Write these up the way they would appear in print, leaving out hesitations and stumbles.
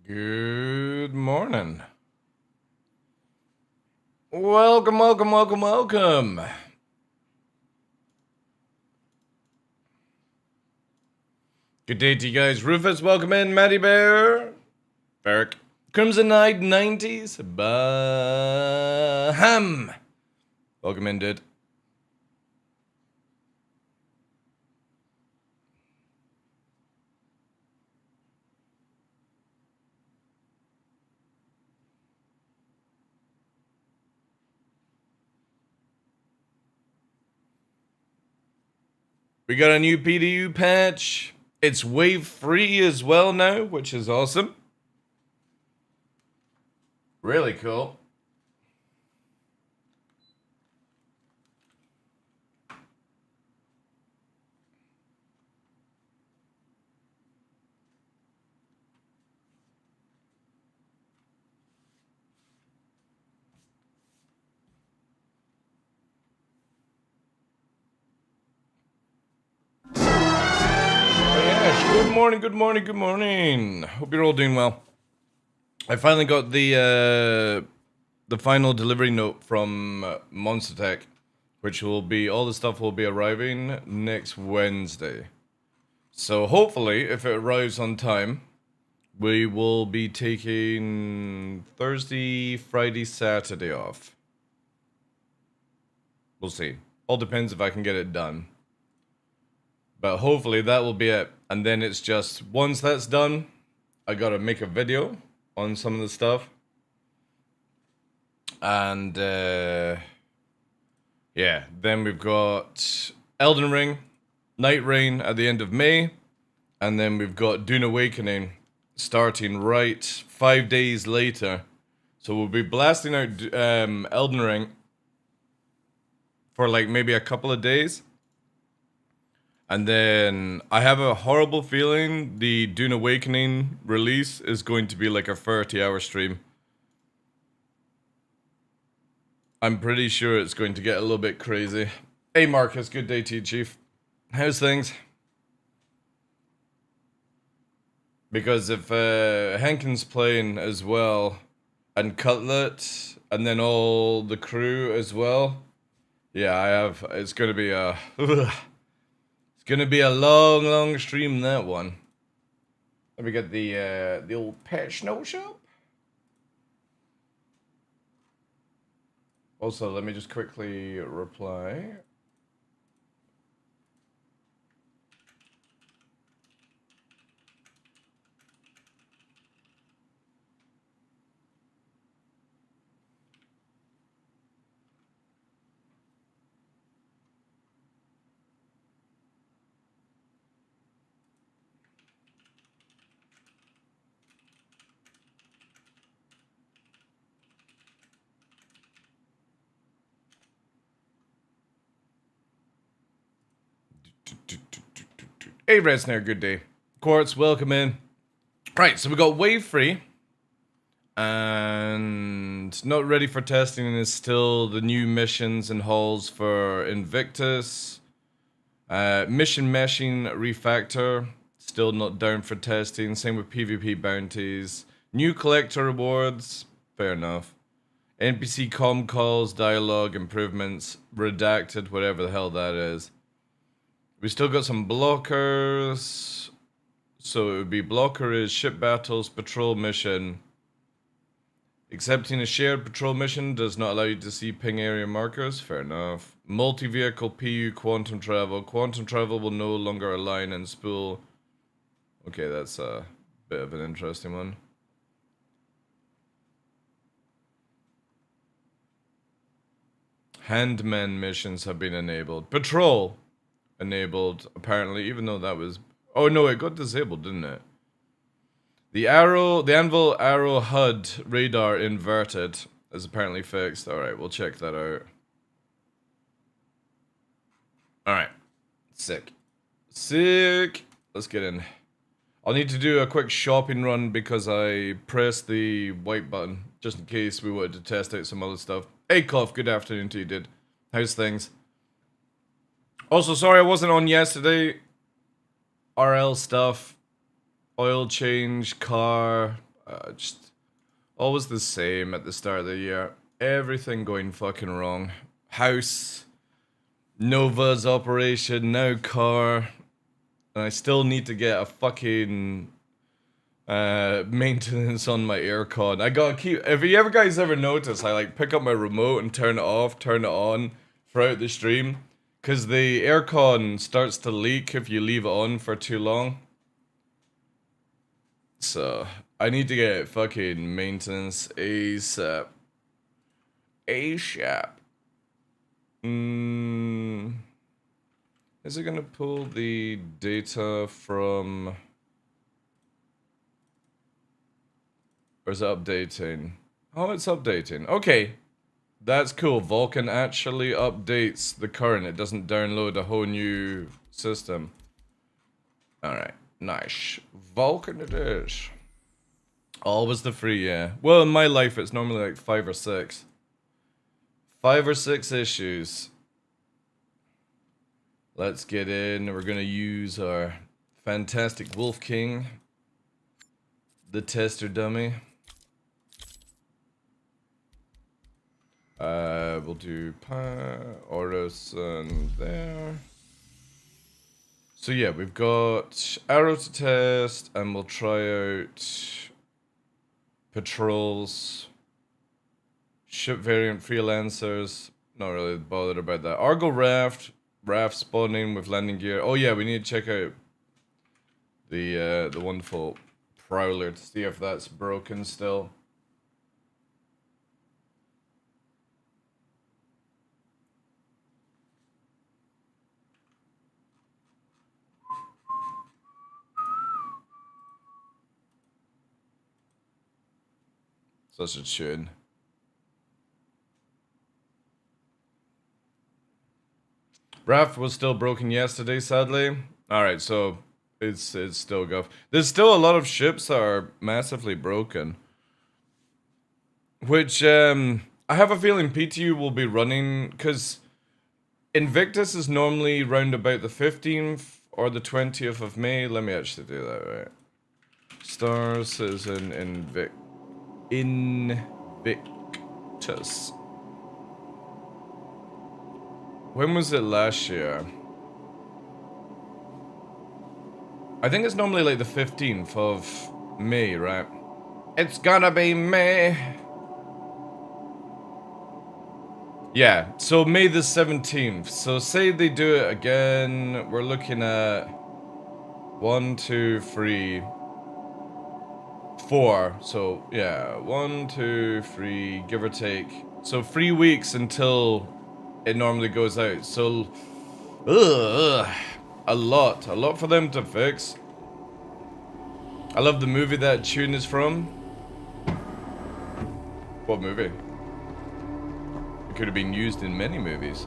Good morning. Welcome, welcome, welcome, welcome. Good day to you guys. Rufus, welcome in. Matty Bear. Barrick. Crimson Knight 90s. Baham. Welcome in, dude. We got a new PDU patch. It's wave free as well now, which is awesome. Really cool. Good morning, good morning, good morning. Hope you're all doing well. I finally got the final delivery note from Monster Tech, which will be, all the stuff will be arriving next Wednesday. So hopefully, if it arrives on time, we will be taking Thursday, Friday, Saturday off. We'll see. All depends if I can get it done. But hopefully that will be it. And then it's just, once that's done, I gotta make a video on some of the stuff. And, yeah, then we've got Elden Ring, Night Rain at the end of May. And then we've got Dune Awakening starting right 5 days later. So we'll be blasting out Elden Ring for like maybe a couple of days. And then I have a horrible feeling the Dune Awakening release is going to be like a 30-hour stream. I'm pretty sure it's going to get a little bit crazy. Hey Marcus, good day to you, Chief. How's things? Because if Henkin's playing as well, and Cutlet, and then all the crew as well, yeah, it's gonna be a... It's gonna be a long, long stream, that one. Let me get the old patch notes up. Also, let me just quickly reply. Hey Resner, good day. Quartz, welcome in. Right, so we got Wave Free. And not ready for testing is still the new missions and halls for Invictus. Mission Meshing Refactor, still not down for testing. Same with PvP bounties. New collector rewards, fair enough. NPC comm calls, dialogue improvements, redacted, whatever the hell that is. We still got some blockers. So it would be blocker is ship battles, patrol mission. Accepting a shared patrol mission does not allow you to see ping area markers. Fair enough. Multi-vehicle PU quantum travel. Quantum travel will no longer align and spool. Okay, that's a bit of an interesting one. Handman missions have been enabled. Patrol enabled, apparently, even though that was... Oh no, it got disabled, didn't it? The Anvil arrow HUD radar inverted is apparently fixed. Alright, we'll check that out. Alright. Sick. Sick. Let's get in. I'll need to do a quick shopping run because I pressed the white button, just in case we wanted to test out some other stuff. Hey Cough, good afternoon to you, dude. How's things? Also, sorry I wasn't on yesterday. RL stuff. Oil change, car. Just always the same at the start of the year. Everything going fucking wrong. House, Nova's operation, now car. And I still need to get a fucking maintenance on my aircon. I gotta keep. If you ever guys ever notice, I like pick up my remote and turn it off, turn it on throughout the stream, cause the aircon starts to leak if you leave it on for too long. So I need to get fucking maintenance ASAP. ASAP. Is it gonna pull the data from? Or is it updating? Oh, it's updating. Okay. That's cool. Vulkan actually updates the current. It doesn't download a whole new system. Alright. Nice. Vulkan it is. Always the free, yeah. Well, in my life, it's normally like 5 or 6. 5 or 6 issues. Let's get in. We're gonna use our fantastic Wolf King. The tester dummy. We'll do Orison there. So yeah, we've got Arrow to test, and we'll try out patrols, ship variant freelancers. Not really bothered about that. Argo raft spawning with landing gear. Oh yeah, we need to check out the wonderful Prowler to see if that's broken still. Such a tune. Raft was still broken yesterday, sadly. Alright, so it's still guff. There's still a lot of ships that are massively broken. Which, I have a feeling PTU will be running, because Invictus is normally round about the 15th or the 20th of May. Let me actually do that, right? Stars is in Invictus. When was it last year? I think it's normally like the 15th of May, right? It's gonna be May. Yeah, so May the 17th. So say they do it again, we're looking at 1, 2, 3, 4. So yeah, 1, 2, 3, give or take. So 3 weeks until it normally goes out. So a lot for them to fix. I love the movie that tune is from. What movie? It could have been used in many movies.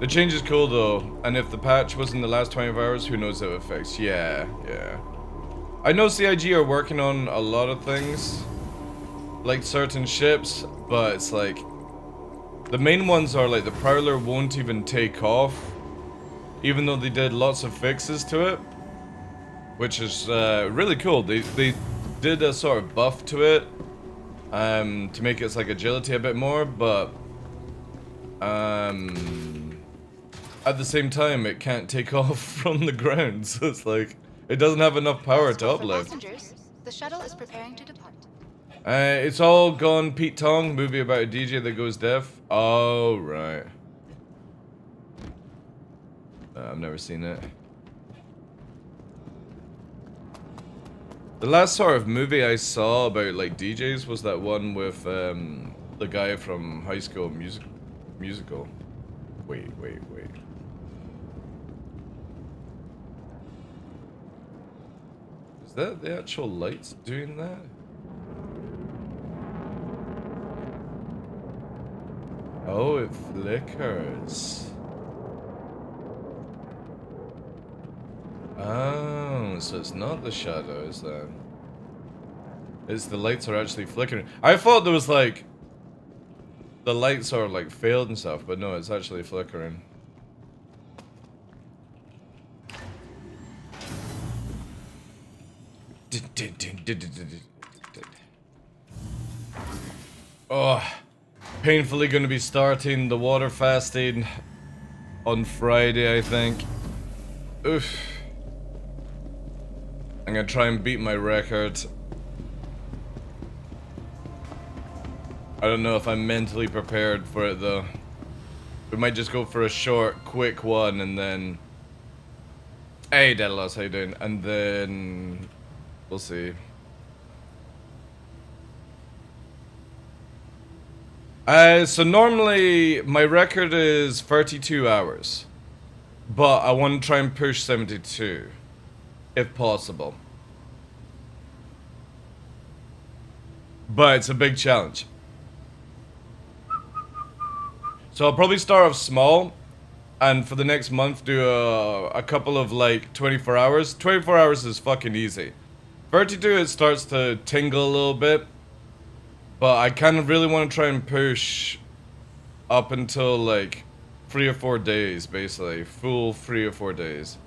The change is cool though, and if the patch was in the last 24 hours, who knows how it affects. Yeah. I know CIG are working on a lot of things, like certain ships, but it's like, the main ones are like the Prowler won't even take off, even though they did lots of fixes to it, which is really cool. They did a sort of buff to it, to make its like agility a bit more, but at the same time it can't take off from the ground, so it's like it doesn't have enough power to uplift. Passengers, the shuttle is preparing to depart. It's all gone. Pete Tong, movie about a DJ that goes deaf. Oh right. I've never seen it. The last sort of movie I saw about like DJs was that one with the guy from High School Musical. Wait. Is that the actual lights doing that? Oh, it flickers. Oh, so it's not the shadows then. It's the lights are actually flickering. I thought there was like the lights are like failed and stuff, but no, it's actually flickering. Oh, painfully gonna be starting the water fasting on Friday, I think. Oof. I'm gonna try and beat my record. I don't know if I'm mentally prepared for it though. We might just go for a short, quick one and then... Hey, TheDarkLaw, how you doing? And then... we'll see. So normally my record is 32 hours. But I want to try and push 72. If possible. But it's a big challenge. So I'll probably start off small, and for the next month do a couple of like 24 hours. 24 hours is fucking easy. 32 it starts to tingle a little bit, but I kind of really want to try and push up until like 3 or 4 days, basically. Full 3 or 4 days.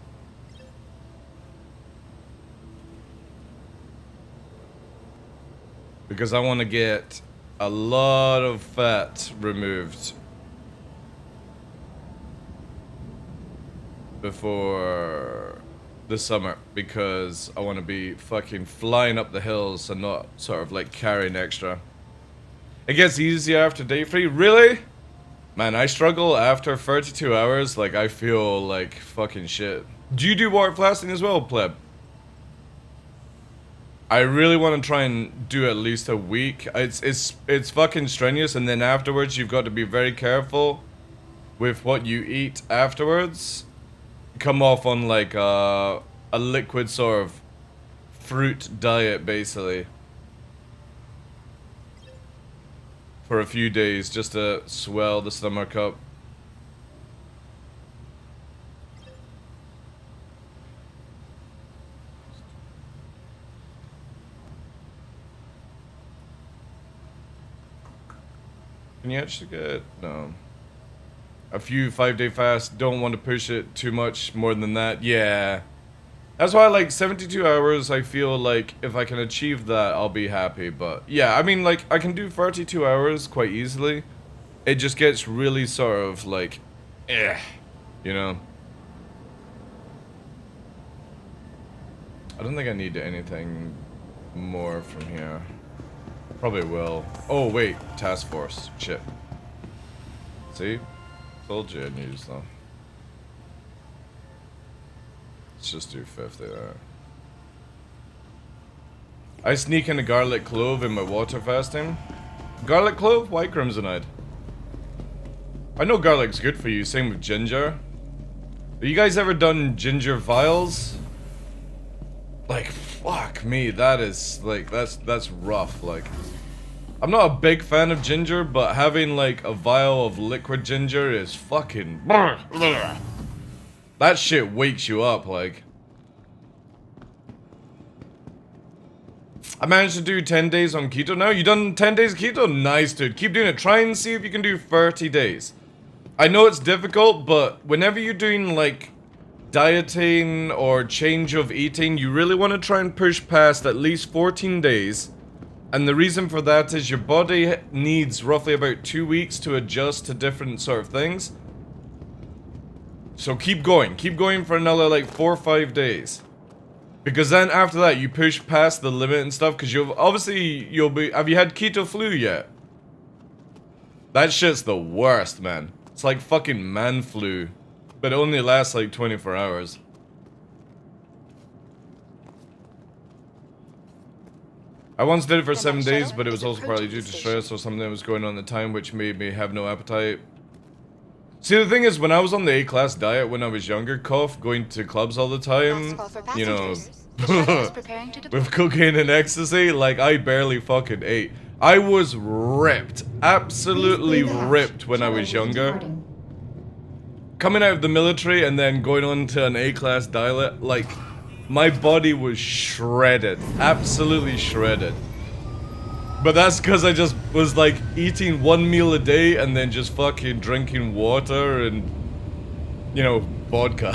Because I want to get a lot of fat removed before the summer, because I want to be fucking flying up the hills and not sort of like carrying extra. It gets easier after day 3, really? Man, I struggle after 32 hours, like I feel like fucking shit. Do you do water fasting as well, pleb? I really want to try and do at least a week. It's fucking strenuous, and then afterwards you've got to be very careful with what you eat afterwards. Come off on like a liquid sort of fruit diet, basically, for a few days, just to swell the stomach up. Can you actually get... no. A few 5-day fasts, don't want to push it too much more than that. Yeah. That's why, like, 72 hours, I feel like if I can achieve that, I'll be happy. But, yeah, I mean, like, I can do 32 hours quite easily. It just gets really sort of, like, you know? I don't think I need anything more from here. Probably will. Oh, wait. Task force. Shit. See? Told you I'd use them. Let's just do 50 there. I sneak in a garlic clove in my water fasting. Garlic clove? Why crimsonite? I know garlic's good for you, same with ginger. Have you guys ever done ginger vials? Like, fuck me, that is, like, that's rough, like. I'm not a big fan of ginger, but having like a vial of liquid ginger is fucking... that shit wakes you up, like. I managed to do 10 days on keto now. You done 10 days of keto? Nice, dude. Keep doing it. Try and see if you can do 30 days. I know it's difficult, but whenever you're doing like dieting or change of eating, you really want to try and push past at least 14 days. And the reason for that is your body needs roughly about 2 weeks to adjust to different sort of things. So keep going for another like 4 or 5 days. Because then after that you push past the limit and stuff, because you'll be, have you had keto flu yet? That shit's the worst, man. It's like fucking man flu, but it only lasts like 24 hours. I once did it for 7 days, but it was also partly due to stress or something that was going on at the time, which made me have no appetite. See, the thing is, when I was on the A-class diet when I was younger, going to clubs all the time, you know, with cocaine and ecstasy, like, I barely fucking ate. I was ripped, absolutely ripped when I was younger. Coming out of the military and then going on to an A-class diet, like... my body was shredded. Absolutely shredded. But that's because I just was like eating 1 meal a day and then just fucking drinking water and, you know, vodka.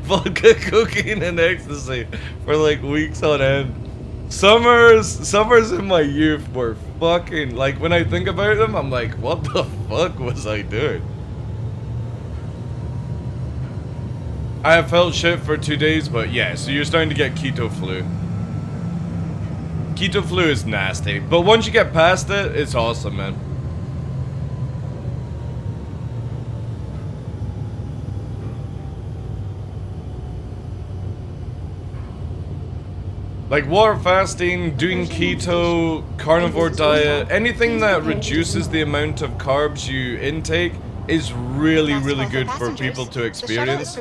Vodka, cocaine, and ecstasy for like weeks on end. Summers in my youth were fucking, like, when I think about them, I'm like, what the fuck was I doing? I have felt shit for 2 days, but yeah, so you're starting to get keto flu. Keto flu is nasty, but once you get past it, it's awesome, man. Like water fasting, doing keto, carnivore diet, anything that reduces the amount of carbs you intake is really, really good for people to experience.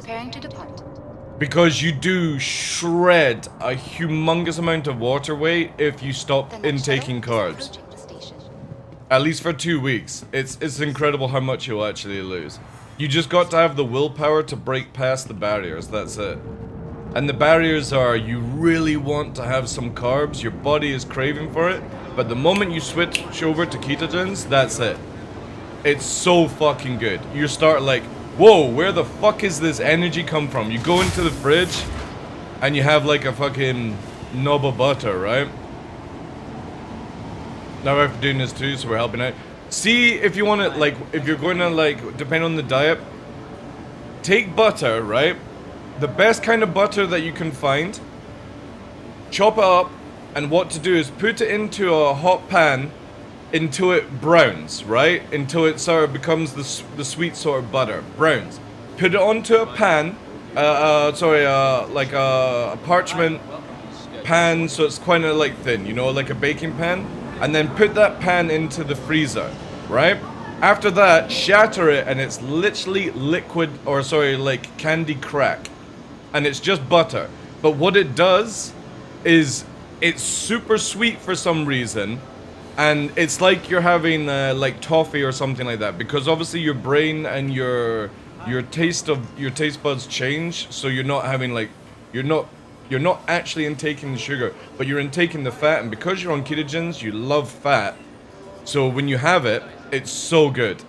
Because you do shred a humongous amount of water weight if you stop intaking carbs. At least for 2 weeks. It's incredible how much you'll actually lose. You just got to have the willpower to break past the barriers, that's it. And the barriers are, you really want to have some carbs, your body is craving for it, but the moment you switch over to ketogens, that's it. It's so fucking good. You start like, whoa, where the fuck is this energy come from? You go into the fridge, and you have like a fucking knob of butter, right? Now we're doing this too, so we're helping out. See if you want to, like, if you're going to, like, depend on the diet, take butter, right? The best kind of butter that you can find, chop it up, and what to do is put it into a hot pan until it browns, right? Until it sort of becomes the sweet sort of butter, browns. Put it onto a pan, like a parchment pan, so it's kind of like thin, you know, like a baking pan, and then put that pan into the freezer, right? After that, shatter it, and it's literally liquid, or sorry, like candy crack. And it's just butter. But what it does is it's super sweet for some reason, and it's like you're having like toffee or something like that, because obviously your brain and your taste buds change, so you're not having like you're not actually intaking the sugar, but you're intaking the fat, and because you're on ketogens, you love fat. So when you have it, it's so good.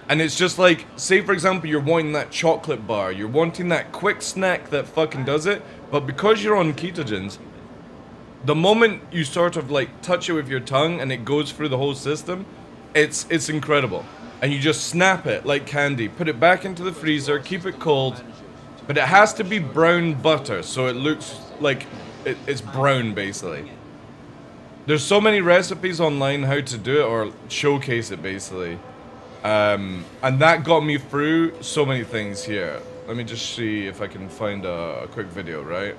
And it's just like, say for example, you're wanting that chocolate bar, you're wanting that quick snack that fucking does it, but because you're on ketogens, the moment you sort of like touch it with your tongue and it goes through the whole system, it's incredible. And you just snap it like candy, put it back into the freezer, keep it cold, but it has to be brown butter, so it looks like it's brown basically. There's so many recipes online how to do it, or showcase it basically. And that got me through so many things here. Let me just see if I can find a quick video, right?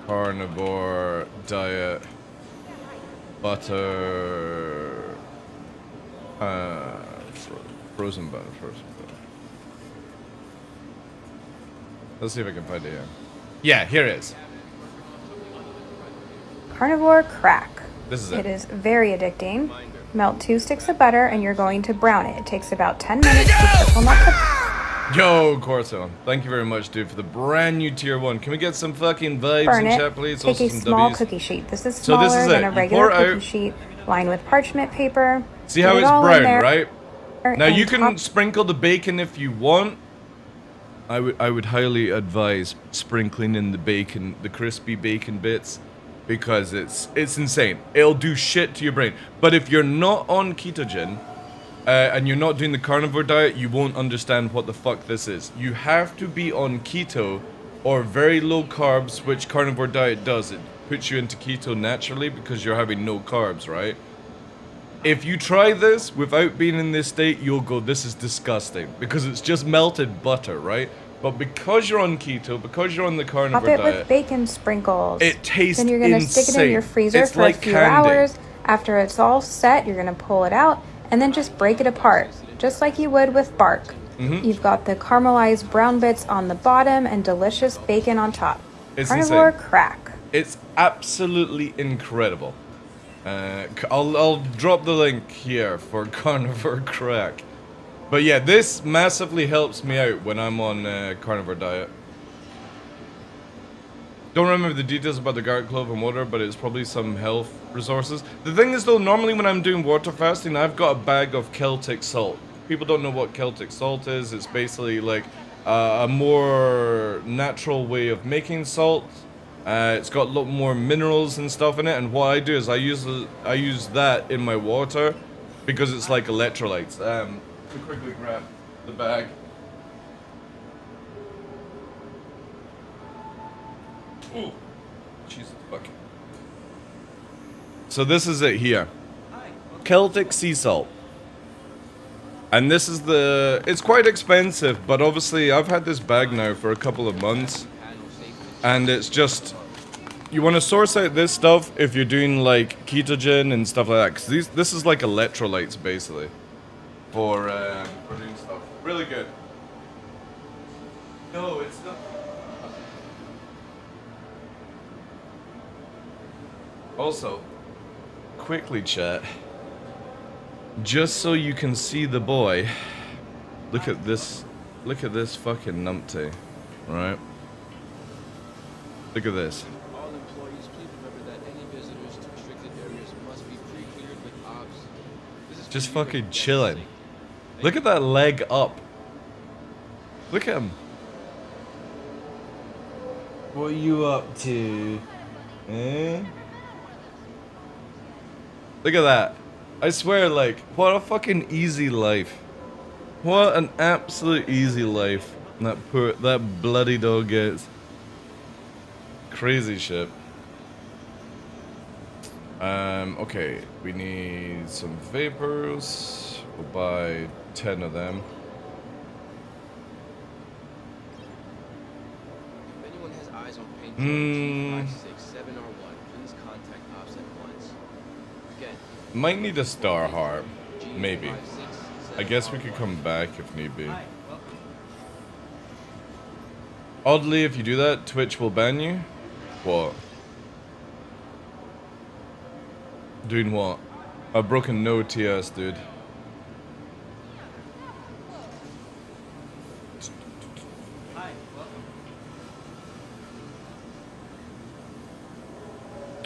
Carnivore diet, butter, frozen butter. Let's see if I can find it here. Yeah, here it is. Carnivore crack. This is it. It is very addicting. Melt 2 sticks of butter and you're going to brown it. It takes about 10 minutes. Be careful not to Yo, Corso. Thank you very much, dude, for the brand new tier 1. Can we get some fucking vibes burn in it. chat, please? Take Also a some small W's. cookie sheet. This is So smaller this is than it. a You regular pour cookie out. sheet, lined with parchment paper. See how Put it it's all in brown, there, right? Now and you can top- sprinkle the bacon if you want. I would highly advise sprinkling in the bacon, the crispy bacon bits, because it's insane. It'll do shit to your brain. But if you're not on ketogen, and you're not doing the carnivore diet, you won't understand what the fuck this is. You have to be on keto or very low carbs, which carnivore diet does. It puts you into keto naturally because you're having no carbs, right? If you try this without being in this state, you'll go, this is disgusting, because it's just melted butter, right? But because you're on keto, because you're on the carnivore Top it diet, with bacon sprinkles. it tastes Then you're going to stick it in your insane. freezer It's for like a few candy. hours. After it's all set, you're going to pull it out and then just break it apart, just like you would with bark. You've got the caramelized brown bits on the bottom and delicious bacon on top. It's Carnivore insane. crack. It's absolutely incredible. I'll drop the link here for carnivore crack. But yeah, this massively helps me out when I'm on carnivore diet. Don't remember the details about the garlic clove and water, but it's probably some health resources. The thing is though, normally when I'm doing water fasting, I've got a bag of Celtic salt. People don't know what Celtic salt is. It's basically like a more natural way of making salt. It's got a lot more minerals and stuff in it, and what I do is I use that in my water because it's like electrolytes. To quickly grab the bag. Ooh, Jesus fucking. So this is it here. Celtic sea salt. And this is it's quite expensive, but obviously I've had this bag now for a couple of months. And it's just, you want to source out this stuff if you're doing like ketogen and stuff like that. Because this is like electrolytes basically for doing stuff. Really good. No, it's not. Also, quickly chat, just so you can see the boy, look at this fucking numpty, right? Look at this. All employees, please remember that any visitors to restricted areas must be pre-cleared with obs. This is Just fucking chilling. Look at that leg up. Look at him. What are you up to? Eh? Look at that. I swear, like, what a fucking easy life. What an absolute easy life that bloody dog gets. Crazy shit. Okay, we need some vapors. We'll buy 10 of them. If anyone has eyes on paint, 567R1, please contact ops at once. Again, Might need a star heart. Maybe. I guess we could come back if need be. Oddly, if you do that, Twitch will ban you. What? Doing what? I've broken no TS, dude.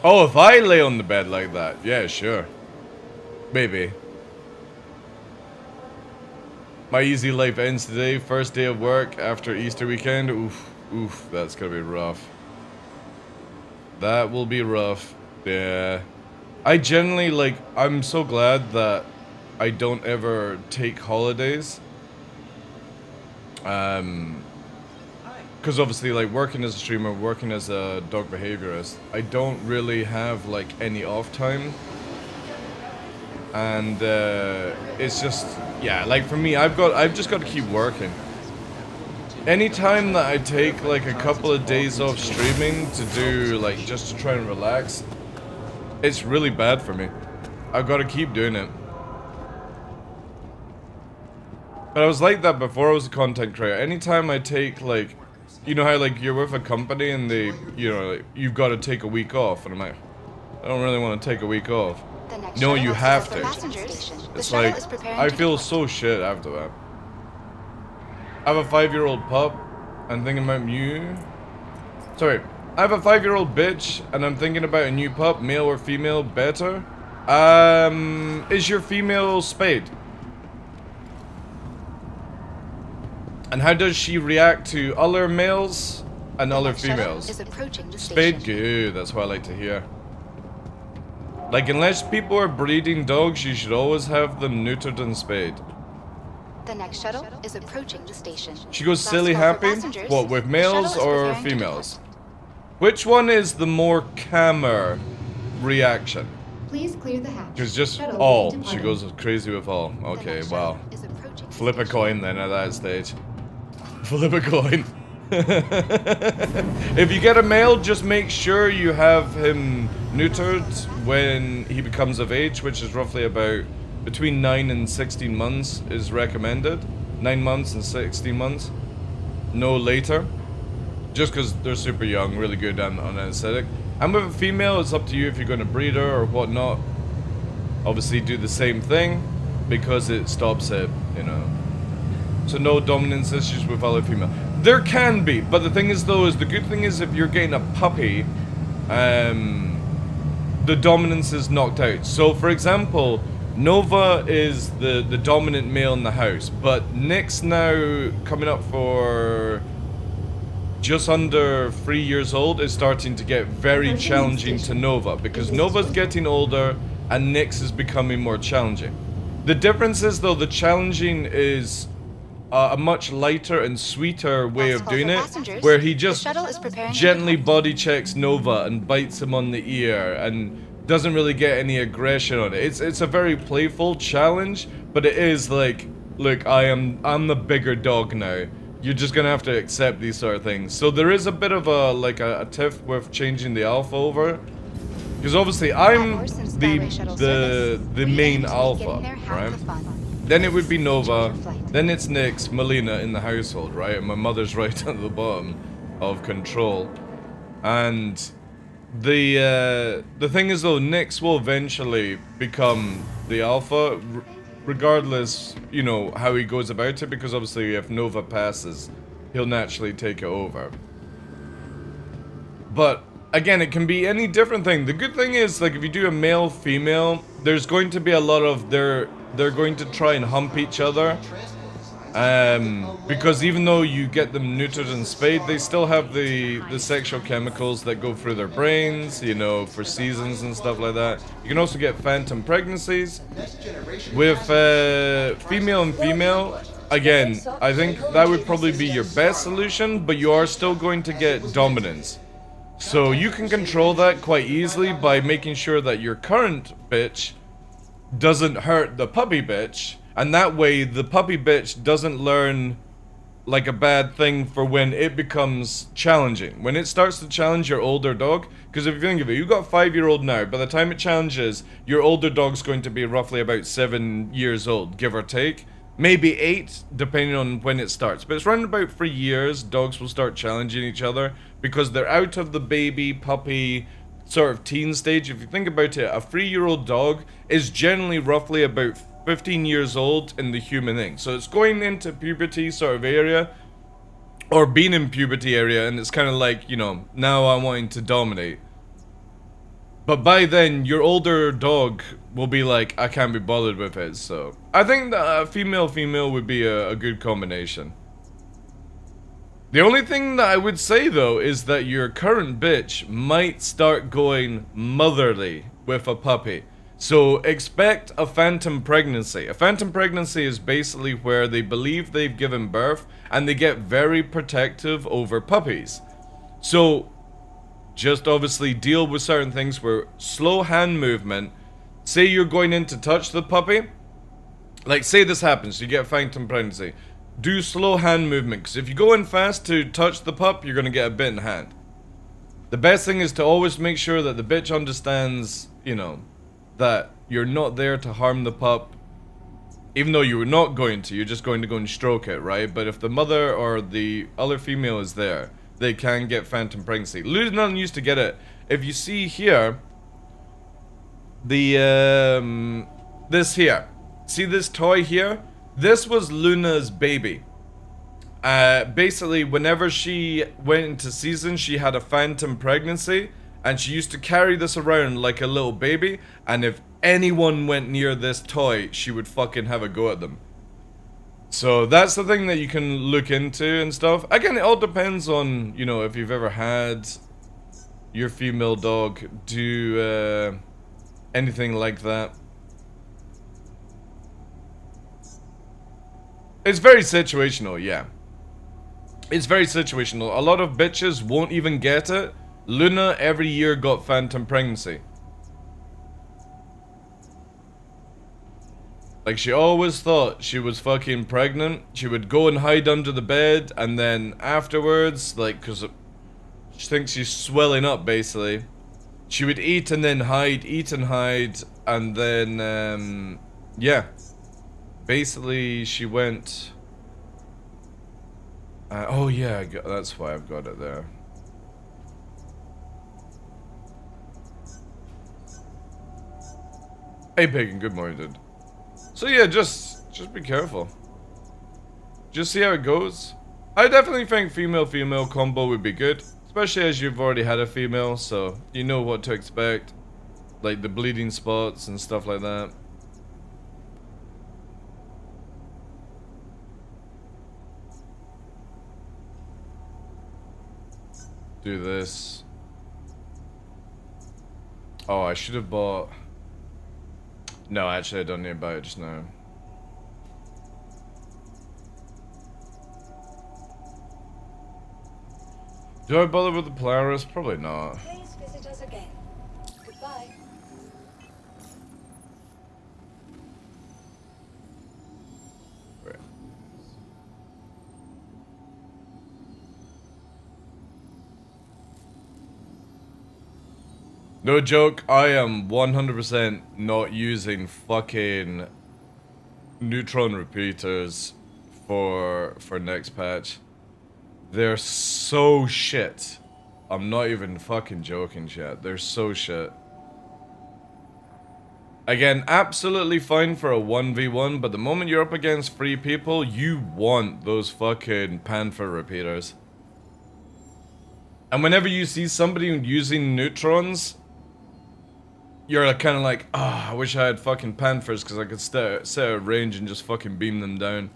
Oh, if I lay on the bed like that, yeah, sure. Maybe. My easy life ends today, first day of work after Easter weekend. Oof, that's gonna be rough. That will be rough. Yeah. I generally, like, I'm so glad that I don't ever take holidays. Because obviously, like, working as a streamer, working as a dog behaviorist, I don't really have, like, any off time. And, it's just, yeah, like, for me, I've just got to keep working. Anytime that I take, like, a couple of days off streaming to do, like, just to try and relax, it's really bad for me. I've got to keep doing it. But I was like that before I was a content creator. Anytime I take, like, you know how, like, you're with a company and they, you know, like, you've got to take a week off. And I'm like, I don't really want to take a week off. No, you have to. It's like, I feel so shit after that. I have a 5-year-old pup. I'm thinking about you. Sorry. I have a 5-year-old bitch, and I'm thinking about a new pup, male or female, better. Is your female spayed? And how does she react to other males and other females? Spayed, good, that's what I like to hear. Like, unless people are breeding dogs, you should always have them neutered and spayed. The next shuttle is approaching the station. She goes silly happy? What, with males or females? Which one is the more calmer reaction? Please clear the hatch. Because just all. She goes crazy with all. Okay, wow. Flip a coin then at that stage. Flip a coin. If you get a male, just make sure you have him neutered when he becomes of age, which is roughly about between 9 and 16 months is recommended. 9 months and 16 months. No later. Just because they're super young, really good on anesthetic. And with a female, it's up to you if you're going to breed her or whatnot. Obviously do the same thing because it stops it, you know. So no dominance issues with other female. There can be, but the thing is though, is the good thing is if you're getting a puppy, the dominance is knocked out. So for example, Nova is the dominant male in the house, but Nick's now coming up for just under 3 years old is starting to get very challenging to Nova because Nova's getting older and Nick's is becoming more challenging. The difference is though, the challenging is a much lighter and sweeter way of doing it, where he just gently body checks Nova and bites him on the ear and doesn't really get any aggression on it. It's a very playful challenge, but it is like, look, I'm the bigger dog now. You're just gonna have to accept these sort of things. So there is a bit of a tiff with changing the alpha over, because obviously I'm the main alpha, right? Then it would be Nova, then it's Nyx, Melina in the household, right? And my mother's right at the bottom of control. And the thing is though, Nyx will eventually become the alpha, regardless, you know, how he goes about it, because obviously if Nova passes, he'll naturally take it over. But again, it can be any different thing. The good thing is, like, if you do a male-female, there's going to be a lot of they're going to try and hump each other. Because even though you get them neutered and spayed, they still have the sexual chemicals that go through their brains, you know, for seasons and stuff like that. You can also get phantom pregnancies. With female and female, again, I think that would probably be your best solution, but you are still going to get dominance. So you can control that quite easily by making sure that your current bitch doesn't hurt the puppy bitch, and that way the puppy bitch doesn't learn like a bad thing for when it becomes challenging. When it starts to challenge your older dog, because if you think of it, you've got a 5-year-old now, by the time it challenges, your older dog's going to be roughly about 7 years old, give or take. Maybe 8, depending on when it starts. But it's around about 3 years, dogs will start challenging each other, because they're out of the baby, puppy, sort of teen stage. If you think about it, a 3-year-old dog is generally roughly about 15 years old in the human thing. So it's going into puberty sort of area, or being in puberty area, and it's kind of like, you know, now I'm wanting to dominate. But by then, your older dog will be like, I can't be bothered with it, so I think that a female-female would be a good combination. The only thing that I would say, though, is that your current bitch might start going motherly with a puppy. So expect a phantom pregnancy. A phantom pregnancy is basically where they believe they've given birth, and they get very protective over puppies. So just obviously deal with certain things where slow hand movement. Say you're going in to touch the puppy. Like, say this happens, you get phantom pregnancy. Do slow hand movement, because if you go in fast to touch the pup, you're going to get a bitten hand. The best thing is to always make sure that the bitch understands, you know, that you're not there to harm the pup. Even though you were not going to, you're just going to go and stroke it, right? But if the mother or the other female is there, they can get phantom pregnancy. Luna used to get it. If you see here, the this here, see this toy here? This was Luna's baby. Basically, whenever she went into season, she had a phantom pregnancy, and she used to carry this around like a little baby, and if anyone went near this toy, she would fucking have a go at them. So that's the thing that you can look into and stuff. Again, it all depends on, you know, if you've ever had your female dog do anything like that. It's very situational, yeah. It's very situational. A lot of bitches won't even get it. Luna every year got phantom pregnancy. Like, she always thought she was fucking pregnant. She would go and hide under the bed, and then afterwards, like, because she thinks she's swelling up, basically, she would eat and then hide, eat and hide, and then, yeah. Basically, she went... oh, yeah, that's why I've got it there. Hey, Pagan, good morning, dude. So yeah, just be careful. Just see how it goes. I definitely think female-female combo would be good. Especially as you've already had a female, so you know what to expect. Like the bleeding spots and stuff like that. Do this. Oh, I should have bought... No, actually I don't need to buy it just now. Do I bother with the Polaris? Probably not. Please visit us again. Goodbye. Right. No joke, I am 100% not using fucking neutron repeaters for next patch. They're so shit. I'm not even fucking joking, chat. They're so shit. Again, absolutely fine for a 1v1, but the moment you're up against 3 people, you want those fucking Panther repeaters. And whenever you see somebody using neutrons, you're kind of like, ah, I wish I had fucking Panthers because I could set a range and just fucking beam them down.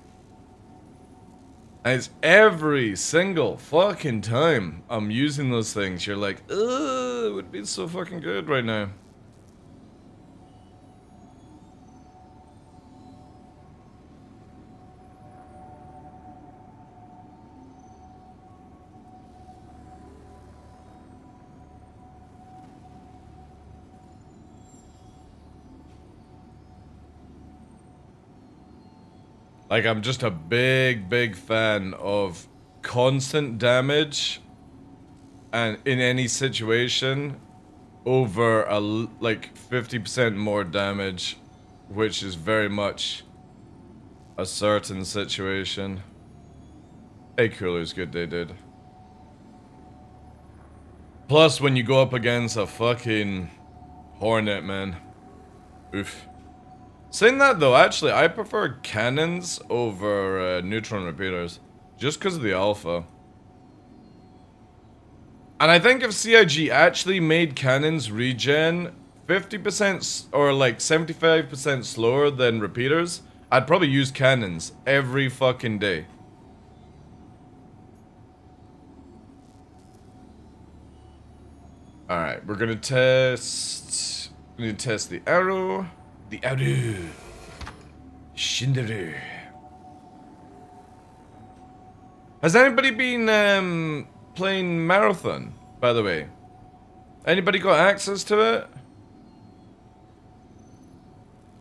And it's every single fucking time I'm using those things, you're like, ugh, it would be so fucking good right now. Like, I'm just a big fan of constant damage and in any situation over like 50% more damage, which is very much a certain situation. Hey, Cooler's good day, dude. Plus, when you go up against a fucking Hornet, man. Oof. Saying that though, actually, I prefer cannons over neutron repeaters. Just because of the alpha. And I think if CIG actually made cannons regen 50% or like 75% slower than repeaters, I'd probably use cannons every fucking day. Alright, we're gonna test... We need to test the arrow. The arrow. Shinderu. Has anybody been playing Marathon, by the way? Anybody got access to it?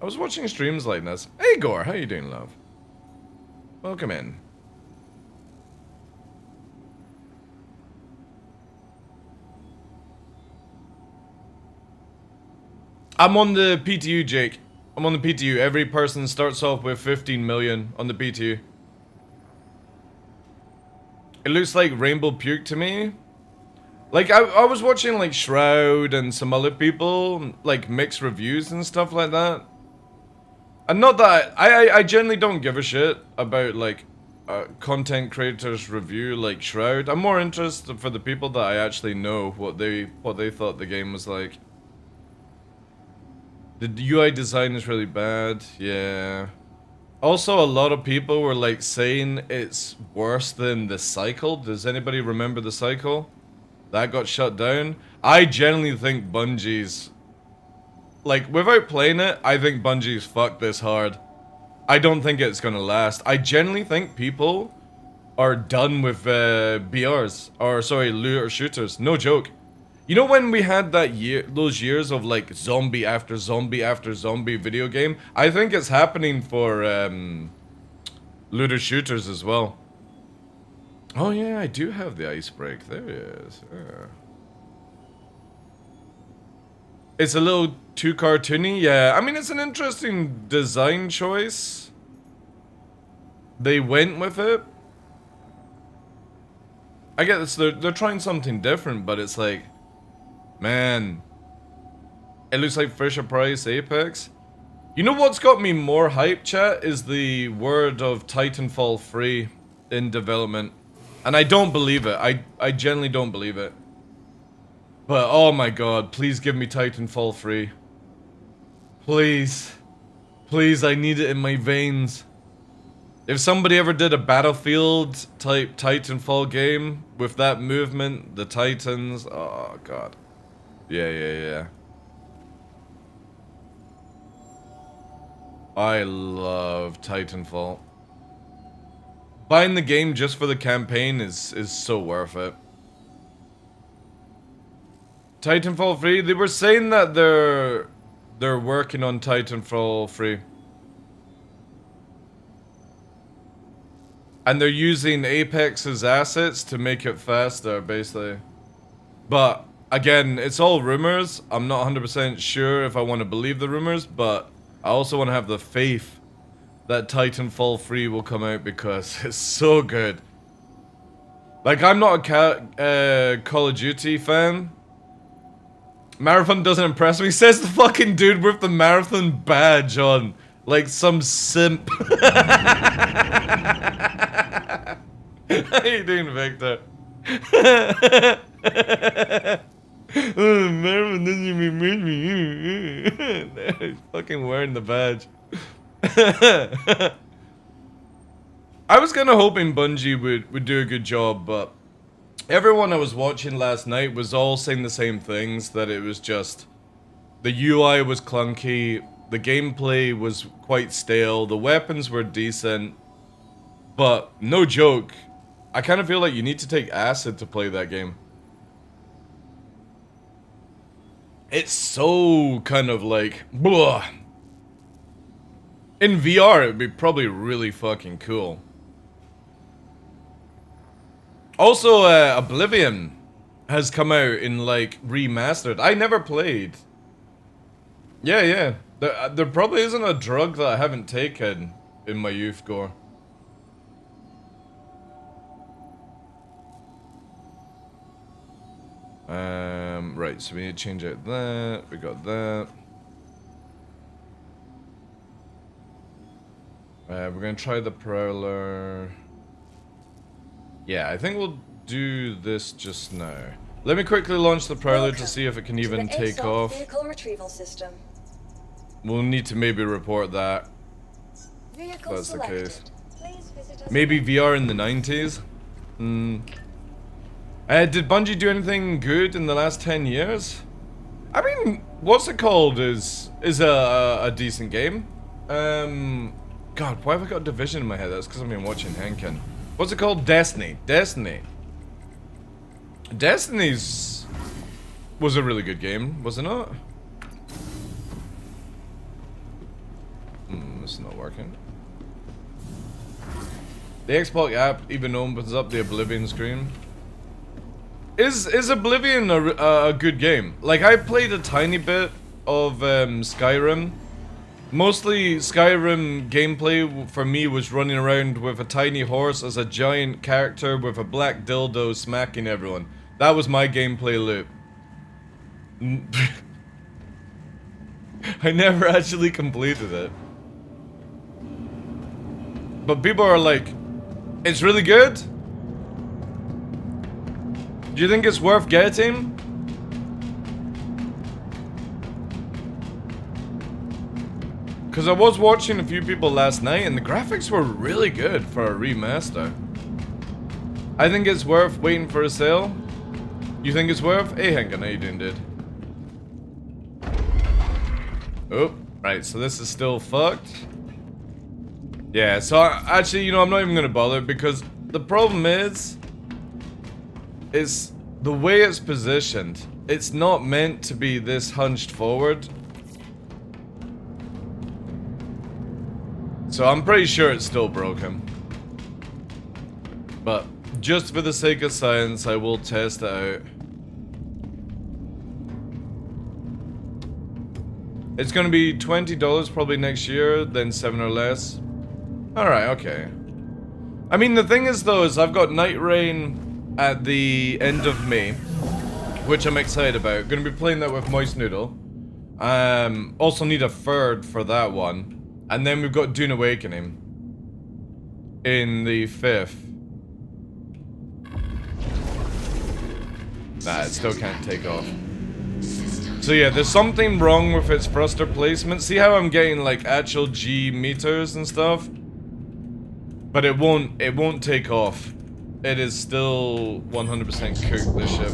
I was watching streams like this. Hey Gore, how you doing, love? Welcome in. I'm on the PTU, Jake. I'm on the PTU. Every person starts off with 15 million on the PTU. It looks like Rainbow Puke to me. Like, I was watching, like, Shroud and some other people, like, mix reviews and stuff like that. And not that, I generally don't give a shit about, like, content creators review, like Shroud. I'm more interested for the people that I actually know what they thought the game was like. The UI design is really bad, yeah. Also, a lot of people were like saying it's worse than The Cycle. Does anybody remember The Cycle? That got shut down. I genuinely think Bungie's... Like, without playing it, I think Bungie's fucked this hard. I don't think it's gonna last. I genuinely think people are done with BRs. Or, sorry, looter shooters. No joke. You know when we had that those years of like zombie after zombie after zombie video game? I think it's happening for looter shooters as well. Oh yeah, I do have the ice break. There it is. Yeah. It's a little too cartoony. Yeah, I mean it's an interesting design choice. They went with it. I guess they're trying something different, but it's like, man, it looks like Fisher Price Apex. You know what's got me more hype, chat, is the word of Titanfall 3 in development. And I don't believe it. I genuinely don't believe it. But oh my god, please give me Titanfall 3. Please. Please, I need it in my veins. If somebody ever did a Battlefield type Titanfall game with that movement, the Titans, oh god. Yeah. I love Titanfall. Buying the game just for the campaign is so worth it. Titanfall 3, they were saying that they're working on Titanfall 3. And they're using Apex's assets to make it faster, basically. But, again, it's all rumors. I'm not 100% sure if I want to believe the rumors, but I also want to have the faith that Titanfall 3 will come out because it's so good. Like, I'm not a Call of Duty fan. Marathon doesn't impress me, says the fucking dude with the Marathon badge on. Like some simp. How you doing, Victor? Oh, Marathon doesn't even miss me. He's fucking wearing the badge. I was kind of hoping Bungie would do a good job, but everyone I was watching last night was all saying the same things, that it was just the UI was clunky, the gameplay was quite stale, the weapons were decent, but no joke, I kind of feel like you need to take acid to play that game. It's so kind of like, blah. In VR, it would be probably really fucking cool. Also, Oblivion has come out in, like, remastered. I never played. Yeah. There probably isn't a drug that I haven't taken in my youth gore. Right, so we need to change out that. We got that. We're gonna try the Prowler. Yeah, I think we'll do this just now. Let me quickly launch the Prowler to see if it can even take off. Vehicle retrieval system. We'll need to maybe report that. Vehicle That's the case. Please visit us Maybe VR in the 90s? Did Bungie do anything good in the last 10 years? I mean, what's it called is a decent game. God, why have I got Division in my head? That's because I've been watching Henkin. What's it called? Destiny. Destiny's was a really good game, was it not? It's not working. The Xbox app even opens up the Oblivion screen. Is Oblivion a good game? Like, I played a tiny bit of Skyrim. Mostly Skyrim gameplay for me was running around with a tiny horse as a giant character with a black dildo smacking everyone. That was my gameplay loop. I never actually completed it. But people are like, it's really good? Do you think it's worth getting? Because I was watching a few people last night and the graphics were really good for a remaster. I think it's worth waiting for a sale. You think it's worth? Hey Henkin, how you doing, dude? Oh, right, so this is still fucked. Yeah, so actually, you know, I'm not even gonna bother because the problem is the way it's positioned. It's not meant to be this hunched forward. So I'm pretty sure it's still broken. But just for the sake of science, I will test it out. It's gonna be $20 probably next year, then 7 or less. Alright, okay. I mean, the thing is though, is I've got Night Rain at the end of May, which I'm excited about. Gonna be playing that with Moist Noodle. Also need a third for that one. And then we've got Dune Awakening in the 5th. Nah, it still can't take off. So yeah, there's something wrong with its thruster placement. See how I'm getting like actual G meters and stuff? But it won't take off. It is still 100% cooked, this ship.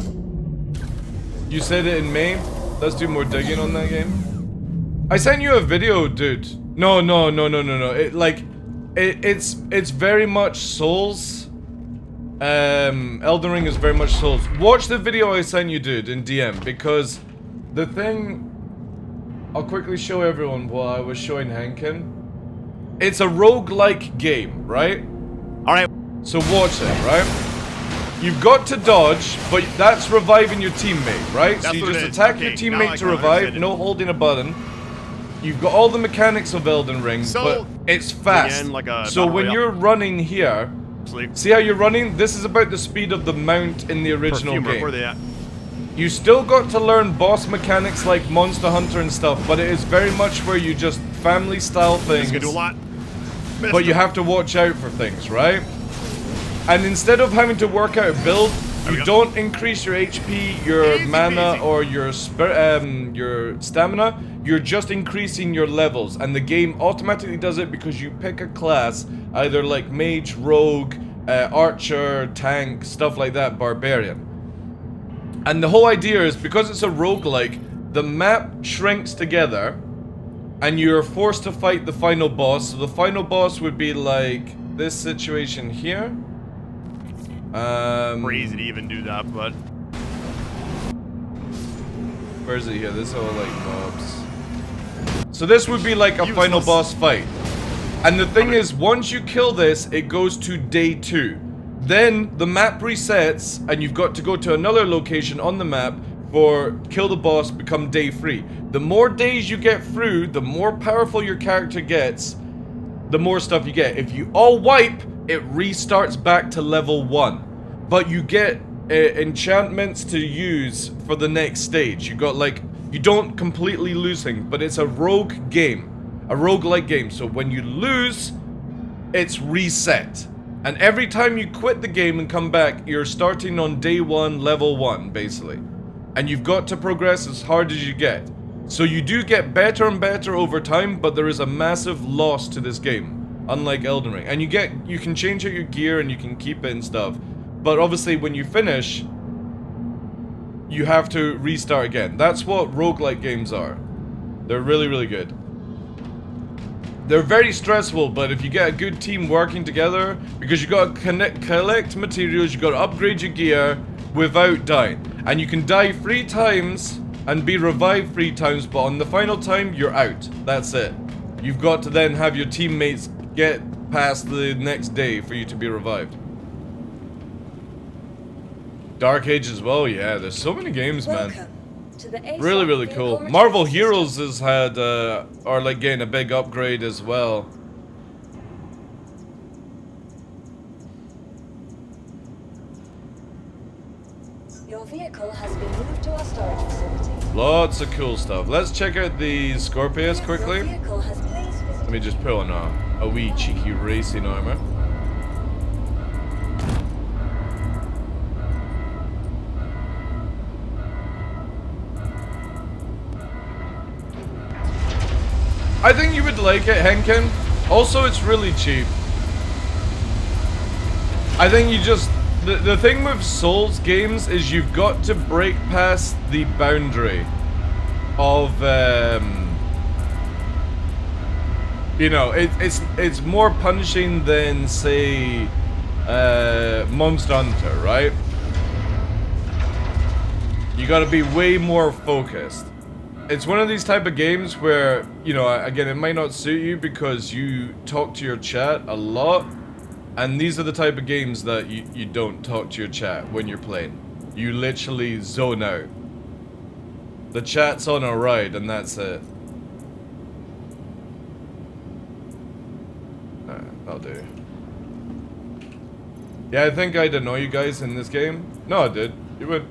You said it in May? Let's do more digging on that game. I sent you a video, dude. No. It's very much Souls. Elden Ring is very much Souls. Watch the video I sent you, dude, in DM, because the thing... I'll quickly show everyone what I was showing Hankin. It's a roguelike game, right? Alright. So watch it, right? You've got to dodge, but that's reviving your teammate, right? So you just attack your teammate to revive, no holding a button. You've got all the mechanics of Elden Ring, but it's fast. Again, like a So when you're running here, see how you're running? This is about the speed of the mount in the original game. Where they at? You still got to learn boss mechanics like Monster Hunter and stuff, but it is very much where you just family style things. Gonna do a lot. But you have to watch out for things, right? And instead of having to work out a build, you don't increase your HP, your mana, or your stamina. You're just increasing your levels, and the game automatically does it because you pick a class, either like mage, rogue, archer, tank, stuff like that, barbarian. And the whole idea is, because it's a roguelike, the map shrinks together, and you're forced to fight the final boss. So the final boss would be like this situation here. Crazy to even do that, but... Where is it here? This is all like mobs. So this would be like a final boss fight. And the thing is, once you kill this, it goes to day 2. Then the map resets, and you've got to go to another location on the map for kill the boss, become day 3. The more days you get through, the more powerful your character gets, the more stuff you get. If you all wipe, it restarts back to level 1. But you get enchantments to use for the next stage. You got like, you don't completely lose things, but it's a rogue game. A roguelike game. So when you lose, it's reset. And every time you quit the game and come back, you're starting on day 1, level 1, basically. And you've got to progress as hard as you get. So you do get better and better over time, but there is a massive loss to this game, unlike Elden Ring. And you can change out your gear and you can keep it and stuff. But obviously when you finish, you have to restart again. That's what roguelike games are. They're really, really good. They're very stressful, but if you get a good team working together, because you got to collect materials, you got to upgrade your gear without dying. And you can die 3 times and be revived 3 times, but on the final time, you're out. That's it. You've got to then have your teammates get past the next day for you to be revived. Dark Age as well, yeah, there's so many games, man. Really, really cool. Marvel Heroes has had, are like getting a big upgrade as well. Your vehicle has been moved to our storage facility. Lots of cool stuff. Let's check out the Scorpius quickly. Your vehicle has Let me just put on a wee cheeky racing armor. I think you would like it, Henkin. Also, it's really cheap. I think you just... The thing with Souls games is you've got to break past the boundary of... you know, it's more punishing than, say, Monster Hunter, right? You gotta be way more focused. It's one of these type of games where, you know, again, it might not suit you because you talk to your chat a lot. And these are the type of games that you don't talk to your chat when you're playing. You literally zone out. The chat's on a ride and that's it. I'll do. Yeah, I think I'd annoy you guys in this game. No, I did. You would.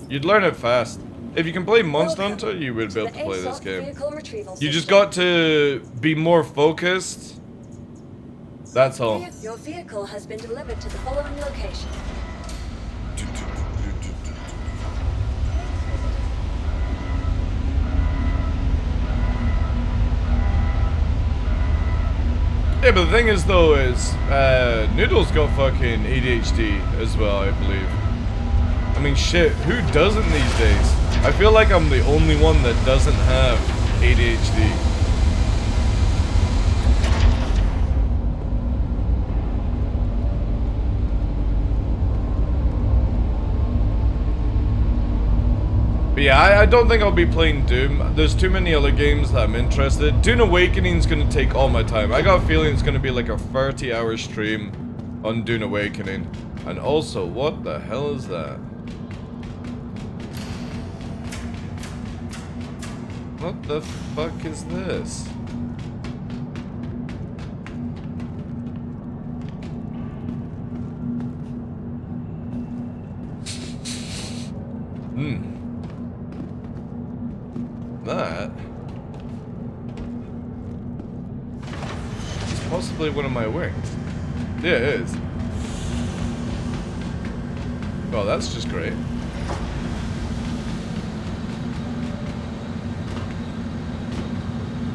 You'd learn it fast. If you can play Monster Hunter, you would be able to play this game. You just got to be more focused. That's all. Your vehicle has been delivered to the following location. Yeah, but the thing is though is, Noodle's got fucking ADHD as well, I believe. I mean, shit, who doesn't these days? I feel like I'm the only one that doesn't have ADHD. But yeah, I don't think I'll be playing Doom. There's too many other games that I'm interested. Dune Awakening's gonna take all my time. I got a feeling it's gonna be like a 30-hour stream on Dune Awakening. And also, what the hell is that? What the fuck is this? That is possibly one of my wings. Yeah, it is. Well, that's just great.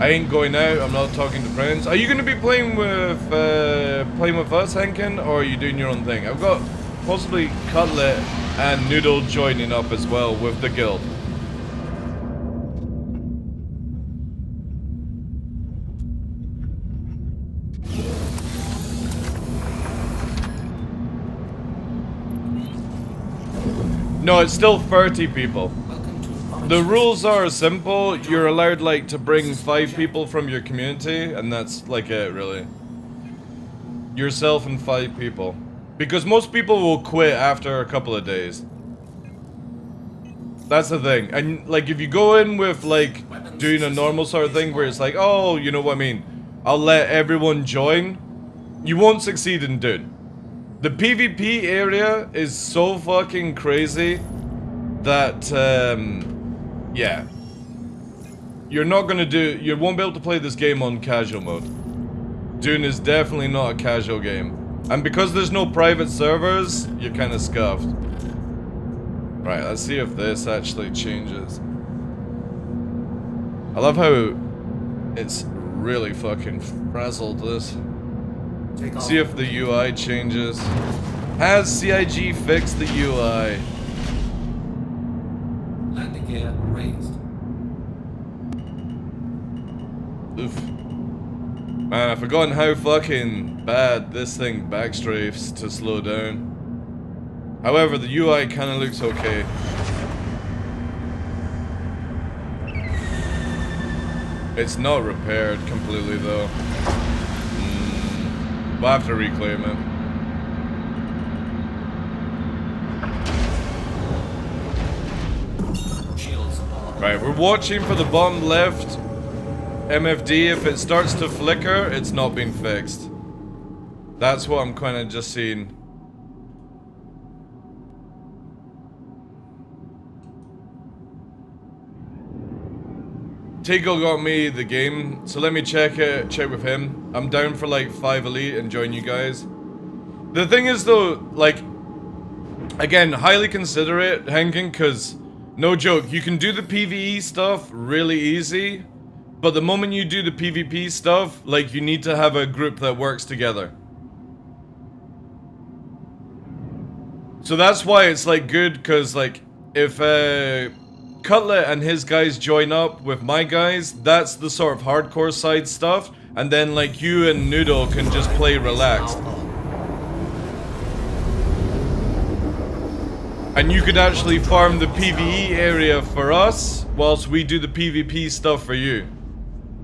I ain't going out. I'm not talking to friends. Are you going to be playing with us, Henkin, or are you doing your own thing? I've got possibly Cutlet and Noodle joining up as well with the guild. No, it's still 30 people. The rules are simple. You're allowed like to bring 5 people from your community, and that's like it really. Yourself and 5 people. Because most people will quit after a couple of days. That's the thing. And like if you go in with like doing a normal sort of thing where it's like, oh, you know what I mean, I'll let everyone join, you won't succeed in Dune. The PvP area is so fucking crazy that, yeah. You won't be able to play this game on casual mode. Dune is definitely not a casual game. And because there's no private servers, you're kind of scuffed. Right, let's see if this actually changes. I love how it's really fucking frazzled this. See if the UI changes. Has CIG fixed the UI? Landing gear raised. Oof. Man, I've forgotten how fucking bad this thing backstrafes to slow down. However, the UI kind of looks okay. It's not repaired completely though. We'll have to reclaim it. Right, we're watching for the bottom left MFD. If it starts to flicker, it's not been fixed. That's what I'm kind of just seeing. Tigo got me the game, so let me check with him. I'm down for like 5 elite and join you guys. The thing is though, like, again, highly consider it, Henkin, because, no joke, you can do the PvE stuff really easy, but the moment you do the PvP stuff, like, you need to have a group that works together. So that's why it's like good, because like, if Cutlet and his guys join up with my guys, that's the sort of hardcore side stuff, and then like you and Noodle can just play relaxed. And you could actually farm the PvE area for us, whilst we do the PvP stuff for you.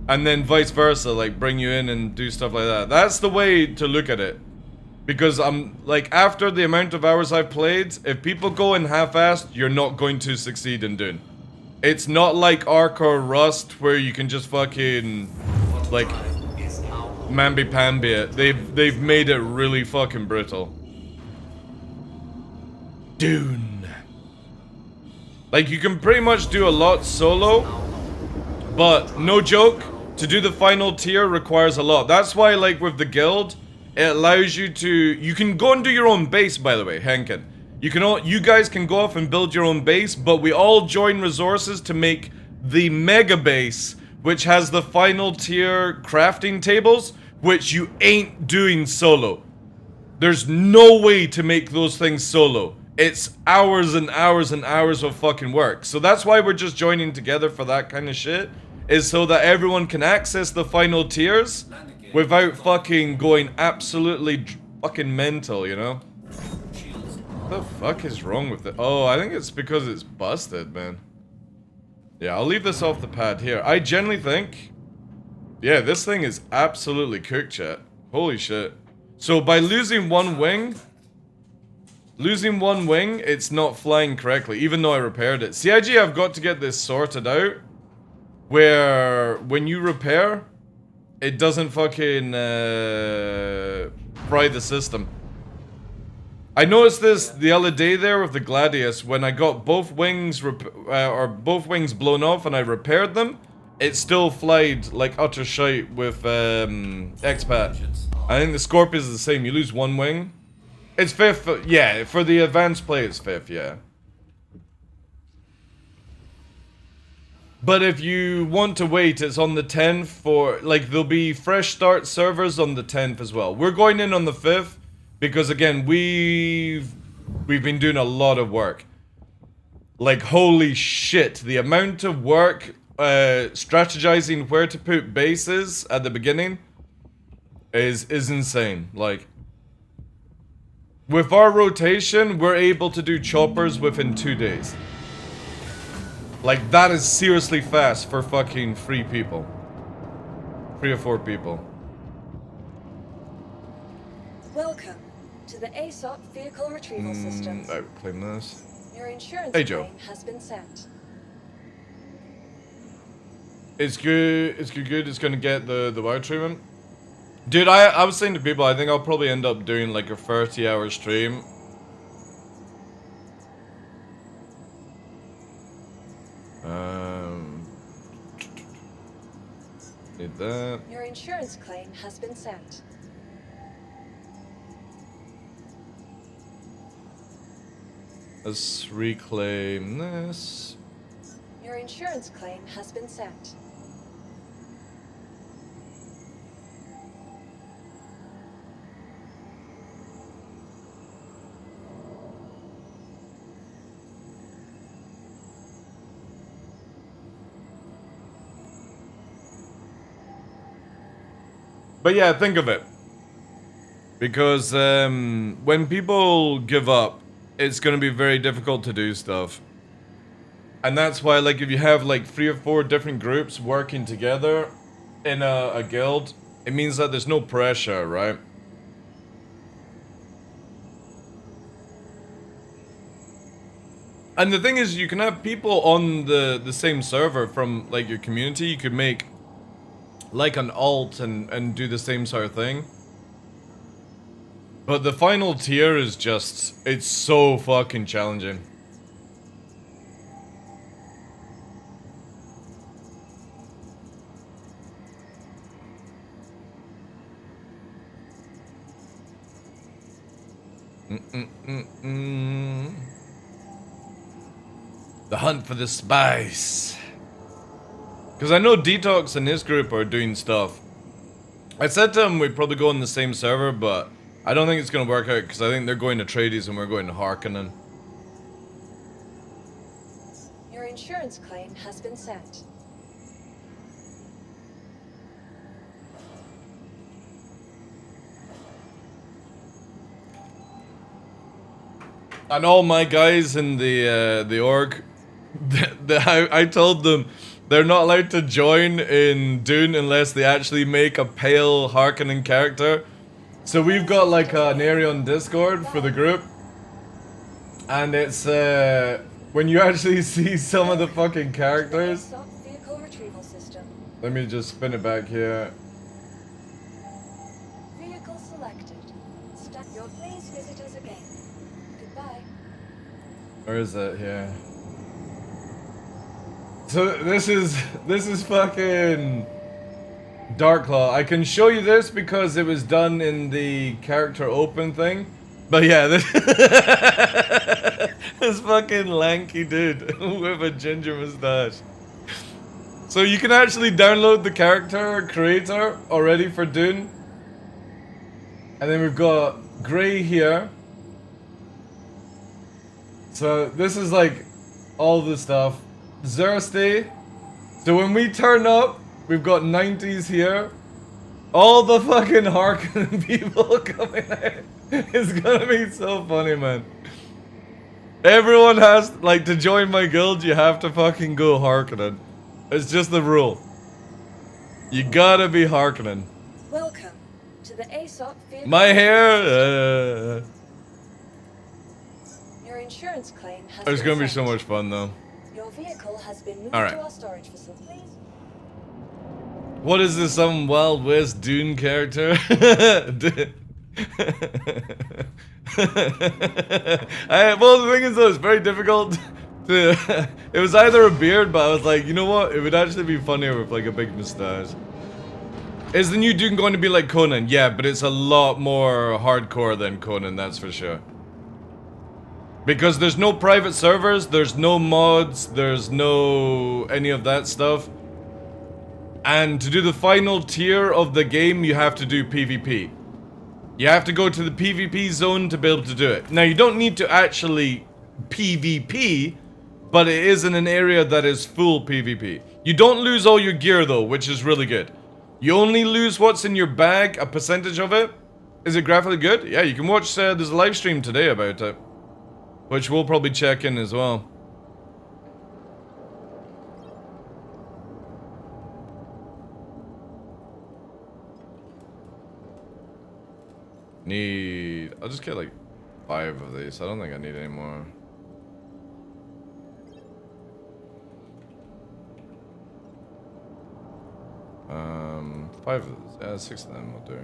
And then vice versa, like bring you in and do stuff like that. That's the way to look at it. Because I'm, like, after the amount of hours I've played, if people go in half-assed, you're not going to succeed in Dune. It's not like Ark or Rust, where you can just fucking, like, mamby-pamby it. They've made it really fucking brutal. Dune. Like, you can pretty much do a lot solo, but no joke, to do the final tier requires a lot. That's why, like, with the guild, it allows you to, you can go and do your own base, by the way, Henkin. You guys can go off and build your own base, but we all join resources to make the mega base, which has the final tier crafting tables, which you ain't doing solo. There's no way to make those things solo. It's hours and hours and hours of fucking work. So that's why we're just joining together for that kind of shit. Is so that everyone can access the final tiers without fucking going absolutely fucking mental, you know? What the fuck is wrong with it? Oh, I think it's because it's busted, man. Yeah, I'll leave this off the pad here. I generally think... Yeah, this thing is absolutely cooked, chat. Holy shit. So by losing one wing, it's not flying correctly, even though I repaired it. CIG, I've got to get this sorted out, where when you repair, it doesn't fucking fry the system. I noticed this the other day there with the Gladius, when I got both wings blown off and I repaired them, it still flied like utter shite with expat. I think the Scorpion is the same. You lose one wing. It's 5th, yeah, for the advanced play it's 5th, yeah. But if you want to wait, it's on the 10th for, like, there'll be fresh start servers on the 10th as well. We're going in on the 5th, because again, we've been doing a lot of work. Like, holy shit, the amount of work, strategizing where to put bases at the beginning is insane, like... With our rotation, we're able to do choppers within 2 days. Like, that is seriously fast for fucking 3 people. 3 or 4 people. Welcome to the ASOP vehicle retrieval system. I would claim this. Your insurance Hey, Joe. claim has been sent. It's good. It's good. It's gonna get the wire treatment. Dude, I was saying to people, I think I'll probably end up doing like a 30-hour stream. Need that. Your insurance claim has been sent. Let's reclaim this. Your insurance claim has been sent. But yeah, think of it. Because when people give up, it's going to be very difficult to do stuff. And that's why, like, if you have like 3 or 4 different groups working together in a guild, it means that there's no pressure, right? And the thing is, you can have people on the same server from like your community. You could make like an alt and do the same sort of thing. But the final tier is just, it's so fucking challenging. The hunt for the spice. Because I know Detox and his group are doing stuff. I said to him we'd probably go on the same server, but I don't think it's going to work out because I think they're going to Trades and we're going to Harkonnen. Your insurance claim has been sent. And all my guys in the org, I told them they're not allowed to join in Dune unless they actually make a pale Harkonnen character. So we've got like an area on Discord for the group, and it's when you actually see some of the fucking characters. ASOP vehicle retrieval system. Let me just spin it back here. Vehicle selected. Please visit us again. Goodbye. Where is it here? So this is fucking TheDarkLaw. I can show you this because it was done in the character open thing. But yeah, this this fucking lanky dude with a ginger mustache. So you can actually download the character creator already for Dune. And then we've got gray here. So this is like all the stuff. Thursday. So when we turn up, we've got 90s here. All the fucking Harkonnen people coming out. It's gonna be so funny, man. Everyone has, like, to join my guild, you have to fucking go Harkonnen. It's just the rule. You gotta be Harkonnen. Welcome to the ASOP vehicle. My hair. Your insurance claim has It's been gonna be so sent. much fun, though. Your vehicle has been moved Alright. to our storage facility. What is this, some Wild West Dune character? Well, the thing is, though, it's very difficult to... It was either a beard, but I was like, you know what? It would actually be funnier with, like, a big mustache. Is the new Dune going to be like Conan? Yeah, but it's a lot more hardcore than Conan, that's for sure. Because there's no private servers, there's no mods, there's no any of that stuff. And to do the final tier of the game, you have to do PvP. You have to go to the PvP zone to be able to do it. Now, you don't need to actually PvP, but it is in an area that is full PvP. You don't lose all your gear, though, which is really good. You only lose what's in your bag, a percentage of it. Is it graphically good? Yeah, you can watch, there's a live stream today about it. Which we'll probably check in as well. I'll just get like 5 of these. I don't think I need any more. Um, 5 of these. Yeah, 6 of them will do.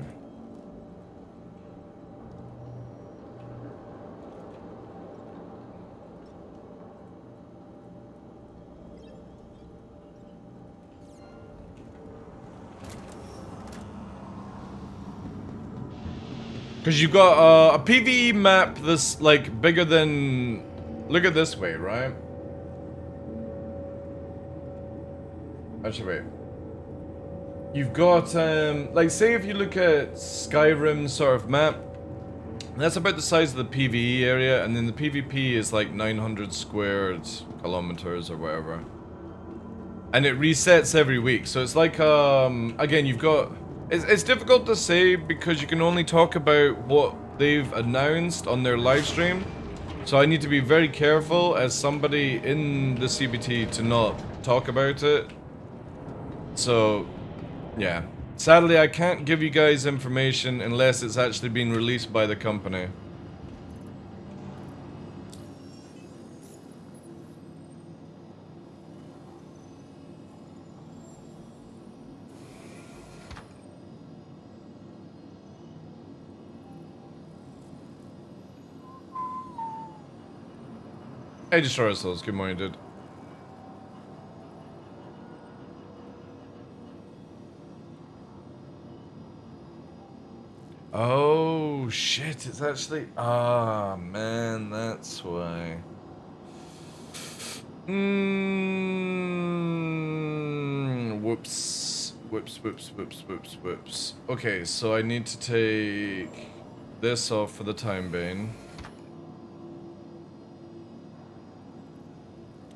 Because you've got a PvE map that's like bigger than... Look at this way, right? Actually, wait. You've got, like, say if you look at Skyrim's sort of map, that's about the size of the PvE area, and then the PvP is like 900 squared kilometers or whatever. And it resets every week, so it's like, again, you've got... It's difficult to say because you can only talk about what they've announced on their live stream. So I need to be very careful as somebody in the CBT to not talk about it. So, yeah. Sadly, I can't give you guys information unless it's actually been released by the company. Hey, Destroyer Souls, good morning, dude. Oh, shit, it's actually... Ah, man, that's why. Whoops. Whoops. Okay, so I need to take this off for the time being.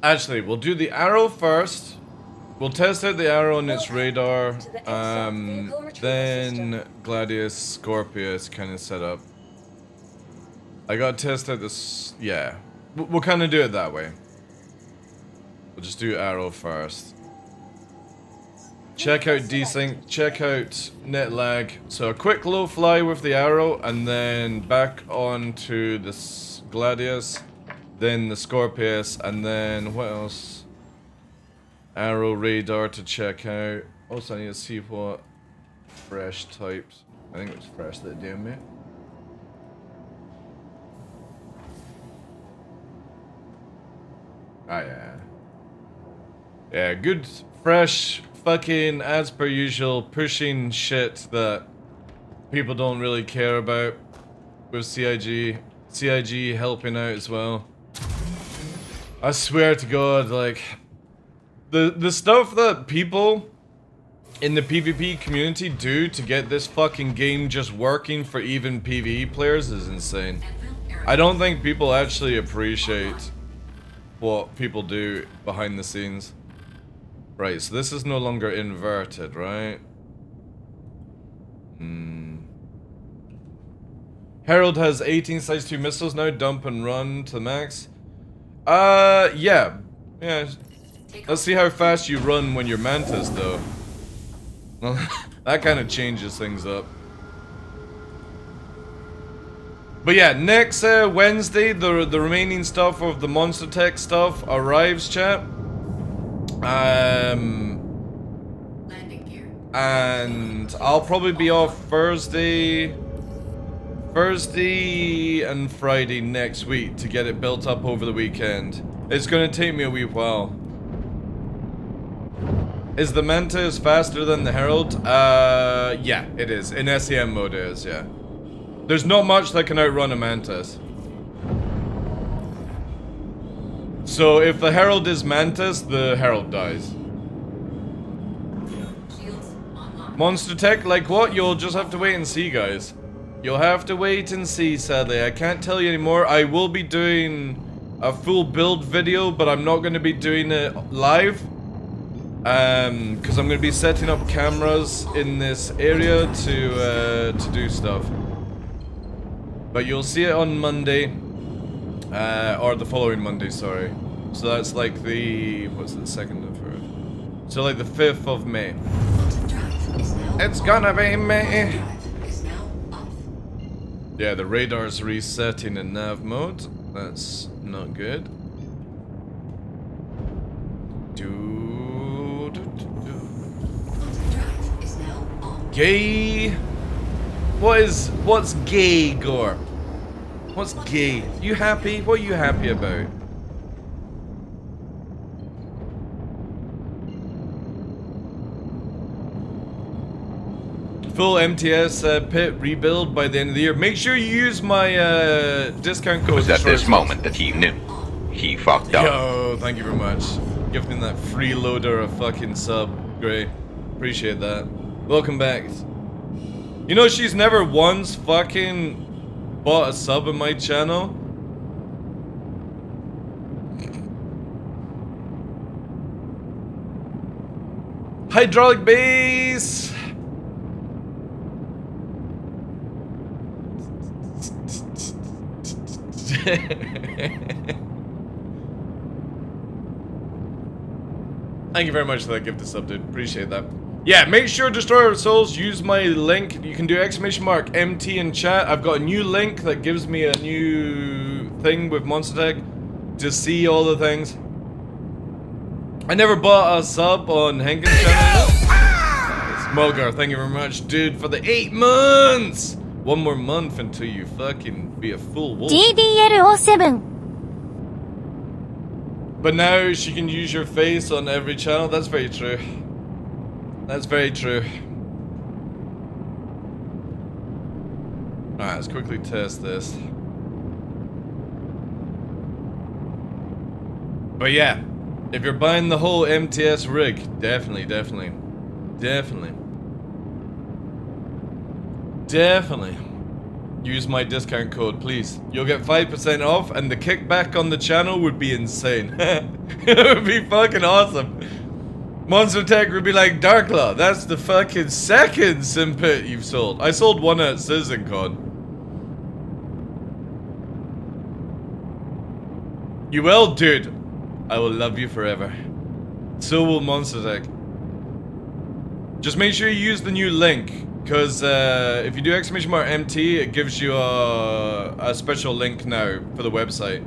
Actually, we'll do the arrow first. We'll test out the arrow on its radar. Then Gladius, Scorpius kind of set up. I gotta test out this. Yeah, we'll kind of do it that way. We'll just do arrow first. Check out desync. Check out net lag. So a quick low fly with the arrow, and then back onto this Gladius. Then the Scorpius, and then what else? Arrow radar to check out. Also, I need to see what fresh types. I think it was fresh that did me. Ah, yeah. Yeah, good, fresh, fucking, as per usual, pushing shit that people don't really care about with CIG. CIG helping out as well. I swear to God, like, the stuff that people in the PvP community do to get this fucking game just working for even PvE players is insane. I don't think people actually appreciate what people do behind the scenes. Right, so this is no longer inverted, right? Herald has 18 size 2 missiles now, dump and run to the max. Yeah. Yeah. Let's see how fast you run when you're Mantis, though. Well, that kind of changes things up. But yeah, next Wednesday, the remaining stuff of the Monster Tech stuff arrives, chat. And I'll probably be off Thursday and Friday next week to get it built up over the weekend. It's gonna take me a wee while. Is the Mantis faster than the Herald? Yeah, it is. In SEM mode it is, yeah. There's not much that can outrun a Mantis. So if the Herald is Mantis, the Herald dies. Monster Tech, like what? You'll just have to wait and see, guys. You'll have to wait and see, sadly. I can't tell you anymore. I will be doing a full build video, but I'm not going to be doing it live. Because I'm going to be setting up cameras in this area to do stuff. But you'll see it on Monday. Or the following Monday, sorry. So that's like the... what's it, the 2nd of her? So like the 5th of May. It's gonna be May. Yeah, the radar's resetting in nav mode. That's not good. Gay. What's gay, Gore? What's gay? You happy? What are you happy about? Full MTS pit rebuild by the end of the year. Make sure you use my discount code. It was at this moment that he knew. He fucked up. Yo, thank you very much. Giving that freeloader a fucking sub. Great. Appreciate that. Welcome back. You know, she's never once fucking bought a sub in my channel. Hydraulic base. Thank you very much for that gift of sub, dude. Appreciate that. Yeah, make sure Destroyer of Souls, use my link. You can do !MT in chat. I've got a new link that gives me a new thing with Monster Tech to see all the things. I never bought a sub on Henkin's channel. Mulgar, thank you very much, dude, for the 8 months! 1 more month until you fucking be a full wolf. GDL07. But now she can use your face on every channel. That's very true. That's very true. Alright, let's quickly test this. But yeah, if you're buying the whole MTS rig, definitely. Use my discount code, please. You'll get 5% off, and the kickback on the channel would be insane. It would be fucking awesome. Monster Tech would be like, DarkLaw, that's the fucking 2nd Simpit you've sold. I sold one at CitizenCon. You will, dude. I will love you forever. So will Monster Tech. Just make sure you use the new link. Because if you do !MT, it gives you a special link now for the website.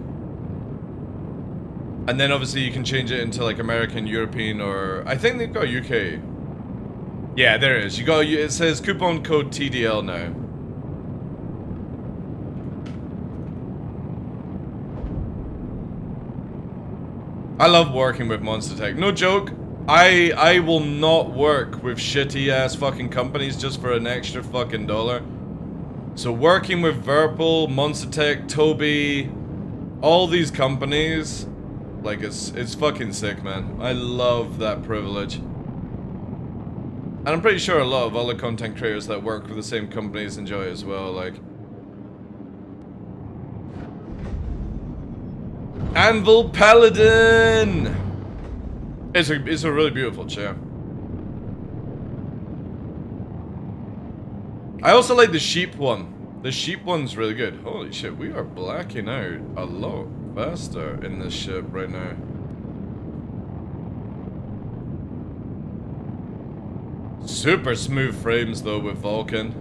And then obviously you can change it into like American, European, or I think they've got UK. Yeah, there it is. You got it says coupon code TDL now. I love working with Monster Tech. No joke. I will not work with shitty ass fucking companies just for an extra fucking $1. So working with Verpal, Monster Tech, Toby, all these companies, like it's fucking sick, man. I love that privilege. And I'm pretty sure a lot of other content creators that work with the same companies enjoy it as well, like. Anvil Paladin! It's a really beautiful chair. I also like the sheep one. The sheep one's really good. Holy shit, we are blacking out a lot faster in this ship right now. Super smooth frames though with Vulcan.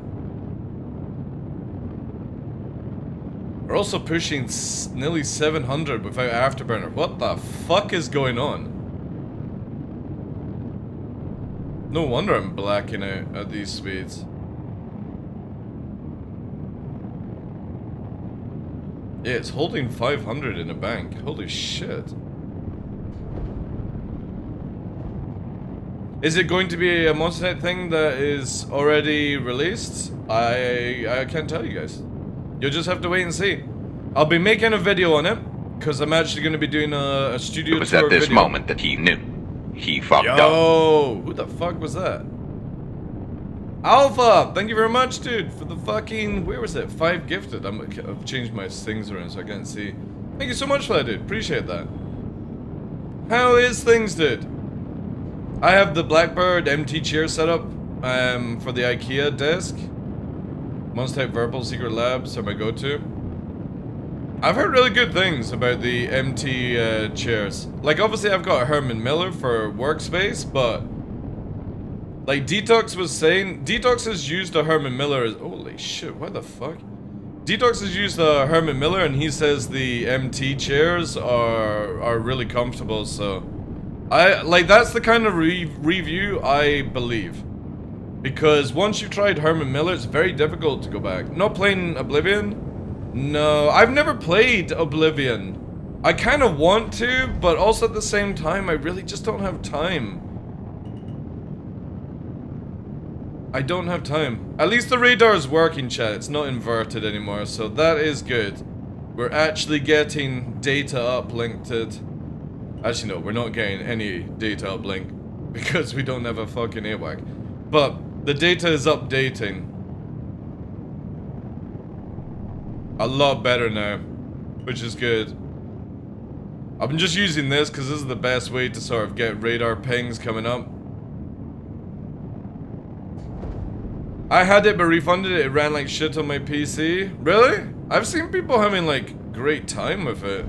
We're also pushing nearly 700 without afterburner. What the fuck is going on? No wonder I'm blacking out at these speeds. Yeah, it's holding 500 in a bank. Holy shit. Is it going to be a Monster Night thing that is already released? I can't tell you guys. You'll just have to wait and see. I'll be making a video on it, because I'm actually going to be doing a studio tour It was at this video. moment that he knew. He fucked up. Yo, who the fuck was that? Alpha, thank you very much, dude, for the fucking, where was it? 5 gifted. I've changed my things around so I can't see. Thank you so much for that, dude. Appreciate that. How is things, dude? I have the Blackbird MT chair set up for the IKEA desk. Monster Type Verbal Secret Labs are my go-to. I've heard really good things about the MT chairs. Like, obviously I've got Herman Miller for workspace, but like Detox was saying, Detox has used a Herman Miller as, holy shit, what the fuck? Detox has used a Herman Miller and he says the MT chairs are really comfortable, so that's the kind of review I believe. Because once you've tried Herman Miller, it's very difficult to go back. Not playing Oblivion? No, I've never played Oblivion. I kind of want to, but also at the same time, I really just don't have time. I don't have time. At least the radar is working, chat. It's not inverted anymore, so that is good. We're actually getting data uplinked. Actually, no, we're not getting any data uplink because we don't have a fucking AWAC. But the data is updating. A lot better now, which is good. I'm just using this because this is the best way to sort of get radar pings coming up. I had it but refunded it, it ran like shit on my PC. Really? I've seen people having like great time with it.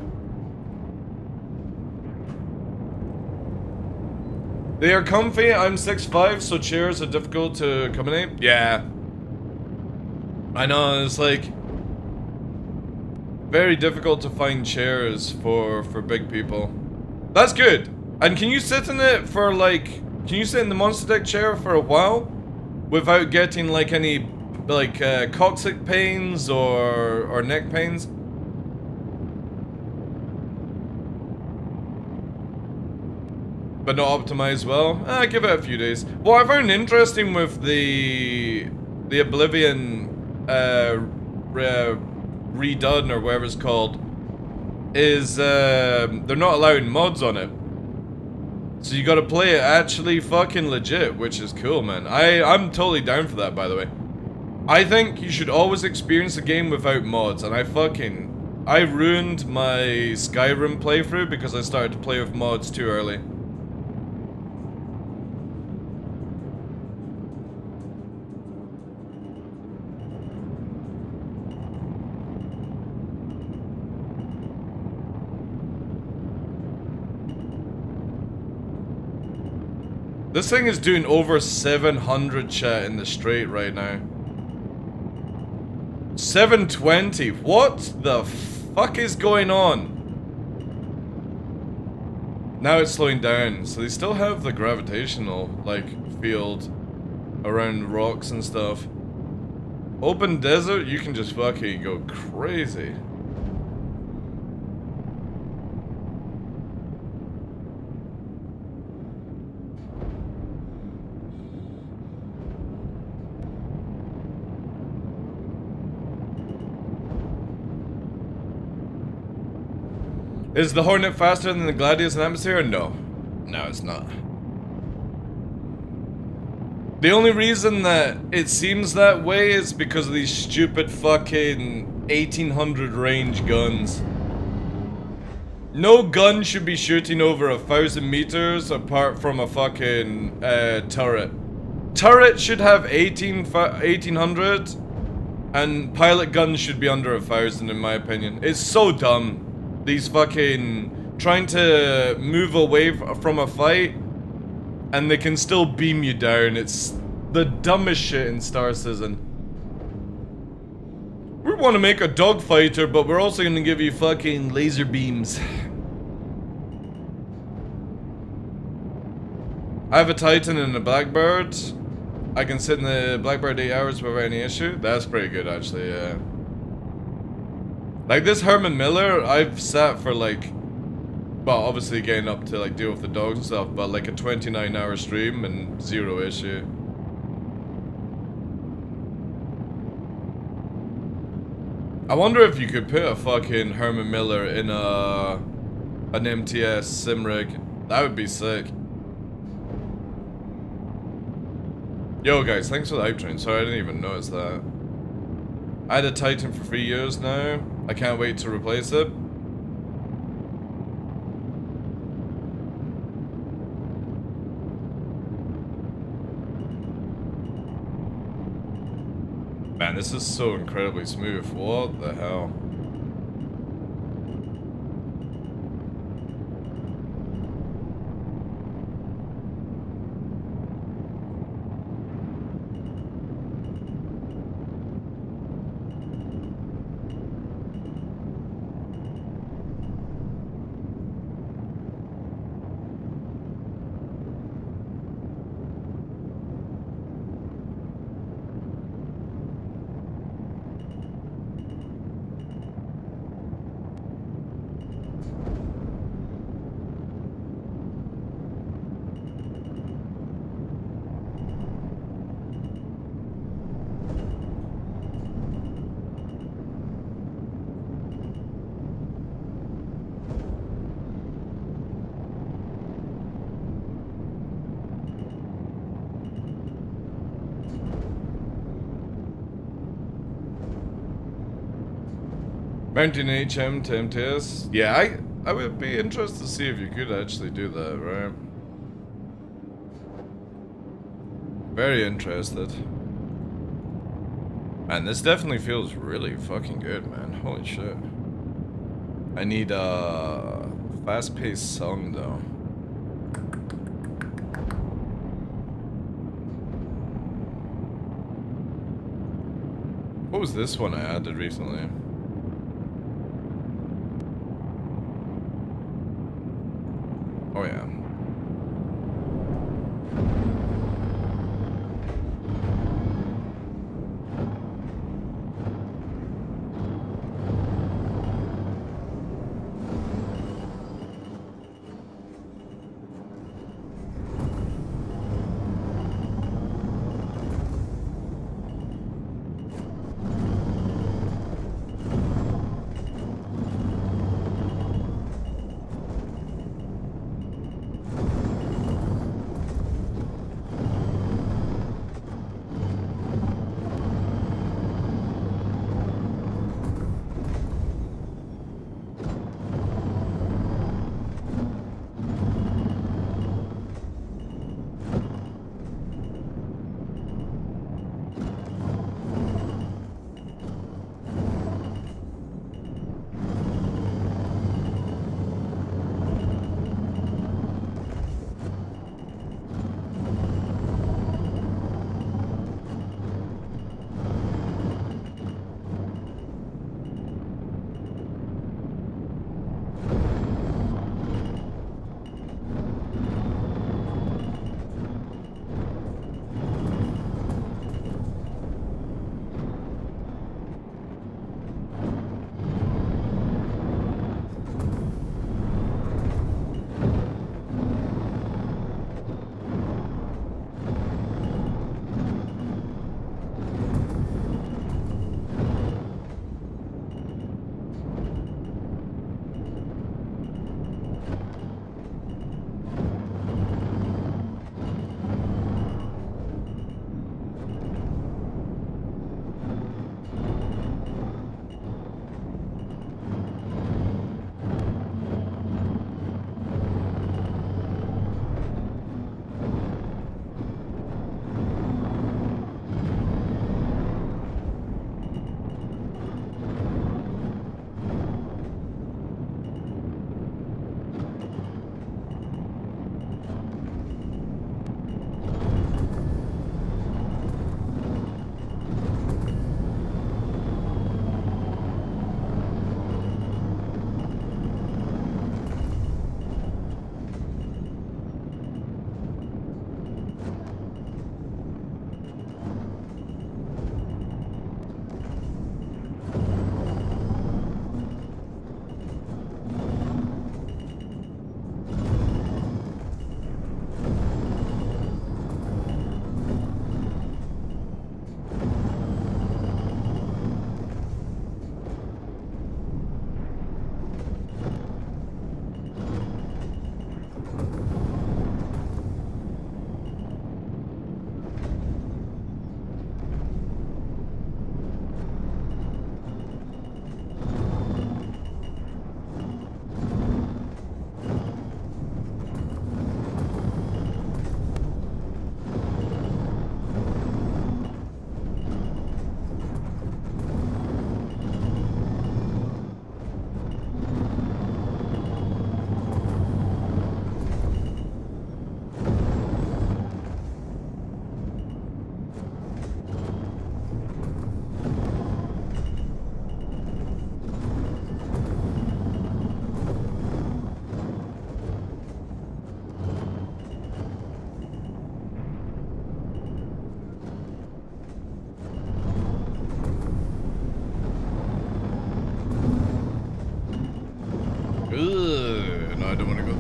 They are comfy, I'm 6'5", so chairs are difficult to accommodate. Yeah. I know, it's like very difficult to find chairs for big people. That's good. And can you sit in it for like, can you sit in the Monster Deck chair for a while without getting like any like coccyx pains or neck pains? But not optimized well? Give it a few days. What I found interesting with the Oblivion redone or whatever it's called is they're not allowing mods on it. So you gotta play it actually fucking legit, which is cool, man. I'm totally down for that, by the way. I think you should always experience a game without mods, and I ruined my Skyrim playthrough because I started to play with mods too early. This thing is doing over 700 chat in the straight right now. 720. What the fuck is going on? Now it's slowing down. So they still have the gravitational like field around rocks and stuff. Open desert, you can just fucking go crazy. Is the Hornet faster than the Gladius and Atmosphere? No. No, it's not. The only reason that it seems that way is because of these stupid fucking 1800 range guns. No gun should be shooting over 1,000 meters apart from a fucking turret. Turret should have 1800 and pilot guns should be under 1,000 in my opinion. It's so dumb. These fucking trying to move away from a fight and they can still beam you down. It's the dumbest shit in Star Citizen. We want to make a dogfighter, but we're also going to give you fucking laser beams. I have a Titan and a Blackbird. I can sit in the Blackbird 8 hours without any issue. That's pretty good, actually, yeah. Like this Herman Miller, I've sat for like... Well, obviously getting up to like deal with the dogs and stuff, but like a 29-hour stream and zero issue. I wonder if you could put a fucking Herman Miller in an MTS sim rig. That would be sick. Yo guys, thanks for the hype train. Sorry, I didn't even notice that. I had a Titan for 3 years now. I can't wait to replace it. Man, this is so incredibly smooth. What the hell? Mounting HM to MTS? Yeah, I would be interested to see if you could actually do that, right? Very interested. Man, this definitely feels really fucking good, man. Holy shit. I need a fast-paced song, though. What was this one I added recently? Oh yeah.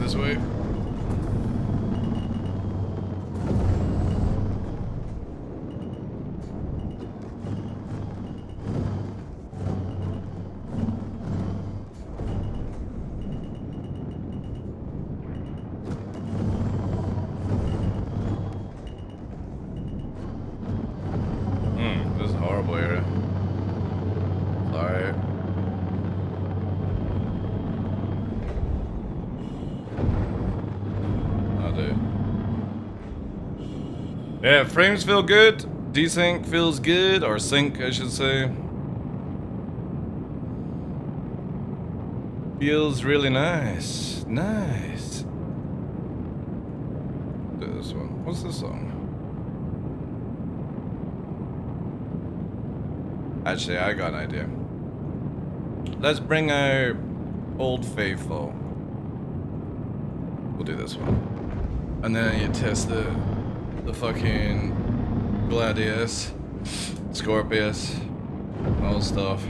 this way. This is a horrible area. Sorry. Oh, dude. Yeah, frames feel good. Desync feels good, or sync, I should say. Feels really nice. Nice. Do this one. What's this song? Actually, I got an idea. Let's bring out Old Faithful. We'll do this one. And then you test the fucking Gladius, Scorpius, all stuff.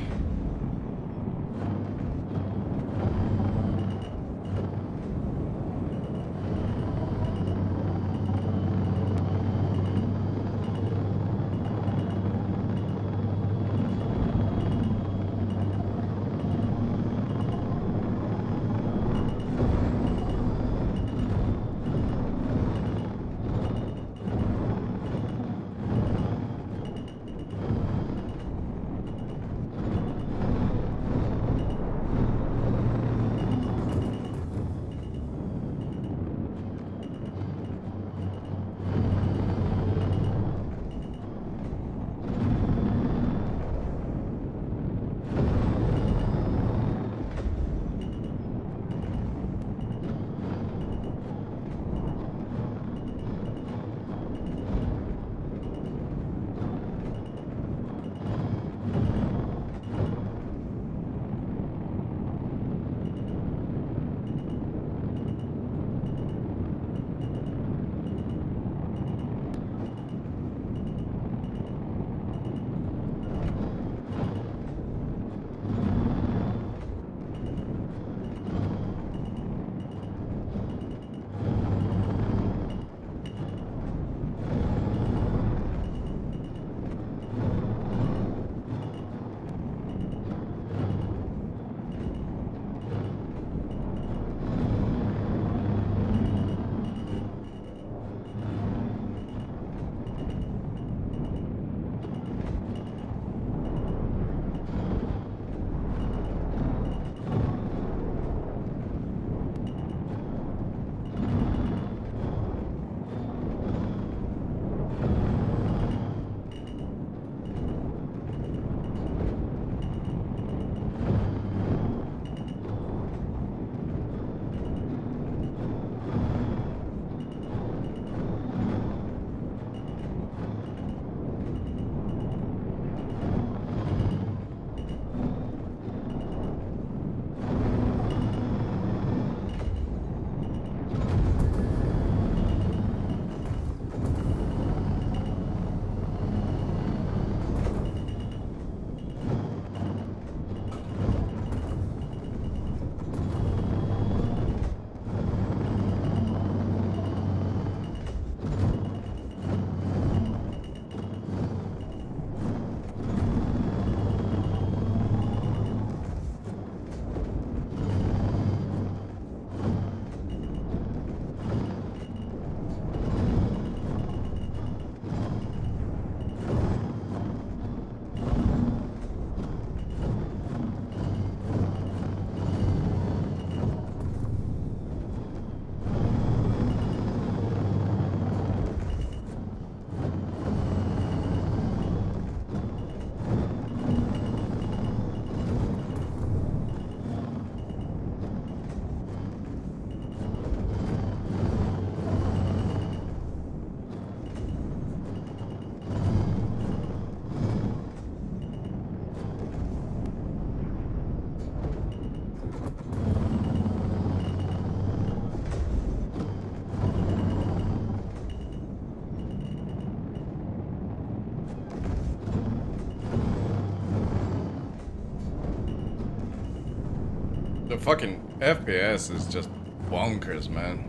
The fucking FPS is just bonkers, man.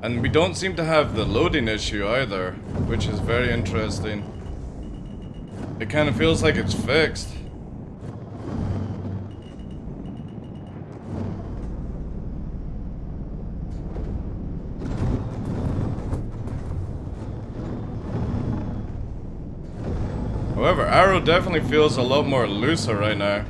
And we don't seem to have the loading issue either, which is very interesting. It kind of feels like it's fixed. However, Arrow definitely feels a lot more looser right now.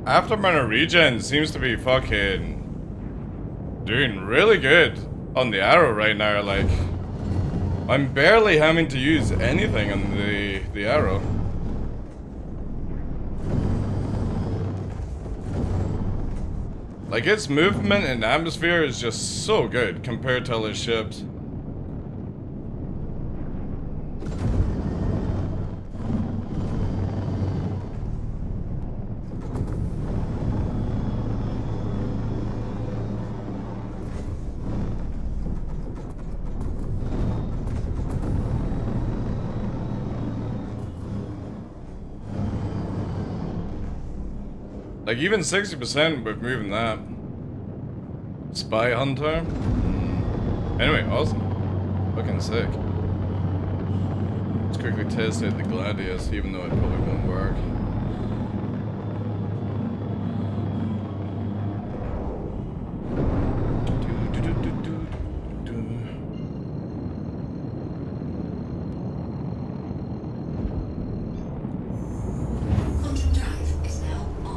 Afterburner regen seems to be fucking doing really good on the Arrow right now. Like, I'm barely having to use anything on the Arrow. Like, its movement in atmosphere is just so good compared to other ships. Like, even 60% with moving that. Spy Hunter. Anyway, awesome. Fucking sick. Let's quickly test out the Gladius, even though it probably won't work.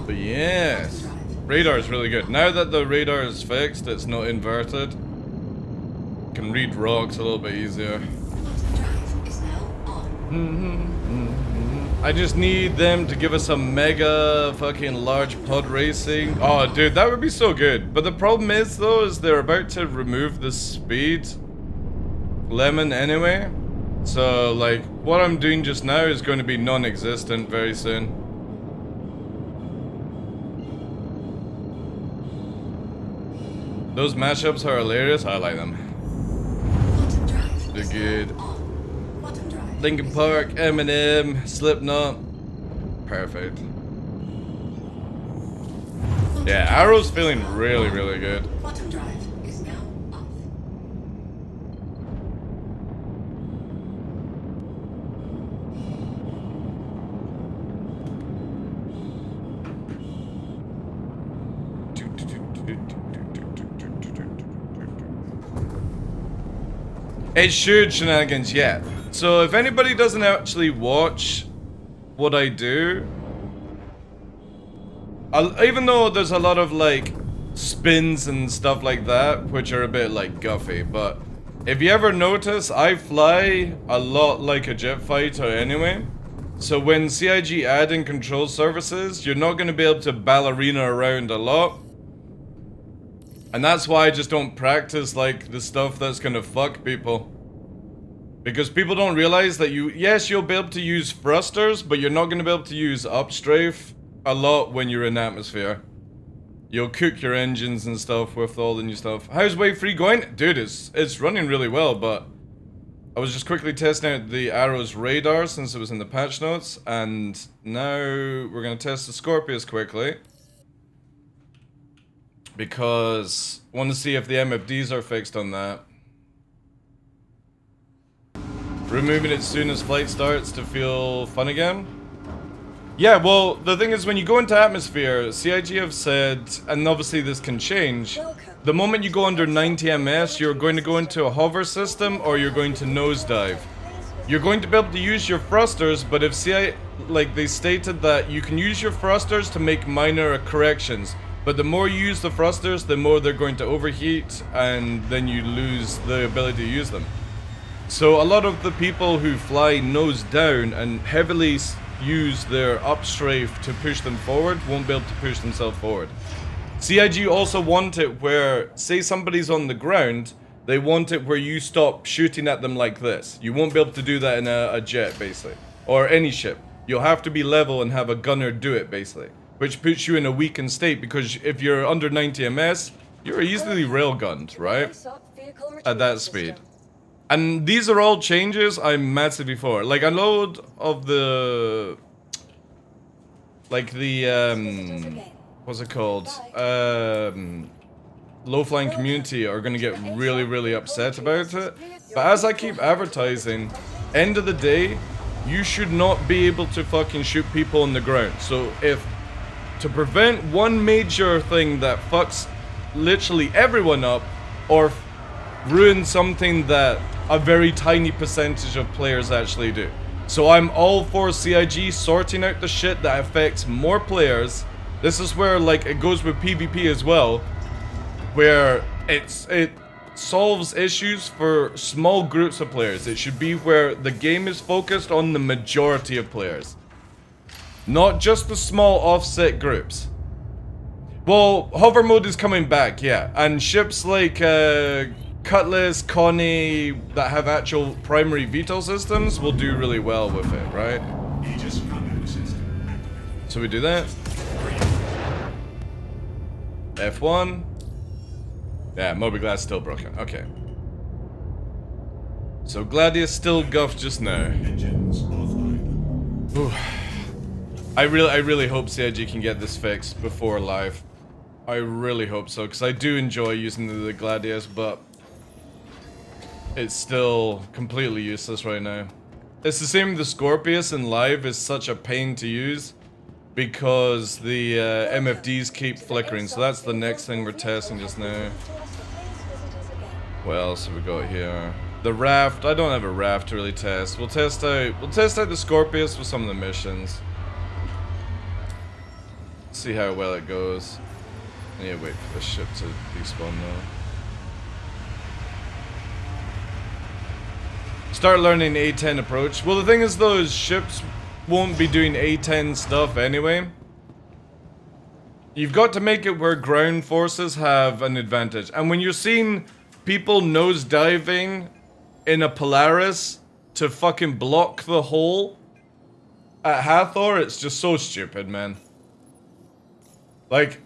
But yes, radar is really good. Now that the radar is fixed, it's not inverted. Can read rocks a little bit easier. I just need them to give us a mega fucking large pod racing. Oh, dude, that would be so good. But the problem is, though, is they're about to remove the speed lemon anyway. So, like, what I'm doing just now is going to be non-existent very soon. Those mashups are hilarious. I like them. They're good. Linkin Park, Eminem, Slipknot. Perfect. Yeah, Arrow's feeling really, really good. Bottom drive is now off. It should shenanigans, yeah. So if anybody doesn't actually watch what I do, even though there's a lot of like spins and stuff like that, which are a bit like guffy, but if you ever notice, I fly a lot like a jet fighter anyway. So when CIG add in control surfaces, you're not going to be able to ballerina around a lot. And that's why I just don't practice like the stuff that's going to fuck people. Because people don't realize that yes, you'll be able to use thrusters, but you're not going to be able to use upstrafe a lot when you're in atmosphere. You'll cook your engines and stuff with all the new stuff. How's Wave 3 going? Dude, it's running really well, but I was just quickly testing out the Arrow's radar since it was in the patch notes, and now we're going to test the Scorpius quickly. Because I want to see if the MFDs are fixed on that. Removing it as soon as flight starts to feel fun again. Yeah, well, the thing is when you go into atmosphere, CIG have said, and obviously this can change, the moment you go under 90 ms, you're going to go into a hover system or you're going to nosedive. You're going to be able to use your thrusters, but if they stated that you can use your thrusters to make minor corrections. But the more you use the thrusters, the more they're going to overheat, and then you lose the ability to use them. So a lot of the people who fly nose down and heavily use their upstrafe to push them forward won't be able to push themselves forward. CIG also want it where, say somebody's on the ground, they want it where you stop shooting at them like this. You won't be able to do that in a jet, basically. Or any ship. You'll have to be level and have a gunner do it, basically. Which puts you in a weakened state, because if you're under 90 ms, you're easily railgunned, right? At that speed. And these are all changes I'm massively for. Like, a load of the... Like the, what's it called? Low-flying community are gonna get really, really upset about it. But as I keep advertising, end of the day, you should not be able to fucking shoot people on the ground. So if... To prevent one major thing that fucks literally everyone up, or ruin something that a very tiny percentage of players actually do. So I'm all for CIG sorting out the shit that affects more players. This is where, like, it goes with PvP as well, where it solves issues for small groups of players. It should be where the game is focused on the majority of players. Not just the small offset groups. Well, hover mode is coming back, yeah. And ships like Cutlass, Connie, that have actual primary VTOL systems will do really well with it, right? So we do that. F1. Yeah, Moby Glass still broken. Okay. So Gladius still guffed just now. Ooh. I really hope CIG can get this fixed before live. I really hope so, because I do enjoy using the Gladius, but it's still completely useless right now. It's the same with the Scorpius, and live is such a pain to use because the MFDs keep flickering. So that's the next thing we're testing just now. What else have we got here? The raft. I don't have a raft to really test. We'll test out the Scorpius with some of the missions. See how well it goes. I need to wait for the ship to despawn now. Start learning A10 approach. Well, the thing is, those ships won't be doing A10 stuff anyway. You've got to make it where ground forces have an advantage. And when you're seeing people nose diving in a Polaris to fucking block the hole at Hathor, it's just so stupid, man. Like,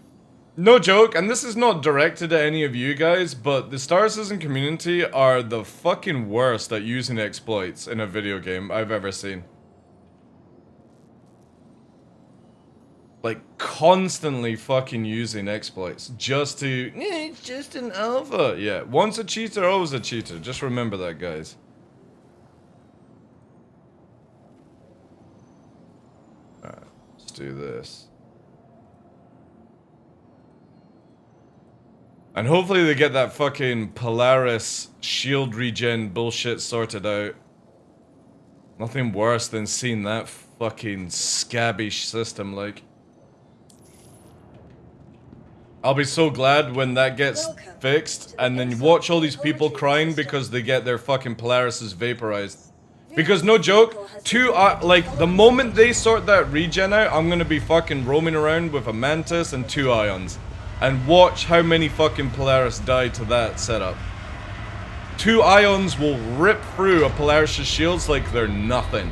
no joke, and this is not directed at any of you guys, but the Star Citizen community are the fucking worst at using exploits in a video game I've ever seen. Like, constantly fucking using exploits just to, it's just an alpha. Yeah, once a cheater, always a cheater. Just remember that, guys. Alright, let's do this. And hopefully they get that fucking Polaris shield regen bullshit sorted out. Nothing worse than seeing that fucking scabby system, like. I'll be so glad when that gets fixed, and then you watch all these people crying because they get their fucking Polarises vaporized. Because no joke, like, the moment they sort that regen out, I'm gonna be fucking roaming around with a Mantis and 2 Ions. And watch how many fucking Polaris die to that setup. 2 Ions will rip through a Polaris' shields like they're nothing.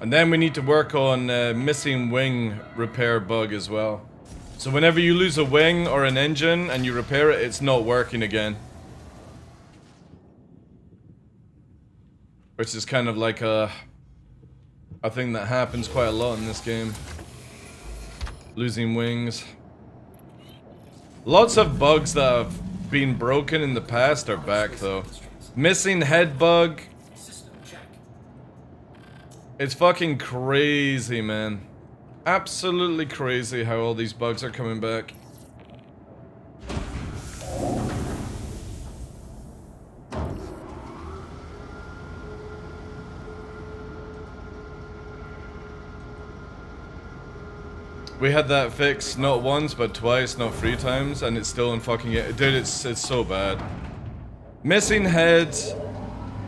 And then we need to work on missing wing repair bug as well. So whenever you lose a wing or an engine and you repair it, it's not working again. Which is kind of like a thing that happens quite a lot in this game. Losing wings. Lots of bugs that have been broken in the past are back though. Missing head bug. It's fucking crazy, man. Absolutely crazy how all these bugs are coming back. We had that fixed not once, but twice, not 3 times, and it's still in fucking it. Dude, it's so bad. Missing head,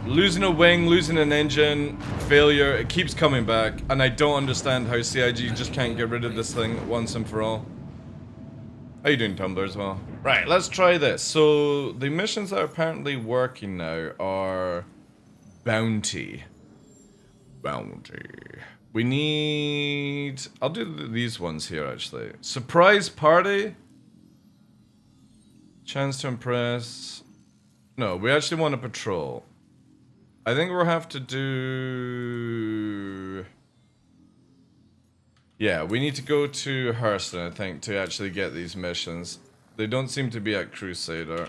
losing a wing, losing an engine, failure, it keeps coming back, and I don't understand how CIG just can't get rid of this thing once and for all. How you doing, Tumblr, as well? Right, let's try this. So, the missions that are apparently working now are bounty. Bounty. We need... I'll do these ones here, actually. Surprise party. Chance to impress. No, we actually want to patrol. I think we'll have to do... Yeah, we need to go to Hurston, I think, to actually get these missions. They don't seem to be at Crusader.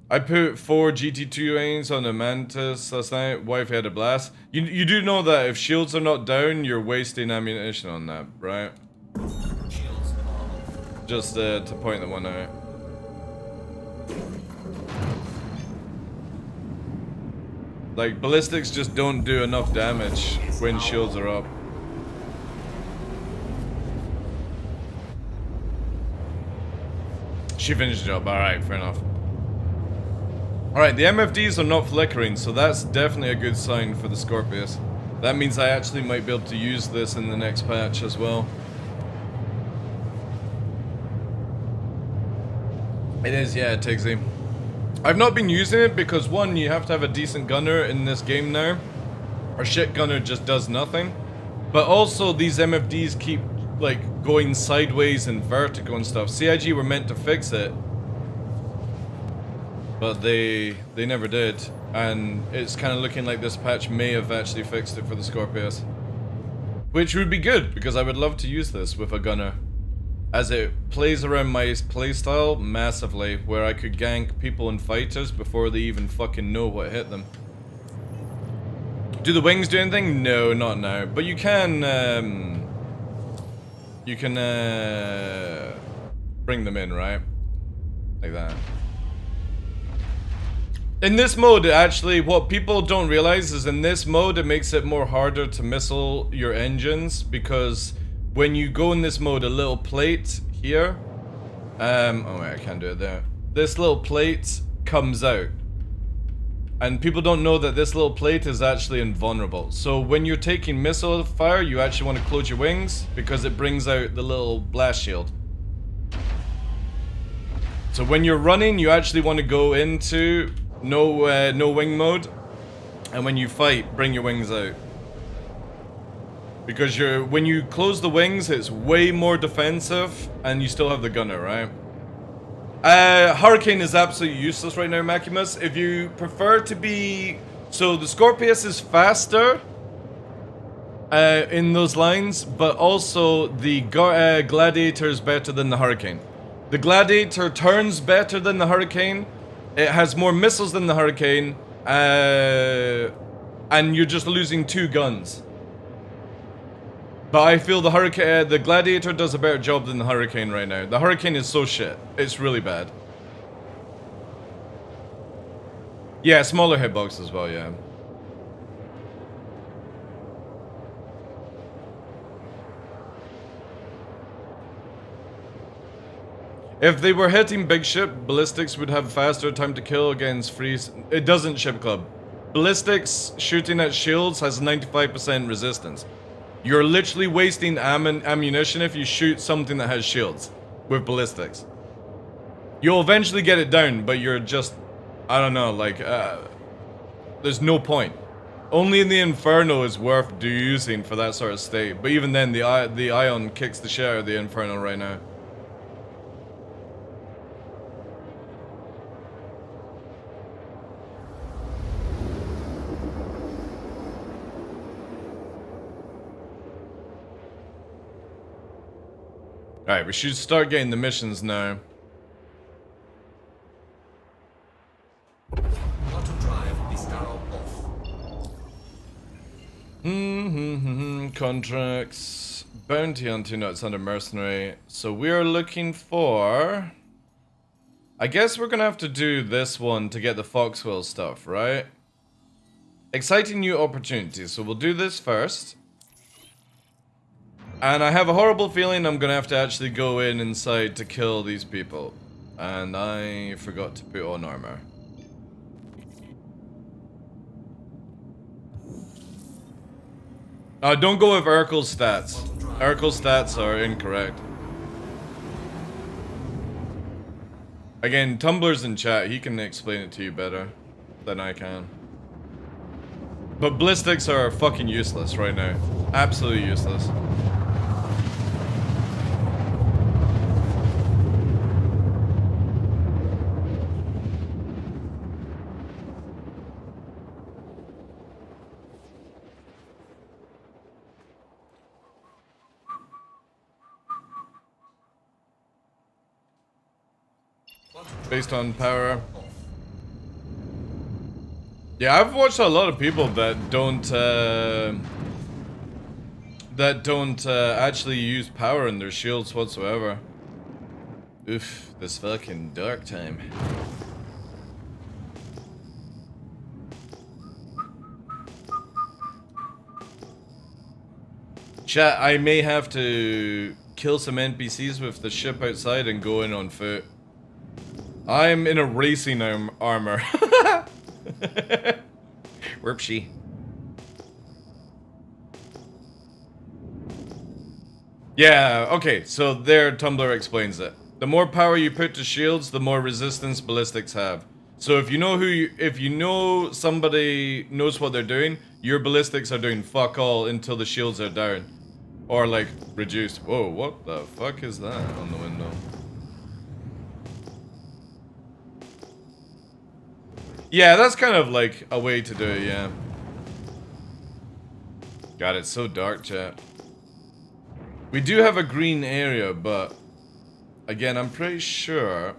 I put 4 GT2 ains on the Mantis last night. Wife had a blast. You do know that if shields are not down, you're wasting ammunition on that, right? Just to point that one out. Like, ballistics just don't do enough damage when shields are up. She finished the job. Alright, fair enough. Alright, the MFDs are not flickering, so that's definitely a good sign for the Scorpius. That means I actually might be able to use this in the next patch as well. It is, yeah, Tigsy. I've not been using it because, one, you have to have a decent gunner in this game now. Our shit gunner just does nothing. But also, these MFDs keep, like, going sideways and vertical and stuff. CIG were meant to fix it. But they never did, and it's kind of looking like this patch may have actually fixed it for the Scorpius. Which would be good, because I would love to use this with a gunner. As it plays around my playstyle massively, where I could gank people and fighters before they even fucking know what hit them. Do the wings do anything? No, not now. But you can bring them in, right? Like that. In this mode, actually, what people don't realize is in this mode, it makes it more harder to missile your engines, because when you go in this mode, a little plate here, oh wait, I can't do it there. This little plate comes out. And people don't know that this little plate is actually invulnerable. So when you're taking missile fire, you actually want to close your wings, because it brings out the little blast shield. So when you're running, you actually want to go into no wing mode, and when you fight, bring your wings out. Because when you close the wings, it's way more defensive, and you still have the gunner, right? Hurricane is absolutely useless right now, Maximus. If you prefer to be... So the Scorpius is faster in those lines, but also the Gladiator is better than the Hurricane. The Gladiator turns better than the Hurricane. It has more missiles than the Hurricane, and you're just losing 2 guns. But I feel the Gladiator does a better job than the Hurricane right now. The Hurricane is so shit. It's really bad. Yeah, smaller hitbox as well, yeah. If they were hitting big ship, ballistics would have faster time to kill against freeze. It doesn't, Ship Club. Ballistics shooting at shields has 95% resistance. You're literally wasting ammunition if you shoot something that has shields with ballistics. You'll eventually get it down, but you're just, I don't know, like, there's no point. Only in the Inferno is worth using for that sort of state. But even then, the Ion kicks the shit out of the Inferno right now. Alright, we should start getting the missions now. Auto drive is now off. Contracts. Bounty hunter, no, it's under mercenary. So we're looking for... I guess we're gonna have to do this one to get the Foxwell stuff, right? Exciting new opportunities. So we'll do this first. And I have a horrible feeling I'm gonna have to actually go inside to kill these people. And I forgot to put on armor. Don't go with Urkel's stats. Urkel's stats are incorrect. Again, Tumblr's in chat. He can explain it to you better than I can. But ballistics are fucking useless right now. Absolutely useless. Based on power. Yeah, I've watched a lot of people that don't actually use power in their shields whatsoever. Oof, this fucking dark time. Chat, I may have to kill some NPCs with the ship outside and go in on foot. I'm in a racing armor. Whoopsie. Yeah, okay, so there Tumblr explains it. The more power you put to shields, the more resistance ballistics have. So if you know somebody knows what they're doing, your ballistics are doing fuck all until the shields are down. Or like reduced. Whoa, what the fuck is that on the window? Yeah, that's kind of like a way to do it, yeah. God, it's so dark, chat. We do have a green area, but again, I'm pretty sure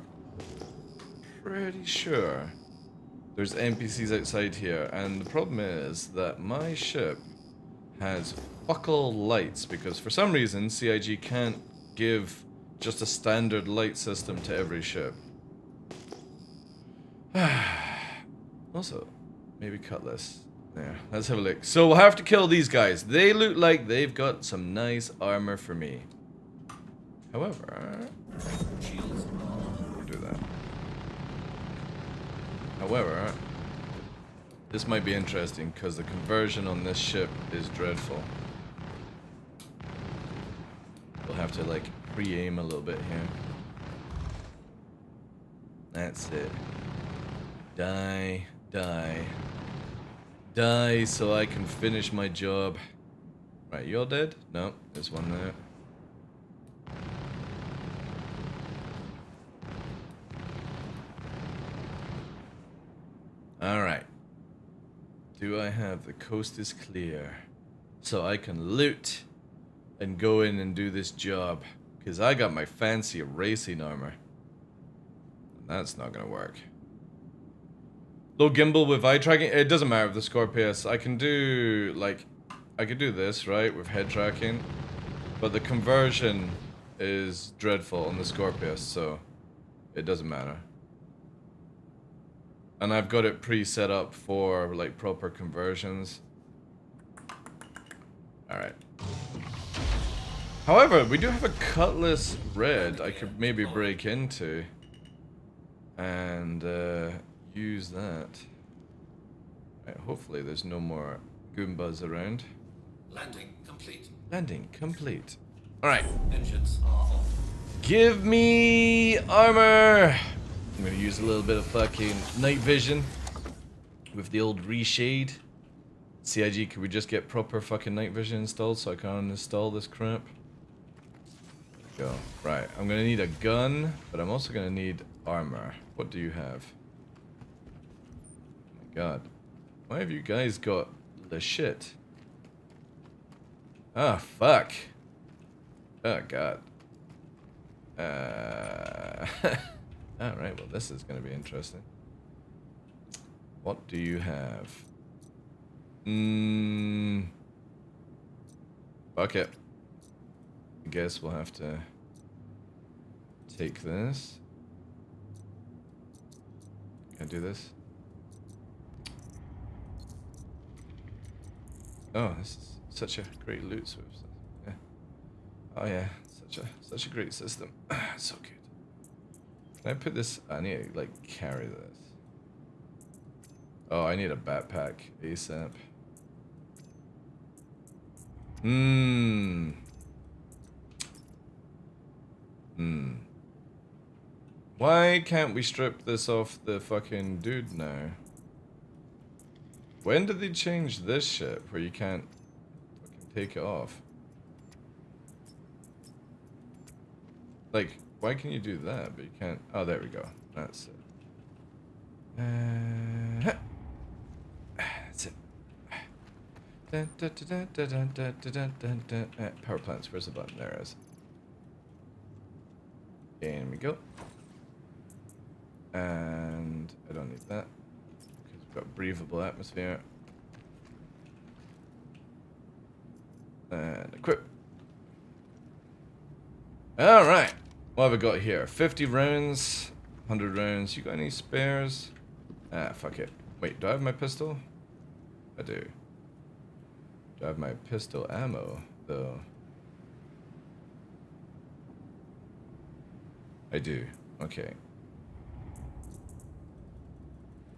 There's NPCs outside here, and the problem is that my ship has fuck all lights because for some reason CIG can't give just a standard light system to every ship. Also, maybe cut this. There, let's have a look. So we'll have to kill these guys. They look like they've got some nice armor for me. However, do that. However, this might be interesting because the conversion on this ship is dreadful. We'll have to like pre-aim a little bit here. That's it. Die, die, die so I can finish my job. Right, you all dead? No, there's one there. Alright. Do I have the coast is clear so I can loot and go in and do this job? Because I got my fancy racing armor. And that's not going to work. Low gimbal with eye tracking. It doesn't matter with the Scorpius. I can do, like, I could do this, right, with head tracking. But the conversion is dreadful on the Scorpius, so it doesn't matter. And I've got it pre-set up for, like, proper conversions. Alright. However, we do have a Cutlass Red I could maybe break into. And, use that. Right, hopefully there's no more Goombas around. Landing complete. Landing complete. Alright. Engines are off. Give me armor! I'm gonna use a little bit of fucking night vision with the old reshade. CIG, could we just get proper fucking night vision installed so I can uninstall this crap? There we go. Right, I'm gonna need a gun, but I'm also gonna need armor. What do you have? Oh my god. Why have you guys got the shit? Ah, fuck. Oh god. Alright, well this is going to be interesting. What do you have? Fuck it. I guess we'll have to take this. Can I do this? Oh, this is such a great loot source. Yeah. Oh yeah, such a great system. So good. Can I put this? I need to like carry this. Oh, I need a backpack ASAP. Why can't we strip this off the fucking dude now? When did they change this shit where you can't fucking take it off? Like, why can you do that, but you can't? Oh, there we go. That's it. That's it. Power plants. Where's the button? There it is. In we go. And I don't need that because we've got breathable atmosphere. And equip. All right. What have I got here? 50 rounds, 100 rounds. You got any spares? Ah, fuck it. Wait, do I have my pistol? I do. Do I have my pistol ammo, though? I do. Okay.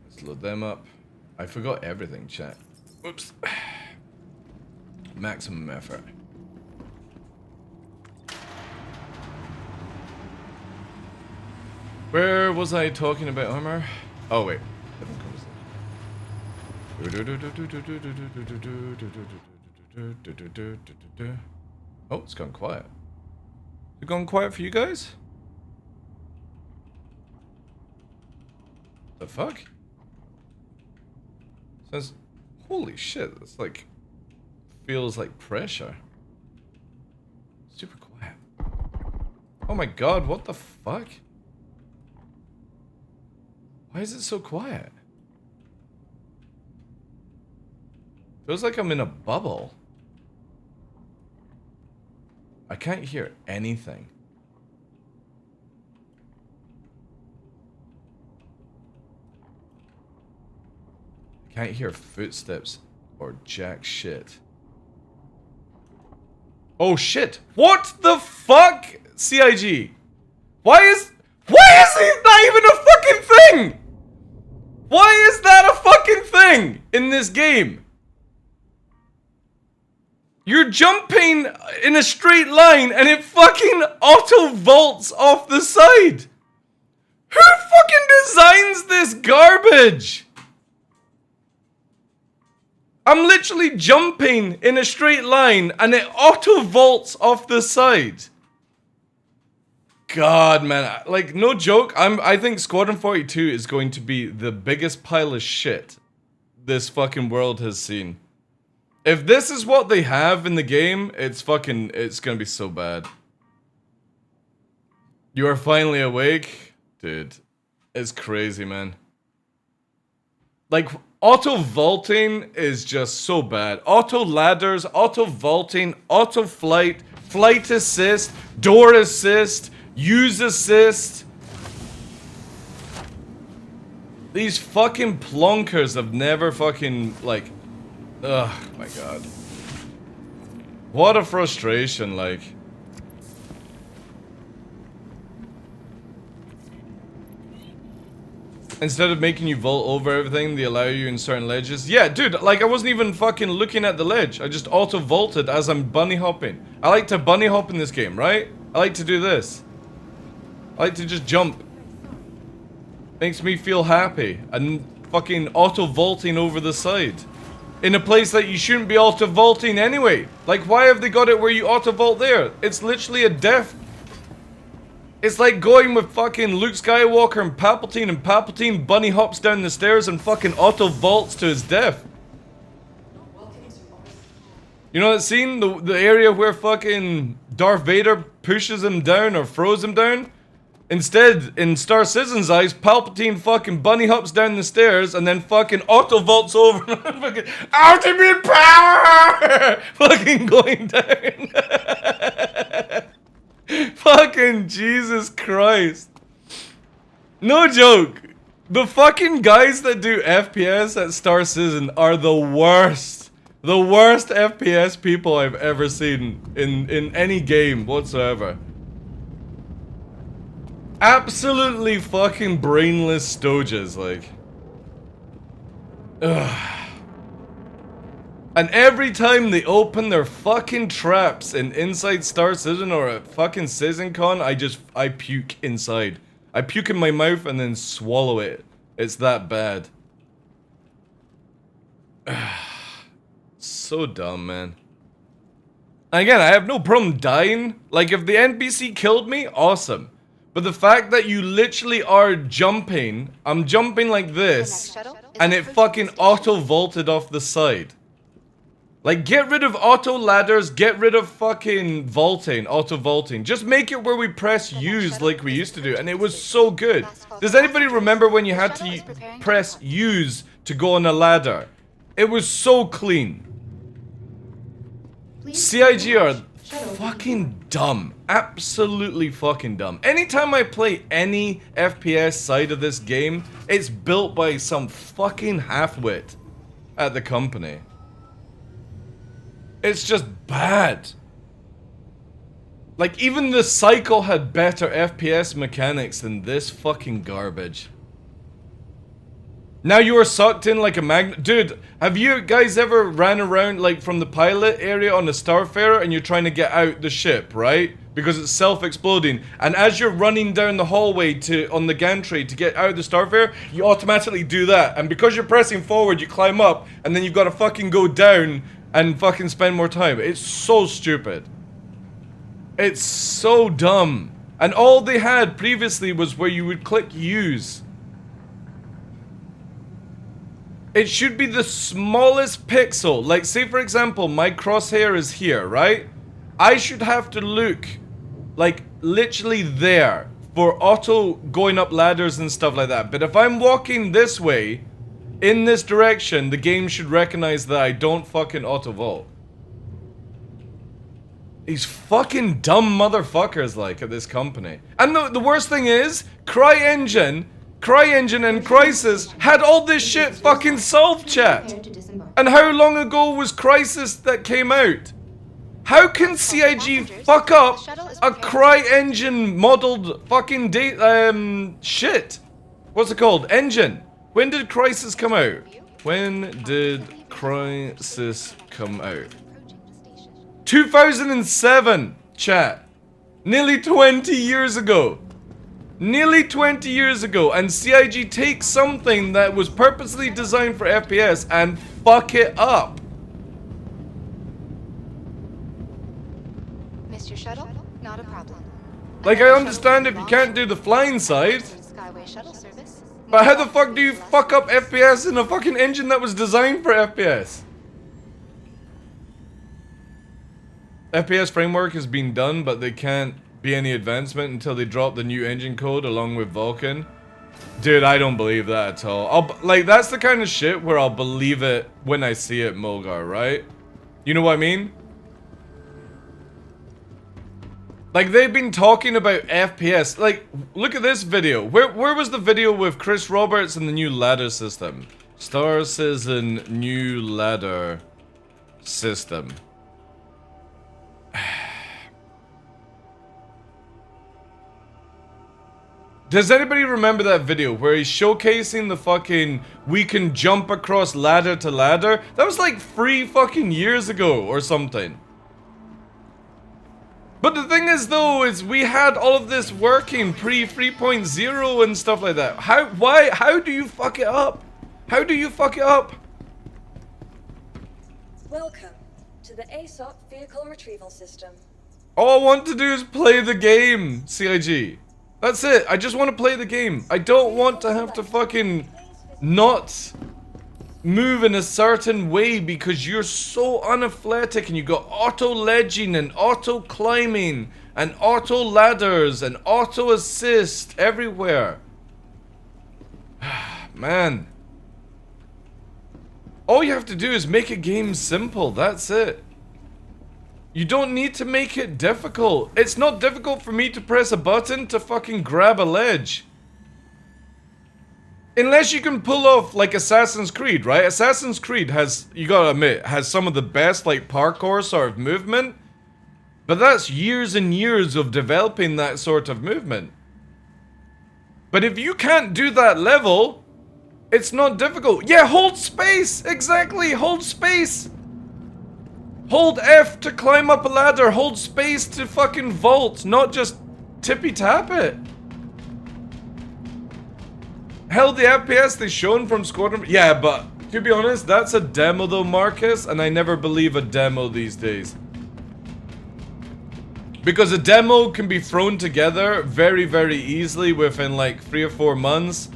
Let's load them up. I forgot everything, chat. Whoops. Maximum effort. Where was I talking about armor? Oh wait. Oh, it's gone quiet. Is it gone quiet for you guys? The fuck? Says, holy shit, that's like, feels like pressure. Super quiet. Oh my god, what the fuck? Why is it so quiet? Feels like I'm in a bubble. I can't hear anything. Can't hear footsteps or jack shit. Oh shit! What the fuck? CIG. Why is it not even a fucking thing? Why is that a fucking thing in this game? You're jumping in a straight line and it fucking auto vaults off the side. Who fucking designs this garbage? I'm literally jumping in a straight line and it auto vaults off the side. God, man, like, no joke, I think Squadron 42 is going to be the biggest pile of shit this fucking world has seen. If this is what they have in the game, it's gonna be so bad. You are finally awake? Dude, it's crazy, man. Like, auto vaulting is just so bad. Auto ladders, auto vaulting, auto flight, flight assist, door assist, use assist. These fucking plonkers have never fucking, like... Ugh, my god. What a frustration, like... Instead of making you vault over everything, they allow you in certain ledges. Yeah, dude, like, I wasn't even fucking looking at the ledge. I just auto-vaulted as I'm bunny hopping. I like to bunny hop in this game, right? I like to do this. I like to just jump. Makes me feel happy. And fucking auto-vaulting over the side. In a place that you shouldn't be auto-vaulting anyway. Like, why have they got it where you auto-vault there? It's literally a death. It's like going with fucking Luke Skywalker and Palpatine bunny hops down the stairs and fucking auto-vaults to his death. You know that scene? The area where fucking Darth Vader pushes him down or throws him down? Instead, in Star Citizen's eyes, Palpatine fucking bunny hops down the stairs and then fucking auto-vaults over fucking ultimate power! Fucking going down. Fucking Jesus Christ. No joke. The fucking guys that do FPS at Star Citizen are the worst. The worst FPS people I've ever seen in any game whatsoever. Absolutely fucking brainless stooges, like. Ugh. And every time they open their fucking traps in inside Star Citizen or at fucking CitizenCon, I puke inside. I puke in my mouth and then swallow it. It's that bad. So dumb, man. And again, I have no problem dying. Like, if the NPC killed me, awesome. But the fact that you literally are jumping, I'm jumping like this, and it fucking auto-vaulted off the side. Like, get rid of auto ladders, get rid of fucking vaulting, auto vaulting. Just make it where we press use like we used to do, and it was so good. Does anybody remember when you had to press use to go on a ladder? It was so clean. CIG are fucking dumb. Absolutely fucking dumb. Anytime I play any FPS side of this game, it's built by some fucking half-wit at the company. It's just bad. Like, even the Cycle had better FPS mechanics than this fucking garbage. Now you are sucked in like a magnet. Dude, have you guys ever ran around, like, from the pilot area on a Starfarer and you're trying to get out the ship, right? Because it's self-exploding. And as you're running down the hallway on the gantry to get out of the Starfarer, you automatically do that. And because you're pressing forward, you climb up, and then you've got to fucking go down and fucking spend more time. It's so stupid. It's so dumb. And all they had previously was where you would click use. It should be the smallest pixel. Like, say for example, my crosshair is here, right? I should have to look, like, literally there for auto going up ladders and stuff like that. But if I'm walking this way, in this direction, the game should recognize that I don't fucking auto-vault. These fucking dumb motherfuckers, like, at this company. And the worst thing is, CryEngine and Crysis had all this shit fucking solved, chat. And how long ago was Crysis that came out? How can CIG fuck up a CryEngine modeled fucking shit? What's it called? Engine. When did Crysis come out? When did Crysis come out? 2007, chat. Nearly 20 years ago. Nearly 20 years ago, and CIG takes something that was purposely designed for FPS and fuck it up. Missed your shuttle? Not a problem. Like, I understand if you can't do the flying side, Skyway shuttle service. but how the fuck do you fuck up FPS in a fucking engine that was designed for FPS? FPS framework has been done, but they can't be any advancement until they drop the new engine code along with Vulkan. Dude, I don't believe that at all. Like, that's the kind of shit where I'll believe it when I see it, Mulgar, right? You know what I mean? Like, they've been talking about FPS. Like, look at this video. Where was the video with Chris Roberts and the new ladder system? Star Citizen new ladder system. Does anybody remember that video where he's showcasing the fucking we can jump across ladder to ladder? That was like 3 fucking years ago or something. But the thing is though, is we had all of this working pre 3.0 and stuff like that. How do you fuck it up? How do you fuck it up? Welcome to the ASOP Vehicle Retrieval System. All I want to do is play the game, CIG. That's it. I just want to play the game. I don't want to have to fucking not move in a certain way because you're so unathletic and you got auto ledging and auto climbing and auto ladders and auto assist everywhere. Man. All you have to do is make a game simple. That's it. You don't need to make it difficult. It's not difficult for me to press a button to fucking grab a ledge. Unless you can pull off like Assassin's Creed, right? Assassin's Creed has, you gotta admit, has some of the best like parkour sort of movement. But that's years and years of developing that sort of movement. But if you can't do that level, it's not difficult. Yeah, hold space! Exactly, hold space! Hold F to climb up a ladder, hold space to fucking vault, not just tippy tap it. Hell, the FPS they shown from Squadron... Yeah, but to be honest, that's a demo though, Marcus, and I never believe a demo these days. Because a demo can be thrown together very, very easily within like 3 or 4 months,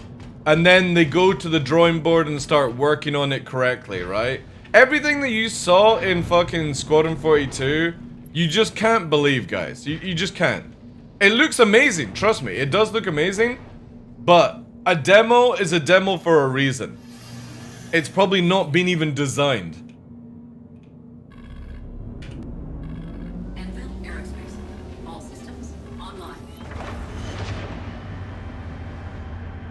and then they go to the drawing board and start working on it correctly, right? Everything that you saw in fucking Squadron 42, you just can't believe, guys. You just can't. It looks amazing, trust me. It does look amazing, but a demo is a demo for a reason. It's probably not been even designed. Anvil Aerospace. All systems online.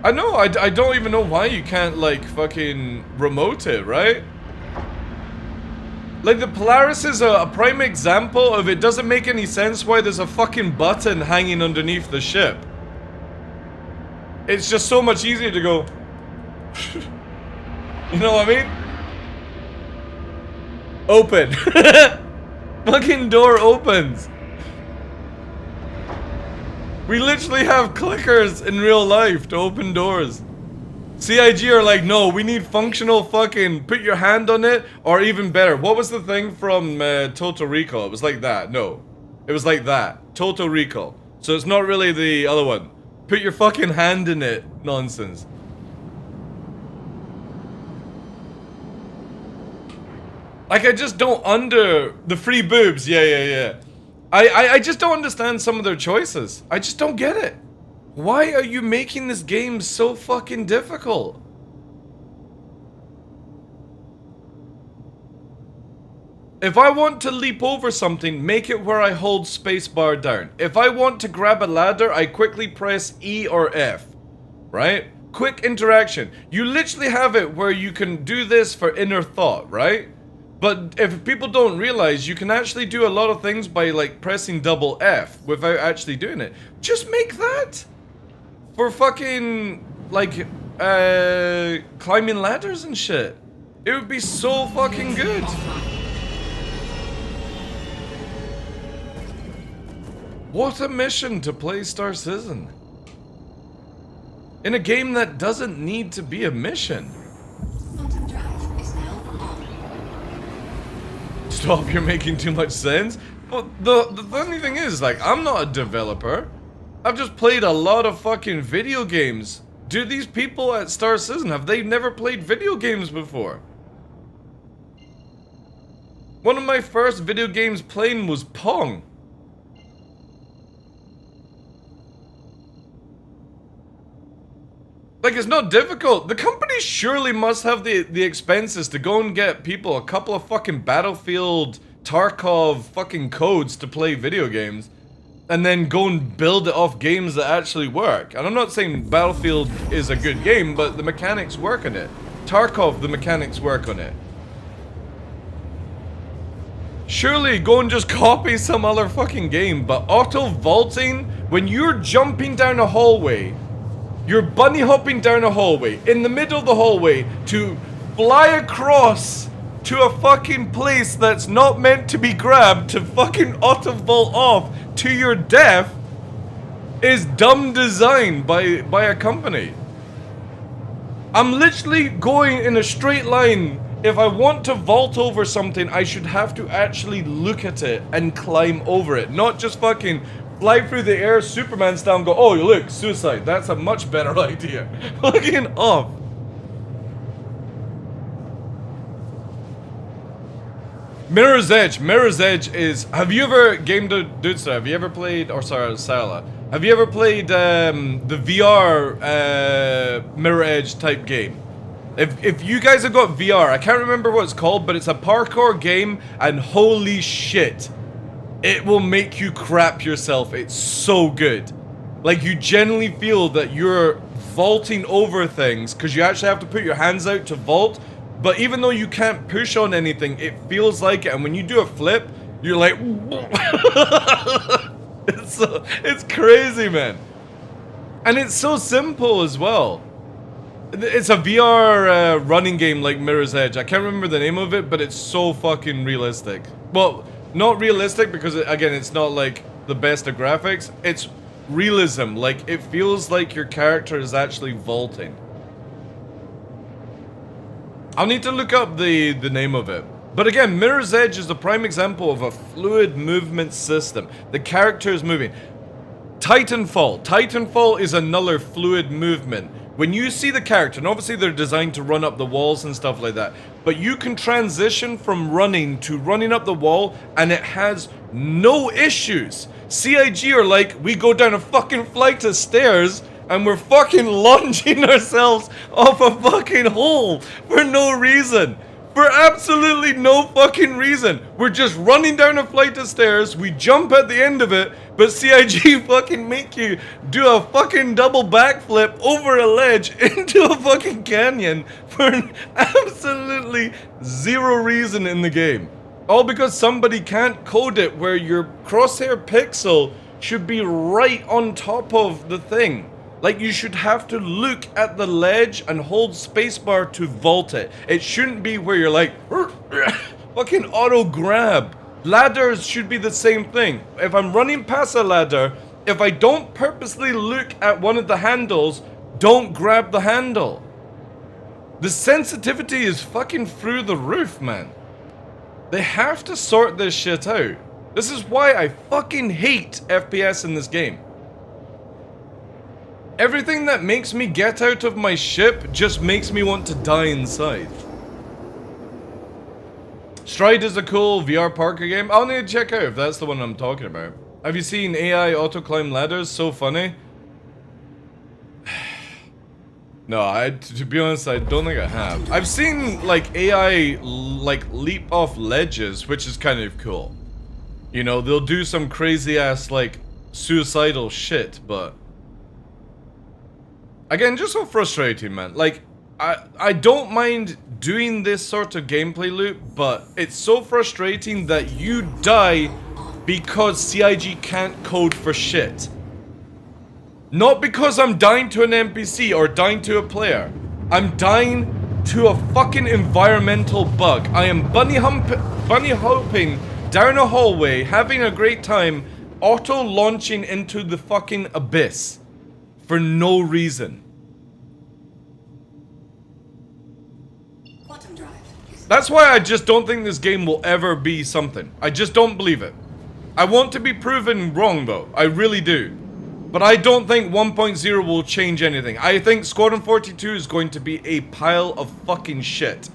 I know, I don't even know why you can't, like, fucking remote it, right? Like, the Polaris is a prime example of it doesn't make any sense why there's a fucking button hanging underneath the ship. It's just so much easier to go... You know what I mean? Open. Fucking door opens. We literally have clickers in real life to open doors. CIG are like, no, we need functional fucking put your hand on it, or even better. What was the thing from Total Recall? It was like that. No. It was like that. Total Recall. So it's not really the other one. Put your fucking hand in it. Nonsense. Like, I just don't the free boobs. Yeah. I just don't understand some of their choices. I just don't get it. Why are you making this game so fucking difficult? If I want to leap over something, make it where I hold spacebar down. If I want to grab a ladder, I quickly press E or F. Right? Quick interaction. You literally have it where you can do this for inner thought, right? But if people don't realize, you can actually do a lot of things by like pressing double F without actually doing it. Just make that for fucking like climbing ladders and shit. It would be so fucking good. What a mission to play Star Citizen. In a game that doesn't need to be a mission. Quantum drive is now on. Stop, you're making too much sense. But the funny thing is, like, I'm not a developer. I've just played a lot of fucking video games. Do these people at Star Citizen, have they never played video games before? One of my first video games playing was Pong. Like, it's not difficult. The company surely must have the expenses to go and get people a couple of fucking Battlefield Tarkov fucking codes to play video games, and then go and build it off games that actually work. And I'm not saying Battlefield is a good game, but the mechanics work on it. Tarkov, the mechanics work on it. Surely go and just copy some other fucking game, but auto vaulting, when you're jumping down a hallway, you're bunny hopping down a hallway, in the middle of the hallway, to fly across to a fucking place that's not meant to be grabbed, to fucking auto vault off to your death, is dumb design by a company. I'm literally going in a straight line. If I want to vault over something, I should have to actually look at it and climb over it, not just fucking fly through the air, Superman style, and go, oh, look, suicide. That's a much better idea. Fucking off. Mirror's Edge. Mirror's Edge is... Have you ever... Dude, have you ever played... Or sorry, Sarah. Have you ever played the VR Mirror Edge type game? If you guys have got VR, I can't remember what it's called, but it's a parkour game, and holy shit. It will make you crap yourself. It's so good. Like, you genuinely feel that you're vaulting over things, because you actually have to put your hands out to vault. But even though you can't push on anything, it feels like it. And when you do a flip, you're like... it's crazy, man. And it's so simple as well. It's a VR running game like Mirror's Edge. I can't remember the name of it, but it's so fucking realistic. Well, not realistic because, again, it's not like the best of graphics. It's realism. Like, it feels like your character is actually vaulting. I'll need to look up the name of it. But again, Mirror's Edge is a prime example of a fluid movement system. The character is moving. Titanfall is another fluid movement. When you see the character, and obviously they're designed to run up the walls and stuff like that, but you can transition from running to running up the wall, and it has no issues. CIG are like, we go down a fucking flight of stairs, and we're fucking launching ourselves off a fucking hole for no reason. For absolutely no fucking reason. We're just running down a flight of stairs, we jump at the end of it, but CIG fucking make you do a fucking double backflip over a ledge into a fucking canyon for absolutely zero reason in the game. All because somebody can't code it where your crosshair pixel should be right on top of the thing. Like, you should have to look at the ledge and hold spacebar to vault it. It shouldn't be where you're like, fucking auto grab. Ladders should be the same thing. If I'm running past a ladder, if I don't purposely look at one of the handles, don't grab the handle. The sensitivity is fucking through the roof, man. They have to sort this shit out. This is why I fucking hate FPS in this game. Everything that makes me get out of my ship just makes me want to die inside. Stride is a cool VR parkour game. I'll need to check out if that's the one I'm talking about. Have you seen AI auto climb ladders? So funny. No, to be honest, I don't think I have. I've seen like AI like leap off ledges, which is kind of cool. You know, they'll do some crazy ass like suicidal shit, but again, just so frustrating, man. Like I don't mind doing this sort of gameplay loop, but it's so frustrating that you die because CIG can't code for shit. Not because I'm dying to an NPC or dying to a player. I'm dying to a fucking environmental bug. I am bunny hopping down a hallway, having a great time, auto-launching into the fucking abyss. For no reason. Quantum drive. That's why I just don't think this game will ever be something. I just don't believe it. I want to be proven wrong though. I really do. But I don't think 1.0 will change anything. I think Squadron 42 is going to be a pile of fucking shit.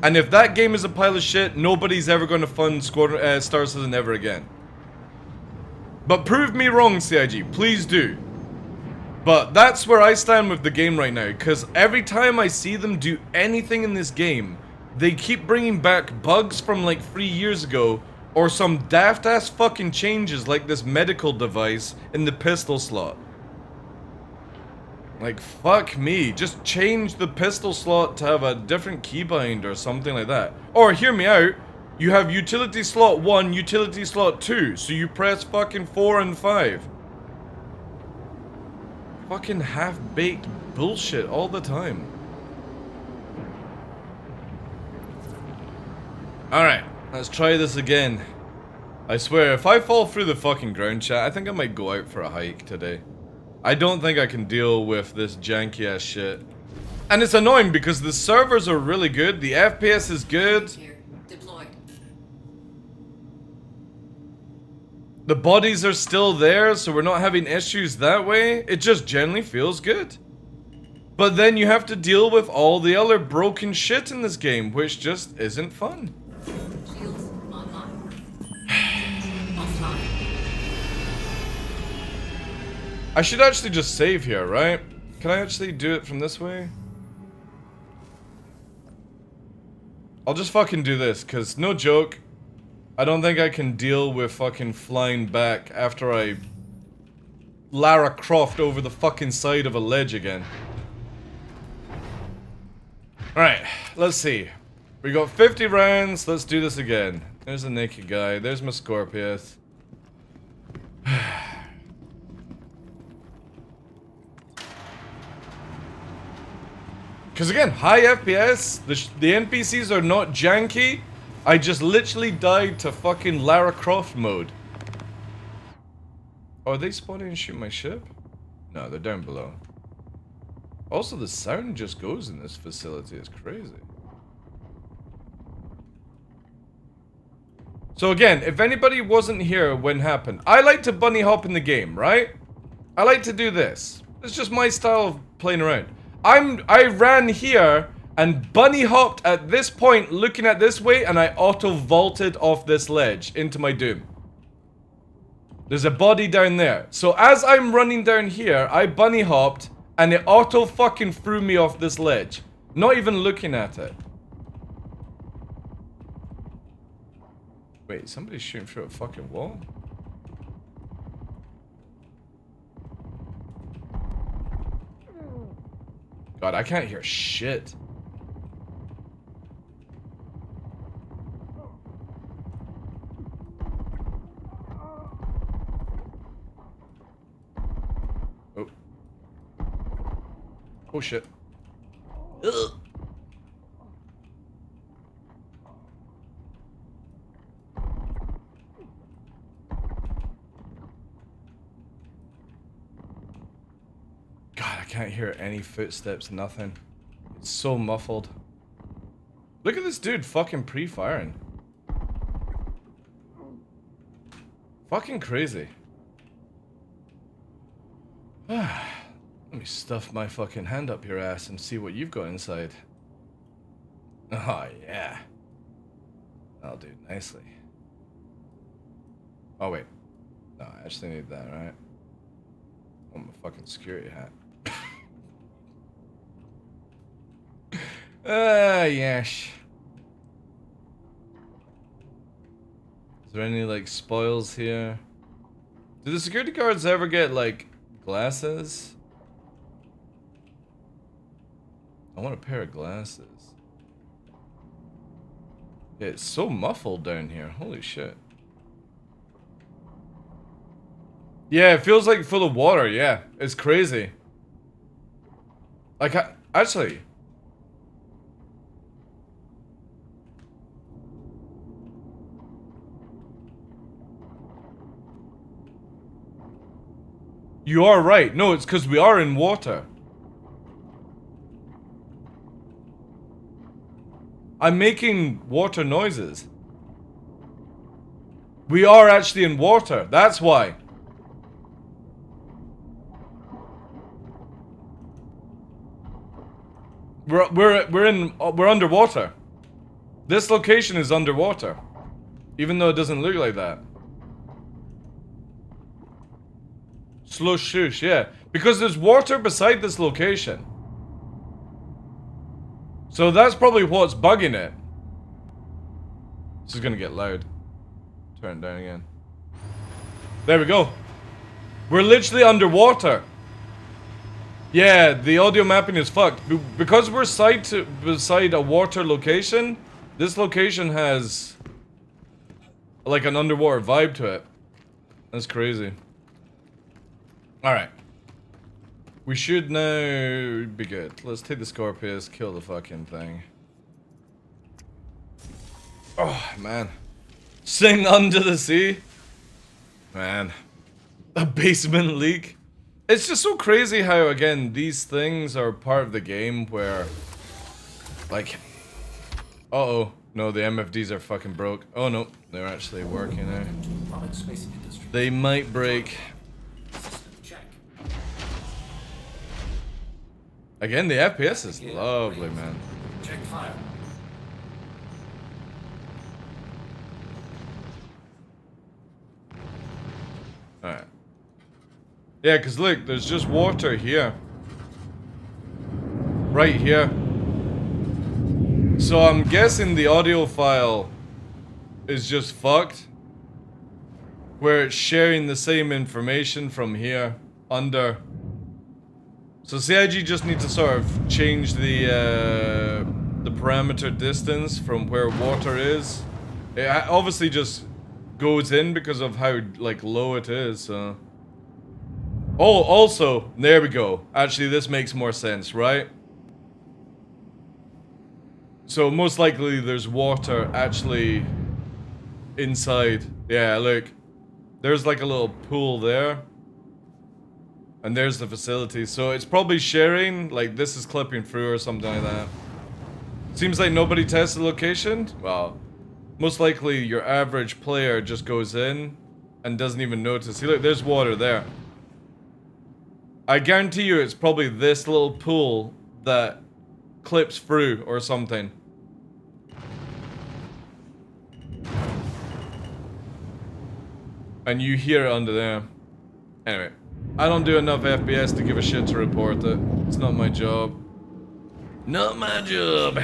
And if that game is a pile of shit, nobody's ever going to fund Squadron Star Citizen ever again. But prove me wrong, CIG. Please do. But that's where I stand with the game right now. Because every time I see them do anything in this game, they keep bringing back bugs from like 3 years ago. Or some daft ass fucking changes like this medical device in the pistol slot. Like, fuck me. Just change the pistol slot to have a different keybind or something like that. Or, hear me out, you have utility slot 1, utility slot 2, so you press fucking 4 and 5. Fucking half-baked bullshit all the time. Alright. Let's try this again. I swear, if I fall through the fucking ground, chat, I think I might go out for a hike today. I don't think I can deal with this janky ass shit. And it's annoying because the servers are really good, the FPS is good. Here. Deployed. The bodies are still there, so we're not having issues that way. It just generally feels good. But then you have to deal with all the other broken shit in this game, which just isn't fun. Shields online. Offline. I should actually just save here, right? Can I actually do it from this way? I'll just fucking do this, because no joke, I don't think I can deal with fucking flying back after I Lara Croft over the fucking side of a ledge again. Alright, let's see. We got 50 rounds, let's do this again. There's a naked guy, there's my Scorpius. Because again, high FPS, the NPCs are not janky. I just literally died to fucking Lara Croft mode. Oh, are they spawning and shoot my ship? No, they're down below. Also, the sound just goes in this facility, it's crazy. So again, if anybody wasn't here when it happened, I like to bunny hop in the game, right? I like to do this. It's just my style of playing around. I ran here and bunny hopped at this point looking at this way and I auto vaulted off this ledge into my doom. There's a body down there. So as I'm running down here, I bunny hopped and it auto fucking threw me off this ledge. Not even looking at it. Wait, somebody's shooting through a fucking wall? God, I can't hear shit. Oh. Oh shit. Ugh. God, I can't hear any footsteps, nothing. It's so muffled. Look at this dude fucking pre-firing. Fucking crazy. Let me stuff my fucking hand up your ass and see what you've got inside. Oh, yeah. That'll do nicely. Oh, wait. No, I actually need that, right? I want my fucking security hat. Yes. Is there any, like, spoils here? Do the security guards ever get, like, glasses? I want a pair of glasses. Yeah, it's so muffled down here. Holy shit. Yeah, it feels like full of water. Yeah, it's crazy. Like, actually... You are right. No, it's because we are in water. I'm making water noises. We are actually in water. That's why. We're underwater. This location is underwater, even though it doesn't look like that. Slow shush, yeah. Because there's water beside this location. So that's probably what's bugging it. This is gonna get loud. Turn it down again. There we go. We're literally underwater. Yeah, the audio mapping is fucked. Because we're beside a water location, this location has like an underwater vibe to it. That's crazy. Alright. We should now be good. Let's take the Scorpius, kill the fucking thing. Oh, man. Sing Under the Sea? Man. A basement leak? It's just so crazy how, again, these things are part of the game where... Like... Uh-oh. No, the MFDs are fucking broke. Oh, no. They're actually working now. They might break... Again, the FPS is lovely, man. Check fire. Alright. Yeah, because look, there's just water here. Right here. So I'm guessing the audio file is just fucked. Where it's sharing the same information from here, under. So CIG just need to sort of change the parameter distance from where water is. It obviously just goes in because of how like low it is. So. Oh, also there we go. Actually, this makes more sense, right? So most likely there's water actually inside. Yeah, look, there's like a little pool there. And there's the facility, so it's probably sharing, like this is clipping through or something like that. Seems like nobody tests the location? Well, most likely your average player just goes in and doesn't even notice. See, look, there's water there. I guarantee you it's probably this little pool that clips through or something. And you hear it under there. Anyway. I don't do enough FPS to give a shit to report it. It's not my job. Not my job.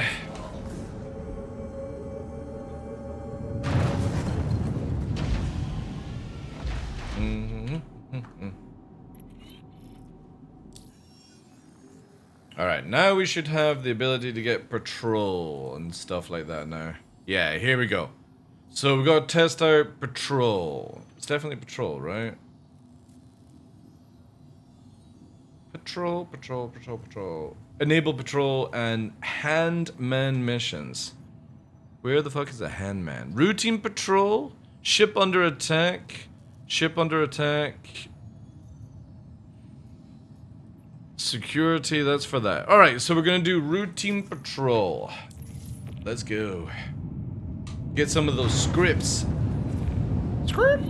Alright, now we should have the ability to get patrol and stuff like that now. Yeah, here we go. So we got to test out patrol. It's definitely patrol, right? Patrol, patrol, patrol, patrol. Enable patrol and handman missions. Where the fuck is a handman? Routine patrol? Ship under attack? Ship under attack? Security, that's for that. Alright, so we're gonna do routine patrol. Let's go. Get some of those scripts. Script?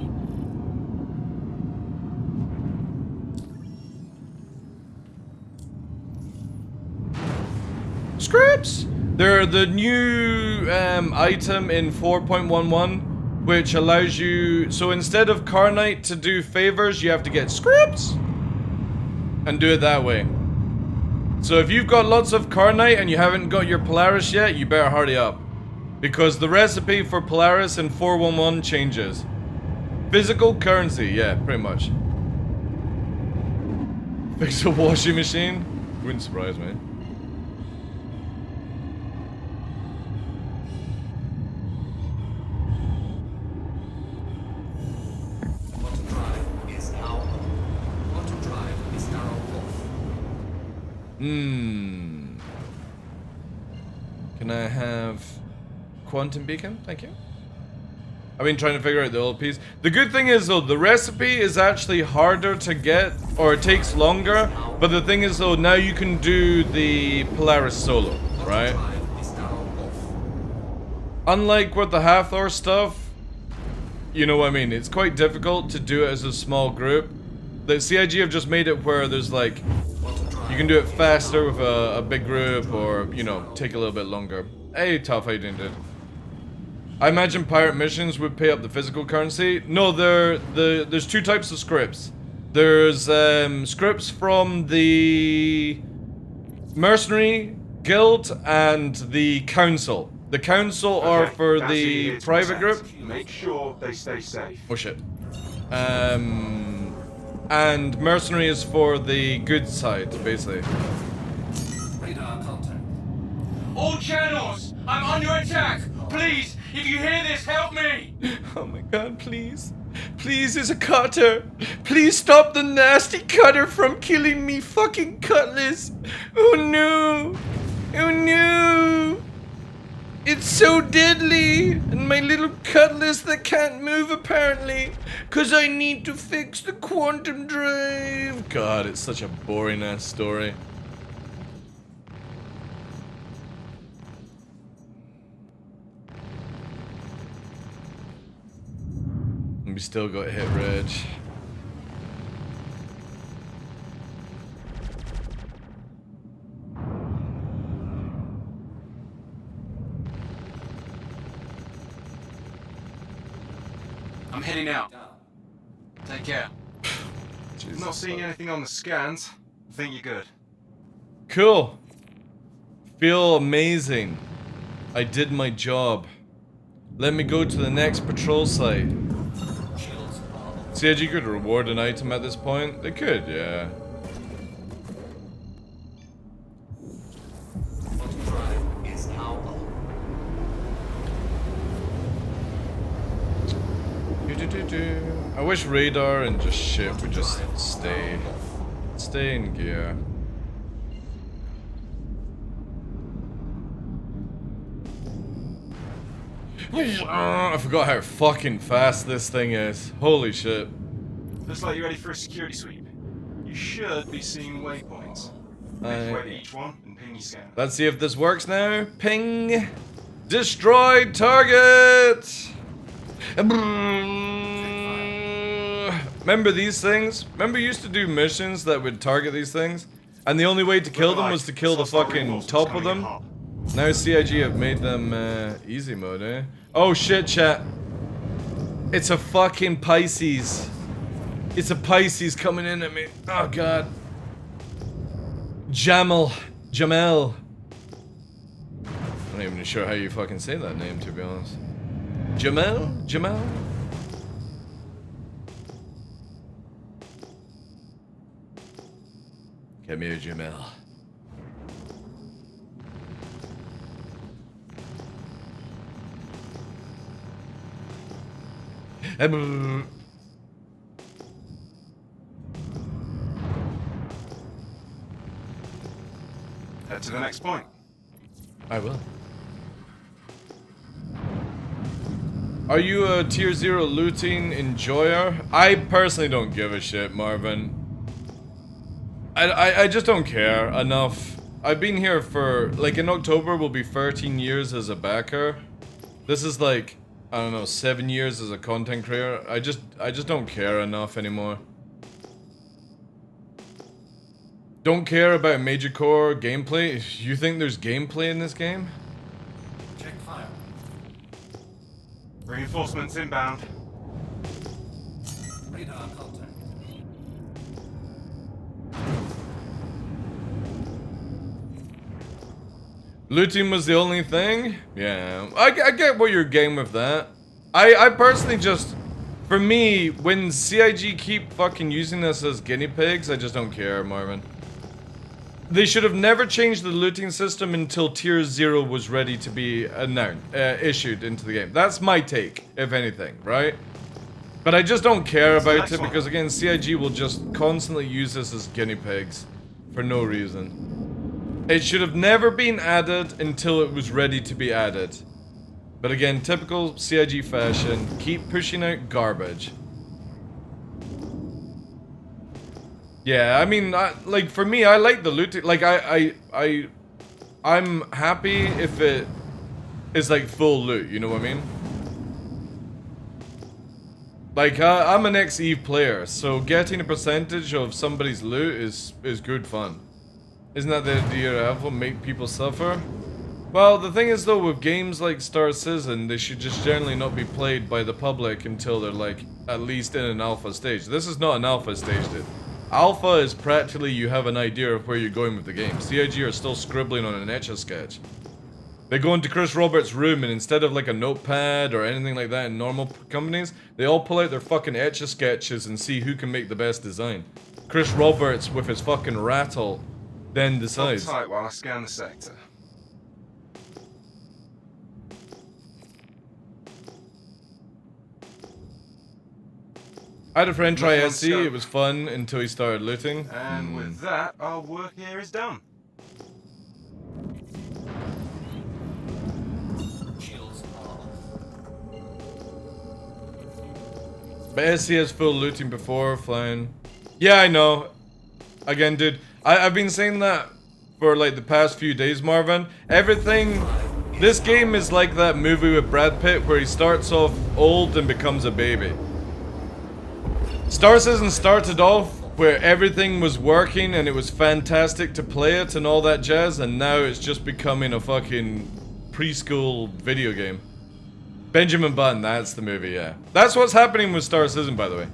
Scripts! They're the new item in 4.11, which allows you... So instead of Carnite to do favors, you have to get scripts! And do it that way. So if you've got lots of Carnite and you haven't got your Polaris yet, you better hurry up. Because the recipe for Polaris in 411 changes. Physical currency, yeah, pretty much. Fix a washing machine? Wouldn't surprise me. Auto drive is now on. Auto drive is now off. Can I have quantum beacon? Thank you. I've been trying to figure out the old piece. The good thing is though, the recipe is actually harder to get, or it takes longer. But the thing is though, now you can do the Polaris solo, right? Unlike with the Hathor stuff, you know what I mean, it's quite difficult to do it as a small group. The CIG have just made it where there's like, you can do it faster with a big group, or, you know, take a little bit longer. Hey, Tough, how you doing, dude? I imagine pirate missions would pay up the physical currency. No, there's two types of scripts. There's scripts from the Mercenary Guild and the Council. The Council are for the private group. Make sure they stay safe. Oh shit. And Mercenary is for the good side, basically. Radar contact. All channels! I'm under attack! Please, if you hear this, help me! Oh my god, please. Please, there's a cutter. Please stop the nasty cutter from killing me, fucking Cutlass. Oh no. Oh no. It's so deadly. And my little Cutlass that can't move apparently. Cause I need to fix the quantum drive. God, it's such a boring ass story. We still got hit reg. I'm heading out. Take care. I'm not seeing anything on the scans. I think you're good. Cool. Feel amazing. I did my job. Let me go to the next patrol site. CIG could reward an item at this point? They could, yeah. Auto drive is now on. I wish radar and just shit would just stay in gear. I forgot how fucking fast this thing is. Holy shit. Looks like you're ready for a security sweep. You should be seeing waypoints. Make your way to each one and ping your scan. Let's see if this works now. Ping. Destroyed target. Remember these things? Remember you used to do missions that would target these things? And the only way to kill them was to kill the fucking top of them? Now CIG have made them easy mode, eh? Oh shit, chat. It's a fucking Pisces. It's a Pisces coming in at me. Oh god. Jamel. I'm not even sure how you fucking say that name, to be honest. Jamel? Come here, Jamel. Head to the next point. I will. Are you a tier 0 looting enjoyer? I personally don't give a shit, Marvin. I just don't care enough. I've been here for, like, in October will be 13 years as a backer. This is like, I don't know, 7 years as a content creator. I just don't care enough anymore. Don't care about major core gameplay. You think there's gameplay in this game? Check fire. Reinforcements inbound. Radar contact. Looting was the only thing? Yeah, I get what you're getting with that. I personally just, for me, when CIG keep fucking using us as guinea pigs, I just don't care, Marvin. They should have never changed the looting system until Tier 0 was ready to be issued into the game. That's my take, if anything, right? But I just don't care about it because, again, CIG will just constantly use us as guinea pigs for no reason. It should have never been added until it was ready to be added. But again, typical CIG fashion, keep pushing out garbage. Yeah, I mean, like, for me, I like the looting. Like, I'm happy if it is, like, full loot, you know what I mean? Like, I'm an ex-Eve player, so getting a percentage of somebody's loot is good fun. Isn't that the idea of make people suffer? Well, the thing is, though, with games like Star Citizen, they should just generally not be played by the public until they're, like, at least in an alpha stage. This is not an alpha stage, dude. Alpha is practically you have an idea of where you're going with the game. CIG are still scribbling on an Etch-a-Sketch. They go into Chris Roberts' room and instead of like a notepad or anything like that in normal companies, they all pull out their fucking Etch-a-Sketches and see who can make the best design. Chris Roberts with his fucking rattle then decides. Hold tight while I scan the sector. I had a friend try SC, it was fun until he started looting. And with that, our work here is done. Shields off. But SC has full looting before flying. Yeah, I know. Again, dude, I've been saying that for like the past few days, Marvin. Everything... This game is like that movie with Brad Pitt where he starts off old and becomes a baby. Star Citizen started off where everything was working and it was fantastic to play it and all that jazz, and now it's just becoming a fucking preschool video game. Benjamin Button, that's the movie, yeah. That's what's happening with Star Citizen, by the way.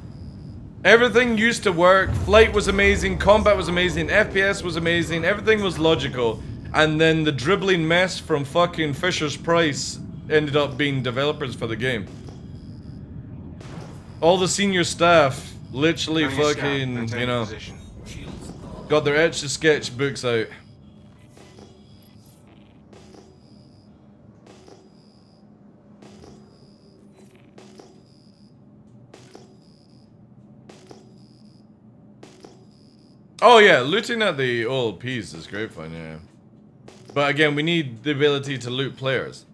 Everything used to work, flight was amazing, combat was amazing, FPS was amazing, everything was logical, and then the dribbling mess from fucking Fisher's Price ended up being developers for the game. All the senior staff literally fucking, you know, got their Etch-a-Sketch books out. Oh yeah, looting at the old P's is great fun, yeah. But again, we need the ability to loot players.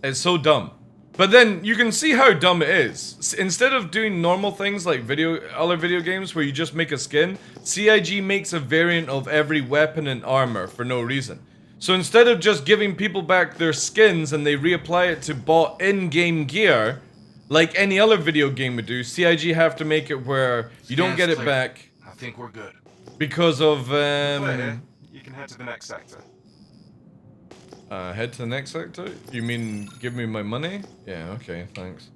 It's so dumb. But then you can see how dumb it is. Instead of doing normal things like other video games where you just make a skin, CIG makes a variant of every weapon and armor for no reason. So instead of just giving people back their skins and they reapply it to bought in-game gear, like any other video game would do, CIG have to make it where you don't get it back. I think we're good. Because of You can head to the next sector. Head to the next sector? You mean give me my money? Yeah, okay, thanks.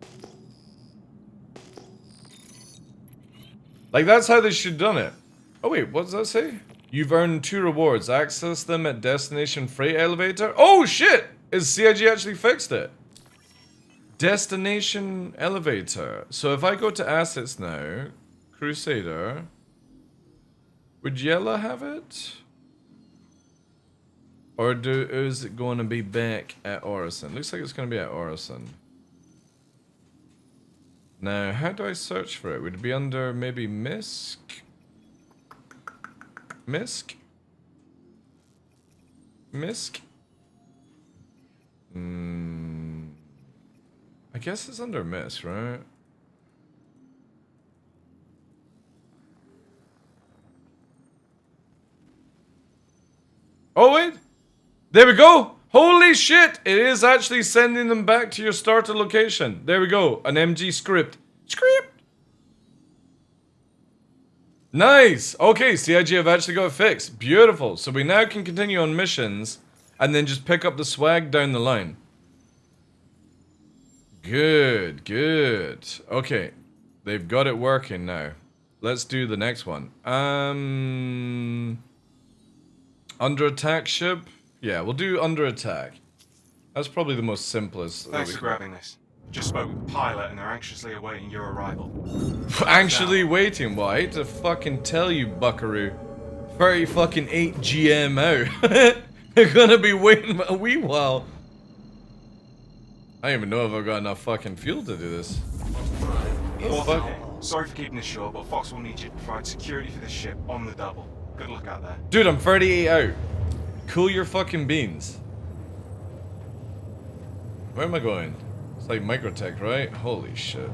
Like, that's how they should have done it. Oh wait, what does that say? You've earned 2 rewards. Access them at destination freight elevator. Oh shit! Is CIG actually fixed it? Destination elevator. So if I go to assets now, Crusader, would Yella have it? Or is it going to be back at Orison? Looks like it's going to be at Orison. Now, how do I search for it? Would it be under maybe MISC? MISC? MISC? I guess it's under MISC, right? Oh wait! There we go! Holy shit! It is actually sending them back to your starter location. There we go. An MG script. Script! Nice! Okay, CIG have actually got it fixed. Beautiful. So we now can continue on missions and then just pick up the swag down the line. Good, good. Okay. They've got it working now. Let's do the next one. Under attack ship. Yeah, we'll do under attack. That's probably the most simplest. that Thanks we for can- grabbing this. Just spoke with the pilot and they're anxiously awaiting your arrival. Actually waiting? Well, I hate to fucking tell you, buckaroo. 30 fucking 8 GM out. They're gonna be waiting a wee while. I don't even know if I've got enough fucking fuel to do this. Oh, fuck. Sorry for keeping this short, but Fox will need you to provide security for this ship on the double. Good luck out there. Dude, I'm 38 out. Cool your fucking beans. Where am I going? It's like Microtech, right? Holy shit.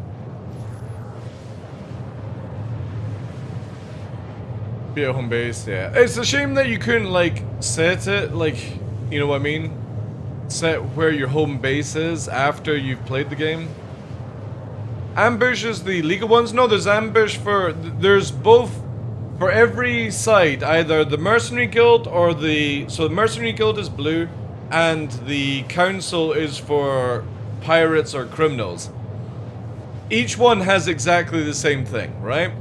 Be a home base, yeah. It's a shame that you couldn't, like, set it, like, you know what I mean? Set where your home base is after you've played the game. Ambush is the legal ones? No, there's ambush for... There's both... For every side, either the Mercenary Guild or the... So the Mercenary Guild is blue, and the Council is for pirates or criminals. Each one has exactly the same thing, right?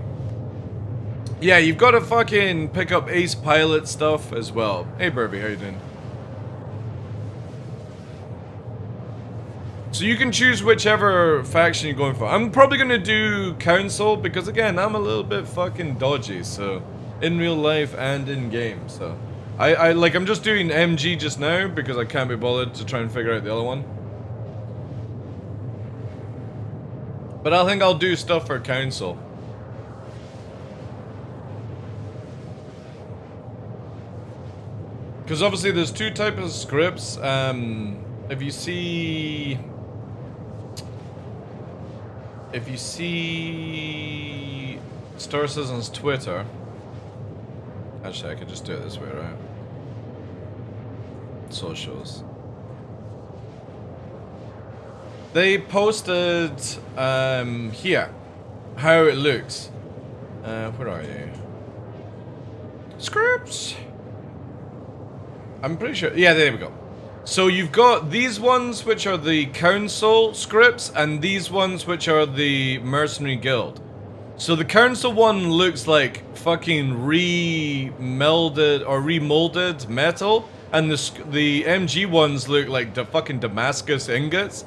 Yeah, you've got to fucking pick up ace pilot stuff as well. Hey, Burby, how you doing? So you can choose whichever faction you're going for. I'm probably going to do Council because, again, I'm a little bit fucking dodgy, so... In real life and in game, so... I'm just doing MG just now because I can't be bothered to try and figure out the other one. But I think I'll do stuff for Council. Because obviously there's two types of scripts. If you see Star Citizen's Twitter, actually I could just do it this way, right? Socials. They posted here how it looks. Where are you? Scripts. I'm pretty sure. Yeah, there we go. So you've got these ones which are the Council scripts and these ones which are the Mercenary Guild. So the Council one looks like fucking remolded metal, and the MG ones look like the fucking Damascus ingots.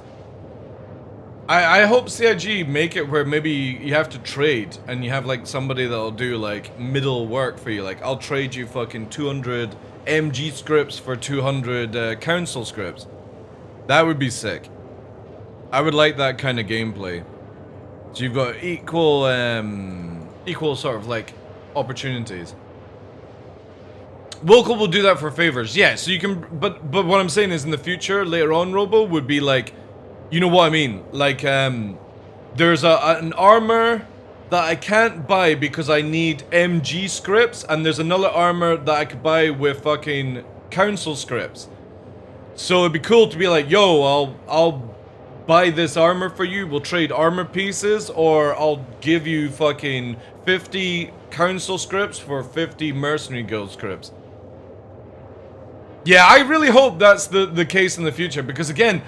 I hope CIG make it where maybe you have to trade and you have like somebody that'll do like middle work for you. Like, I'll trade you fucking 200 MG scripts for 200 Council scripts. That would be sick. I would like that kind of gameplay. So you've got equal sort of like opportunities. Local will do that for favors. Yeah, so you can, but what I'm saying is in the future, later on, Robo would be like, you know what I mean? Like, there's an armor that I can't buy because I need MG scripts, and there's another armor that I could buy with fucking Council scripts. So it'd be cool to be like, yo, I'll buy this armor for you, we'll trade armor pieces, or I'll give you fucking 50 Council scripts for 50 Mercenary Guild scripts. Yeah, I really hope that's the case in the future, because again,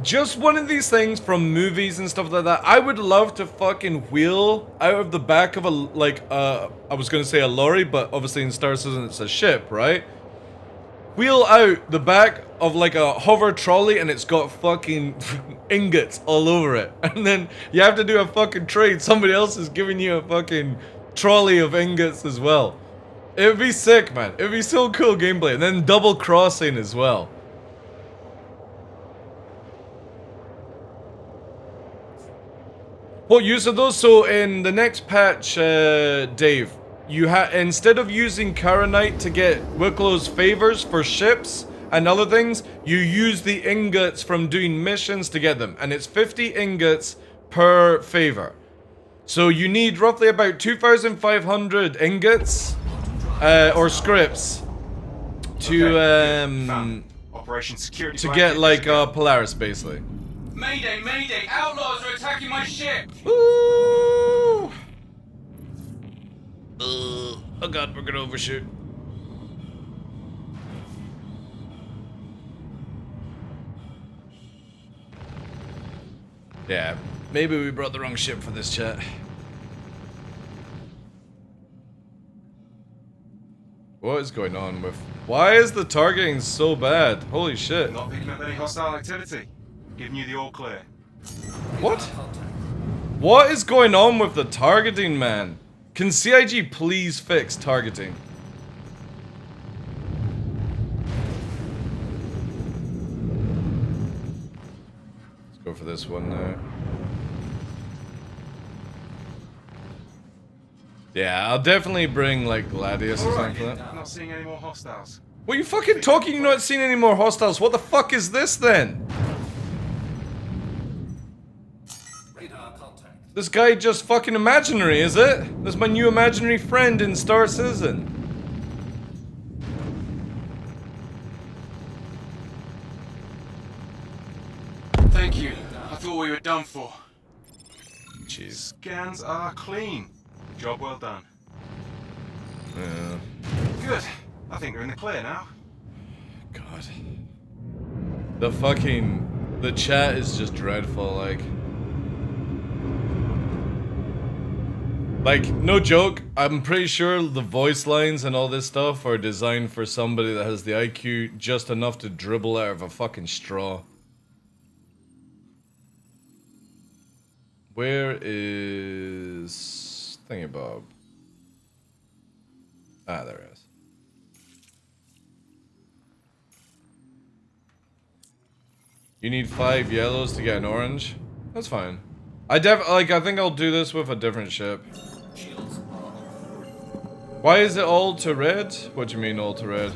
just one of these things from movies and stuff like that, I would love to fucking wheel out of the back of I was gonna say a lorry, but obviously in Star Citizen it's a ship, right? Wheel out the back of like a hover trolley and it's got fucking ingots all over it. And then you have to do a fucking trade. Somebody else is giving you a fucking trolley of ingots as well. It would be sick, man. It would be so cool gameplay. And then double crossing as well. What use of those? So in the next patch, Dave, you instead of using Karanite to get Wicklow's favors for ships and other things, you use the ingots from doing missions to get them, and it's 50 ingots per favor. So you need roughly about 2,500 ingots or scripts to Operation Security to get like Polaris basically. Mayday, mayday! Outlaws are attacking my ship! Ooh. Oh god, we're gonna overshoot. Yeah, maybe we brought the wrong ship for this chat. What is going on with... Why is the targeting so bad? Holy shit. Not picking up any hostile activity. Giving you the all clear. What? What is going on with the targeting, man? Can CIG please fix targeting? Let's go for this one now. Yeah, I'll definitely bring like Gladius or something like that. I'm not seeing any more hostiles. What are you fucking talking? You're not seeing any more hostiles. What the fuck is this then? Radar contact. This guy just fucking imaginary, is it? That's my new imaginary friend in Star Citizen. Thank you. I thought we were done for. Jeez. Scans are clean. Job well done. Yeah. Good. I think we're in the clear now. God. The chat is just dreadful, like, no joke, I'm pretty sure the voice lines and all this stuff are designed for somebody that has the IQ just enough to dribble out of a fucking straw. Where is... Thingybob? Ah, there it is. You need 5 yellows to get an orange? That's fine. I think I'll do this with a different ship. Why is it all to red? What do you mean all to red?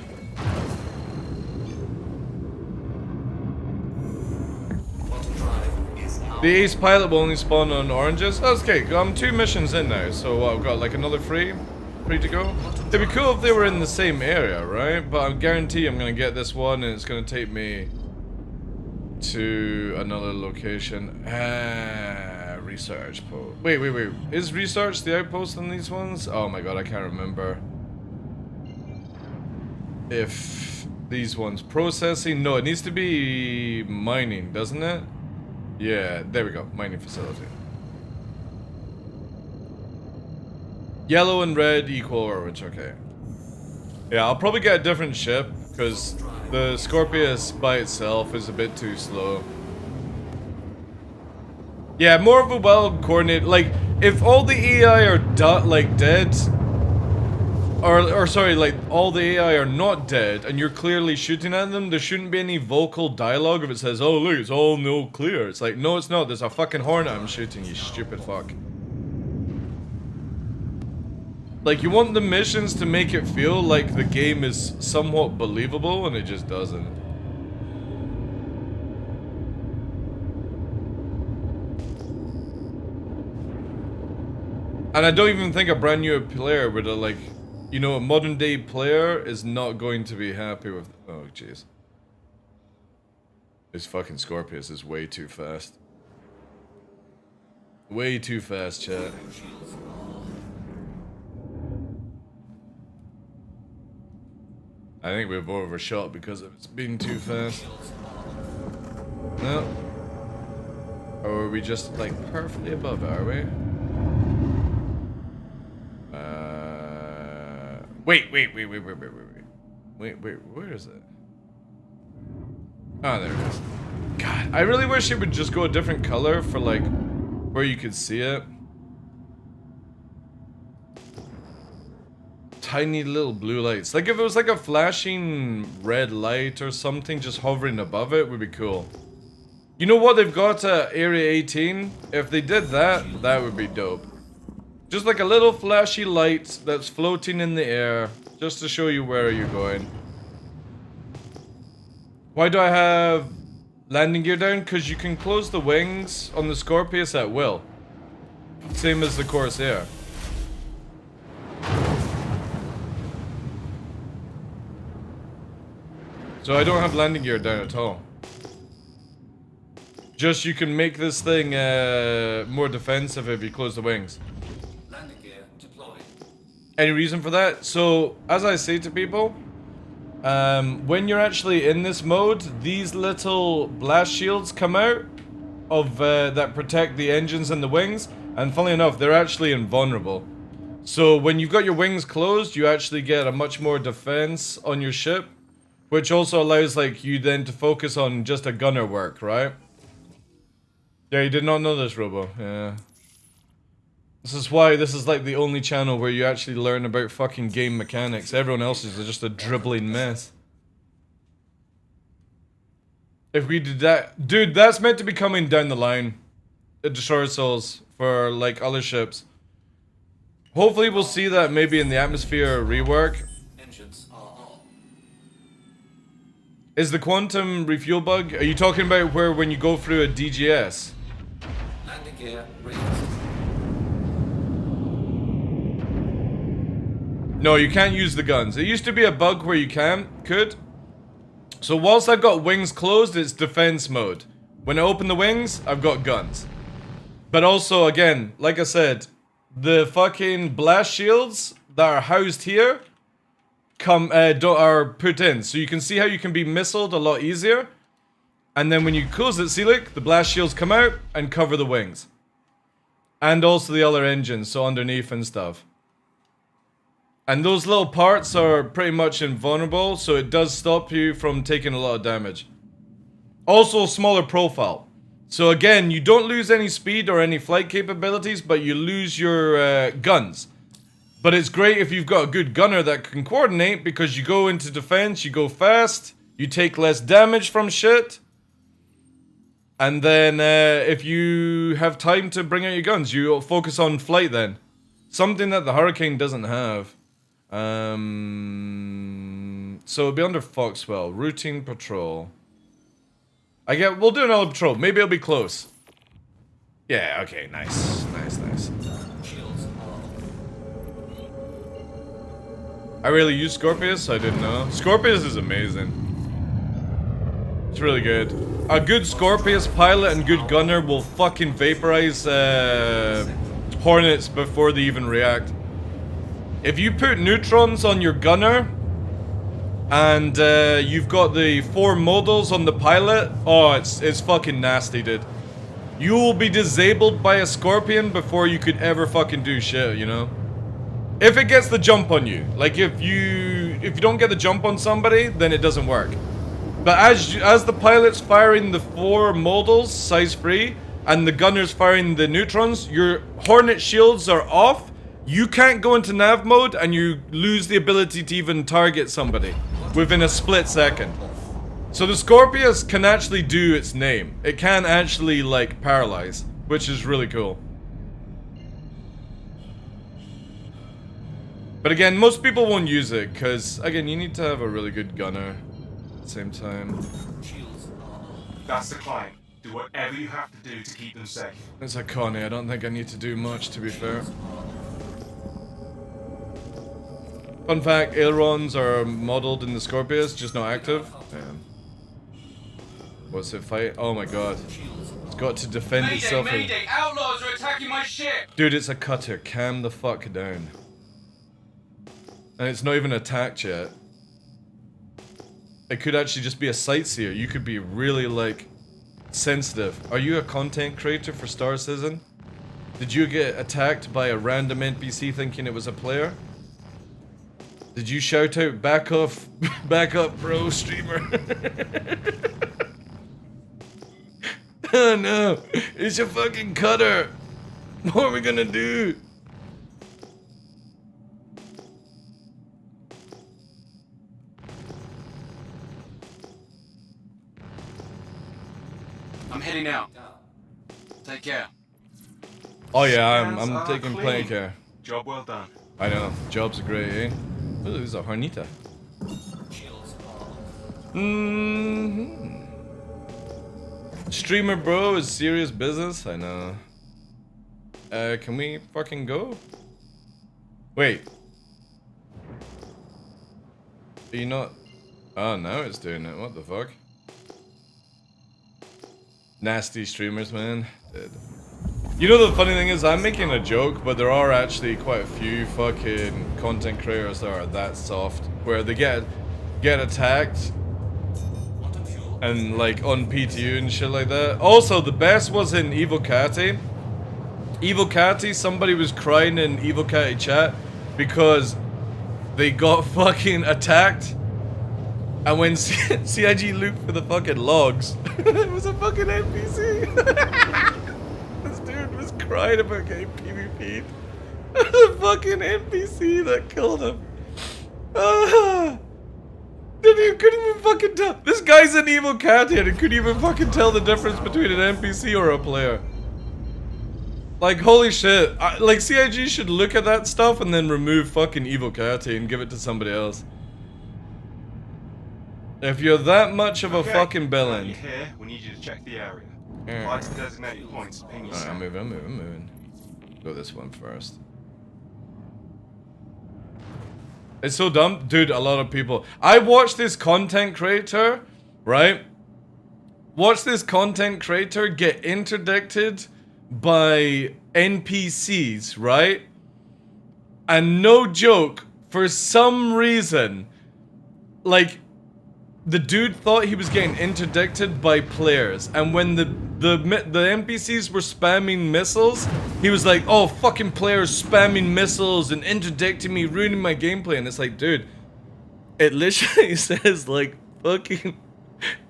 The ace pilot will only spawn on oranges? That's okay, I'm 2 missions in now, so I've got like another 3 to go. It'd be cool if they were in the same area, right? But I guarantee I'm gonna get this one and it's gonna take me to another location. Research post. Wait. Is research the outpost on these ones? Oh my god, I can't remember. If these ones processing, no, it needs to be mining, doesn't it? Yeah, there we go, mining facility. Yellow and red equal orange, okay. Yeah, I'll probably get a different ship, because the Scorpius by itself is a bit too slow. Yeah, more of a well-coordinated, like, if all the AI are dead, or sorry, like, all the AI are not dead, and you're clearly shooting at them, there shouldn't be any vocal dialogue if it says, oh look, it's all no clear. It's like, no it's not, there's a fucking hornet I'm shooting, you stupid fuck. Like, you want the missions to make it feel like the game is somewhat believable, and it just doesn't. And I don't even think a brand new player would have, like, you know, a modern day player is not going to be happy with... Oh, jeez. This fucking Scorpius is way too fast. Way too fast, chat. I think we've overshot because of it's being too fast. No. Or are we just, like, perfectly above it, are we? Wait, where is it? Oh, there it is. God, I really wish it would just go a different color for, like, where you could see it. Tiny little blue lights. Like, if it was like a flashing red light or something just hovering above it, would be cool. You know what they've got at Area 18? If they did that, that would be dope. Just like a little flashy light that's floating in the air, just to show you where you're going. Why do I have landing gear down? Because you can close the wings on the Scorpius at will. Same as the Corsair. So I don't have landing gear down at all. Just you can make this thing more defensive if you close the wings. Landing gear deployed. Any reason for that? So, as I say to people, when you're actually in this mode, these little blast shields come out of that protect the engines and the wings, and funnily enough, they're actually invulnerable. So when you've got your wings closed, you actually get a much more defense on your ship, which also allows like you then to focus on just a gunner work, right? Yeah, you did not know this, Robo. Yeah. This is why this is like the only channel where you actually learn about fucking game mechanics. Everyone else is just a dribbling mess. If we did that... Dude, that's meant to be coming down the line. Destroyer Souls for like other ships. Hopefully we'll see that maybe in the atmosphere rework. Engines are on. Is the quantum refuel bug? Are you talking about where when you go through a DGS? Landing gear raised. No, you can't use the guns. It used to be a bug where you could. So whilst I've got wings closed, it's defense mode. When I open the wings, I've got guns. But also, again, like I said, the fucking blast shields that are housed here are put in. So you can see how you can be missiled a lot easier. And then when you close it, see like, the blast shields come out and cover the wings. And also the other engines, so underneath and stuff. And those little parts are pretty much invulnerable, so it does stop you from taking a lot of damage. Also, smaller profile. So again, you don't lose any speed or any flight capabilities, but you lose your guns. But it's great if you've got a good gunner that can coordinate, because you go into defense, you go fast, you take less damage from shit. And then if you have time to bring out your guns, you focus on flight then. Something that the Hurricane doesn't have. So it'll be under Foxwell. Routine patrol. We'll do another patrol. Maybe it'll be close. Yeah, okay, nice. Nice. I really use Scorpius, I didn't know. Scorpius is amazing. It's really good. A good Scorpius pilot and good gunner will fucking vaporize Hornets before they even react. If you put neutrons on your gunner and you've got the 4 modals on the pilot, oh, it's fucking nasty, dude. You will be disabled by a Scorpion before you could ever fucking do shit, you know? If it gets the jump on you. Like if you don't get the jump on somebody, then it doesn't work. But as the pilot's firing the 4 modals, size 3, and the gunner's firing the neutrons, your Hornet shields are off. You can't go into nav mode, and you lose the ability to even target somebody within a split second. So the Scorpius can actually do its name. It can actually, like, paralyze, which is really cool. But again, most people won't use it, because, again, you need to have a really good gunner at the same time. That's the client. Do whatever you have to do to keep them safe. It's a Connie. I don't think I need to do much, to be fair. Fun fact, ailerons are modeled in the Scorpius, just not active. Damn. What's it fight? Oh my god. It's got to defend itself. Mayday! Outlaws are attacking my ship! Dude, it's a cutter. Calm the fuck down. And it's not even attacked yet. It could actually just be a sightseer. You could be really, like, sensitive. Are you a content creator for Star Citizen? Did you get attacked by a random NPC thinking it was a player? Did you shout out, back off, back up, bro, streamer? Oh no, it's a fucking cutter. What are we gonna do? I'm heading out. Take care. Oh yeah, Scans I'm are taking clean. plenty care. Job well done. I know, jobs are great, eh? Ooh, there's a Hornita. Streamer bro is serious business, I know. Can we fucking go? Wait. Are you not? Oh, now it's doing it, what the fuck? Nasty streamers, man. Dead. You know the funny thing is, I'm making a joke, but there are actually quite a few fucking content creators that are that soft, where they get attacked and like on PTU and shit like that. Also, the best was in Evocati. Evil Catty, somebody was crying in Evil Catty chat because they got fucking attacked. And when CIG looked for the fucking logs, it was a fucking NPC. This dude was crying about getting PvP'd. The fucking NPC that killed him. Couldn't even fucking tell. This guy's an evil cat and he couldn't even fucking tell the difference between an NPC or a player. Like, holy shit. Like, CIG should look at that stuff and then remove fucking evil cat and give it to somebody else. If you're that much of a fucking bellend. You're here, we need you to check the area. Apply to designated points, ping yourself. Alright, I'm moving. Go this one first. It's so dumb. Dude, a lot of people... I watched this content creator, right? Watch this content creator get interdicted by NPCs, right? And no joke, for some reason, like... The dude thought he was getting interdicted by players, and when the NPCs were spamming missiles, he was like, "Oh, fucking players spamming missiles and interdicting me, ruining my gameplay." And it's like, dude, it literally says like fucking.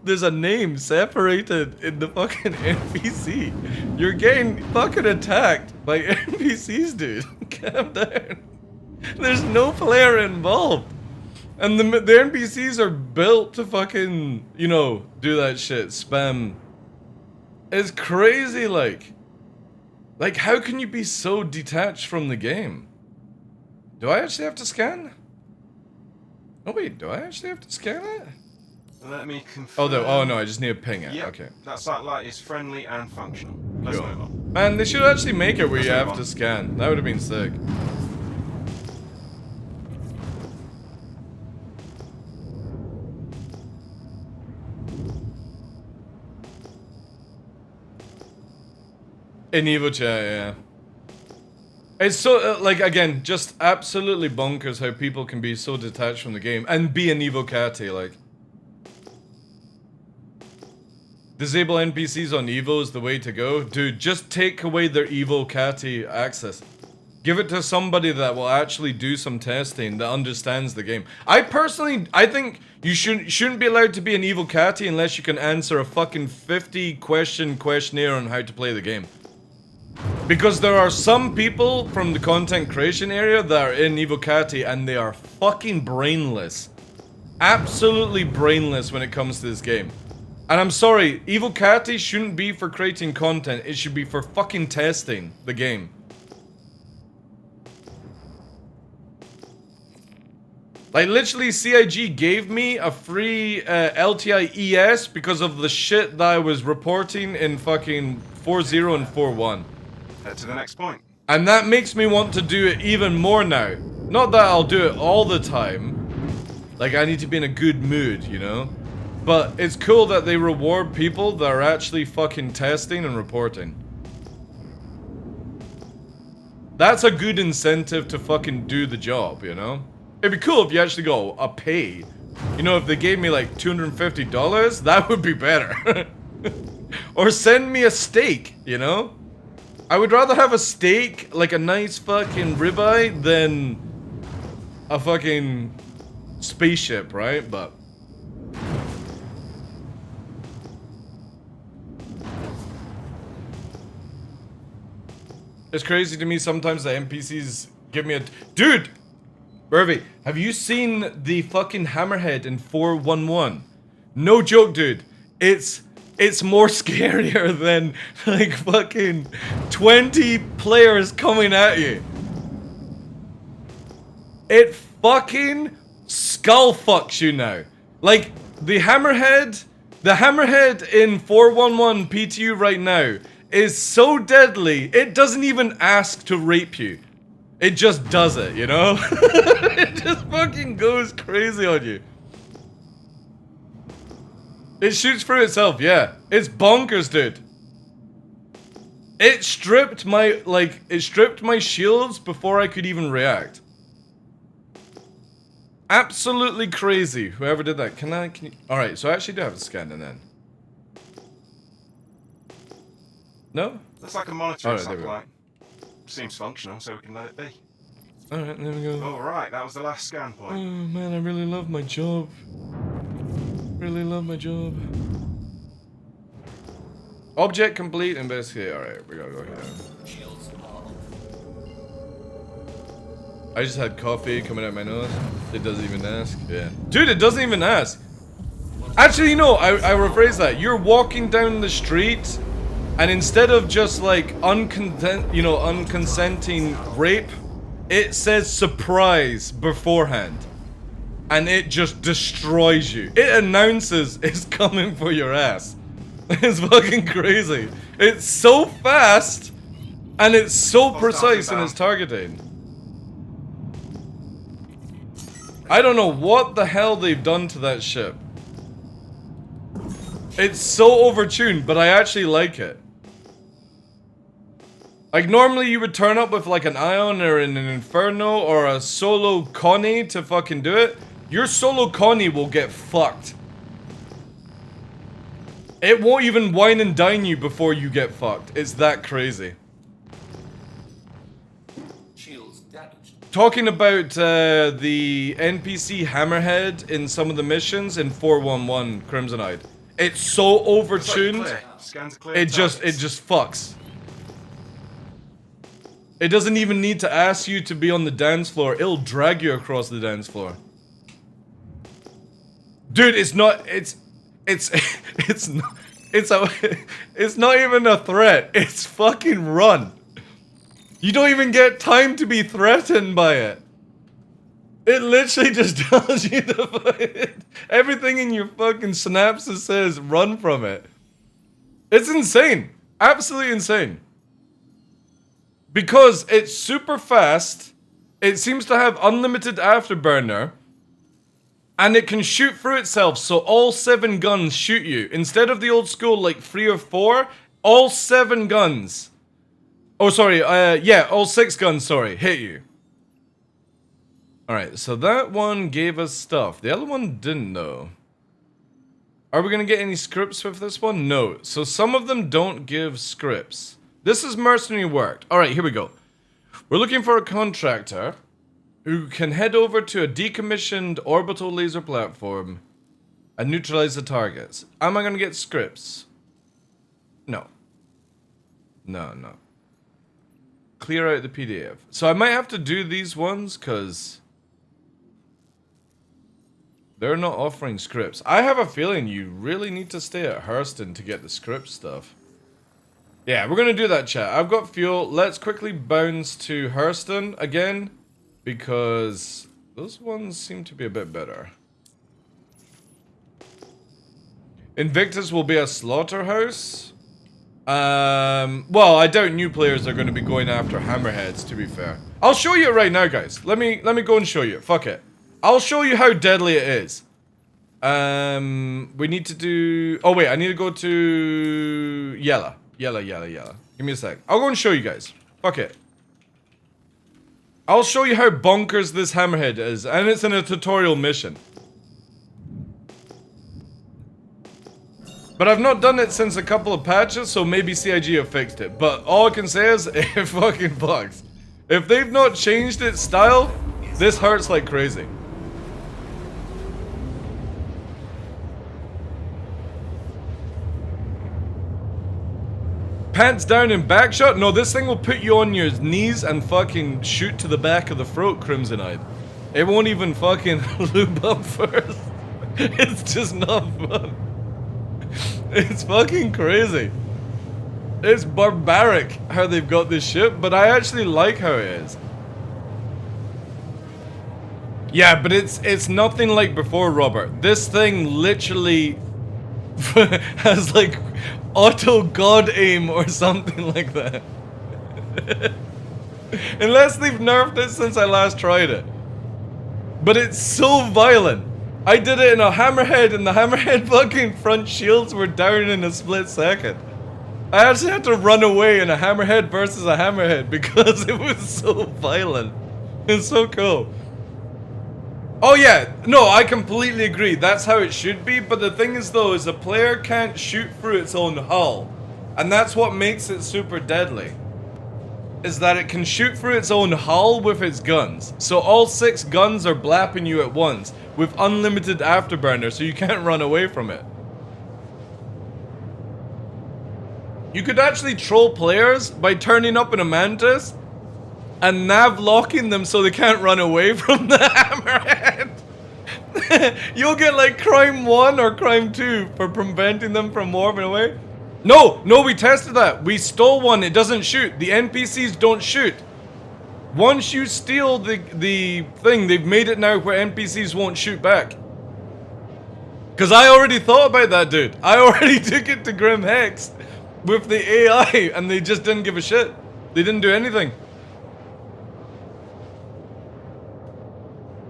There's a name separated in the fucking NPC. You're getting fucking attacked by NPCs, dude. Calm down. There's no player involved. And the NPCs are built to fucking, you know, do that shit, spam. It's crazy, like. Like, how can you be so detached from the game? Do I actually have to scan? Oh wait, do I actually have to scan it? Let me confirm. Oh no, I just need to ping it. Yep, Okay. that satellite is friendly and functional. Let's move on. Man, they should actually make it where you have to scan. That would have been sick. In Evo chat, yeah. It's so, like, again, just absolutely bonkers how people can be so detached from the game and be an Evo catty, like. Disable NPCs on Evo is the way to go. Dude, just take away their Evo catty access. Give it to somebody that will actually do some testing, that understands the game. I think you shouldn't be allowed to be an Evo catty unless you can answer a fucking 50-question questionnaire on how to play the game. Because there are some people from the content creation area that are in Evocati and they are fucking brainless. Absolutely brainless when it comes to this game. And I'm sorry, Evocati shouldn't be for creating content, it should be for fucking testing the game. Like, literally, CIG gave me a free LTI ES because of the shit that I was reporting in fucking 4.0 and 4.1. Head to the next point. And that makes me want to do it even more now. Not that I'll do it all the time. Like, I need to be in a good mood, you know? But it's cool that they reward people that are actually fucking testing and reporting. That's a good incentive to fucking do the job, you know? It'd be cool if you actually go a pay. You know, if they gave me like $250, that would be better. Or send me a steak, you know? I would rather have a steak, like a nice fucking ribeye, than a fucking spaceship, right? But it's crazy to me sometimes that NPCs give me a... Dude! Burvey, have you seen the fucking hammerhead in 4.1.1? No joke, dude. It's more scarier than, like, fucking 20 players coming at you. It fucking skull fucks you now. Like, the hammerhead in 4.1.1 PTU right now is so deadly, it doesn't even ask to rape you. It just does it, you know? It just fucking goes crazy on you. It shoots through itself, yeah. It's bonkers, dude. It stripped my shields before I could even react. Absolutely crazy, whoever did that. Can you... Alright, so I actually do have a scan and then. No? That's like a monitoring satellite. seems functional, so we can let it be. Alright, there we go. Alright, that was the last scan Oh point. man, I really love my job. Really love my job. Object complete, investigate. Alright, we gotta go here. Shields are off. I just had coffee coming out my nose. It doesn't even ask. Yeah. Dude, it doesn't even ask. Actually, no, I rephrase that. You're walking down the street, and instead of just like unconsenting rape, it says surprise beforehand. And it just destroys you. It announces it's coming for your ass. It's fucking crazy. It's so fast, and it's so precise in its targeting. I don't know what the hell they've done to that ship. It's so overtuned, but I actually like it. Like, normally you would turn up with like an Ion or an Inferno or a solo Connie to fucking do it. Your solo Connie will get fucked. It won't even wine and dine you before you get fucked. It's that crazy. Shields damaged. Talking about the NPC Hammerhead in some of the missions in 411 Crimsonite. It's so overtuned. Scans are clear. It just fucks. It doesn't even need to ask you to be on the dance floor. It'll drag you across the dance floor. Dude, it's not even a threat. It's fucking run. You don't even get time to be threatened by it. It literally just tells you to everything in your fucking synapses says run from it. It's insane. Absolutely insane. Because it's super fast, it seems to have unlimited afterburner, and it can shoot through itself, so all 7 guns shoot you. Instead of the old school, like 3 or 4, all 7 guns. Oh, sorry, yeah, all 6 guns, sorry, hit you. Alright, so that one gave us stuff. The other one didn't, though. Are we gonna get any scripts with this one? No. So some of them don't give scripts. This is mercenary work. Alright, here we go. We're looking for a contractor who can head over to a decommissioned orbital laser platform and neutralize the targets. Am I gonna get scripts? No. No. Clear out the PDF. So I might have to do these ones, because they're not offering scripts. I have a feeling you really need to stay at Hurston to get the script stuff. Yeah, we're gonna do that, chat. I've got fuel. Let's quickly bounce to Hurston again, because those ones seem to be a bit better. Invictus will be a slaughterhouse. Well, I doubt new players are going to be going after hammerheads, to be fair. I'll show you it right now, guys. Let me go and show you. Fuck it. I'll show you how deadly it is. We need to do... Oh, wait. I need to go to... Yella. Give me a sec. I'll go and show you guys. Fuck it. I'll show you how bonkers this hammerhead is. And it's in a tutorial mission. But I've not done it since a couple of patches, so maybe CIG have fixed it. But all I can say is, it fucking bugs. If they've not changed its style, this hurts like crazy. Pants down and back shot? No, this thing will put you on your knees and fucking shoot to the back of the throat, Crimsonite. It won't even fucking lube up first. It's just not fun. It's fucking crazy. It's barbaric how they've got this ship, but I actually like how it is. Yeah, but it's nothing like before, Robert. This thing literally has like auto god aim or something like that. Unless they've nerfed it since I last tried it. But it's so violent. I did it in a hammerhead, and the hammerhead fucking front shields were down in a split second. I actually had to run away in a hammerhead versus a hammerhead because it was so violent. It's so cool. Oh yeah, no, I completely agree. That's how it should be, but the thing is though, is the player can't shoot through its own hull. And that's what makes it super deadly. is that it can shoot through its own hull with its guns. So all 6 guns are blapping you at once with unlimited afterburner, so you can't run away from it. You could actually troll players by turning up in a Mantis and nav locking them so they can't run away from the hammerhead. You'll get like crime 1 or crime 2 for preventing them from warping away. No, we tested that. We stole one. It doesn't shoot. The NPCs don't shoot. Once you steal the thing, they've made it now where NPCs won't shoot back. Because I already thought about that, dude. I already took it to Grim Hex with the AI, and they just didn't give a shit. They didn't do anything.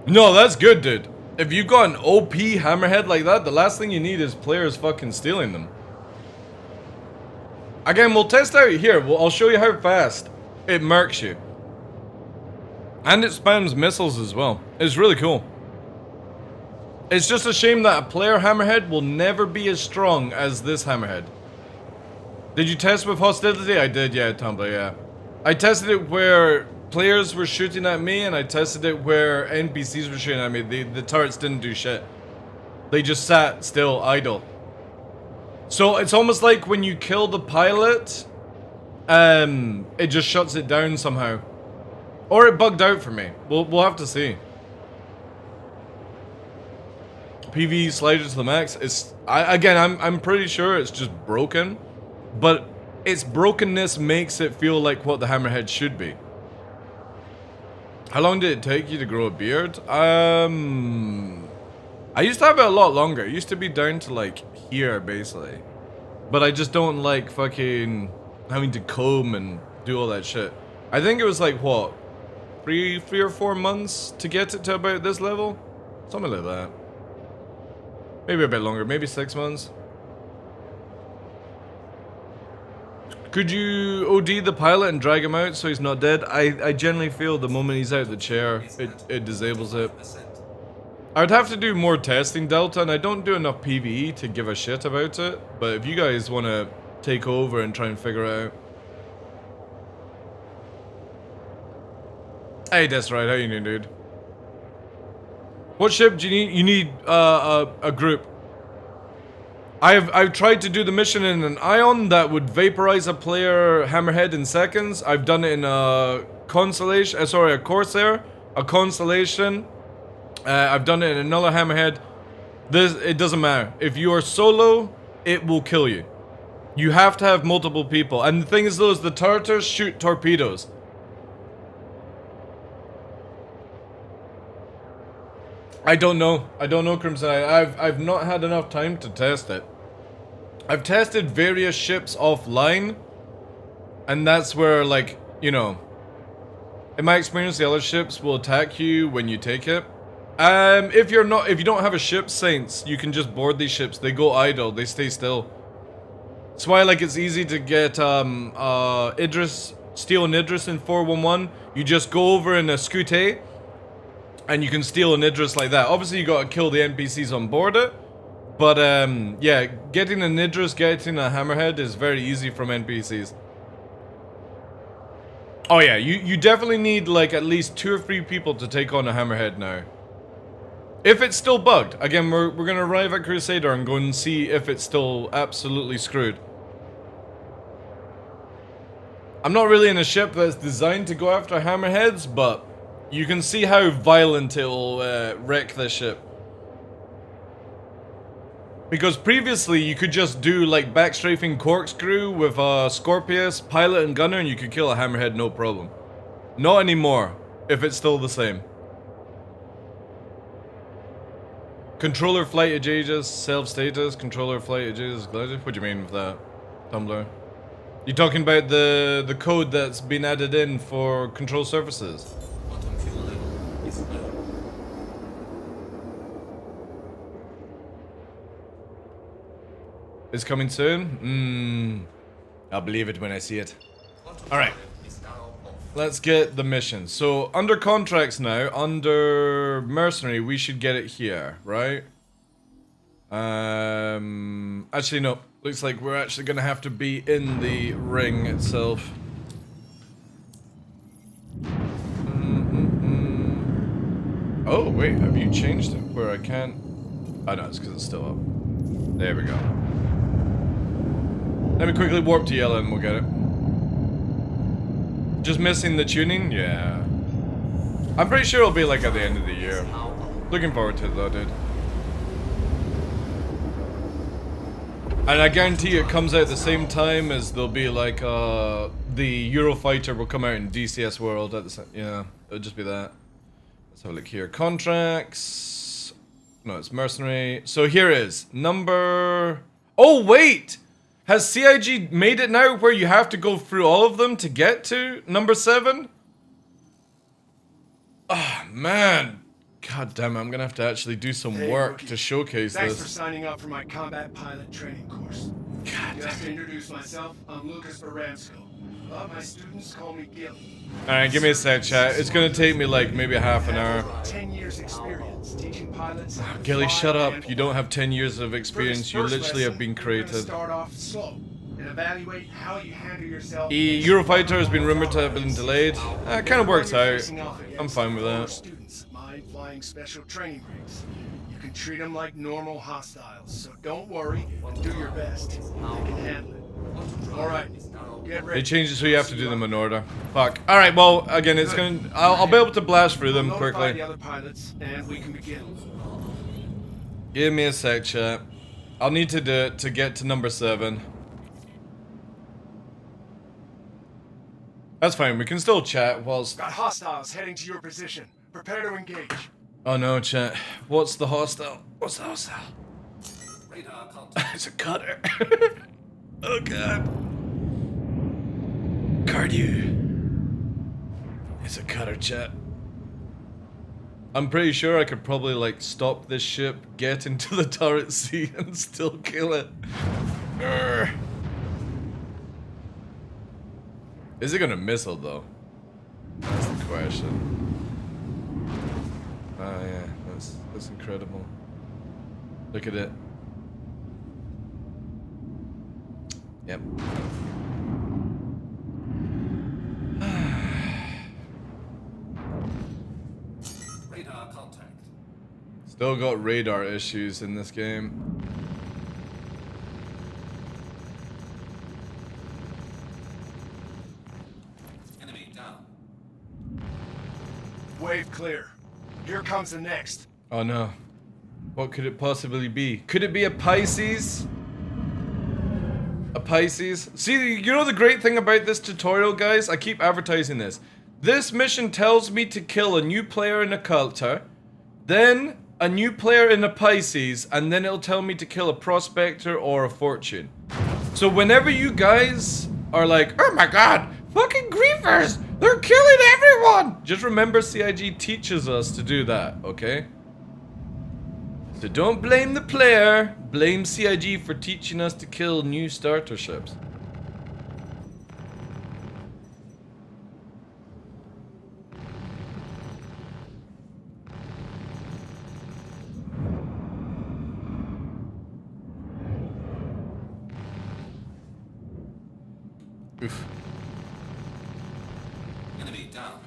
No, that's good, dude. If you got an OP hammerhead like that, the last thing you need is players fucking stealing them. Again, we'll test out here. I'll show you how fast it murks you. And it spams missiles as well. It's really cool. It's just a shame that a player hammerhead will never be as strong as this hammerhead. Did you test with hostility? I did, yeah, Tumblr, yeah. I tested it where players were shooting at me, and I tested it where NPCs were shooting at me. The turrets didn't do shit. They just sat still, idle. So it's almost like when you kill the pilot, it just shuts it down somehow. Or it bugged out for me. We'll have to see. PvE slider to the max. I'm pretty sure it's just broken, but its brokenness makes it feel like what the hammerhead should be. How long did it take you to grow a beard? I used to have it a lot longer. It used to be down to like here, basically. But I just don't like fucking having to comb and do all that shit. I think it was like, what? 3 or 4 months to get it to about this level? Something like that. Maybe a bit longer, maybe 6 months. Could you OD the pilot and drag him out so he's not dead? I generally feel the moment he's out of the chair, it disables it. I would have to do more testing, Delta, and I don't do enough PvE to give a shit about it. But if you guys want to take over and try and figure it out. Hey, that's right. How you doing, dude? What ship do you need? You need a group. I've tried to do the mission in an ion that would vaporize a player hammerhead in seconds. I've done it in a constellation. A Corsair, a constellation. I've done it in another hammerhead. It doesn't matter. If you are solo, it will kill you. You have to have multiple people. And the thing is, though, is the turtles shoot torpedoes. I don't know. I don't know, Crimson. I've not had enough time to test it. I've tested various ships offline, and that's where, like, you know, in my experience, the other ships will attack you when you take it. If you don't have a ship, Saints, you can just board these ships. They go idle. They stay still. That's why, like, it's easy to get Idris, steal an Idris in 411. You just go over in a Scooter, and you can steal an Idris like that. Obviously, you gotta kill the NPCs on board it. But, yeah, getting an Idris, getting a hammerhead is very easy from NPCs. Oh yeah, you definitely need, like, at least 2 or 3 people to take on a hammerhead now. If it's still bugged. Again, we're gonna arrive at Crusader and go and see if it's still absolutely screwed. I'm not really in a ship that's designed to go after hammerheads, but you can see how violent it'll wreck this ship. Because previously you could just do like backstrafing corkscrew with Scorpius, pilot and gunner, and you could kill a hammerhead no problem. Not anymore, if it's still the same. Controller flight ages, self status, controller flight ages, what do you mean with that, Tumblr? You talking about the code that's been added in for control surfaces? Quantum fuel level is low. It's coming soon? I'll believe it when I see it. Alright. Let's get the mission. So, under contracts now, under mercenary, we should get it here, right? Actually, no. Looks like we're actually gonna have to be in the ring itself. Oh, wait, have you changed it where I can't? Oh, no, it's because it's still up. There we go. Let me quickly warp to yellow and we'll get it. Just missing the tuning? Yeah. I'm pretty sure it'll be like at the end of the year. Looking forward to it though, dude. And I guarantee it comes out at the same time as there'll be like the Eurofighter will come out in DCS World at the same. Yeah, it'll just be that. Let's have a look here. Contracts. No, it's mercenary. So here is number. Oh wait, has CIG made it now where you have to go through all of them to get to number 7? Oh man. God damn it, I'm gonna have to actually do some work to showcase Thanks this. for signing up for my combat pilot training course. God Just to introduce myself, I'm Lucas Baransko. My students call me Gilly. Alright, give me a sec, chat. It's gonna take me like maybe half an hour. 10 years experience teaching pilots. Gilly, shut up. You don't have 10 years of experience. You literally have been created. Start off slow and evaluate how you handle yourself. The Eurofighter has been rumored to have been delayed. It kind of works out. I'm fine with that. Students of mine flying special training rigs. You can treat them like normal hostiles, so don't worry and do your best. They can handle it. Alright, get ready. They changed it so you have to do them in order. Fuck. Alright, well, again, it's gonna. I'll be able to blast through them Notify quickly. the other pilots and we can begin. Give me a sec, chat. I'll need to do it to get to number 7. That's fine, we can still chat whilst... Got hostiles heading to your position. Prepare to engage. Oh no, chat. What's the hostile? What's the hostile? Radar contact. It's a cutter. Oh god. Cardew. It's a cutter, chat. I'm pretty sure I could probably like stop this ship, get into the turret seat and still kill it. Urgh. Is it gonna missile though? That's the question. Oh yeah, that's incredible. Look at it. Yep. Radar contact. Still got radar issues in this game. Enemy down. Wave clear. Here comes the next. Oh no. What could it possibly be? Could it be a Pisces? A Pisces? See, you know the great thing about this tutorial, guys? I keep advertising this. This mission tells me to kill a new player in a Culter, then a new player in a Pisces, and then it'll tell me to kill a Prospector or a Fortune. So whenever you guys are like, oh my god, fucking griefers, they're killing everyone! Just remember CIG teaches us to do that, okay? So don't blame the player, blame CIG for teaching us to kill new starter ships. Oof. Enemy down.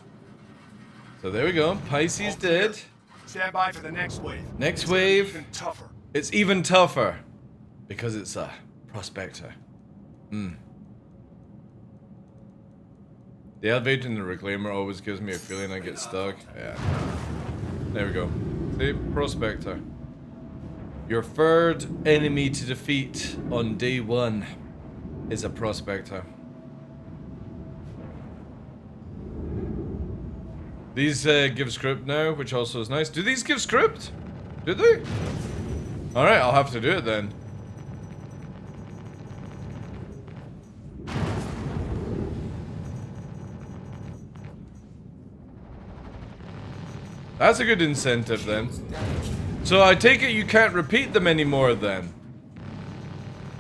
So there we go, Pisces dead. Stand by for the next wave. Next It's gonna be wave. even tougher. It's even tougher because it's a Prospector. The elevator and the reclaimer always gives me a feeling I get stuck. Yeah. There we go. See, Prospector. Your third enemy to defeat on day 1 is a Prospector. These give script now, which also is nice. Do these give script? Do they? Alright, I'll have to do it then. That's a good incentive then. So I take it you can't repeat them anymore then.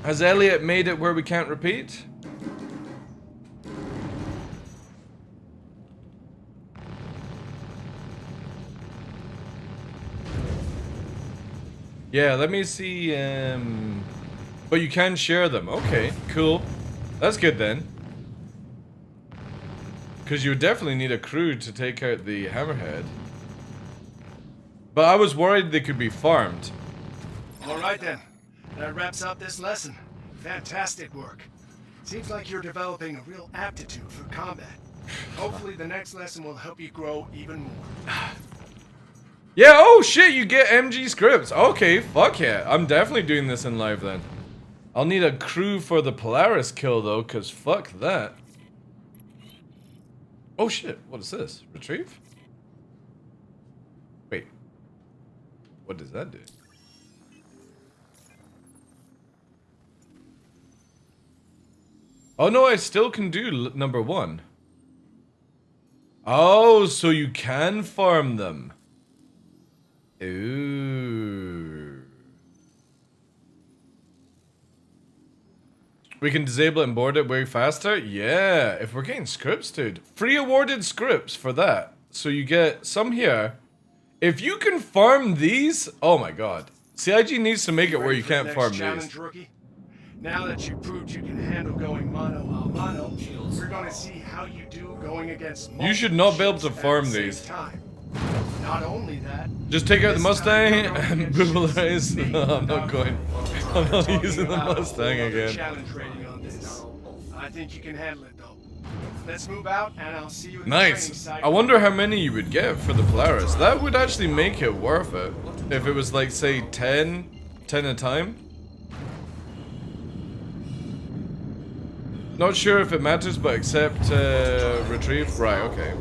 Has Elliot made it where we can't repeat? Yeah, let me see, but you can share them. Okay, cool. That's good then. Because you would definitely need a crew to take out the Hammerhead. But I was worried they could be farmed. All right then. That wraps up this lesson. Fantastic work. Seems like you're developing a real aptitude for combat. Hopefully the next lesson will help you grow even more. Yeah, oh shit, you get MG scripts. Okay, fuck yeah. I'm definitely doing this in live then. I'll need a crew for the Polaris kill though, cause fuck that. Oh shit, what is this? Retrieve? Wait. What does that do? Oh no, I still can do number 1. Oh, so you can farm them. Ooh. We can disable it and board it way faster? Yeah, if we're getting scripts, dude. Free awarded scripts for that. So you get some here. If you can farm these, oh my god. CIG needs to make it where you can't farm these. Rookie? Now that you proved you can handle going mano a mano, we're gonna see how you do going against. You should not be able to farm these. Not only that, just take out the Mustang and boomerang. No, I'm not going. I'm not using the Mustang again. Challenge rating on this. I think you can handle it though. Let's move out and I'll see you at nice. I wonder how many you would get for the Polaris. That would actually make it worth it. If it was like say 10 a time. Not sure if it matters, but accept retrieve. Right, okay.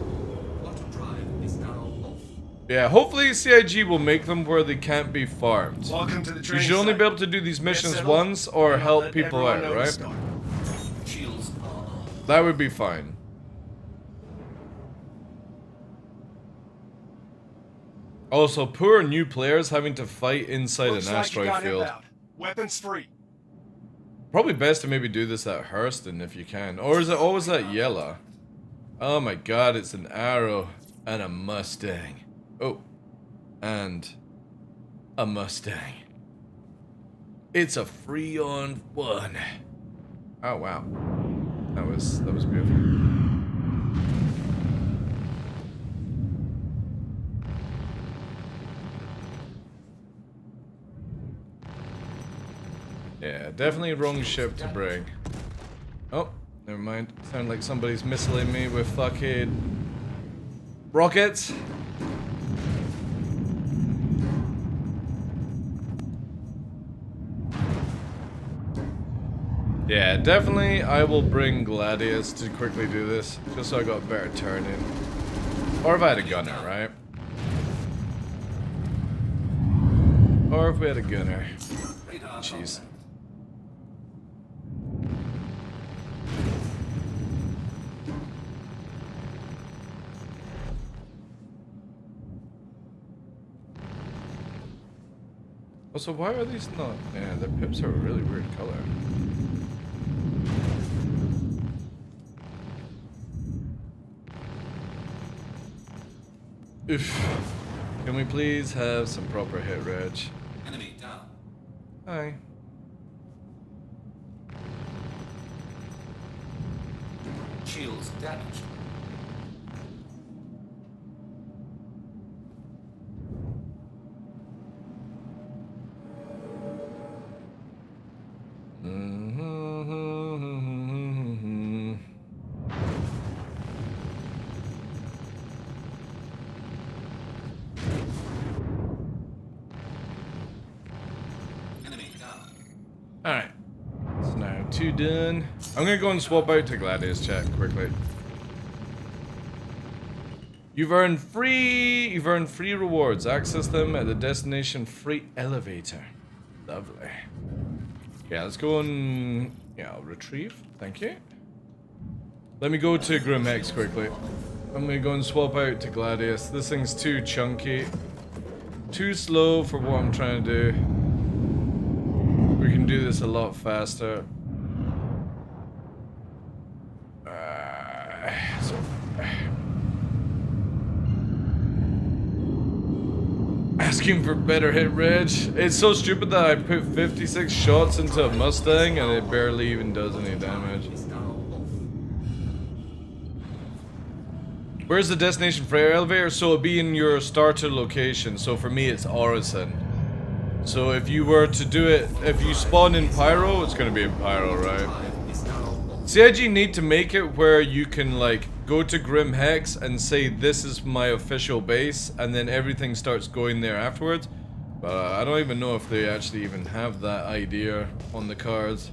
Yeah, hopefully CIG will make them where they can't be farmed. Welcome to the you should only be able to do these missions once or help people out, right? That would be fine. Also, poor new players having to fight inside an asteroid field. Weapons free. Probably best to maybe do this at Hurston if you can. Or is it always at Yella? Oh my god, it's an arrow and a Mustang. Oh, and a Mustang. It's a 3-on-1. Oh wow, that was beautiful. Yeah, definitely wrong ship to bring. Oh, never mind. Sound like somebody's missiling me with fucking rockets. Yeah, definitely I will bring Gladius to quickly do this, just so I got a better turn in. Or if I had a gunner, right? Or if we had a gunner. Jeez. Also, why are these not? Yeah, the pips are a really weird color. Oof. Can we please have some proper hit reg? Enemy down. Hi. Shields damaged. Alright. So now 2 done. I'm gonna go and swap out to Gladius chat quickly. You've earned free rewards. Access them at the destination free elevator. Lovely. Yeah, let's go and I'll retrieve. Thank you. Let me go to Grimhex quickly. I'm gonna go and swap out to Gladius. This thing's too chunky. Too slow for what I'm trying to do. We can do this a lot faster. Asking for better hit reg. It's so stupid that I put 56 shots into a Mustang and it barely even does any damage. Where's the destination for air elevator? So it'll be in your starter location. So for me, it's Orison. So if you were to do it, if you spawn in Pyro, it's gonna be in Pyro, right? CIG need to make it where you can like go to Grim Hex and say this is my official base, and then everything starts going there afterwards. But I don't even know if they actually even have that idea on the cards.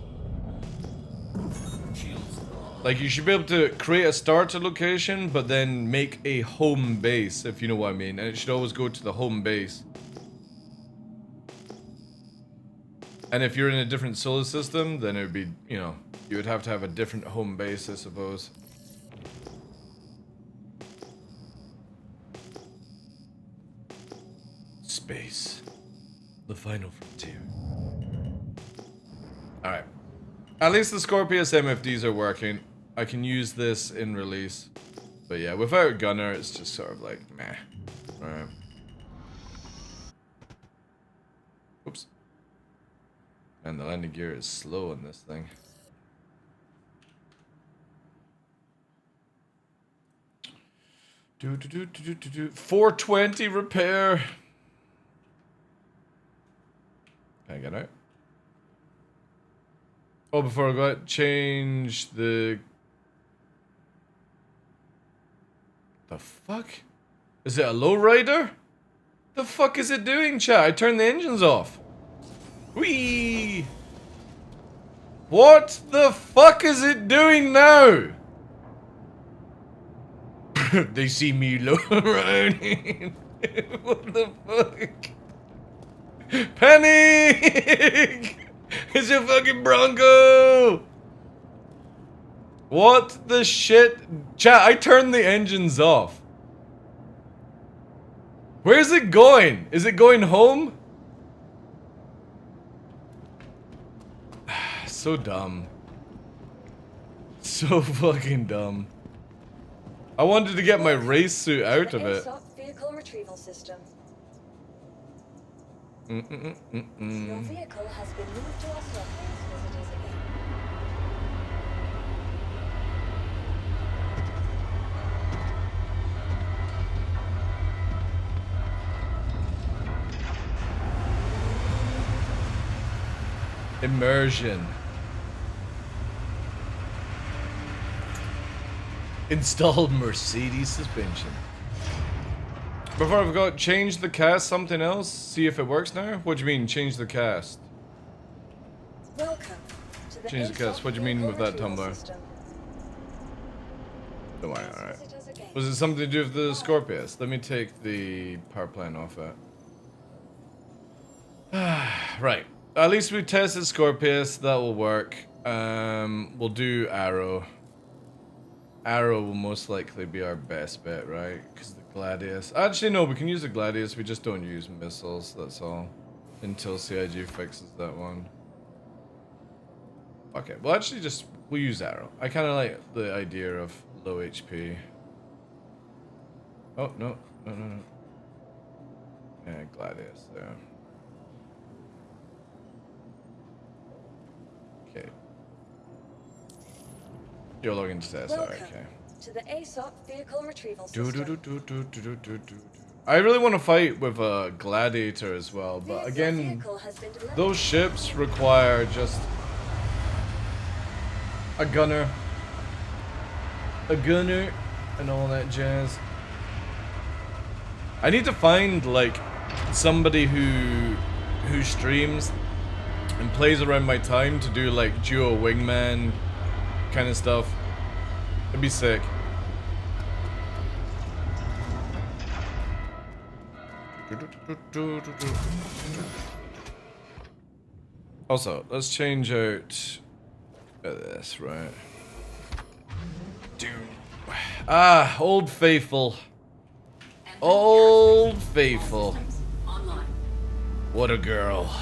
Like, you should be able to create a starter location, but then make a home base, if you know what I mean. And it should always go to the home base. And if you're in a different solar system, then it would be, you know, you would have to have a different home base, I suppose. Space. The final frontier. Alright. At least the Scorpius MFDs are working. I can use this in release. But yeah, without Gunner, it's just sort of like, meh. Alright. Oops. And the landing gear is slow on this thing. Do 420 repair. Can I get out? Oh, before I go, change the fuck? Is it a lowrider? The fuck is it doing, chat? I turned the engines off. Whee! What the fuck is it doing now? They see me low running. What the fuck? Panic! It's a fucking Bronco! What the shit? Chat, I turned the engines off. Where's it going? Is it going home? So dumb. So fucking dumb. I wanted to get my race suit out of it. Vehicle retrieval system. Your vehicle has been moved to our surface visitors again. Immersion. Installed Mercedes suspension. Before I forgot, change the cast something else. See if it works now. What do you mean, change the cast? Welcome to the Change the cast. What do you mean with that, Tumblr? Don't worry, alright. Was it something to do with the Scorpius? Let me take the power plant off it. Right. At least we tested Scorpius. That will work. We'll do Arrow. Arrow will most likely be our best bet, right? Because the Gladius... Actually, no, we can use the Gladius. We just don't use missiles, that's all. Until CIG fixes that one. Okay, well, actually, we'll use Arrow. I kind of like the idea of low HP. Oh, no. No. Yeah, Gladius there. Okay. You're logging to test. Okay. To the ASOP vehicle retrieval system. I really want to fight with a gladiator as well, but again, those ships require just a gunner, and all that jazz. I need to find like somebody who streams and plays around my time to do like duo wingman kind of stuff. It'd be sick. Also, let's change out this, right? Dude. Ah, Old Faithful. Old Faithful. What a girl.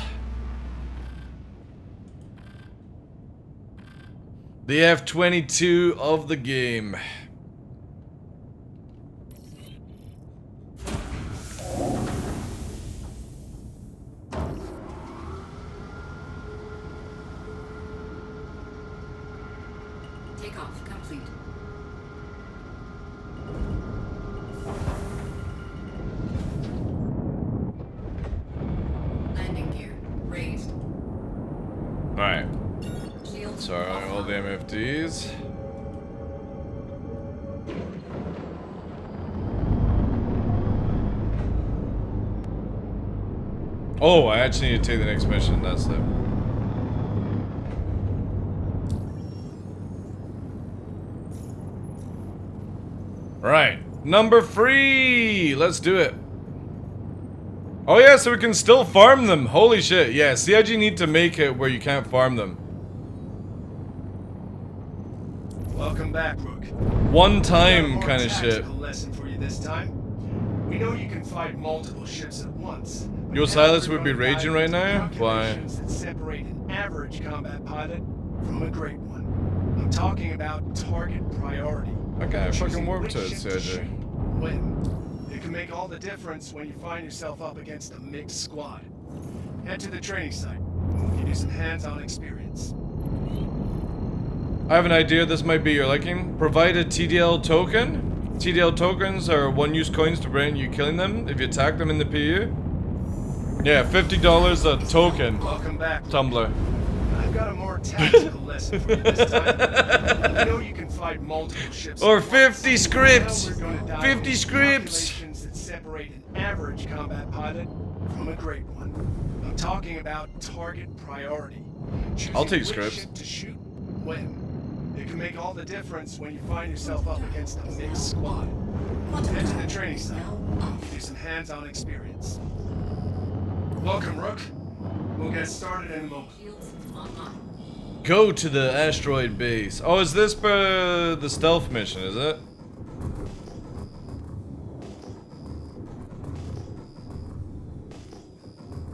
The F-22 of the game. Takeoff complete. the MFDs. Oh, I actually need to take the next mission. That's it. Right. Number 3. Let's do it. Oh yeah, so we can still farm them. Holy shit. Yeah, CIG need to make it where you can't farm them. Welcome back, Rook. One time kind of shit. Lesson for you this time. We know you can fight multiple ships at once. Your Silas would be raging right now? Why? That separate an average combat pilot from a great one. I'm talking about target priority. Okay, I fucking warped to it, CIG. When? It can make all the difference when you find yourself up against a mixed squad. Head to the training site. We'll give you some hands-on experience. I have an idea this might be your liking. Provide a TDL token. TDL tokens are one-use coins to prevent you killing them if you attack them in the PU. Yeah, $50 a token. Welcome back, Tumblr. I've got a more tactical lesson for you this time. I know you can fight multiple ships. Or 50 scripts. 50 scripts. That separate an average combat pilot from a great one. I'm talking about target priority. I'll take which scripts. ship to shoot when. It can make all the difference when you find yourself up against a mixed squad. Head to the training site. Give you some hands-on experience. Welcome, Rook. We'll get started in a moment. Go to the asteroid base. Oh, is this the stealth mission, is it?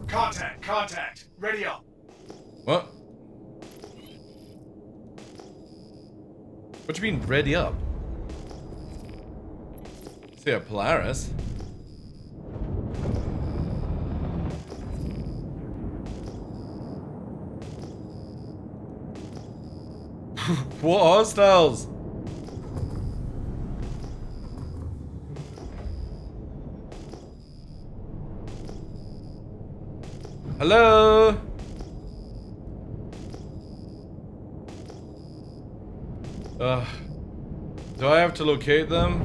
Contact. Ready up. What? What do you mean, ready up? See a Polaris. What hostiles? Hello? Do I have to locate them?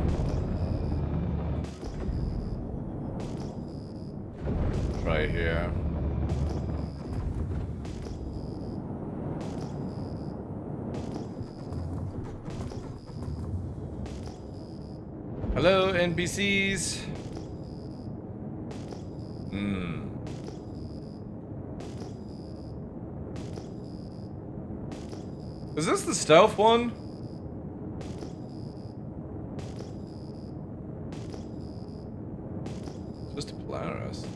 Right here. Hello, NPCs. Is this the stealth one? Just a Polaris.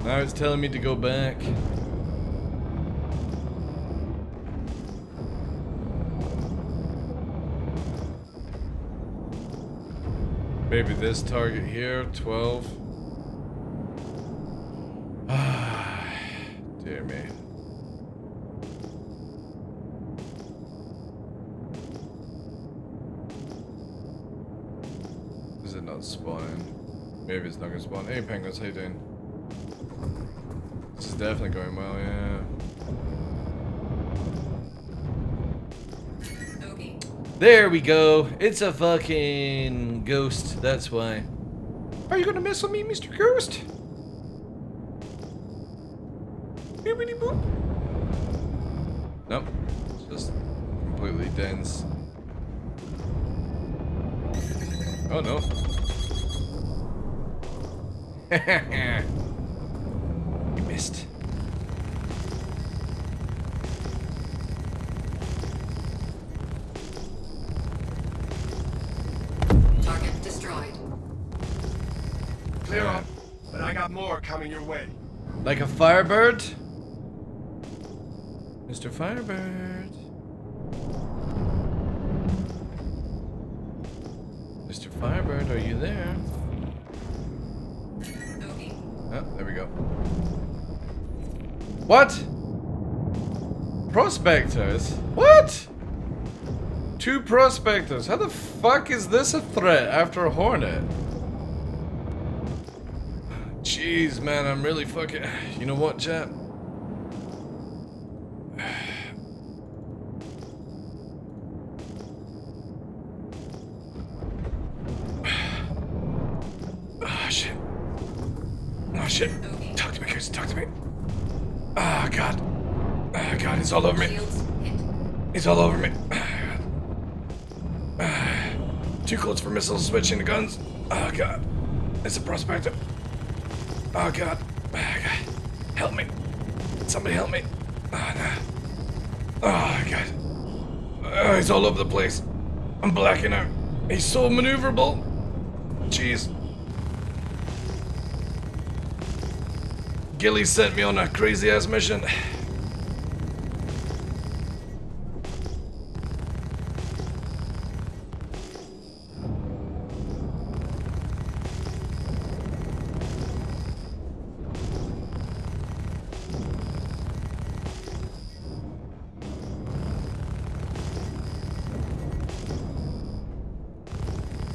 Now it's telling me to go back. Maybe this target here, 12. Dear me. Is it not spawning? Maybe it's not gonna spawn. Hey penguins, how you doing? This is definitely going well, yeah. There we go. It's a fucking ghost, that's why. Are you gonna mess with me, Mr. Ghost? Bibbidi boop. Nope. It's just completely dense. Oh no. You missed. Target destroyed. Clear up, but I got more coming your way. Like a firebird? Mr. Firebird. Mr. Firebird, are you there? Oh, there we go. What? Prospectors? What? 2 prospectors. How the fuck is this a threat after a Hornet? Jeez, man, I'm really fucking... You know what, chat? shit. Oh shit. Talk to me, Chris. Talk to me. Oh god. Oh god, he's all over me. He's all over me. Too close for missiles switching the guns. Oh god. It's a prospector. Oh god. Oh god. Help me. Somebody help me. Oh no. Oh god. Oh, he's all over the place. I'm blacking out. He's so maneuverable. Jeez. Gilly sent me on a crazy ass mission.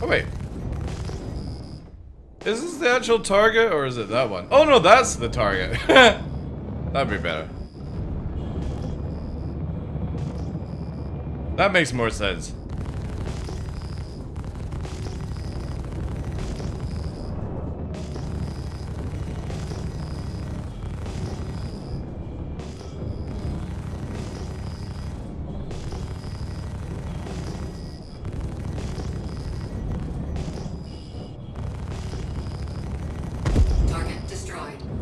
Oh wait. Is this the actual target or is it that one? Oh no, that's the target. That'd be better. That makes more sense.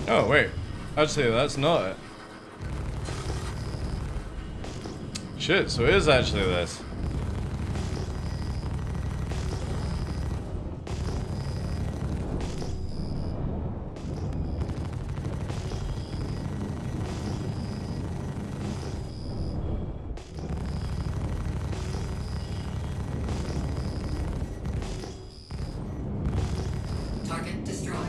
Oh wait, actually that's not it. Shit, so it is actually this. Target destroyed.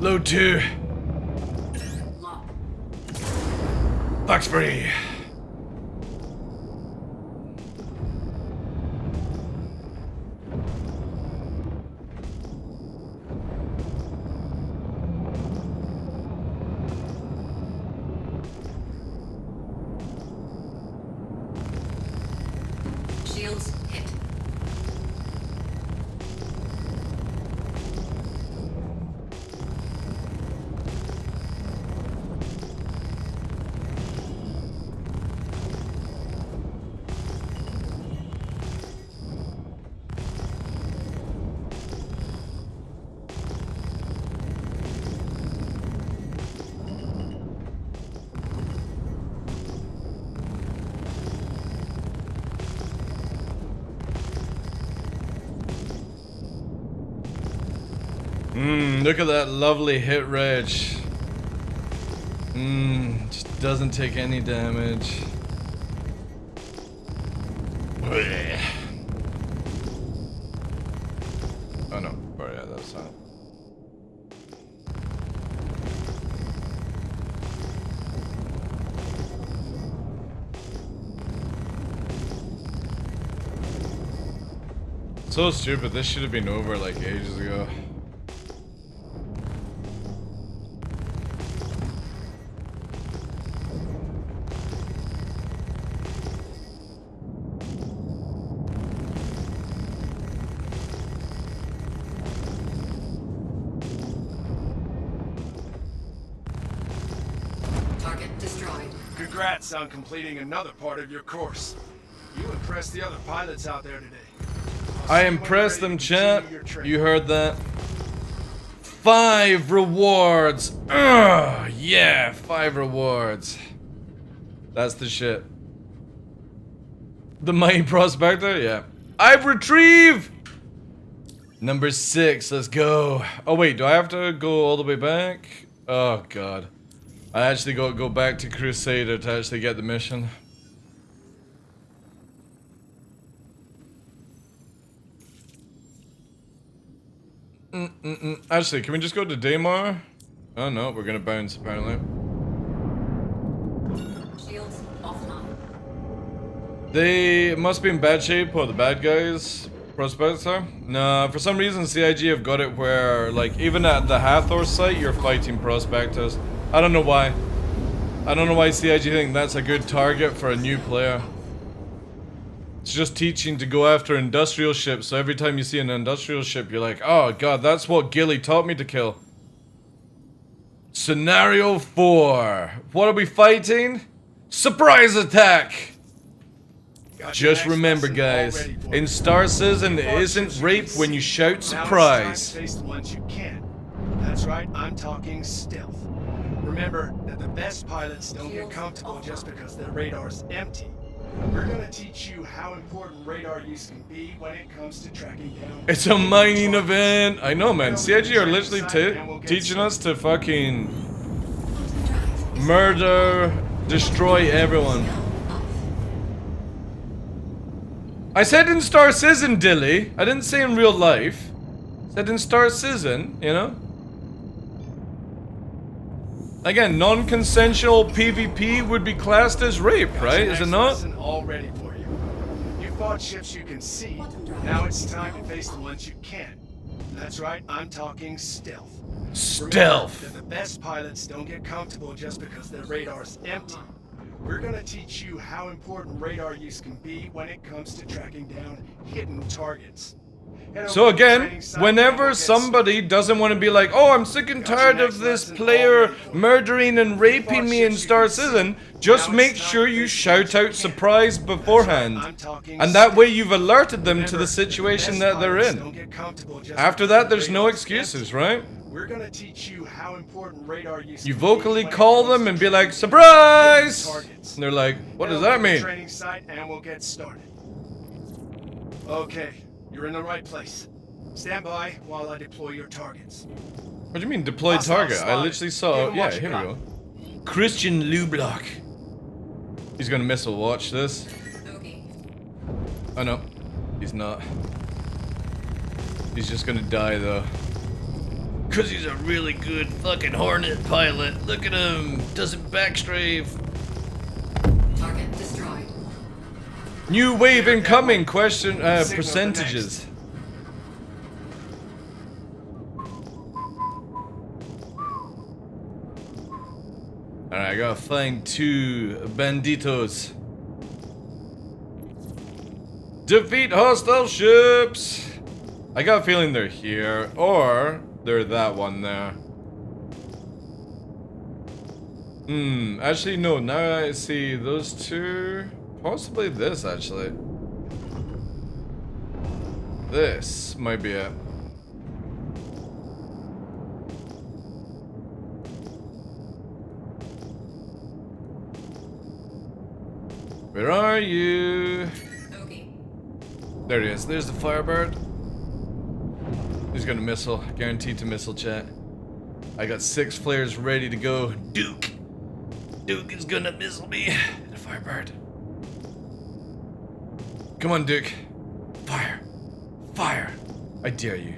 Load 2. Lock. Box free. Shields hit. Look at that lovely hit reg. Just doesn't take any damage. Oh no, oh yeah, that's fine. So stupid, this should have been over like ages ago. Congrats on completing another part of your course. You impressed the other pilots out there today. I impressed them, champ. You heard that. 5 rewards. Ugh, yeah, 5 rewards. That's the shit. The Mighty Prospector, yeah. I've retrieved number 6. Let's go. Oh wait, do I have to go all the way back? Oh god. I actually got to go back to Crusader to actually get the mission. Actually, can we just go to Daymar? Oh no, we're gonna bounce apparently. Shields offline. They must be in bad shape, or the bad guys. Prospector? No, for some reason CIG have got it where, like, even at the Hathor site, you're fighting prospectors. I don't know why. I don't know why CIG think that's a good target for a new player. It's just teaching to go after industrial ships, so every time you see an industrial ship, you're like, oh god, that's what Gilly taught me to kill. Scenario 4. What are we fighting? Surprise attack! Just remember, guys, in Star Citizen, it isn't rape when you shout surprise. That's right, I'm talking stealth. Remember that the best pilots don't get comfortable just because their radar's empty. We're gonna teach you how important radar use can be when it comes to tracking down. It's a mining event. I know, man. CIG are literally teaching us to fucking murder, destroy everyone. I said in Star Citizen, Dilly. I didn't say in real life. I said in Star Citizen, you know? Again, non-consensual PvP would be classed as rape, right? Is it not? All ready for you. You fought ships you can see. Now it's time to face the ones you can't. That's right, I'm talking stealth. Stealth. Remember that the best pilots don't get comfortable just because their radar's empty. We're gonna teach you how important radar use can be when it comes to tracking down hidden targets. So again, whenever somebody doesn't want to be like, oh, I'm sick and tired of this player murdering and raping me in Star Citizen, just make sure you shout out surprise beforehand. And that way you've alerted them to the situation that they're in. After that, there's no excuses, right? We're gonna teach you how important radar use. You vocally call them and be like, surprise! And they're like, what does that mean? Training site and we'll get started. Okay. You're in the right place. Stand by while I deploy your targets. What do you mean deploy target? I literally saw. Yeah, here we go. Christian Lublock. He's gonna missile watch this. Oh no, he's not. He's just gonna die though. Cause he's a really good fucking Hornet pilot. Look at him, doesn't backstrafe. Target destroyed. New wave incoming, question, percentages. Alright, I gotta find 2 banditos. Defeat hostile ships! I got a feeling they're here, or they're that one there. Actually no, now I see those 2. Possibly this, actually. This might be it. Where are you? Okay. There he is. There's the Firebird. He's gonna missile. Guaranteed to missile, chat. I got 6 flares ready to go. Duke! Duke is gonna missile me. The Firebird. Come on, Duke. Fire. Fire. I dare you.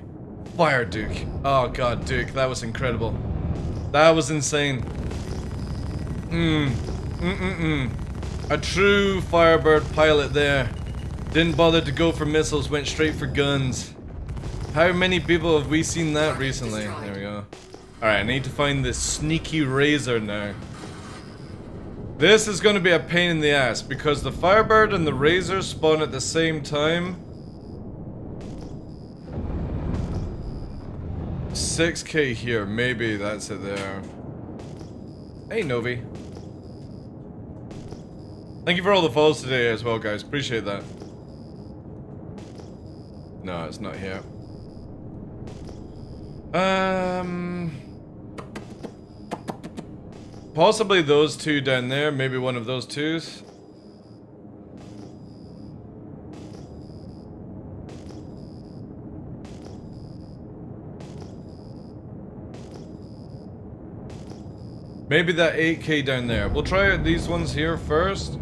Fire, Duke. Oh god, Duke, that was incredible. That was insane. A true Firebird pilot there. Didn't bother to go for missiles, went straight for guns. How many people have we seen that recently? There we go. Alright, I need to find this sneaky Razor now. This is going to be a pain in the ass because the Firebird and the Razor spawn at the same time. 6k here, maybe that's it there. Hey Novi. Thank you for all the follows today as well, guys. Appreciate that. No, it's not here. Possibly those 2 down there. Maybe one of those 2s. Maybe that 8k down there. We'll try out these ones here first.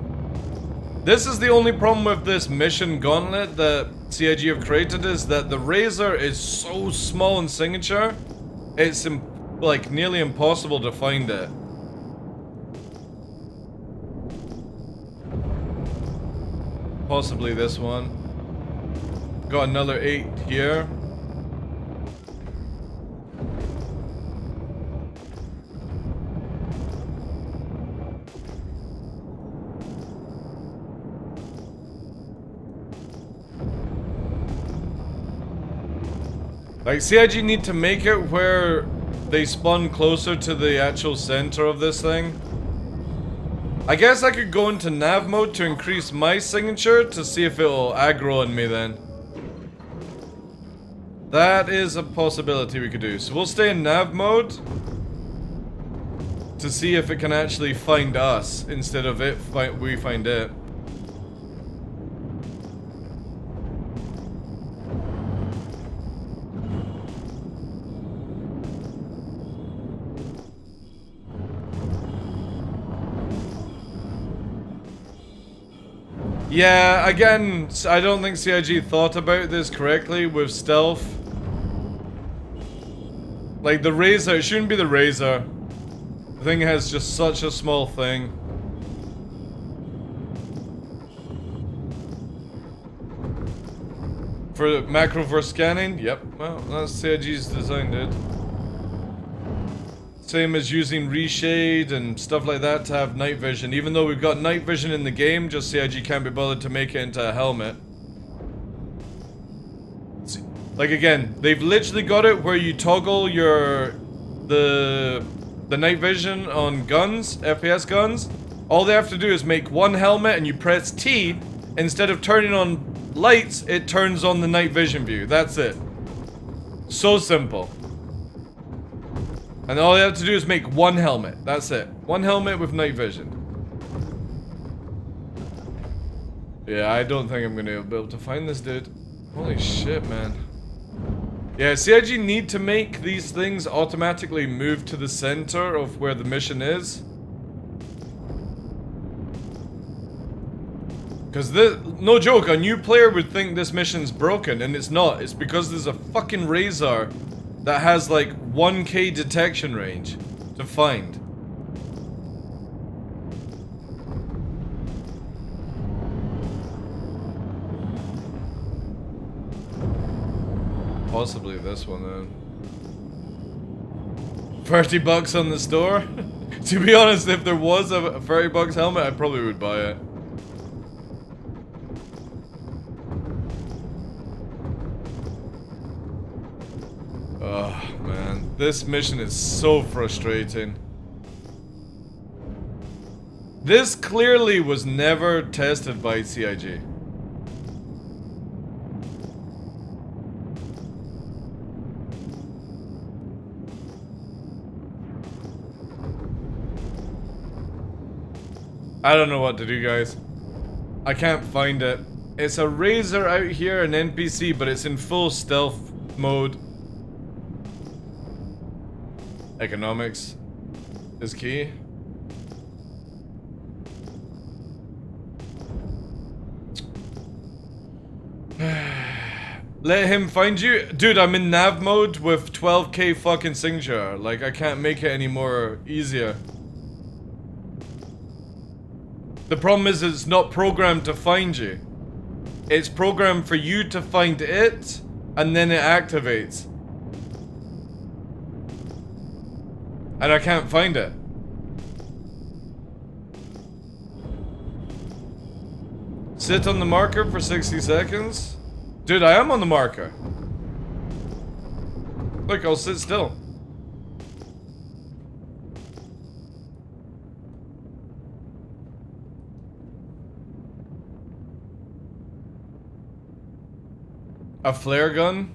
This is the only problem with this mission gauntlet that CIG have created, is that the Razor is so small in signature, it's like nearly impossible to find it. Possibly this one. Got another 8 here. Like, CIG need to make it where they spawn closer to the actual center of this thing. I guess I could go into nav mode to increase my signature to see if it'll aggro on me then. That is a possibility we could do. So we'll stay in nav mode to see if it can actually find us instead of we find it. Yeah, again, I don't think CIG thought about this correctly with stealth. Like the Razor, it shouldn't be the Razor. The thing has just such a small thing. For macro for scanning? Yep, well, that's CIG's design, dude. Same as using reshade and stuff like that to have night vision. Even though we've got night vision in the game, just CIG can't be bothered to make it into a helmet. Like again, they've literally got it where you toggle the night vision on guns, FPS guns. All they have to do is make one helmet and you press T. Instead of turning on lights, it turns on the night vision view. That's it. So simple. And all you have to do is make one helmet. That's it. One helmet with night vision. Yeah, I don't think I'm gonna be able to find this dude. Holy shit, man. Yeah, CIG need to make these things automatically move to the center of where the mission is. Because this, no joke, a new player would think this mission's broken, and it's not. It's because there's a fucking Razor that has like 1k detection range to find. Possibly this one then. 30 bucks on the store? To be honest, if there was a 30 bucks helmet, I probably would buy it. Oh, man. This mission is so frustrating. This clearly was never tested by CIG. I don't know what to do, guys. I can't find it. It's a Razor out here, an NPC, but it's in full stealth mode. Economics is key. Let him find you? Dude, I'm in nav mode with 12k fucking signature. Like, I can't make it any more easier. The problem is it's not programmed to find you. It's programmed for you to find it, and then it activates. And I can't find it. Sit on the marker for 60 seconds. Dude, I am on the marker. Look, I'll sit still. A flare gun?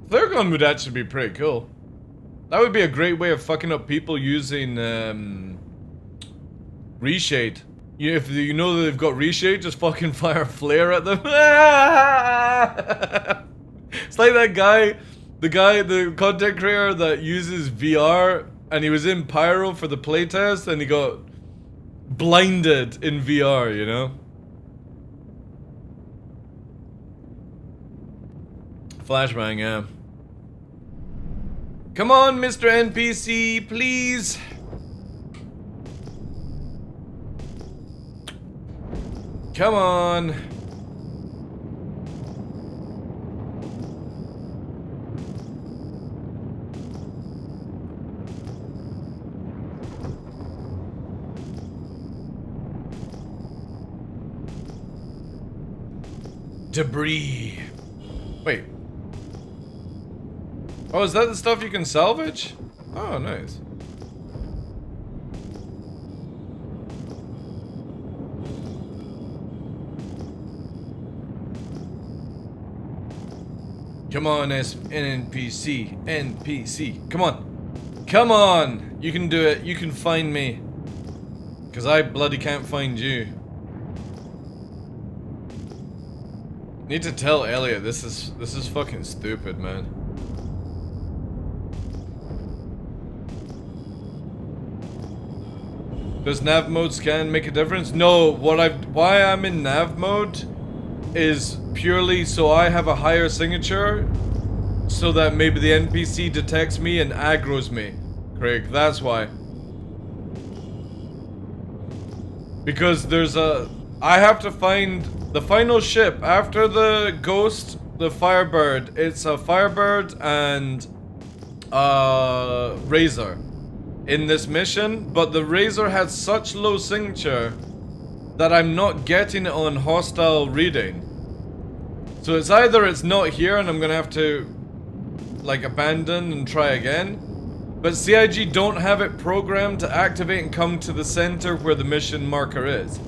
Flare gun would actually be pretty cool. That would be a great way of fucking up people using reshade. If you know that they've got reshade, just fucking fire a flare at them. It's like that guy, the content creator that uses VR, and he was in Pyro for the playtest, and he got blinded in VR, you know? Flashbang, yeah. Come on, Mr. NPC, please. Come on. Debris. Wait. Oh, is that the stuff you can salvage? Oh, nice. Come on, NPC. Come on. Come on. You can do it. You can find me. Because I bloody can't find you. Need to tell Elliot this is fucking stupid, man. Does nav mode scan make a difference? No, why I'm in nav mode is purely so I have a higher signature so that maybe the NPC detects me and aggroes me. Craig, that's why. Because I have to find the final ship after the Ghost, the Firebird. It's a Firebird and Razor in this mission, but the Razor has such low signature that I'm not getting it on hostile reading. So it's either it's not here and I'm gonna have to like abandon and try again, but CIG don't have it programmed to activate and come to the center where the mission marker is.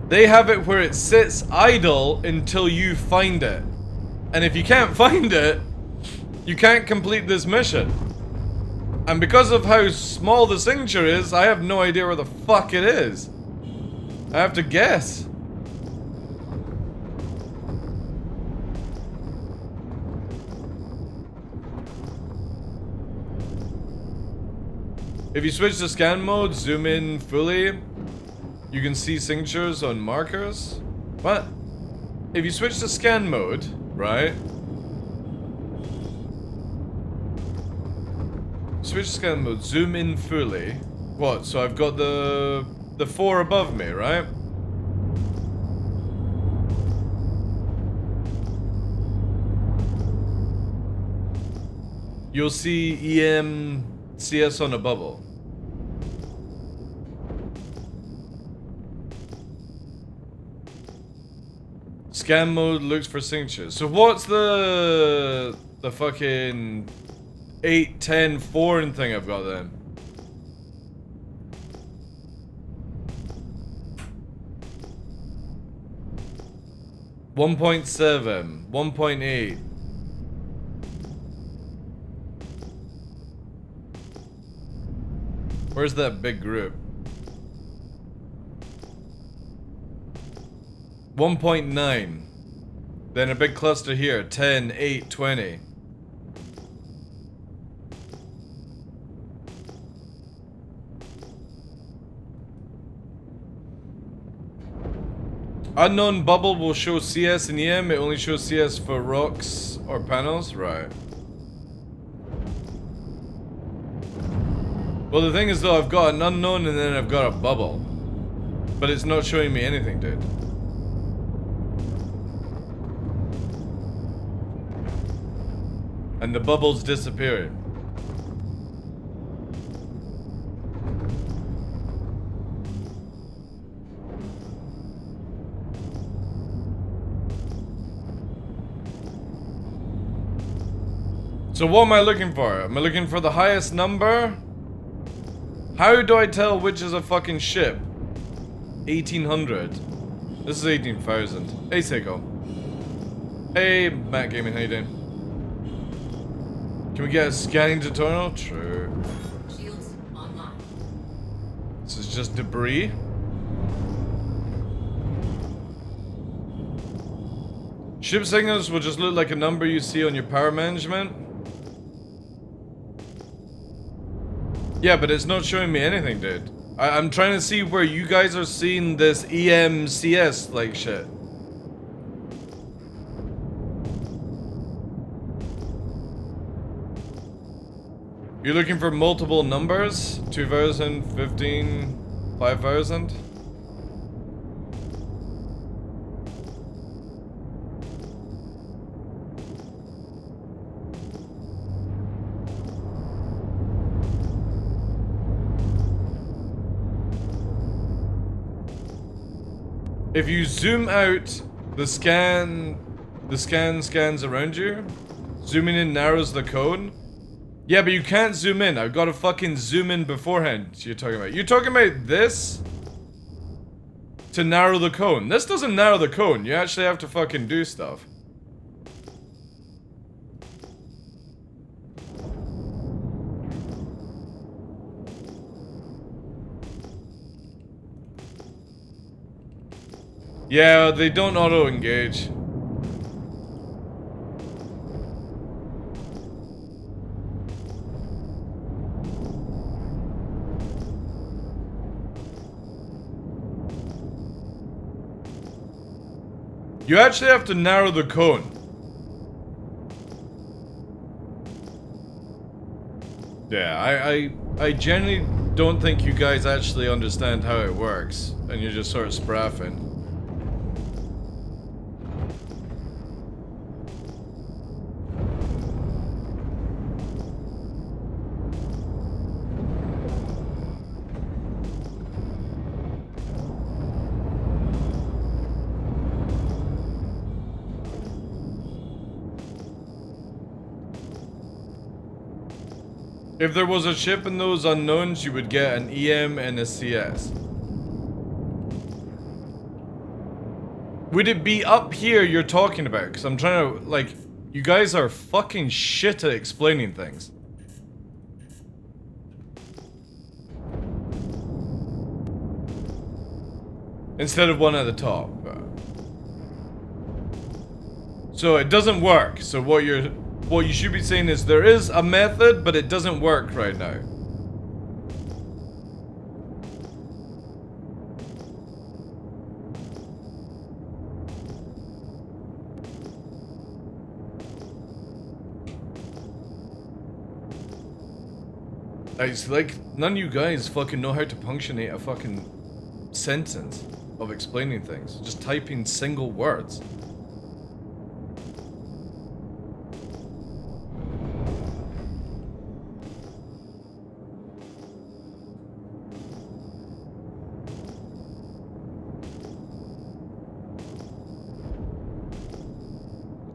They have it where it sits idle until you find it. And if you can't find it, you can't complete this mission. And because of how small the signature is, I have no idea where the fuck it is. I have to guess. If you switch to scan mode, zoom in fully, you can see signatures on markers. What? If you switch to scan mode, right? Switch to scan mode, zoom in fully. What? So I've got the 4 above me, right? You'll see EM CS on a bubble. Scan mode looks for signatures. So what's the fucking 8, 10, foreign thing I've got then? .7, 1.8. Where's that big group? 1.9. Then a big cluster here. 10, 8, 20. Unknown bubble will show CS and EM. It only shows CS for rocks or panels. Right. Well, the thing is though, I've got an unknown and then I've got a bubble. But it's not showing me anything, dude. And the bubble's disappearing. So what am I looking for? Am I looking for the highest number? How do I tell which is a fucking ship? 1800. This is 18,000. Hey, Seiko. Hey, Matt Gaming, how you doing? Can we get a scanning tutorial? True. Shields online. This is just debris. Ship signals will just look like a number you see on your power management. Yeah, but it's not showing me anything, dude. I'm trying to see where you guys are seeing this EMCS like shit. You're looking for multiple numbers? 2,000, 15, 5,000? If you zoom out The scan scans around you. Zooming in narrows the cone. Yeah, but you can't zoom in. I've got to fucking zoom in beforehand. You're talking about. You're talking about this to narrow the cone. This doesn't narrow the cone. You actually have to fucking do stuff. Yeah, they don't auto-engage. You actually have to narrow the cone. Yeah, I genuinely don't think you guys actually understand how it works, and you're just sort of spraffing. If there was a ship in those unknowns, you would get an EM and a CS. Would it be up here you're talking about? Because I'm trying to, like, you guys are fucking shit at explaining things. Instead of one at the top. So it doesn't work. So what you should be saying is there is a method, but it doesn't work right now. It's like none of you guys fucking know how to punctuate a fucking sentence of explaining things. Just typing single words.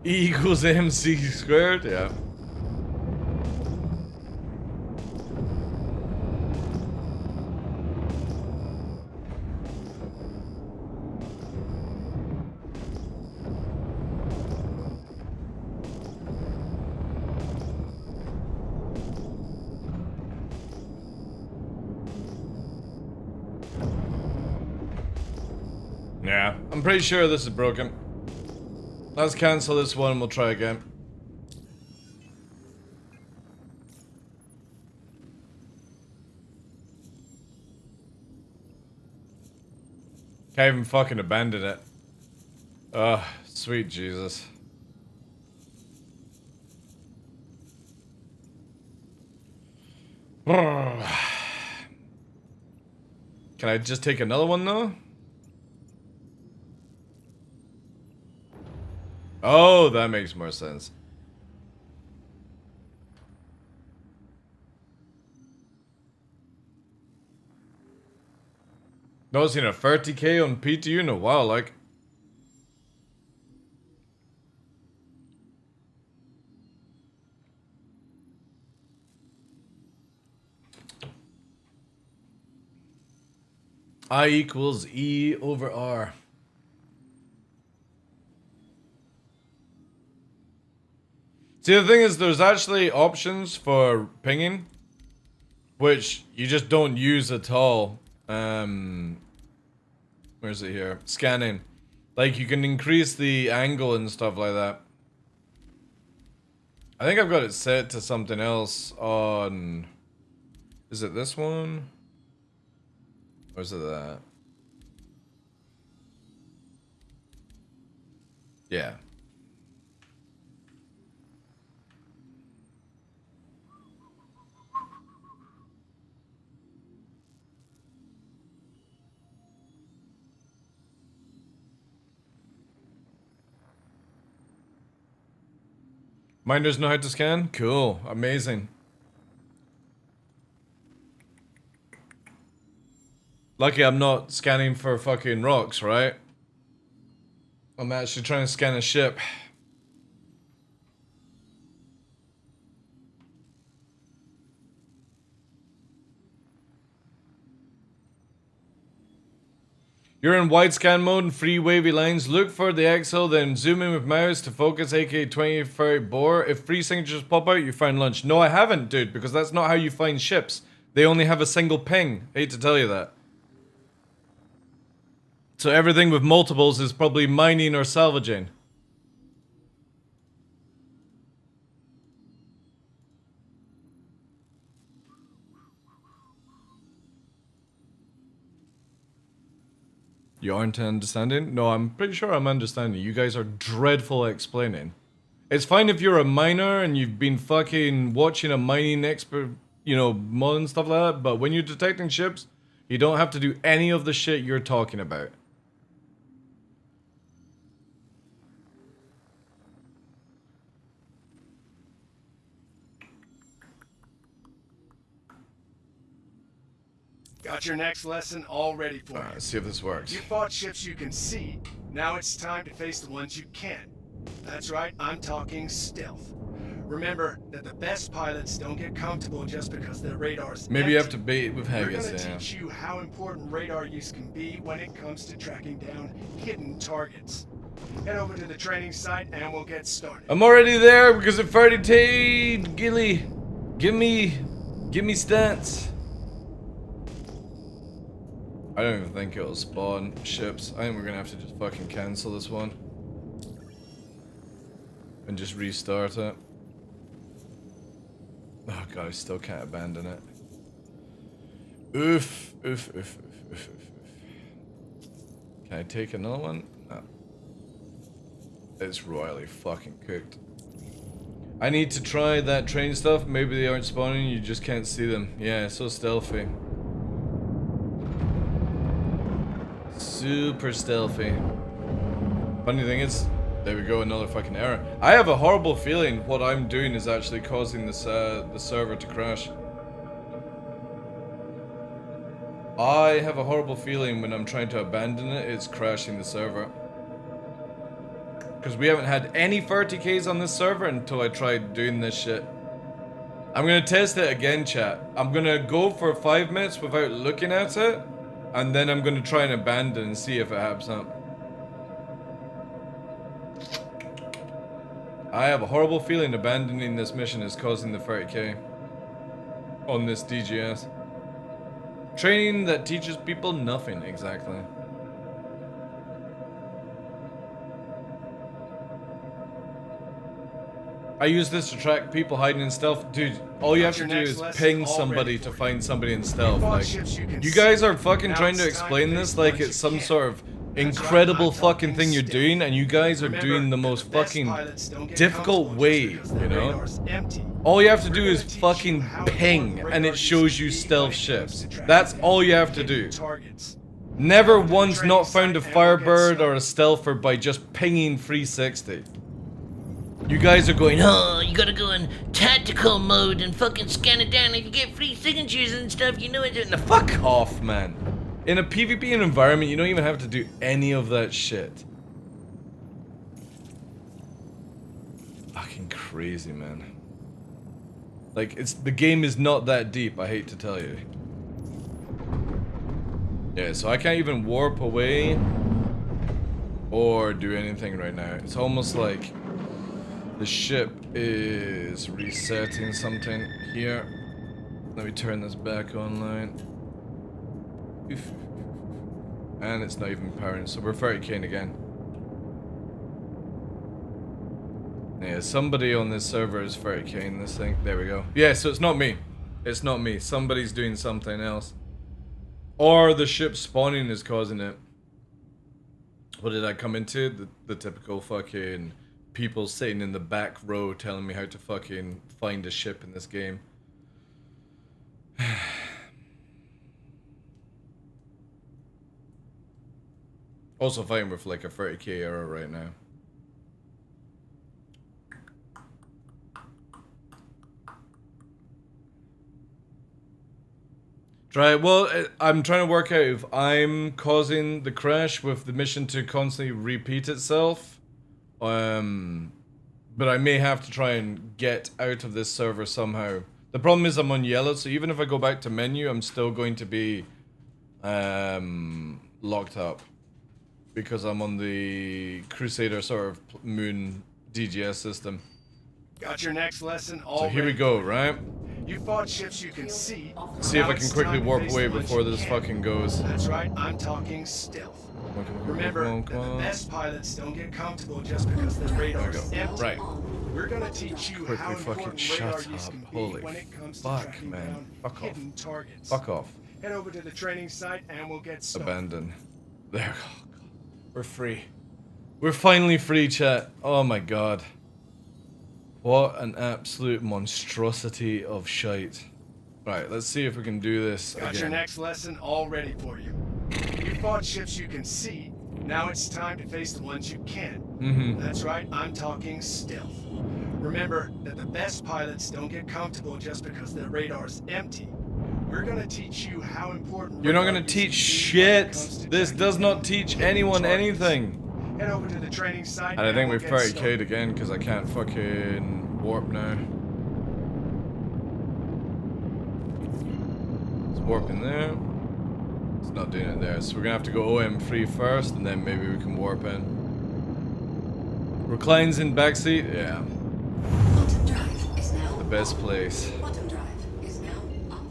E equals MC squared? Yeah. Yeah, I'm pretty sure this is broken. Let's cancel this one and we'll try again. Can't even fucking abandon it. Ugh, sweet Jesus. Can I just take another one though? Oh, that makes more sense. Not seen a 30k on PTU in a while, like. I equals E over R. See, the thing is, there's actually options for pinging, which you just don't use at all. Where's it here? Scanning. Like, you can increase the angle and stuff like that. I think I've got it set to something else on... Is it this one? Or is it that? Yeah. Minders know how to scan? Cool. Amazing. Lucky I'm not scanning for fucking rocks, right? I'm actually trying to scan a ship. You're in wide scan mode and free wavy lines. Look for the exo, then zoom in with mouse to focus, aka 2030 bore. If free signatures pop out, you find lunch. No, I haven't, dude, because that's not how you find ships. They only have a single ping. Hate to tell you that. So everything with multiples is probably mining or salvaging. You aren't understanding? No, I'm pretty sure I'm understanding. You guys are dreadful at explaining. It's fine if you're a miner and you've been fucking watching a mining expert, you know, mod and stuff like that, but when you're detecting ships, you don't have to do any of the shit you're talking about. Got your next lesson all ready for you. Let's see if this works. You fought ships you can see. Now it's time to face the ones you can't. That's right, I'm talking stealth. Remember that the best pilots don't get comfortable just because their radar's Maybe empty. you have to bait with Haggis, We're gonna yeah. teach you how important radar use can be when it comes to tracking down hidden targets. Head over to the training site and we'll get started. I'm already there because of 30 Gilly. Give me stats. I don't even think it'll spawn ships. I think we're gonna have to just fucking cancel this one. And just restart it. Oh god, I still can't abandon it. Oof. Can I take another one? No. It's royally fucking cooked. I need to try that train stuff. Maybe they aren't spawning, you just can't see them. Yeah, it's so stealthy. Super stealthy. Funny thing is, there we go, another fucking error. I have a horrible feeling what I'm doing is actually causing this the server to crash. I have a horrible feeling when I'm trying to abandon it, it's crashing the server. Because we haven't had any 30Ks on this server until I tried doing this shit. I'm gonna test it again, chat. I'm gonna go for 5 minutes without looking at it, and then I'm gonna try and abandon and see if it happens up. I have a horrible feeling abandoning this mission is causing the 30K on this DGS. Training that teaches people nothing, exactly. I use this to track people hiding in stealth. Dude, all you have to do is ping somebody to find somebody in stealth. Like, you guys are fucking trying to explain this like it's some sort of incredible fucking thing you're doing, and you guys are doing the most fucking difficult way, you know? All you have to do is fucking ping, and it shows you stealth ships. That's all you have to do. Never once not found a Firebird or a Stealther by just pinging 360. You guys are going, oh, you gotta go in tactical mode and fucking scan it down. If you get free signatures and stuff, you know it's doing the fuck off, man. In a PvP environment, you don't even have to do any of that shit. Fucking crazy, man. Like, the game is not that deep, I hate to tell you. Yeah, so I can't even warp away or do anything right now. It's almost like the ship is resetting something here. Let me turn this back online. Oof. And it's not even powering, so we're 30K again. Yeah, somebody on this server is 30K in this thing. There we go. Yeah, so it's not me. It's not me. Somebody's doing something else. Or the ship spawning is causing it. What did I come into? The typical fucking people sitting in the back row telling me how to fucking find a ship in this game. Also fighting with like a 30K error right now. Try it. Well, I'm trying to work out if I'm causing the crash with the mission to constantly repeat itself. But I may have to try and get out of this server somehow. The problem is I'm on yellow, so even if I go back to menu, I'm still going to be locked up. Because I'm on the Crusader sort of moon DGS system. Got your next lesson all So here we ready. go, right? You fought ships you can see. See if Now I can it's quickly time to warp face away the ones before you this can't. fucking goes. That's right, I'm talking stealth. Remember come that the on. best pilots don't get comfortable just because their radar's empty. Right. We're gonna teach you how Quickly fucking important shut radar use up. can be Holy when it comes to fuck, tracking man. down Fuck off. hidden targets. Fuck off. Head over to the training site and we'll get started. Abandon. There. Oh, God. We're free. We're finally free, chat. Oh my god. What an absolute monstrosity of shite. Right, let's see if we can do this Got again. your next lesson all ready for you. You fought ships you can see. Now it's time to face the ones you can't. That's right, I'm talking stealth. Remember that the best pilots don't get comfortable just because their radar's empty. We're gonna teach you how important. You're not radar gonna use teach can be when it shit. comes to This tracking does not down teach hidden anyone targets. anything. Head over to the training site. And I think we'll we've get 30k'd started. again because I can't fucking warp now. It's warping there. It's not doing it there. So we're gonna have to go OM3 first and then maybe we can warp in. Reclines in backseat? Yeah. Bottom drive is now The best place. Bottom drive is now off.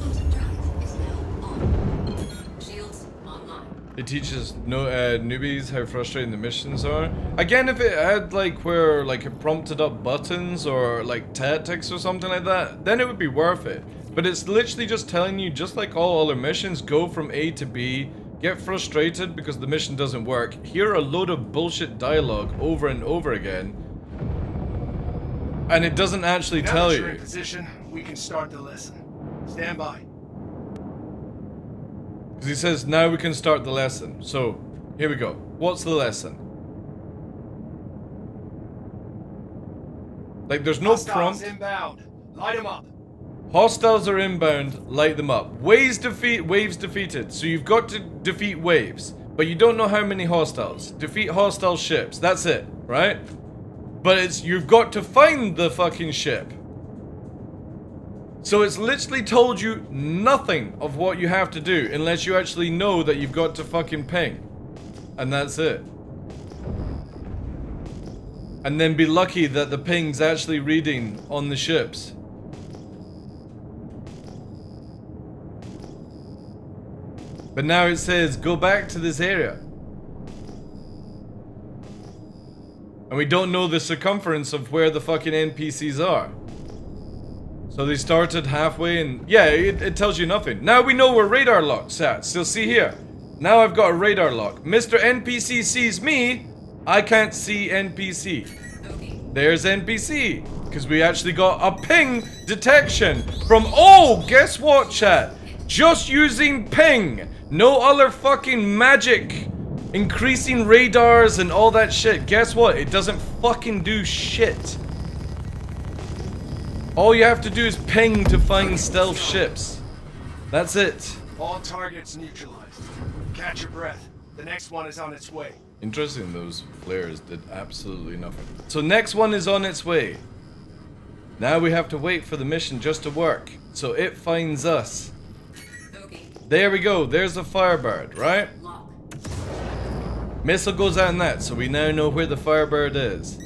Bottom drive is now on. Shields online. It teaches newbies how frustrating the missions are. Again, if it had like where like it prompted up buttons or like tactics or something like that, then it would be worth it. But it's literally just telling you, just like all other missions, go from A to B, get frustrated because the mission doesn't work, hear a load of bullshit dialogue over and over again, and it doesn't actually Now tell that you're in you. position, we can start the lesson. Stand by. Because he says, now we can start the lesson. So, here we go. What's the lesson? Like, there's no Hostiles prompt. inbound. Light them up. Hostiles are inbound, light them up. Waves defeated. So you've got to defeat waves. But you don't know how many hostiles. Defeat hostile ships. That's it, right? But it's, you've got to find the fucking ship. So it's literally told you nothing of what you have to do unless you actually know that you've got to fucking ping. And that's it. And then be lucky that the ping's actually reading on the ships. But now it says, go back to this area. And we don't know the circumference of where the fucking NPCs are. So they started halfway and... yeah, it tells you nothing. Now we know where radar lock's at. So see here. Now I've got a radar lock. Mr. NPC sees me. I can't see NPC. There's NPC. Because we actually got a ping detection from... oh, guess what, chat? Just using ping. No other fucking magic. Increasing radars and all that shit. Guess what? It doesn't fucking do shit. All you have to do is ping to find stealth ships. That's it. All targets neutralized. Catch your breath. The next one is on its way. Interesting, those flares did absolutely nothing. So next one is on its way. Now we have to wait for the mission just to work. So it finds us. There we go. There's a Firebird, right? Missile goes out in that, so we now know where the Firebird is.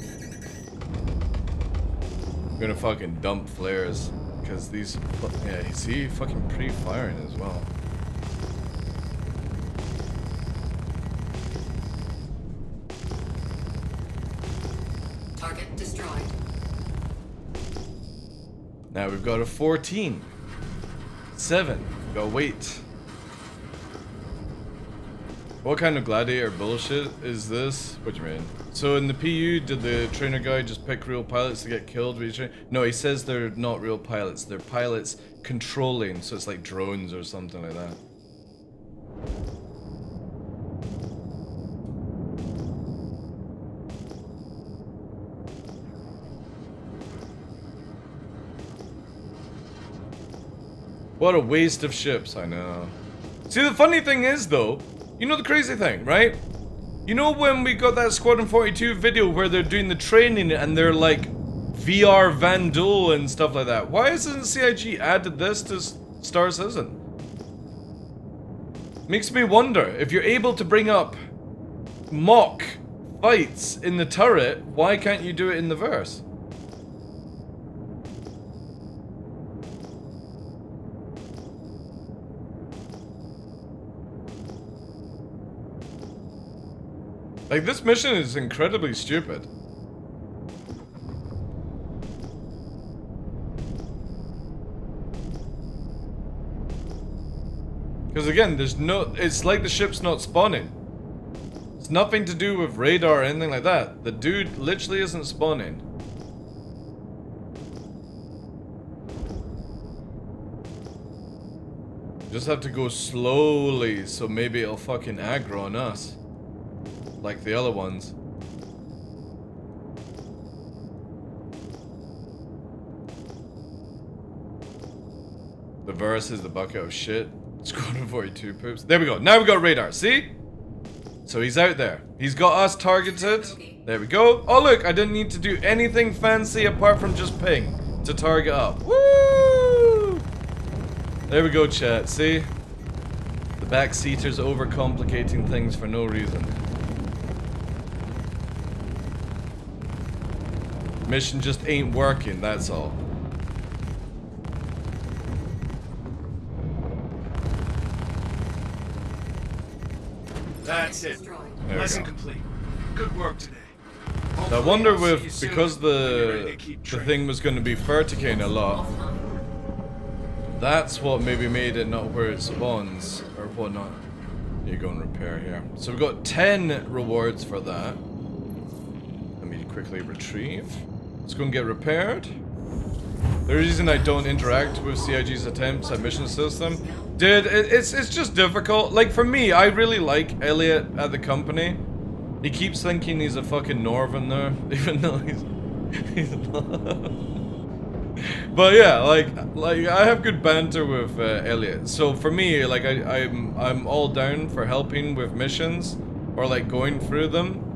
I'm gonna fucking dump flares. Because these... yeah, you see? Fucking pre-firing as well. Target destroyed. Now we've got a 14. 7. Gotta wait. What kind of gladiator bullshit is this? What do you mean? So in the PU, did the trainer guy just pick real pilots to get killed? No, he says they're not real pilots. They're pilots controlling, so it's like drones or something like that. What a waste of ships, I know. See, the funny thing is, though, you know the crazy thing, right? You know when we got that Squadron 42 video where they're doing the training and they're like VR Van Duel and stuff like that? Why hasn't CIG added this to Star Citizen? Makes me wonder, if you're able to bring up mock fights in the turret, why can't you do it in the verse? Like, this mission is incredibly stupid. Because again, there's no, it's like the ship's not spawning. It's nothing to do with radar or anything like that. The dude literally isn't spawning. Just have to go slowly, so maybe it'll fucking aggro on us. Like the other ones. The verse is the bucket of shit. Squadron 42 poops. There we go. Now we got radar. See? So he's out there. He's got us targeted. There we go. Oh look, I didn't need to do anything fancy apart from just ping to target up. Woo! There we go, chat. See? The backseaters overcomplicating things for no reason. Mission just ain't working, that's all. That's it. Lesson complete. Good work today. I wonder if, because the thing was going to be verticating a lot, that's what maybe made it not where it spawns, or whatnot. You go and repair here. So we've got 10 rewards for that. Let me quickly retrieve. Let's go and get repaired. The reason I don't interact with CIG's attempts at mission system, dude, it's just difficult. Like for me, I really like Elliot at the company. He keeps thinking he's a fucking Northerner, even though he's not. But yeah, like I have good banter with Elliot. So for me, like I'm all down for helping with missions or like going through them.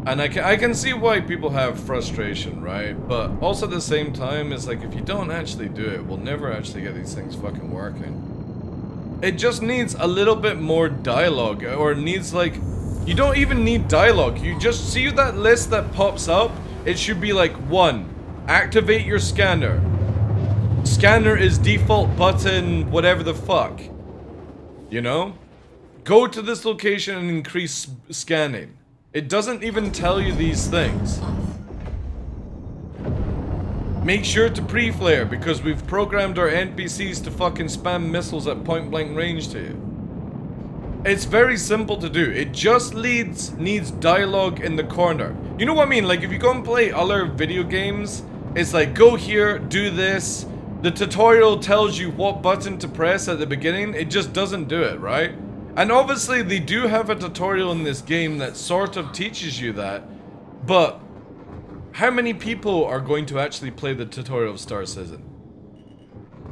And I can see why people have frustration, right? But also at the same time, it's like if you don't actually do it, we'll never actually get these things fucking working. It just needs a little bit more dialogue, or it needs like, you don't even need dialogue. You just see that list that pops up. It should be like 1, activate your scanner. Scanner is default button, whatever the fuck. You know? Go to this location and increase scanning. It doesn't even tell you these things. Make sure to pre-flare because we've programmed our NPCs to fucking spam missiles at point blank range to you. It's very simple to do. It just needs dialogue in the corner. You know what I mean? Like if you go and play other video games, it's like go here, do this. The tutorial tells you what button to press at the beginning. It just doesn't do it, right? And obviously they do have a tutorial in this game that sort of teaches you that, but how many people are going to actually play the tutorial of Star Citizen?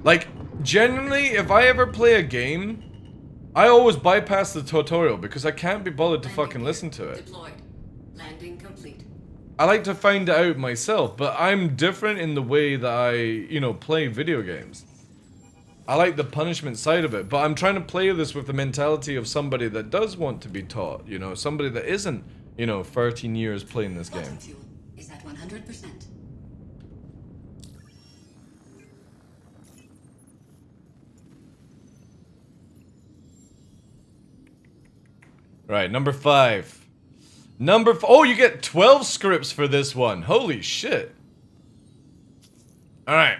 Like, generally, if I ever play a game, I always bypass the tutorial because I can't be bothered to fucking listen to it. Deployed. Landing complete. I like to find it out myself, but I'm different in the way that I, you know, play video games. I like the punishment side of it, but I'm trying to play this with the mentality of somebody that does want to be taught, you know, somebody that isn't, you know, 13 years playing this game. Fuel is at 100%. Right, number 5. Oh, you get 12 scripts for this one. Holy shit. Alright.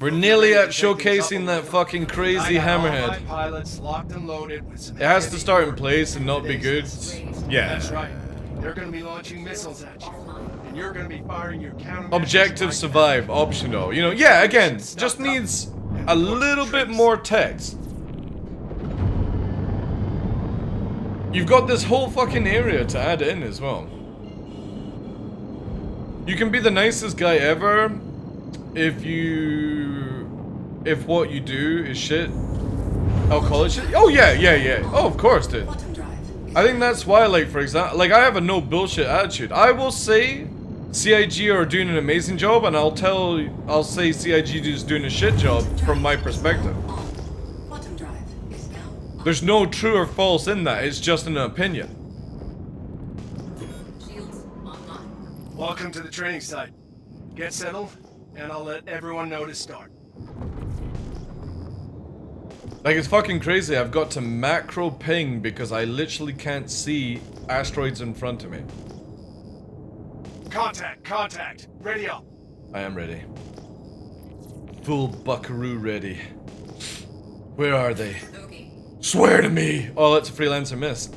We're nearly at showcasing that fucking crazy hammerhead. It has to start in place and not be good. Yeah. That's right. They're going to be launching missiles at you, and you're going to be firing your counter. Objective survive, optional. You know, yeah, again, just needs a little bit more text. You've got this whole fucking area to add in as well. You can be the nicest guy ever if you if what you do is shit. Oh, college shit? Oh, yeah. Oh, of course, dude. I think that's why, like, for example, like, I have a no bullshit attitude. I will say CIG are doing an amazing job, and I'll say CIG is doing a shit job from my perspective. There's no true or false in that, it's just an opinion. Welcome to the training site. Get settled, and I'll let everyone know to start. Like, it's fucking crazy. I've got to macro ping because I literally can't see asteroids in front of me. Contact. Ready up. I am ready. Full buckaroo ready. Where are they? Okay. Swear to me! Oh, that's a freelancer miss.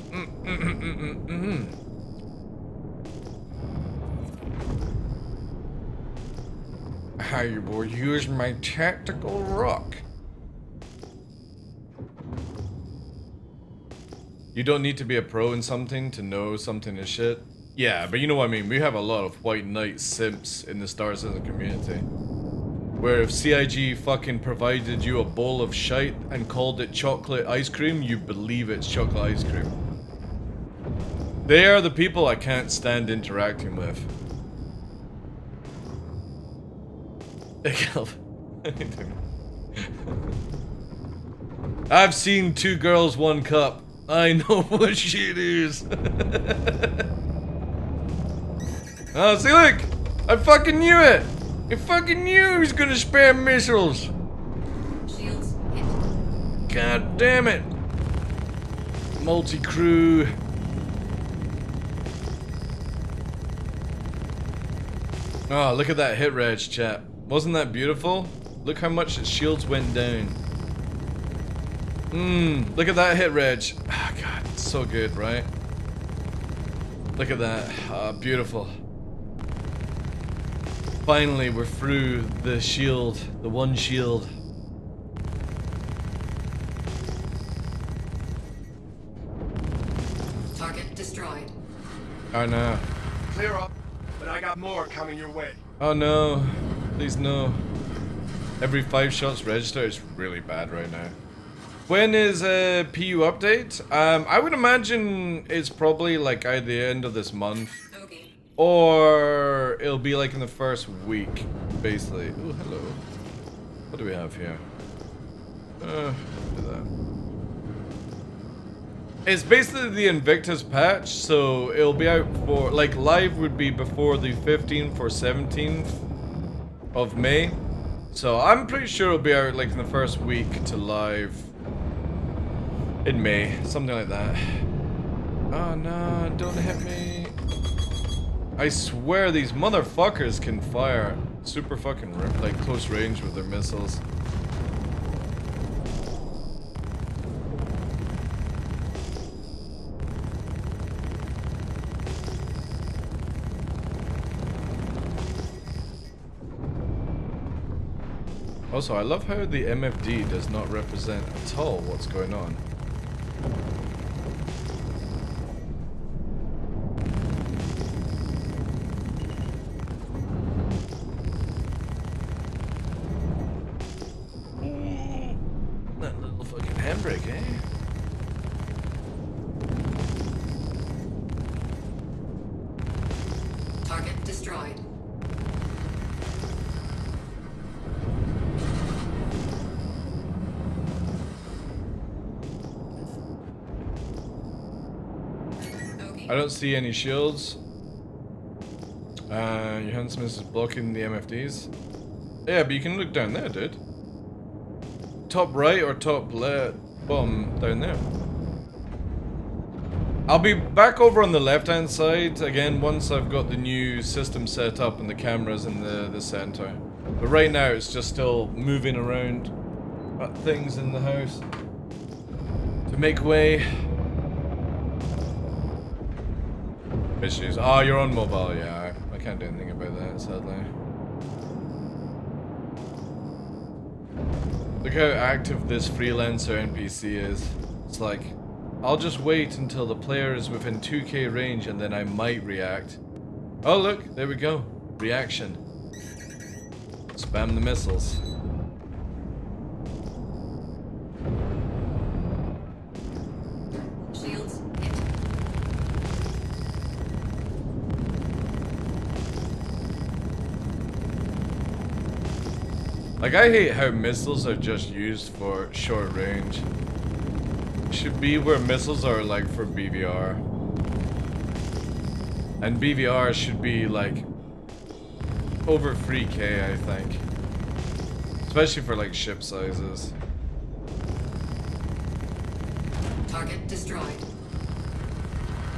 I will use my tactical rock. You don't need to be a pro in something to know something is shit. Yeah, but you know what I mean. We have a lot of white knight simps in the Star Citizen community. Where if CIG fucking provided you a bowl of shite and called it chocolate ice cream, you believe it's chocolate ice cream. They are the people I can't stand interacting with. I've seen 2 girls, 1 cup. I know what shit is. Oh, see, look! I fucking knew it! I fucking knew he was gonna spam missiles! Shields hit. God damn it! Multi-crew. Oh, look at that hit reg, chat. Wasn't that beautiful? Look how much its shields went down. Look at that hit reg. Ah, God, it's so good, right? Look at that. Beautiful. Finally, we're through the shield. The one shield. Target destroyed. Oh no. Clear up, but I got more coming your way. Oh no. Please no. Every 5 shots register is really bad right now. When is a PU update? I would imagine it's probably like at the end of this month. Okay. Or it'll be like in the first week, basically. Oh, hello. What do we have here? Do that. It's basically the Invictus patch, so it'll be out for, like, live would be before the 15th or 17th of May. So I'm pretty sure it'll be out like in the first week to live in May, something like that. Oh no, don't hit me. I swear these motherfuckers can fire super fucking like close range with their missiles. Also, I love how the MFD does not represent at all what's going on. That little fucking handbrake, eh? Target destroyed. I don't see any shields. Johansen is blocking the MFDs. Yeah, but you can look down there, dude. Top right or top left, bottom down there. I'll be back over on the left-hand side again once I've got the new system set up and the cameras in the center. But right now it's just still moving around things in the house to make way. Issues. Oh, you're on mobile, yeah. I can't do anything about that, sadly. Look how active this freelancer NPC is. It's like, I'll just wait until the player is within 2k range and then I might react. Oh look, there we go. Reaction. Spam the missiles. Like, I hate how missiles are just used for short range. It should be where missiles are like for BVR. And BVR should be like over 3K, I think. Especially for like ship sizes. Target destroyed.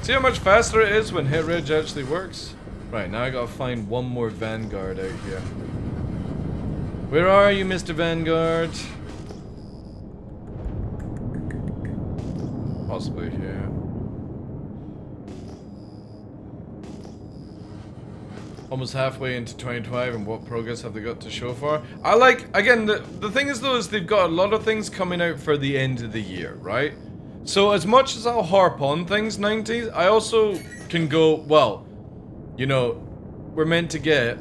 See how much faster it is when hit reg actually works? Right, now I gotta find one more Vanguard out here. Where are you, Mr. Vanguard? Possibly here. Almost halfway into 2025, and what progress have they got to show for? I like, again, the thing is though, is they've got a lot of things coming out for the end of the year, right? So as much as I'll harp on things, 90s, I also can go, well, you know, we're meant to get,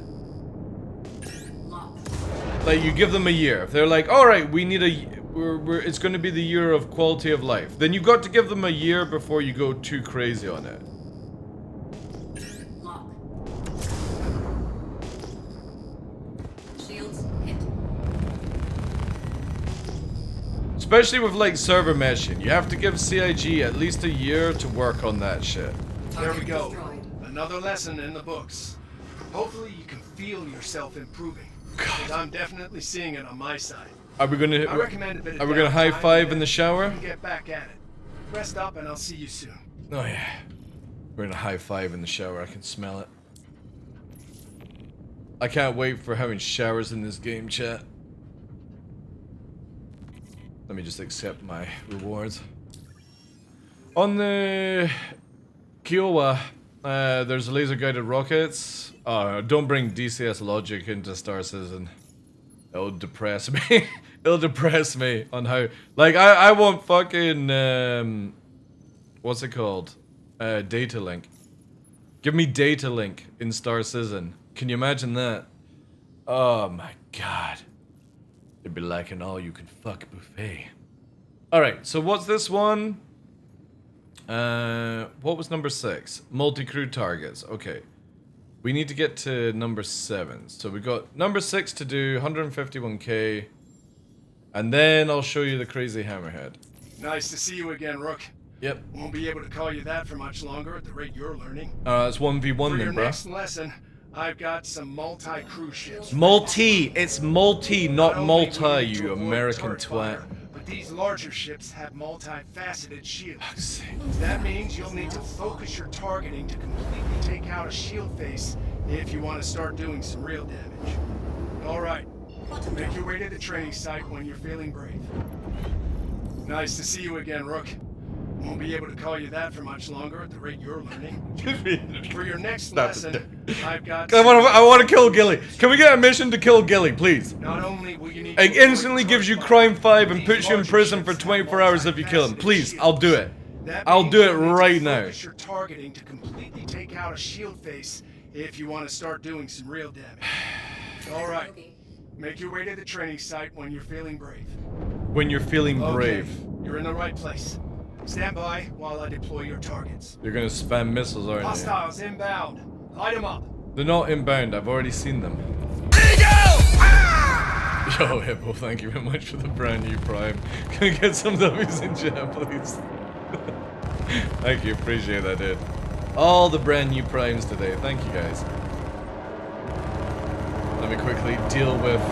like, you give them a year. If they're like, all right, we need it's going to be the year of quality of life, then you've got to give them a year before you go too crazy on it. Shields hit. Especially with like server meshing, you have to give CIG at least a year to work on that shit. There we go. Another lesson in the books. Hopefully you can feel yourself improving. Because I'm definitely seeing it on my side. Are we gonna high five in the shower? Get back at it. Rest up and I'll see you soon. Oh yeah. We're gonna high five in the shower, I can smell it. I can't wait for having showers in this game, chat. Let me just accept my rewards. On the Kiowa, there's laser guided rockets. Don't bring DCS logic into Star Citizen. It'll depress me. It'll depress me on how, like, I want fucking what's it called? Data link. Give me data link in Star Citizen. Can you imagine that? Oh my god. It'd be like an all you can fuck buffet. Alright, so what's this one? What was number 6? Multi-crew targets. Okay. We need to get to number 7. So we got number 6 to do, 151k. And then I'll show you the crazy hammerhead. Nice to see you again, Rook. Yep. Won't be able to call you that for much longer at the rate you're learning. It's 1v1 for then, your bro. next lesson, I've got some multi-crew ships. Multi! It's multi, not multi, you American twat. But these larger ships have multi-faceted shields. That means you'll need to focus your targeting to completely take out a shield face if you want to start doing some real damage. Alright, make your way to the training site when you're feeling brave. Nice to see you again, Rook. Won't be able to call you that for much longer at the rate you're learning. For your next lesson, I've got... I want to kill Gilly. Can we get a mission to kill Gilly, please? Not only will you need It instantly gives you crime 5 and puts you in prison for 24 hours if you kill him. Please, I'll do it. I'll do it right now. Focus your targeting to completely take out a shield face if you want to start doing some real damage. Alright, make your way to the training site when you're feeling brave. When you're feeling brave. You're in the right place. Stand by while I deploy your targets. You're gonna spam missiles, aren't you? Hostiles inbound. Light them up. They're not inbound, I've already seen them. Yo, Hippo, thank you very much for the brand new Prime. Can we get some W's in chat, please? Thank you, appreciate that, dude. All the brand new Primes today, thank you guys. Let me quickly deal with...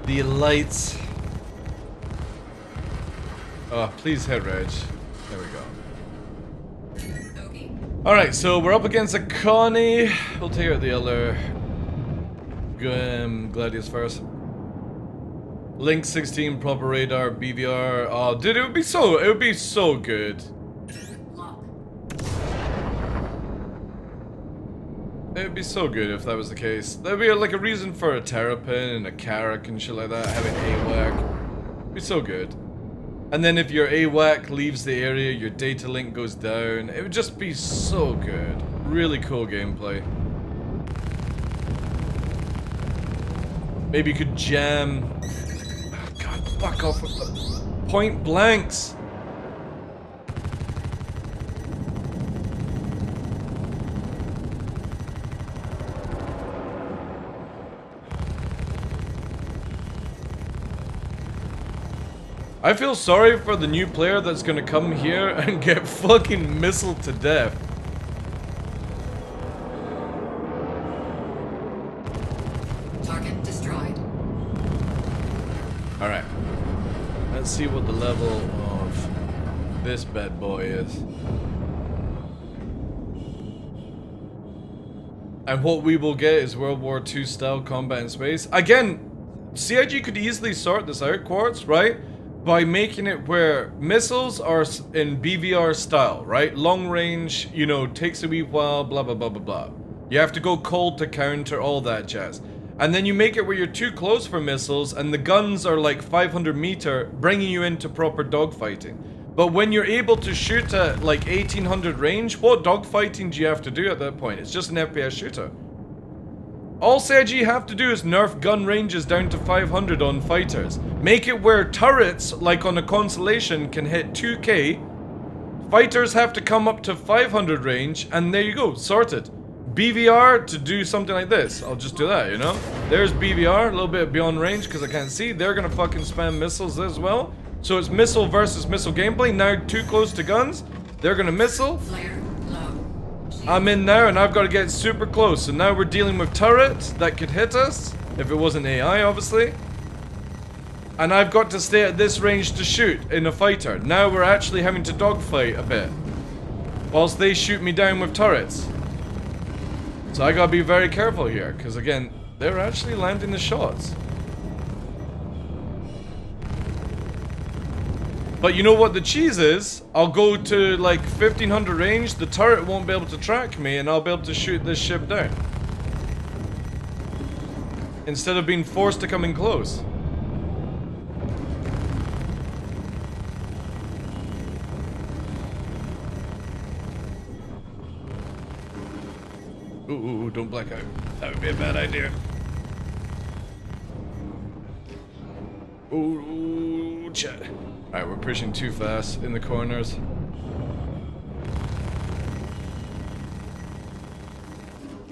the lights. Oh, please hit reg. There we go. Alright, so we're up against a Connie. We'll take out the other Gladius first. Link 16, proper radar, BVR. Oh, dude, it would be so good. It would be so good if that was the case. There'd be like a reason for a Terrapin and a Carrack and shit like that, having AWAC. It'd be so good. And then if your AWAC leaves the area, your data link goes down. It would just be so good. Really cool gameplay. Maybe you could jam... Oh god, fuck off with the point blanks. I feel sorry for the new player that's gonna come here and get fucking missiled to death. Target destroyed. Alright. Let's see what the level of this bad boy is. And what we will get is World War II style combat in space. Again, CIG could easily sort this out, Quartz, right? By making it where missiles are in BVR style, right? Long range, you know, takes a wee while, blah, blah, blah, blah, blah. You have to go cold to counter, all that jazz. And then you make it where you're too close for missiles and the guns are like 500 meter, bringing you into proper dogfighting. But when you're able to shoot at like 1800 range, what dogfighting do you have to do at that point? It's just an FPS shooter. All CIG have to do is nerf gun ranges down to 500 on fighters. Make it where turrets, like on a Constellation, can hit 2k. Fighters have to come up to 500 range, and there you go, sorted. BVR to do something like this. I'll just do that, you know? There's BVR, a little bit beyond range because I can't see. They're gonna fucking spam missiles as well. So it's missile versus missile gameplay. Now too close to guns. They're gonna missile. I'm in now and I've got to get super close. So now we're dealing with turrets that could hit us. If it wasn't AI, obviously. And I've got to stay at this range to shoot in a fighter. Now we're actually having to dogfight a bit. Whilst they shoot me down with turrets. So I gotta be very careful here. Because again, they're actually landing the shots. But you know what the cheese is? I'll go to like 1500 range, the turret won't be able to track me, and I'll be able to shoot this ship down. Instead of being forced to come in close. Ooh, don't black out. That would be a bad idea. Ooh, chat. Alright, we're pushing too fast in the corners.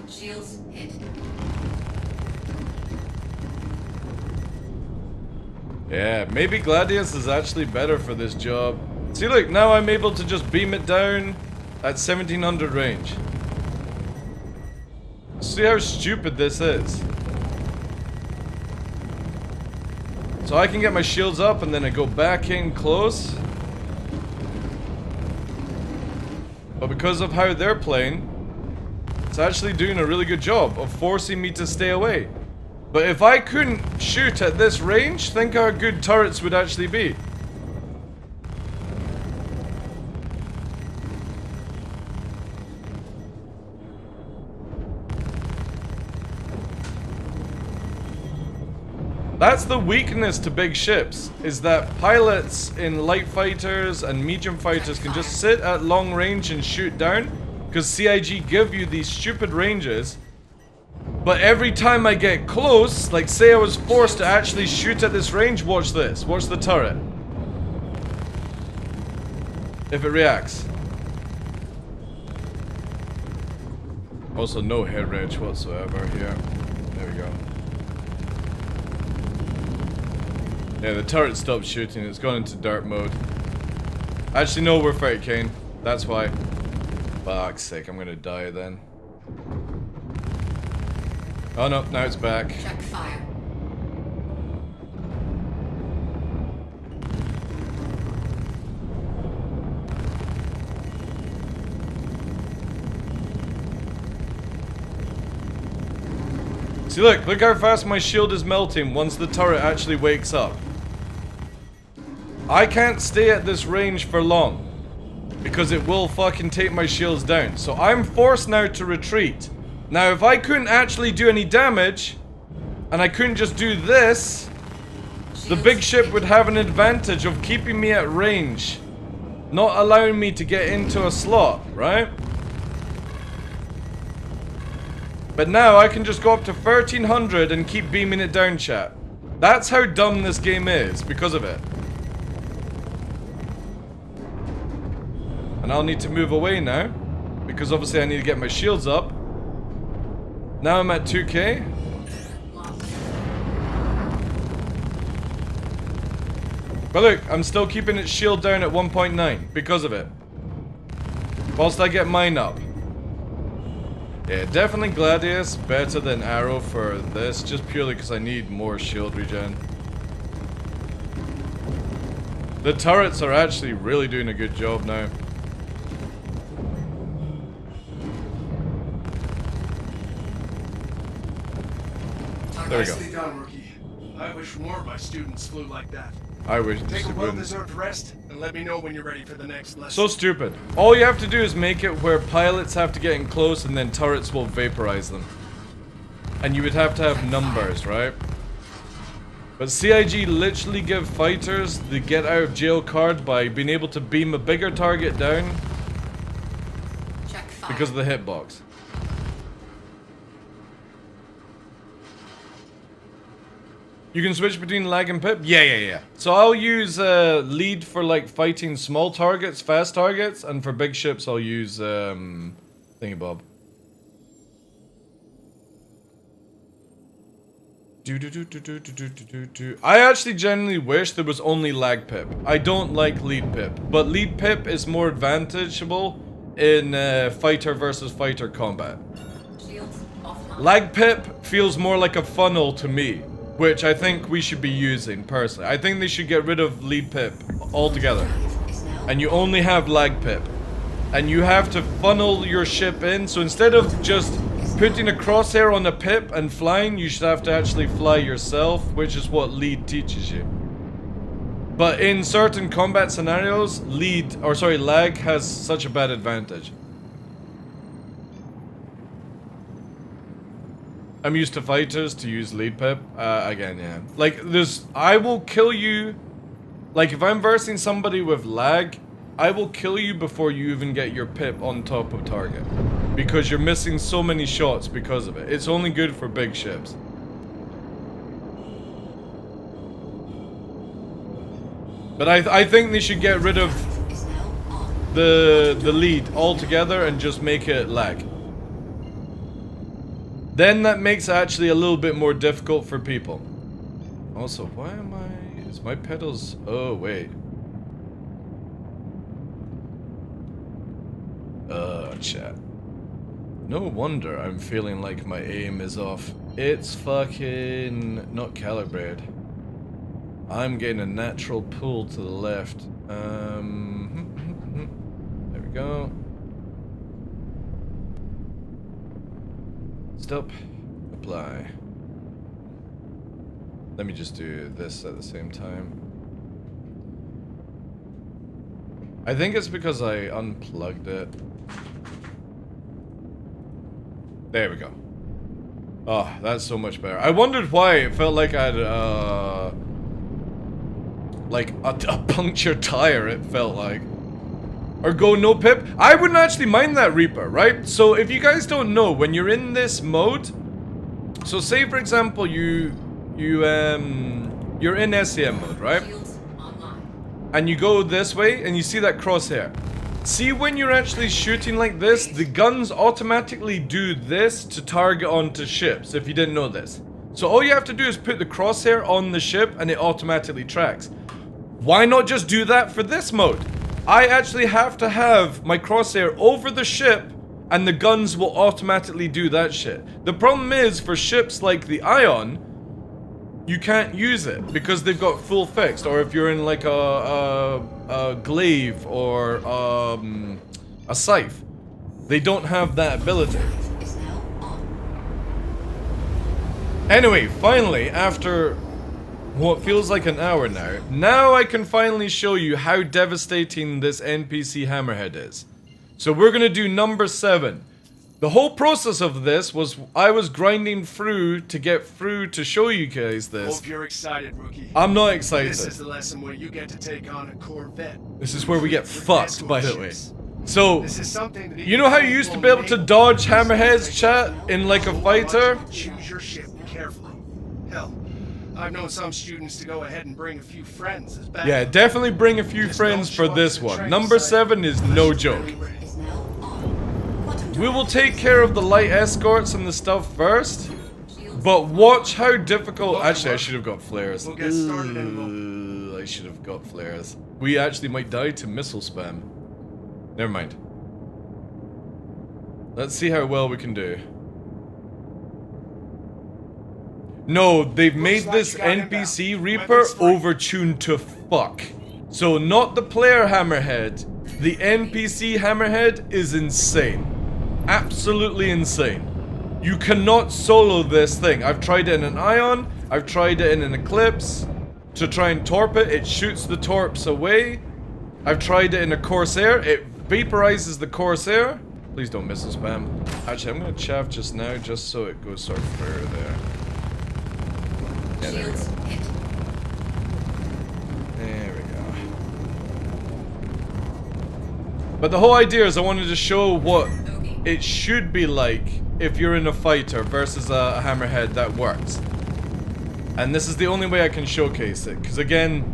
Shields hit. Yeah, maybe Gladius is actually better for this job. See, look, now I'm able to just beam it down at 1700 range. See how stupid this is. So I can get my shields up and then I go back in close. But because of how they're playing, it's actually doing a really good job of forcing me to stay away. But if I couldn't shoot at this range, think how good turrets would actually be. That's the weakness to big ships, is that pilots in light fighters and medium fighters can just sit at long range and shoot down, because CIG give you these stupid ranges. But every time I get close, like say I was forced to actually shoot at this range, watch this, watch the turret. If it reacts. Also no head range whatsoever here. There we go. Yeah, the turret stopped shooting. It's gone into dark mode. Actually, no, we're fighting Kane. That's why. Fuck's sake, I'm gonna die then. Oh no, now it's back. Check fire. See, look how fast my shield is melting once the turret actually wakes up. I can't stay at this range for long, because it will fucking take my shields down. So I'm forced now to retreat. Now, if I couldn't actually do any damage, and I couldn't just do this, the big ship would have an advantage of keeping me at range, not allowing me to get into a slot, right? But now I can just go up to 1300 and keep beaming it down, chat. That's how dumb this game is because of it. And I'll need to move away now, because obviously I need to get my shields up. Now I'm at 2k. But look, I'm still keeping its shield down at 1.9 because of it. Whilst I get mine up. Yeah, definitely Gladius better than Arrow for this, just purely because I need more shield regen. The turrets are actually really doing a good job now. There we go. Nicely done, rookie. I wish more of my students flew like that. I wish Take this a would. well-deserved rest and let me know when you're ready for the next lesson. So stupid. All you have to do is make it where pilots have to get in close and then turrets will vaporize them. And you would have to have numbers, right? But CIG literally give fighters the get out of jail card by being able to beam a bigger target down because of the hitbox. You can switch between lag and pip? Yeah. So I'll use lead for like fighting small targets, fast targets, and for big ships I'll use thingybob. I actually genuinely wish there was only lag pip. I don't like lead pip, but lead pip is more advantageable in fighter versus fighter combat. Lag pip feels more like a funnel to me, which I think we should be using personally. I think they should get rid of lead pip altogether, and you only have lag pip, and you have to funnel your ship in. So instead of just putting a crosshair on a pip and flying, you should have to actually fly yourself, which is what lead teaches you. But in certain combat scenarios, lag has such a bad advantage. I'm used to fighters to use lead pip. Again, yeah. Like, I will kill you. Like, if I'm versing somebody with lag, I will kill you before you even get your pip on top of target. Because you're missing so many shots because of it. It's only good for big ships. But I think they should get rid of the lead altogether and just make it lag. Then that makes it actually a little bit more difficult for people. Also, why am I... Is my pedals... Oh, wait. Chat. No wonder I'm feeling like my aim is off. It's fucking not calibrated. I'm getting a natural pull to the left. There we go. Stop. Apply. Let me just do this at the same time. I think it's because I unplugged it. There we go. Oh, that's so much better. I wondered why it felt like I had, like a punctured tire, it felt like. Or go no pip. I wouldn't actually mind that, Reaper, right? So if you guys don't know, when you're in this mode, so say for example you're in SCM mode, right? And you go this way and you see that crosshair. See, when you're actually shooting like this, the guns automatically do this to target onto ships, if you didn't know this. So all you have to do is put the crosshair on the ship and it automatically tracks. Why not just do that for this mode? I actually have to have my crosshair over the ship and the guns will automatically do that shit. The problem is, for ships like the Ion, you can't use it because they've got full fixed. Or if you're in like a glaive or a scythe, they don't have that ability. Anyway, finally, after what feels like an hour now I can finally show you how devastating this NPC Hammerhead is. So we're gonna do number 7. The whole process of this was I was grinding through to get through to show you guys this. Hope you're excited, rookie. I'm not excited. This is the lesson where you get to take on a Corvette. This is where we get fucked, by the way. So, This is something that you know how you used to be able to dodge hammerheads, chat, in like a fighter? Choose your ship carefully. Hell, I've known some students to go ahead and bring a few friends as backup. Yeah, definitely bring a few friends for this one. Number 7 is no joke. We will take care of the light escorts and the stuff first, but watch how difficult... Actually, I should have got flares. We'll get started in a moment. I I should have got flares. We actually might die to missile spam. Never mind. Let's see how well we can do. No, they've made this NPC Reaper overtuned to fuck. So not the player Hammerhead. The NPC Hammerhead is insane. Absolutely insane. You cannot solo this thing. I've tried it in an Ion. I've tried it in an Eclipse. To try and torp it, it shoots the torps away. I've tried it in a Corsair. It vaporizes the Corsair. Please don't missile spam. Actually, I'm going to chaff just now just so it goes sort of through there. Yeah, there we go. There we go. But the whole idea is I wanted to show what it should be like if you're in a fighter versus a Hammerhead that works. And this is the only way I can showcase it. Because again,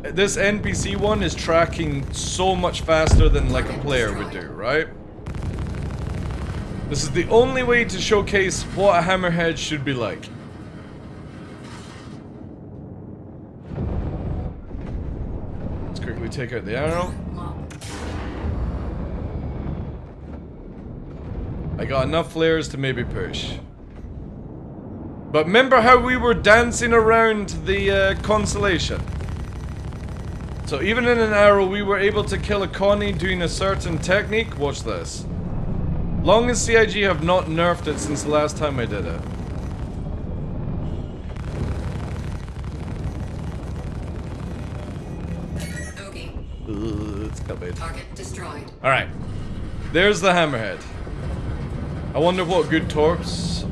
this NPC one is tracking so much faster than like a player would do, right? This is the only way to showcase what a Hammerhead should be like. Let's quickly take out the arrow. I got enough flares to maybe push. But remember how we were dancing around the constellation? So even in an arrow we were able to kill a Connie doing a certain technique. Watch this. Long as CIG have not nerfed it since the last time I did it. Okay. It's coming. Target destroyed. Alright. There's the Hammerhead. I wonder what good torps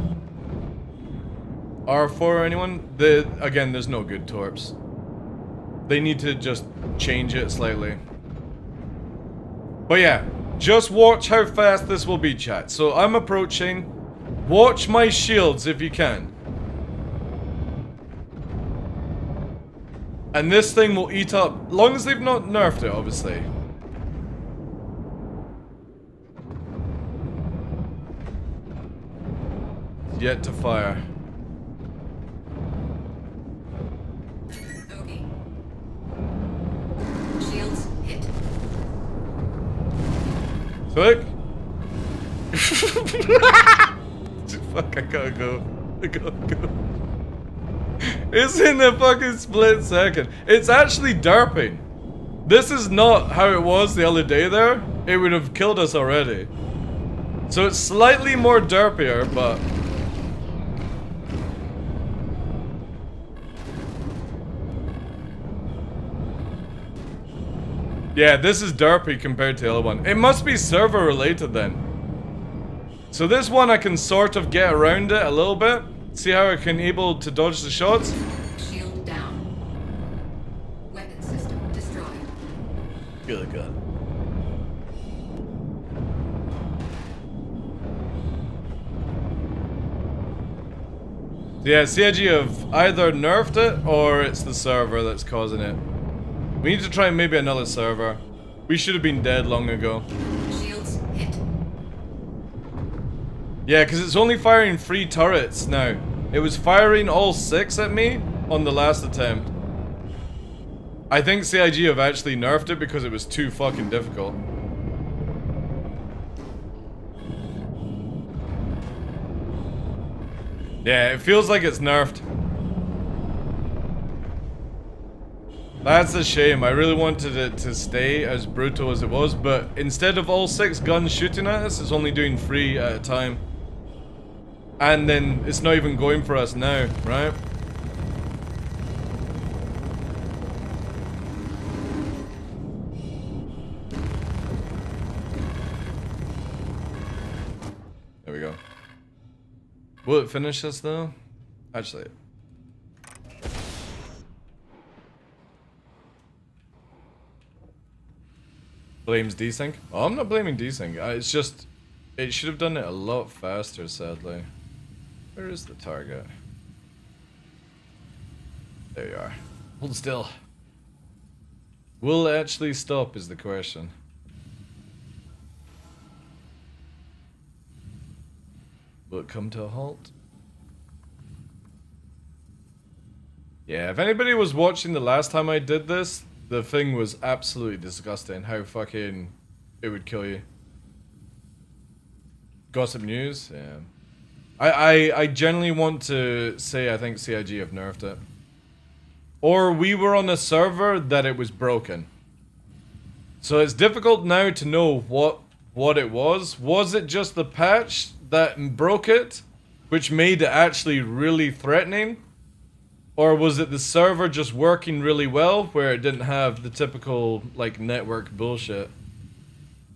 are for anyone. Again, there's no good torps. They need to just change it slightly. But yeah, just watch how fast this will be, chat. So I'm approaching. Watch my shields if you can. And this thing will eat up, long as they've not nerfed it, obviously. Yet to fire. Okay. Shields hit. Quick! Fuck, I gotta go. I gotta go. It's in a fucking split second. It's actually derping. This is not how it was the other day there. It would have killed us already. So it's slightly more derpier, but... yeah, this is derpy compared to the other one. It must be server related then. So this one I can sort of get around it a little bit. See how I can able to dodge the shots? Shield down. Weapon system destroyed. Good God. Yeah, CIG have either nerfed it or it's the server that's causing it. We need to try maybe another server. We should have been dead long ago. Shields hit. Yeah, because it's only firing 3 turrets now. It was firing all 6 at me on the last attempt. I think CIG have actually nerfed it because it was too fucking difficult. Yeah, it feels like it's nerfed. That's a shame. I really wanted it to stay as brutal as it was, but instead of all 6 guns shooting at us, it's only doing 3 at a time. And then it's not even going for us now, right? There we go. Will it finish us though? Actually. Blames desync? Oh, I'm not blaming desync. It's just, it should have done it a lot faster, sadly. Where is the target? There you are. Hold still. Will it actually stop is the question. Will it come to a halt? Yeah, if anybody was watching the last time I did this, the thing was absolutely disgusting. How fucking it would kill you. Gossip news, yeah. I generally want to say I think CIG have nerfed it. Or we were on a server that it was broken. So it's difficult now to know what it was. Was it just the patch that broke it, which made it actually really threatening? Or was it the server just working really well, where it didn't have the typical, like, network bullshit?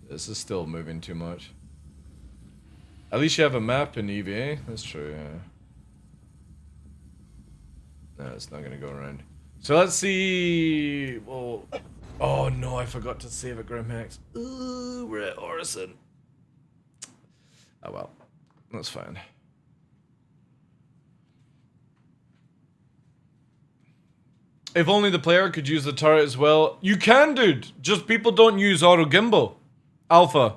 This is still moving too much. At least you have a map in EVA. That's true, yeah. No, it's not gonna go around. So let's see... Well... Oh no, I forgot to save at Grimhex. Ooh, we're at Orison. Oh well. That's fine. If only the player could use the turret as well. You can, dude! Just people don't use auto gimbal. Alpha.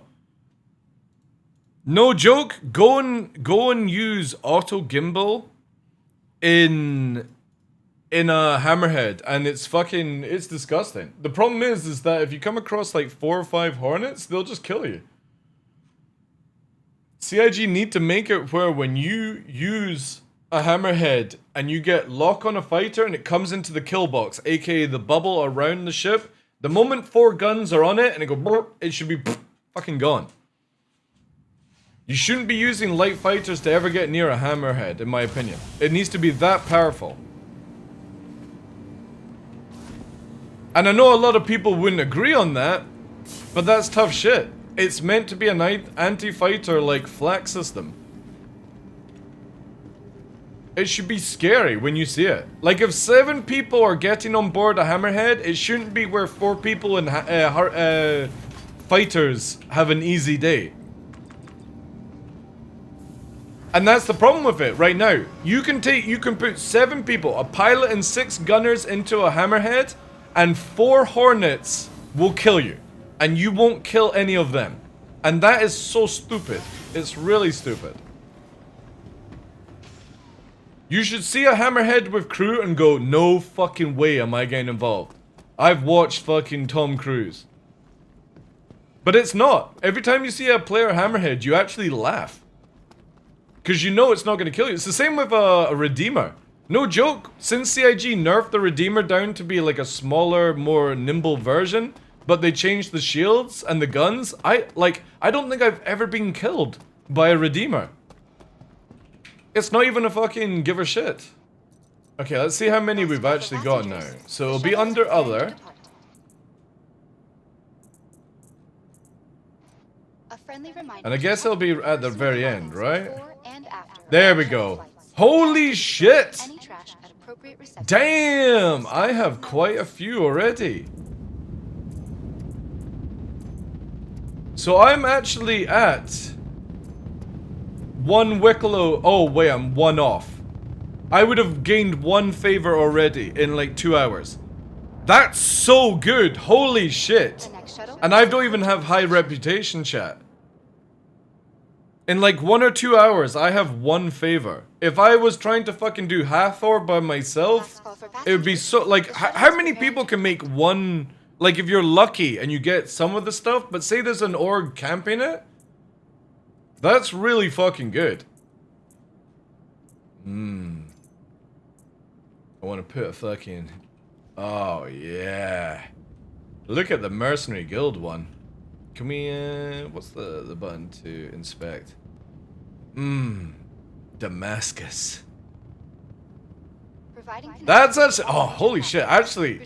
No joke, go and use auto gimbal in a hammerhead, and it's disgusting. The problem is that if you come across like 4 or 5 hornets, they'll just kill you. CIG need to make it where when you use a hammerhead and you get lock on a fighter and it comes into the kill box, aka the bubble around the ship, the moment 4 guns are on it and it go, it should be fucking gone. You shouldn't be using light fighters to ever get near a hammerhead, in my opinion. It needs to be that powerful. And I know a lot of people wouldn't agree on that, but that's tough shit. It's meant to be an anti-fighter like flak system. It should be scary when you see it. Like if 7 people are getting on board a hammerhead, it shouldn't be where 4 people and fighters have an easy day. And that's the problem with it right now. You can put 7 people, a pilot and 6 gunners into a hammerhead, and 4 hornets will kill you. And you won't kill any of them. And that is so stupid. It's really stupid. You should see a hammerhead with crew and go, no fucking way am I getting involved. I've watched fucking Tom Cruise. But it's not. Every time you see a player hammerhead, you actually laugh. Because you know it's not going to kill you. It's the same with a Redeemer. No joke, since CIG nerfed the Redeemer down to be like a smaller, more nimble version, but they changed the shields and the guns, I don't think I've ever been killed by a Redeemer. It's not even a fucking give a shit. Okay, let's see how many we've actually got now. So it'll be under other. And I guess it'll be at the very end, right? There we go. Holy shit! Damn! I have quite a few already. So I'm actually at 1 Wicklow. Oh wait, I'm 1 off. I would have gained 1 favor already in like 2 hours. That's so good! Holy shit! And I don't even have high reputation, chat. In like 1 or 2 hours, I have 1 favor. If I was trying to fucking do Hathor by myself, it would be so, like, how many people can make 1, like if you're lucky and you get some of the stuff, but say there's an org camping it? That's really fucking good. I want to put a fucking, oh yeah. Look at the Mercenary Guild one. Can we, what's the button to inspect? Damascus. That's actually, oh, holy shit. Actually,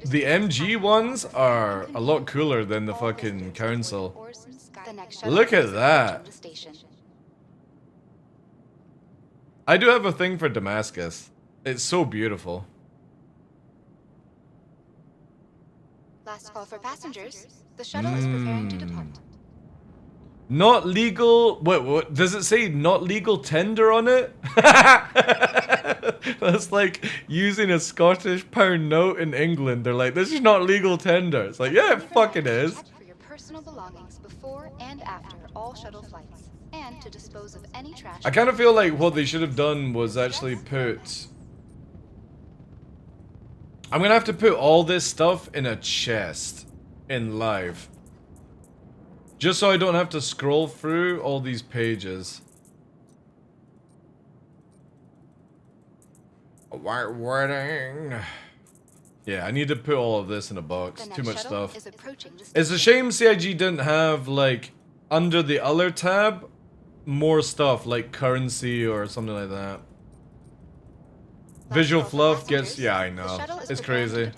the MG ones are a lot cooler than the fucking council. Look at that. I do have a thing for Damascus. It's so beautiful. Last call for passengers. The shuttle is preparing to depart. Not legal. Wait, what? Does it say not legal tender on it? That's like using a Scottish pound note in England. They're like, this is not legal tender. It's like, yeah, it fucking is. For your personal belongings before and after all shuttle flights, and to dispose of any trash. I kind of feel like what they should have done was actually put I'm gonna have to put all this stuff in a chest in live. Just so I don't have to scroll through all these pages. White wedding. Yeah, I need to put all of this in a box. Too much stuff. It's a shame CIG didn't have, like, under the other tab, more stuff, like currency or something like that. Visual fluff gets... Yeah, I know. It's crazy.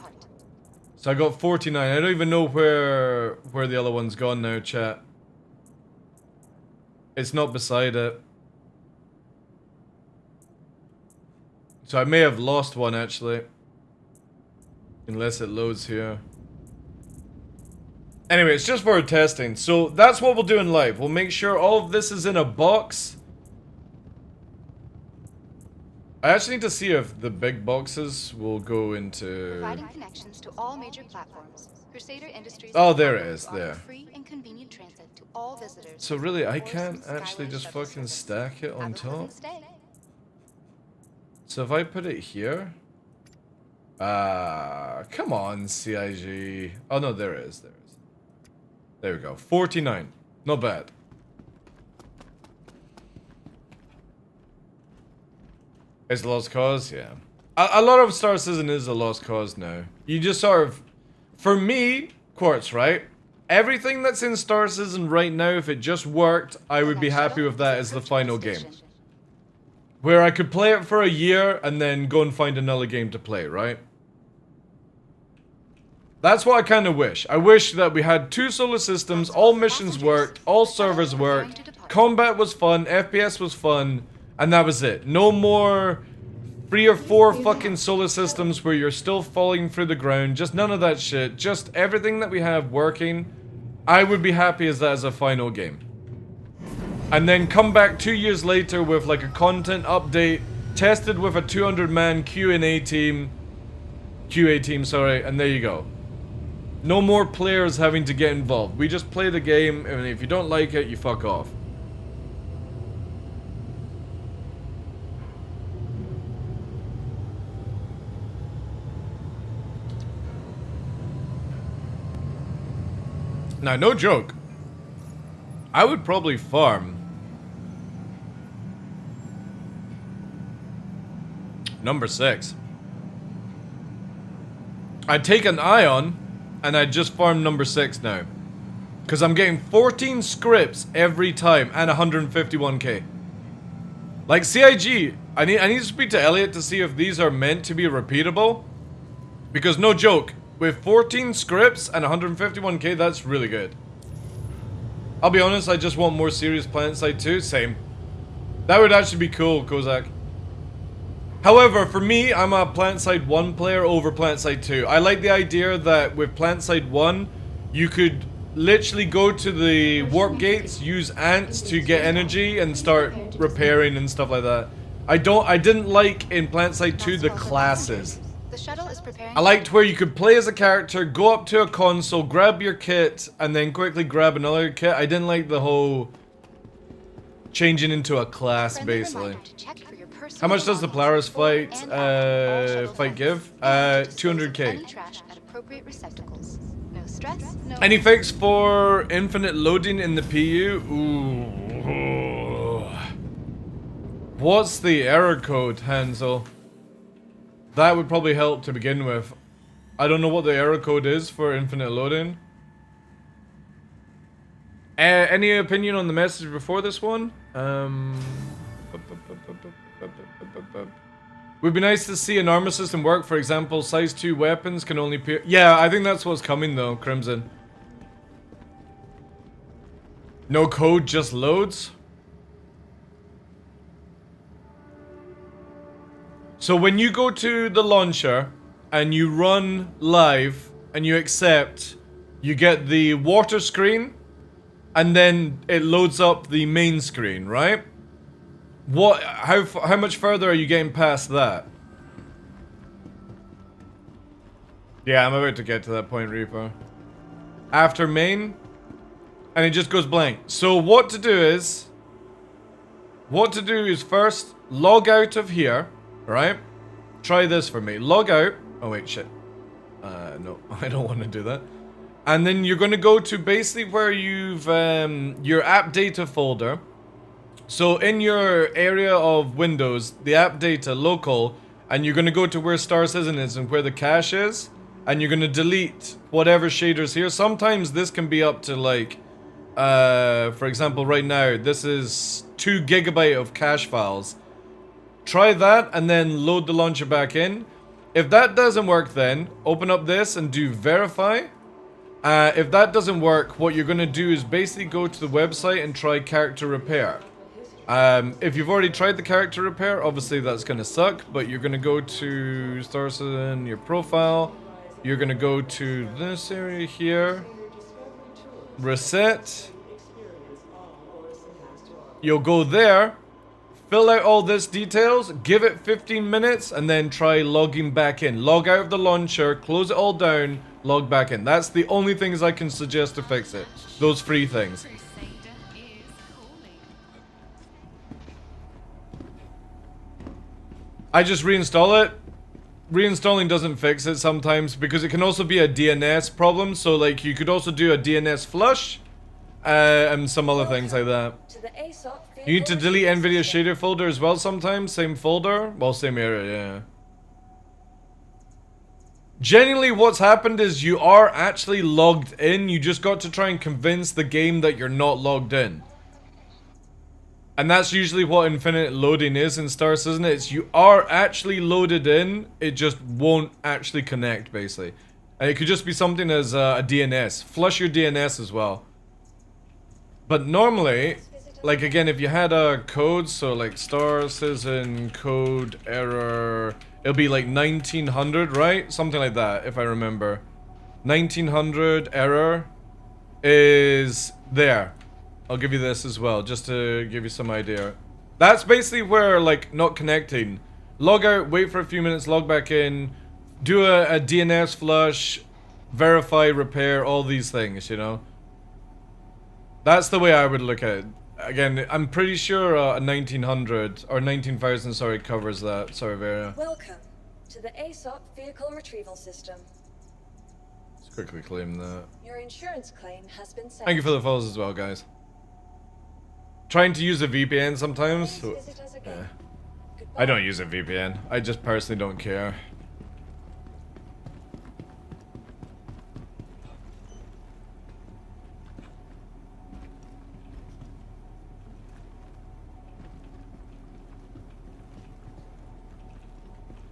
So I got 49. I don't even know where the other one's gone now, chat. It's not beside it. So I may have lost one, actually. Unless it loads here. Anyway, it's just for testing. So that's what we'll do in live. We'll make sure all of this is in a box. I actually need to see if the big boxes will go into... Providing connections to all major platforms. Crusader Industries. Oh, there it is, there. Free and convenient transit to all visitors. So really, I can't actually just fucking stack it on top? So if I put it here... come on, CIG. Oh no, there it is, there it is. There we go, 49. Not bad. It's a lost cause, yeah. A lot of Star Citizen is a lost cause now. You just sort of... For me, Quartz, right? Everything that's in Star Citizen right now, if it just worked, I would be happy with that as the final game. Where I could play it for a year and then go and find another game to play, right? That's what I kind of wish. I wish that we had 2 solar systems, all missions worked, all servers worked, combat was fun, FPS was fun, and that was it. No more 3 or 4 fucking solar systems where you're still falling through the ground. Just none of that shit. Just everything that we have working. I would be happy as that as a final game. And then come back 2 years later with like a content update, tested with a 200-man QA team, sorry, and there you go. No more players having to get involved. We just play the game, and if you don't like it, you fuck off. Now, no joke. I would probably farm number 6. I'd take an Ion, and I'd just farm number 6 now. Because I'm getting 14 scripts every time, and 151k. Like, CIG, I need to speak to Elliot to see if these are meant to be repeatable. Because, no joke, with 14 scripts and 151k, that's really good. I'll be honest, I just want more serious PlanetSide 2. Same. That would actually be cool, Kozak. However, for me, I'm a PlanetSide 1 player over PlanetSide 2. I like the idea that with PlanetSide 1, you could literally go to the warp gates, use ants to get energy, and start repairing and stuff like that. I didn't like in PlanetSide 2 the classes. I liked where you could play as a character, go up to a console, grab your kit, and then quickly grab another kit. I didn't like the whole changing into a class, basically. How much does the Polaris fight give? 200k. Any fix for infinite loading in the PU? Ooh. What's the error code, Hansel? That would probably help to begin with. I don't know what the error code is for infinite loading. Any opinion on the message before this one? Would be nice to see an armor system work. For example, size 2 weapons can only pierce. Yeah, I think that's what's coming though, Crimson. No code, just loads. So when you go to the launcher and you run live and you accept, you get the water screen and then it loads up the main screen, right? How much further are you getting past that? Yeah, I'm about to get to that point, Reaper. After main, and it just goes blank. So what to do is first log out of here, right? Try this for me. Log out. Oh wait, shit. No, I don't want to do that. And then you're going to go to basically where you've your app data folder. So in your area of Windows, the app data local, and you're going to go to where Star Citizen is and where the cache is, and you're going to delete whatever shaders here. Sometimes this can be up to like, for example, right now, this is 2 GB of cache files. Try that and then load the launcher back in. If that doesn't work, then open up this and do verify. If that doesn't work, what you're going to do is basically go to the website and try character repair. If you've already tried the character repair, obviously that's going to suck, but you're going to go to Star Citizen, your profile. You're going to go to this area here. Reset. You'll go there. Fill out all this details, give it 15 minutes, and then try logging back in. Log out of the launcher, close it all down, log back in. That's the only things I can suggest to fix it. Those 3 things. I just reinstall it. Reinstalling doesn't fix it sometimes because it can also be a DNS problem. So like you could also do a DNS flush and some other things like that. You need to delete NVIDIA shader folder as well sometimes. Same folder. Well, same area, yeah. Genuinely, what's happened is you are actually logged in. You just got to try and convince the game that you're not logged in. And that's usually what infinite loading is in Star Citizen. It's you are actually loaded in. It just won't actually connect, basically. And it could just be something as a DNS. Flush your DNS as well. But normally, like again, if you had a code, so like Star Citizen code error, it'll be like 1900, right? Something like that, if I remember. 1900 error is there. I'll give you this as well, just to give you some idea. That's basically where, like, not connecting. Log out, wait for a few minutes, log back in, do a DNS flush, verify, repair, all these things, you know? That's the way I would look at it. Again, I'm pretty sure a 1900, or 19,000, sorry, covers that. Sorry, Vera. Welcome to the ASOP Vehicle Retrieval System. Let's quickly claim that. Your insurance claim has been sent. Thank you for the follows as well, guys. Trying to use a VPN sometimes. So, yeah. I don't use a VPN. I just personally don't care.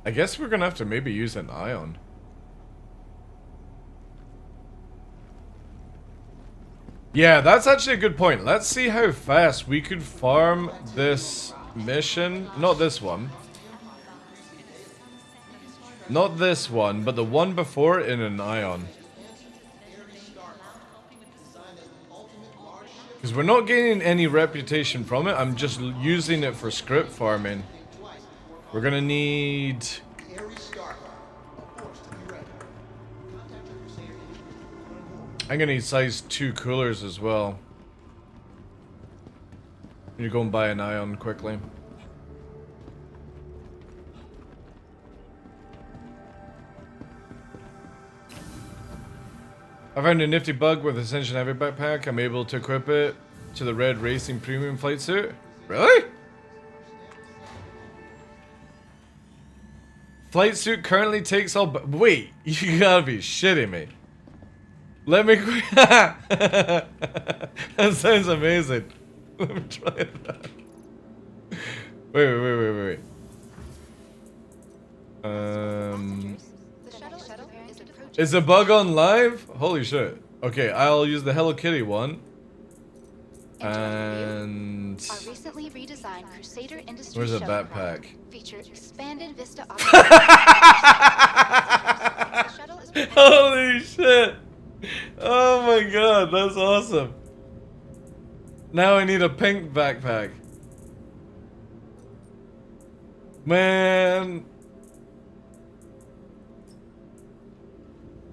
I guess we're gonna have to maybe use an ion. Yeah, that's actually a good point. Let's see how fast we could farm this mission. Not this one. Not this one, but the one before in an ion. Because we're not gaining any reputation from it. I'm just using it for script farming. We're gonna need... I'm gonna need size 2 coolers as well. You go and buy an ion quickly. I found a nifty bug with Ascension Heavy Backpack. I'm able to equip it to the red racing premium flight suit. Really? Flight suit currently takes all... Wait, you gotta be shitting me. Let me... That sounds amazing. Let me try that. Wait. Is the bug on live? Holy shit. Okay, I'll use the Hello Kitty one. And... Our recently redesigned Crusader Industries where's the shuttle backpack? Feature expanded vista Holy shit! Oh my god, that's awesome. Now I need a pink backpack. Man.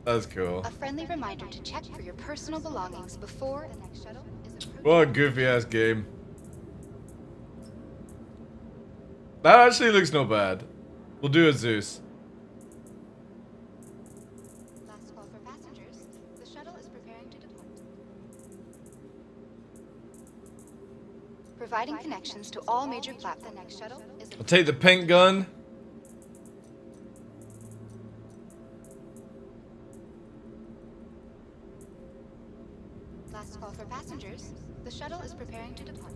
That's cool. A friendly reminder to check for your personal belongings before the next shuttle is approaching. What a goofy ass game. That actually looks no bad. We'll do a Zeus. Providing connections to all major platforms. The next shuttle is I'll take the pink gun. last call for passengers. The shuttle is preparing to depart.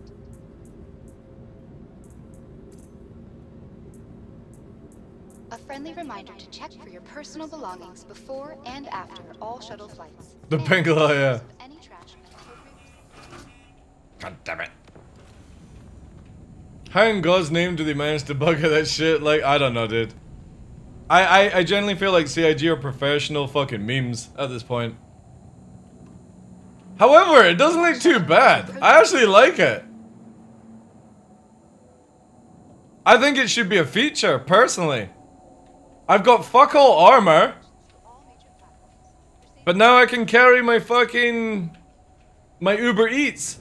A friendly reminder to check for your personal belongings before and after all shuttle flights. The pink law, yeah. Any trash and appropriate. God damn it. How in God's name do they manage to bug out that shit? Like, I don't know, dude. I generally feel like CIG are professional fucking memes at this point. However, it doesn't look too bad. I actually like it. I think it should be a feature, personally. I've got fuck all armor. But now I can carry my fucking... my Uber Eats.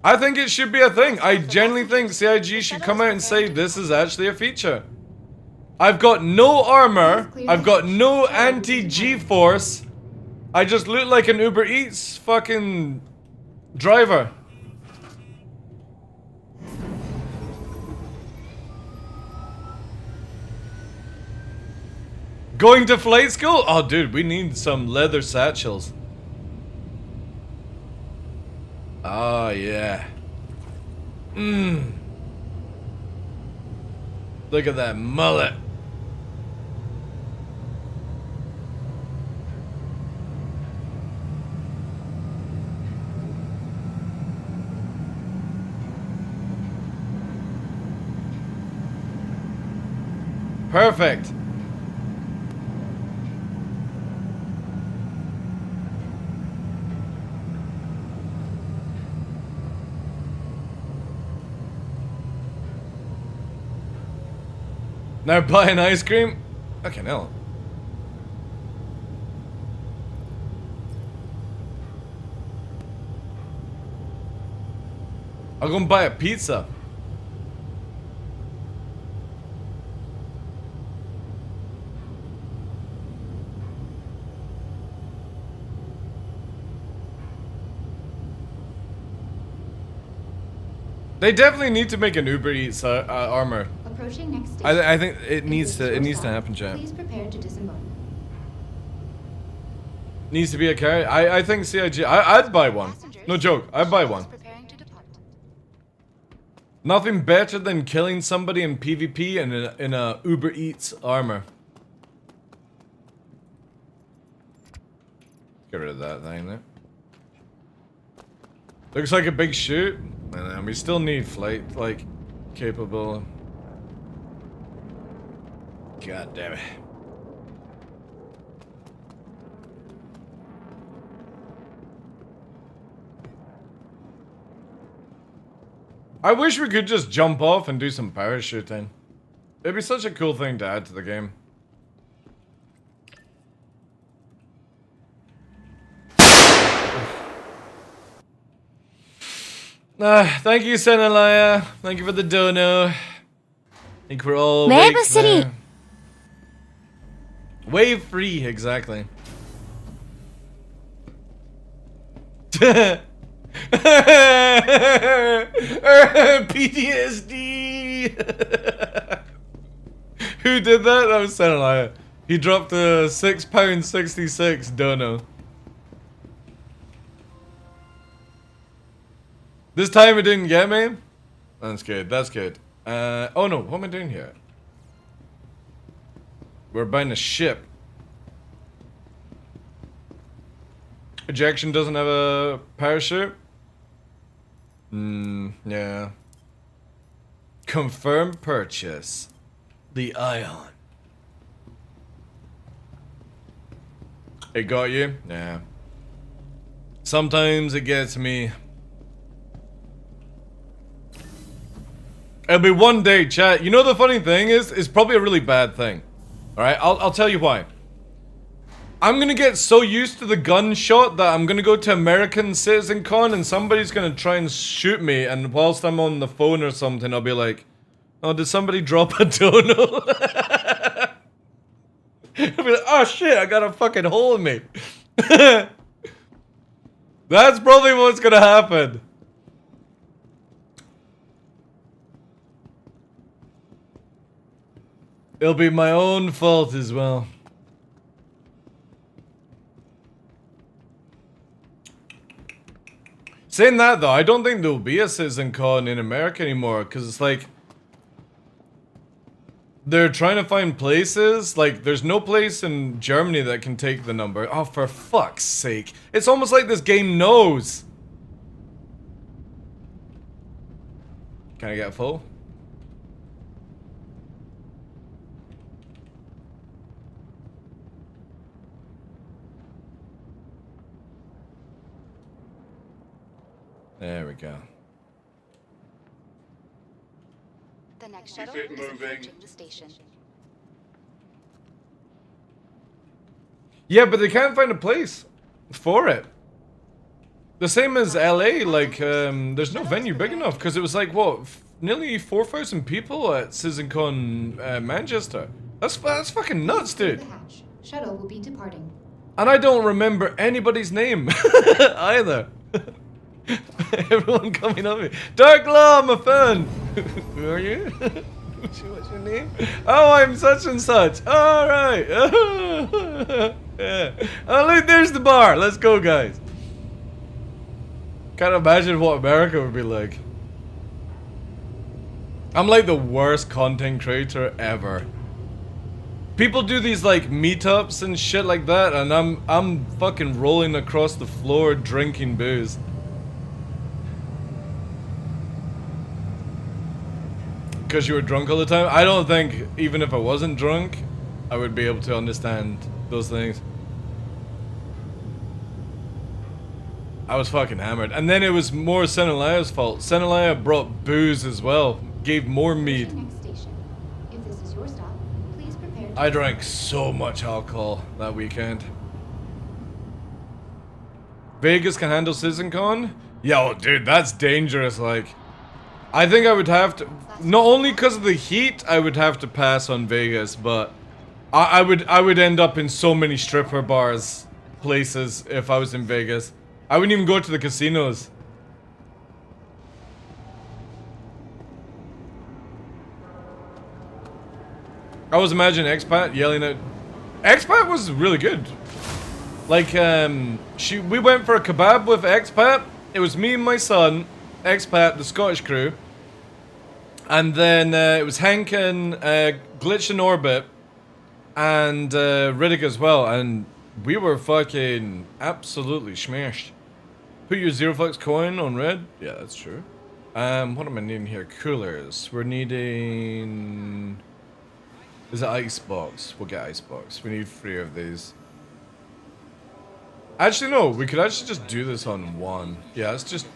I think it should be a thing. I genuinely think CIG should come out and say this is actually a feature. I've got no armor. I've got no anti-G-force. I just look like an Uber Eats fucking driver. Going to flight school? Oh, dude, we need some leather satchels. Oh, yeah. Mmm. Look at that mullet. Perfect. Now buy an ice cream? Okay, no. I'll go and buy a pizza. They definitely need to make an Uber Eats armor. Approaching next station. I think it needs to happen, chat. Please prepare to disembark. Needs to be a carry. I think CIG. I'd buy one. No joke. I'd buy one. Nothing better than killing somebody in PvP in a Uber Eats armor. Get rid of that thing there. Looks like a big shoot. And we still need flight, like, capable. God damn it. I wish we could just jump off and do some parachuting. It'd be such a cool thing to add to the game. Thank you, Senalaya. Thank you for the dono. I think we're all awake there. Wave free, exactly. PTSD. Who did that? That was Senalaya. He dropped a £6.66 dono. This time it didn't get me? That's good, that's good. Oh no, what am I doing here? We're buying a ship. Ejection doesn't have a parachute? Yeah. Confirm purchase. The Ion. It got you? Yeah. Sometimes it gets me. It'll be one day, chat. You know the funny thing is, it's probably a really bad thing. Alright, I'll tell you why. I'm gonna get so used to the gunshot that I'm gonna go to American Citizen Con and somebody's gonna try and shoot me, and whilst I'm on the phone or something, I'll be like, oh, did somebody drop a dono? I'll be like, oh shit, I got a fucking hole in me. That's probably what's gonna happen. It'll be my own fault as well. Saying that though, I don't think there'll be a CitizenCon in America anymore, because it's like they're trying to find places. Like, there's no place in Germany that can take the number. Oh, for fuck's sake. It's almost like this game knows. Can I get a full? There we go. The next shuttle is approaching the station. Yeah, but they can't find a place for it. The same as LA, like, there's no venue big enough, because it was like, what, nearly 4,000 people at CitizenCon Manchester. That's fucking nuts, dude. Shuttle will be departing. And I don't remember anybody's name either. Everyone coming at me. DarkLaw, my fan. Who are you? What's your name? Oh, I'm such and such. All right. Yeah. Oh, look, there's the bar. Let's go, guys. Can't imagine what America would be like. I'm like the worst content creator ever. People do these like meetups and shit like that, and I'm fucking rolling across the floor drinking booze. Because you were drunk all the time? I don't think, even if I wasn't drunk, I would be able to understand those things. I was fucking hammered. And then it was more Senelia's fault. Senelia brought booze as well. Gave more mead. If this is your stop, please prepare to I drank so much alcohol that weekend. Vegas can handle CitizenCon? Yo, dude, that's dangerous, like. I think I would have to, not only because of the heat, I would have to pass on Vegas, but I would end up in so many stripper bars, places if I was in Vegas. I wouldn't even go to the casinos. I was imagining Expat yelling at... Expat was really good. Like, we went for a kebab with Expat. It was me and my son, Expat, the Scottish crew, and then it was Hank and Glitch in Orbit, and Riddick as well, and we were fucking absolutely smashed. Put your Zero Flux coin on red? Yeah, that's true. What am I needing here? Coolers. We're needing... Is it Icebox? We'll get Icebox. We need 3 of these. Actually, no. We could actually just do this on 1. Yeah, let's just...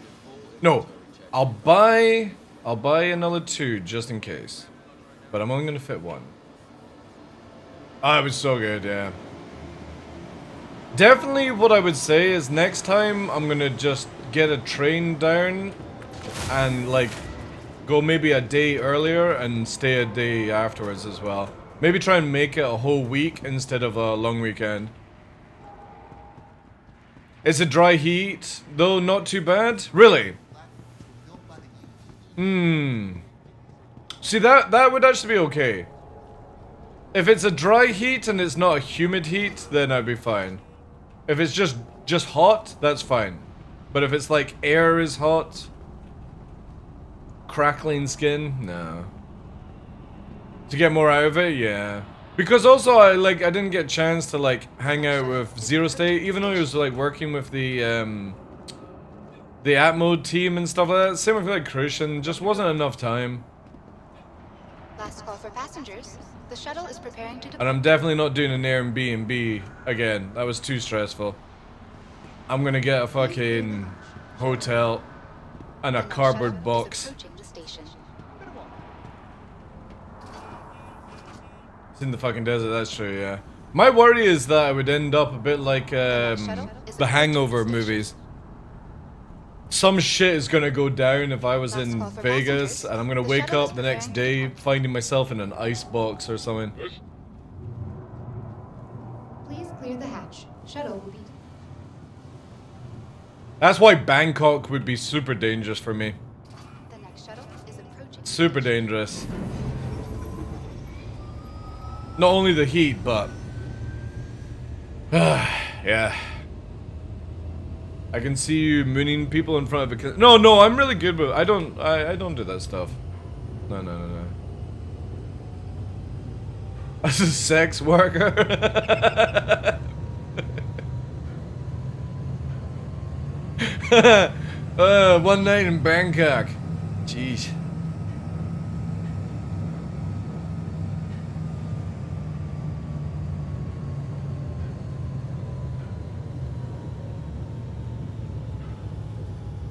No. I'll buy another 2 just in case. But I'm only gonna fit 1. Oh, it was so good, yeah. Definitely what I would say is next time I'm gonna just get a train down and like go maybe a day earlier and stay a day afterwards as well. Maybe try and make it a whole week instead of a long weekend. It's a dry heat, though not too bad. Really? See, that would actually be okay. If it's a dry heat and it's not a humid heat, then I'd be fine. If it's just hot, that's fine. But if it's like air is hot, crackling skin, no. To get more out of it, yeah. Because also I didn't get a chance to like hang out with Zero State, even though he was like working with the app mode team and stuff like that. Same with like Christian, just wasn't enough time. Last call for passengers. The shuttle is preparing to depart. And I'm definitely not doing an Airbnb again. That was too stressful. I'm gonna get a fucking hotel and a cardboard box. It's in the fucking desert, that's true, yeah. My worry is that I would end up a bit like the Hangover movies. Some shit is gonna go down if I was in Vegas, and I'm gonna wake up the next day finding myself in an ice box or something. Please clear the hatch. Shuttle will be... That's why Bangkok would be super dangerous for me. The next shuttle is approaching. Super dangerous. Not only the heat, but yeah. I can see you mooning people in front of a. No, I'm really good with. I don't do that stuff. No. As a sex worker. One night in Bangkok. Jeez.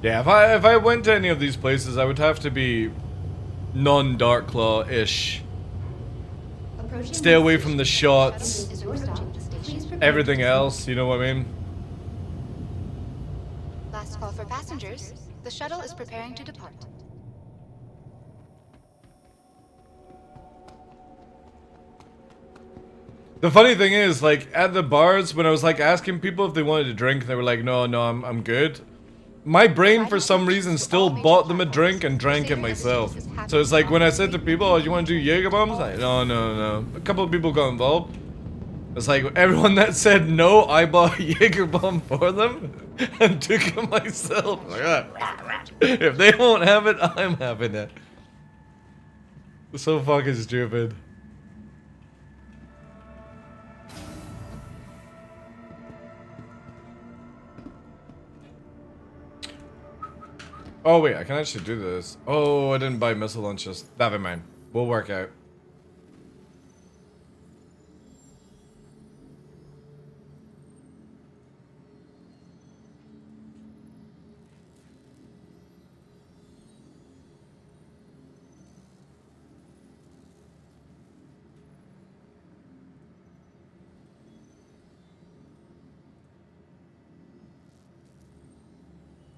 Yeah, if I went to any of these places, I would have to be non-DarkLaw-ish. Stay away from the shots. Everything else, you know what I mean? Last call for passengers. The shuttle is preparing to depart. The funny thing is, like, at the bars, when I was, like, asking people if they wanted a drink, they were like, no, I'm good. My brain, for some reason, still bought them a drink and drank it myself. So it's like, when I said to people, oh, you want to do Jaeger bombs? Like, no. A couple of people got involved. It's like, everyone that said no, I bought a Jaeger bomb for them and took it myself. Like, if they won't have it, I'm having it. So fucking stupid. Oh wait, I can actually do this. Oh, I didn't buy missile launchers. Never mind. We'll work out.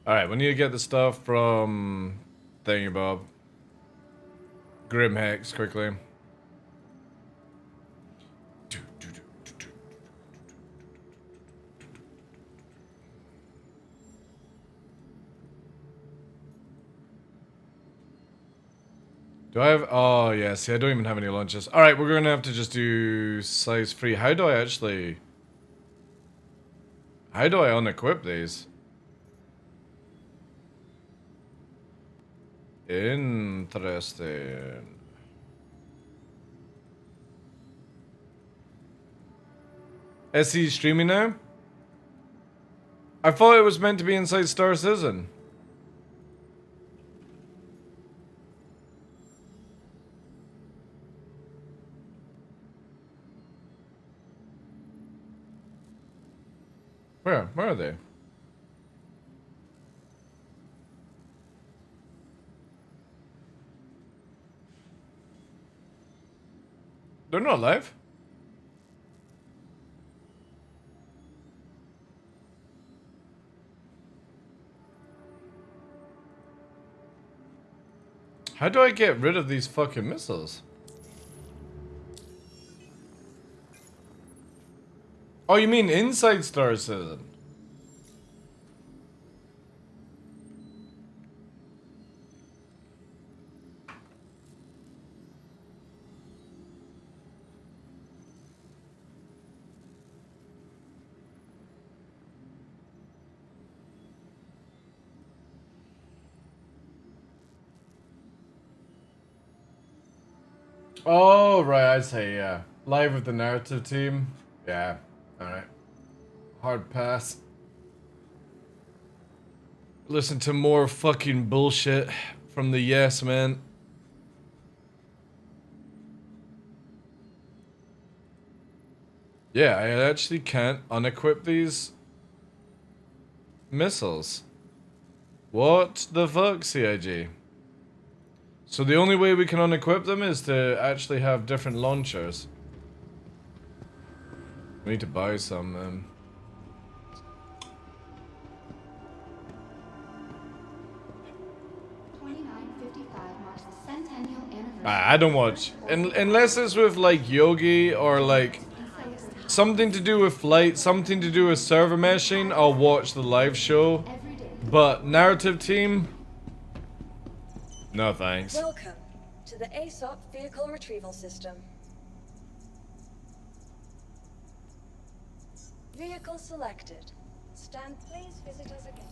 Alright, we need to get the stuff from Thingy-Bob. Grim Hex, quickly. Do I have... Oh, yeah, see, I don't even have any launches. Alright, we're gonna have to just do size 3. How do I actually... How do I unequip these? Interesting. Is he streaming now? I thought it was meant to be inside Star Citizen. Where are they? They're not live. How do I get rid of these fucking missiles? Oh, you mean inside Star Citizen? Oh, right, I'd say, yeah. Live with the narrative team. Yeah, alright. Hard pass. Listen to more fucking bullshit from the yes man. Yeah, I actually can't unequip these missiles. What the fuck, CIG? So the only way we can unequip them is to actually have different launchers. We need to buy some then. I don't watch. Unless it's with like Yogi or like something to do with flight, something to do with server meshing, I'll watch the live show. But narrative team? No thanks. Welcome to the ASOP Vehicle Retrieval System. Vehicle selected. Stand, please visit us again.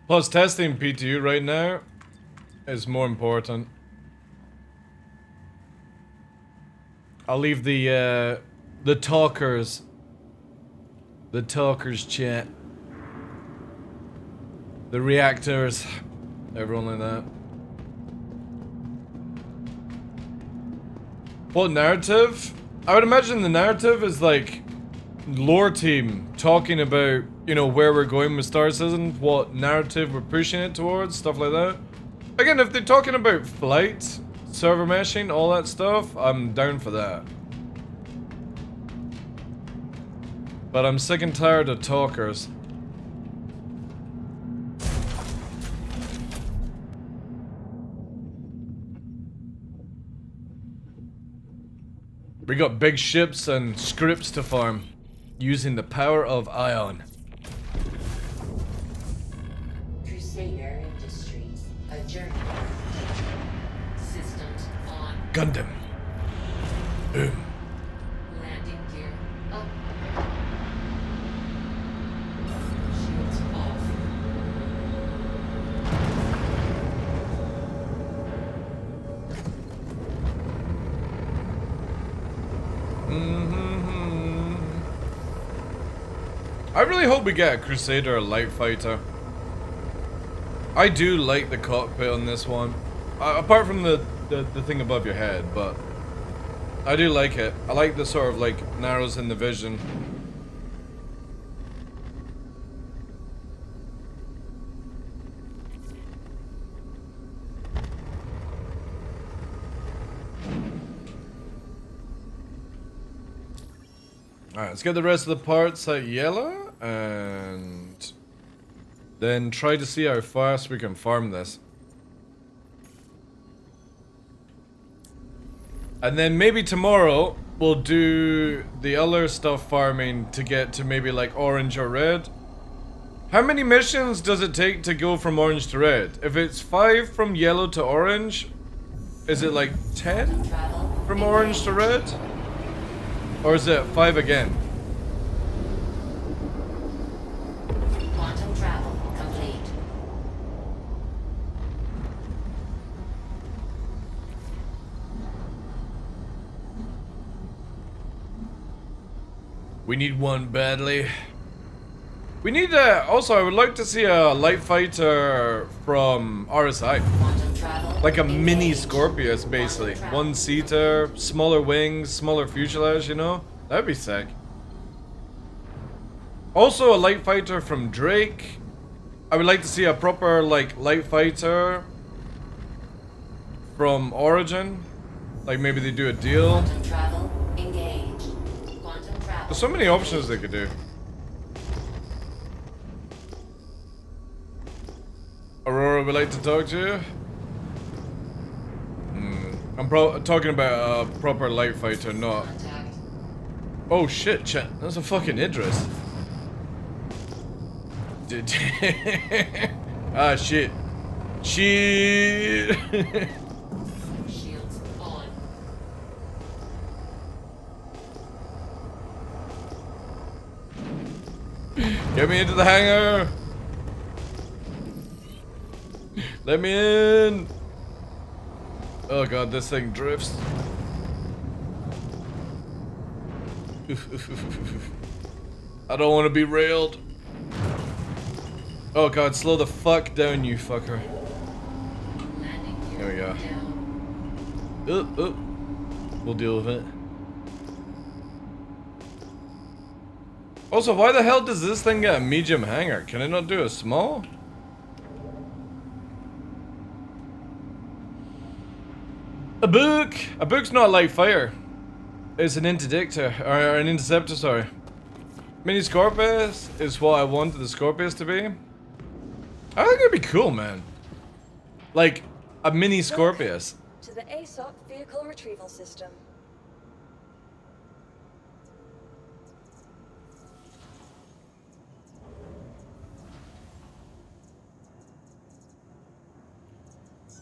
Plus, testing PTU right now is more important. I'll leave the talkers chat, the reactors, everyone like that. What narrative? I would imagine the narrative is like lore team talking about, you know, where we're going with Star Citizen, what narrative we're pushing it towards, stuff like that. Again, if they're talking about flight, server meshing, all that stuff, I'm down for that. But I'm sick and tired of talkers. We got big ships and scripts to farm, using the power of Ion. Crusader Industries, a journey. Systems on. Gundam. Boom. Landing gear up. Shields off. I really hope we get a Crusader or Light Fighter. I do like the cockpit on this one. Apart from the thing above your head, but I do like it. I like the sort of like narrows in the vision. Alright, let's get the rest of the parts at yellow, and then try to see how fast we can farm this. And then maybe tomorrow, we'll do the other stuff farming to get to maybe like orange or red. How many missions does it take to go from orange to red? If it's 5 from yellow to orange, is it like 10 from orange to red? Or is it 5 again? Quantum travel complete. We need one badly. We need also I would like to see a light fighter from RSI. Like a mini Scorpius, basically. One-seater, smaller wings, smaller fuselage, you know? That'd be sick. Also a light fighter from Drake. I would like to see a proper, like, light fighter from Origin. Like, maybe they do a deal. There's so many options they could do. Aurora would like to talk to you. I'm talking about a proper light fighter, not... Oh shit, chat. That's a fucking Idris. Ah, shit. Shit. Shields on. Get me into the hangar. Let me in. Oh god, this thing drifts. I don't want to be railed. Oh god, slow the fuck down, you fucker. There we go. We'll deal with it. Also, why the hell does this thing get a medium hangar? Can it not do a small? A book! A book's not a light fighter. It's an interdictor, or an interceptor, sorry. Mini Scorpius is what I wanted the Scorpius to be. I think it'd be cool, man. Like, a mini Scorpius. To the ASOP vehicle retrieval system.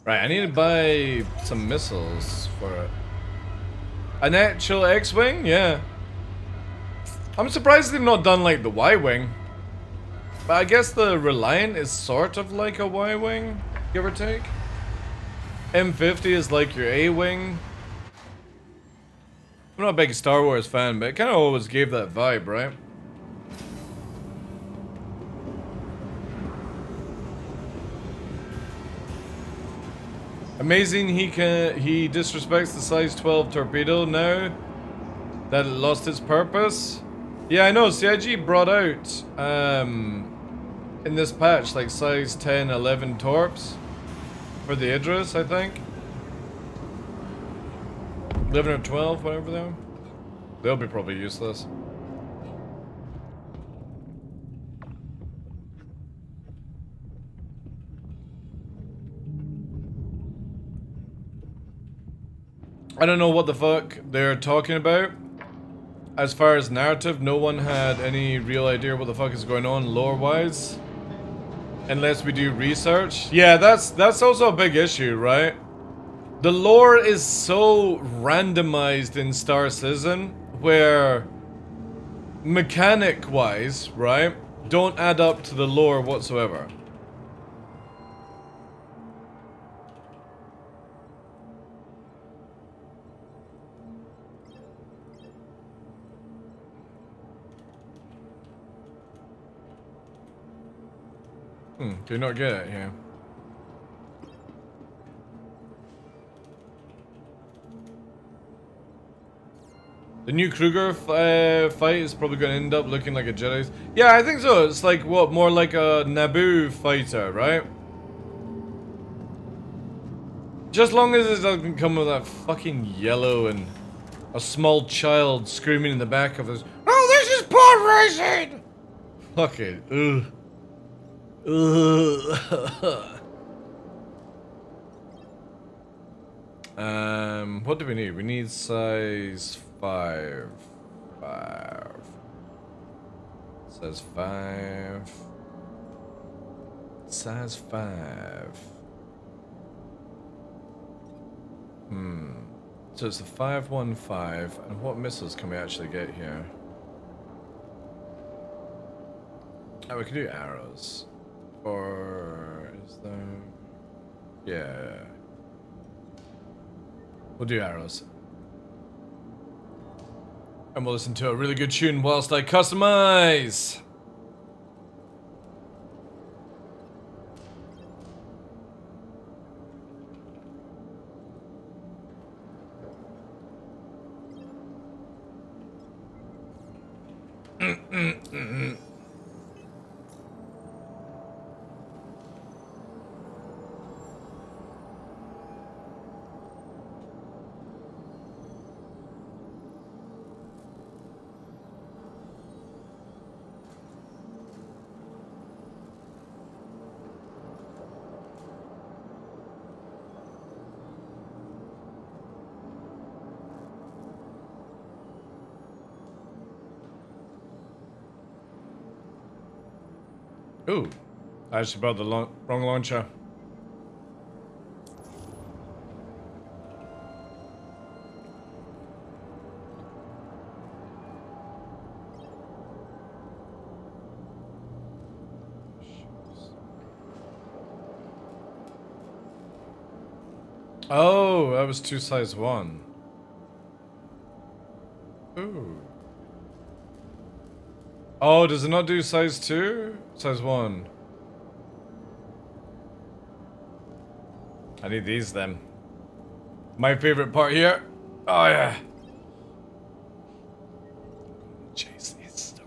Right, I need to buy some missiles for it. An actual X-Wing? Yeah. I'm surprised they've not done like the Y-Wing. But I guess the Reliant is sort of like a Y-Wing, give or take. M50 is like your A-Wing. I'm not a big Star Wars fan, but it kind of always gave that vibe, right? Amazing he disrespects the size 12 torpedo now that it lost its purpose. Yeah, I know, CIG brought out in this patch like size 10, 11 torps for the Idris, I think. 11 or 12, whatever they are. They'll be probably useless. I don't know what the fuck they're talking about. As far as narrative, no one had any real idea what the fuck is going on lore-wise. Unless we do research. Yeah, that's also a big issue, right? The lore is so randomized in Star Citizen, where mechanic-wise, right, don't add up to the lore whatsoever. Do you not get it here? The new Kruger fight is probably going to end up looking like a Jedi's. Yeah, I think so. It's like, what, more like a Naboo fighter, right? Just long as it doesn't come with that fucking yellow and a small child screaming in the back of us. Oh, this is pod racing! Fuck it. Ugh. What do we need? We need size 5. Size 5. Size 5. So it's the 515, and what missiles can we actually get here? Oh, we can do arrows. Or is there... Yeah. We'll do arrows. And we'll listen to a really good tune whilst I customize. Ooh, I actually bought the wrong launcher. Oh, that was 2 size 1. Ooh. Oh, does it not do size 2? Size 1. I need these then. My favorite part here. Oh yeah. Chase history.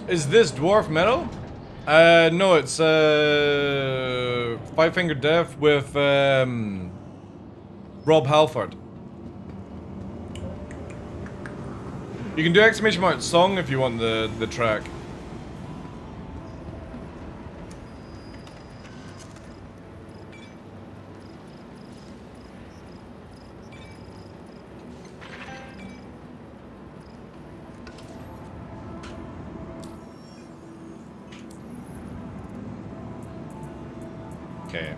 Is this dwarf metal? No, it's Five Finger Death with Rob Halford. You can do exclamation mark song if you want the track. Okay.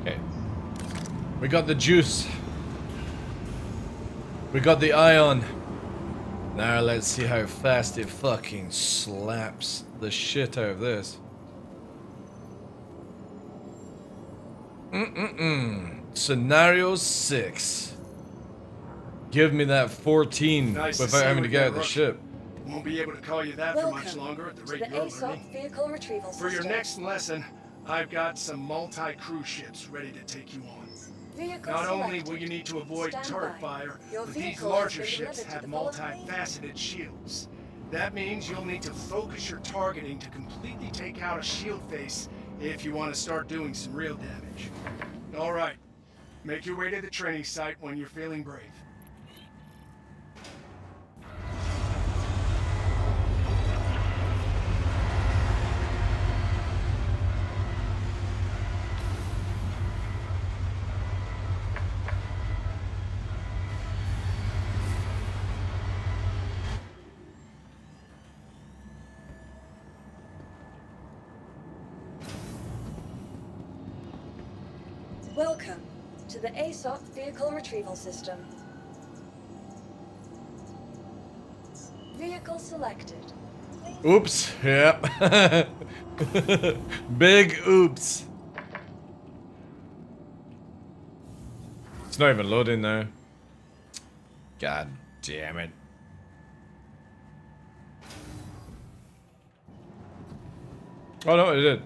Okay. We got the juice. We got the ion. Now let's see how fast it fucking slaps the shit out of this. Scenario 6. Give me that 14 without having to get out the ship. Won't be able to call you that for much longer at the rate you're learning. Vehicle retrieval For your system. next lesson, I've got some multi-cruise ships ready to take you on. Vehicle Not only selected. will you need to avoid Stand turret by. fire, Your but these vehicle larger has been ships delivered to have the following- multifaceted shields. That means you'll need to focus your targeting to completely take out a shield face if you want to start doing some real damage. All right, make your way to the training site when you're feeling brave. Welcome to the ASOP Vehicle Retrieval System. Vehicle selected. Oops. Yep. Big oops. It's not even loading now. God damn it. Oh no, it did.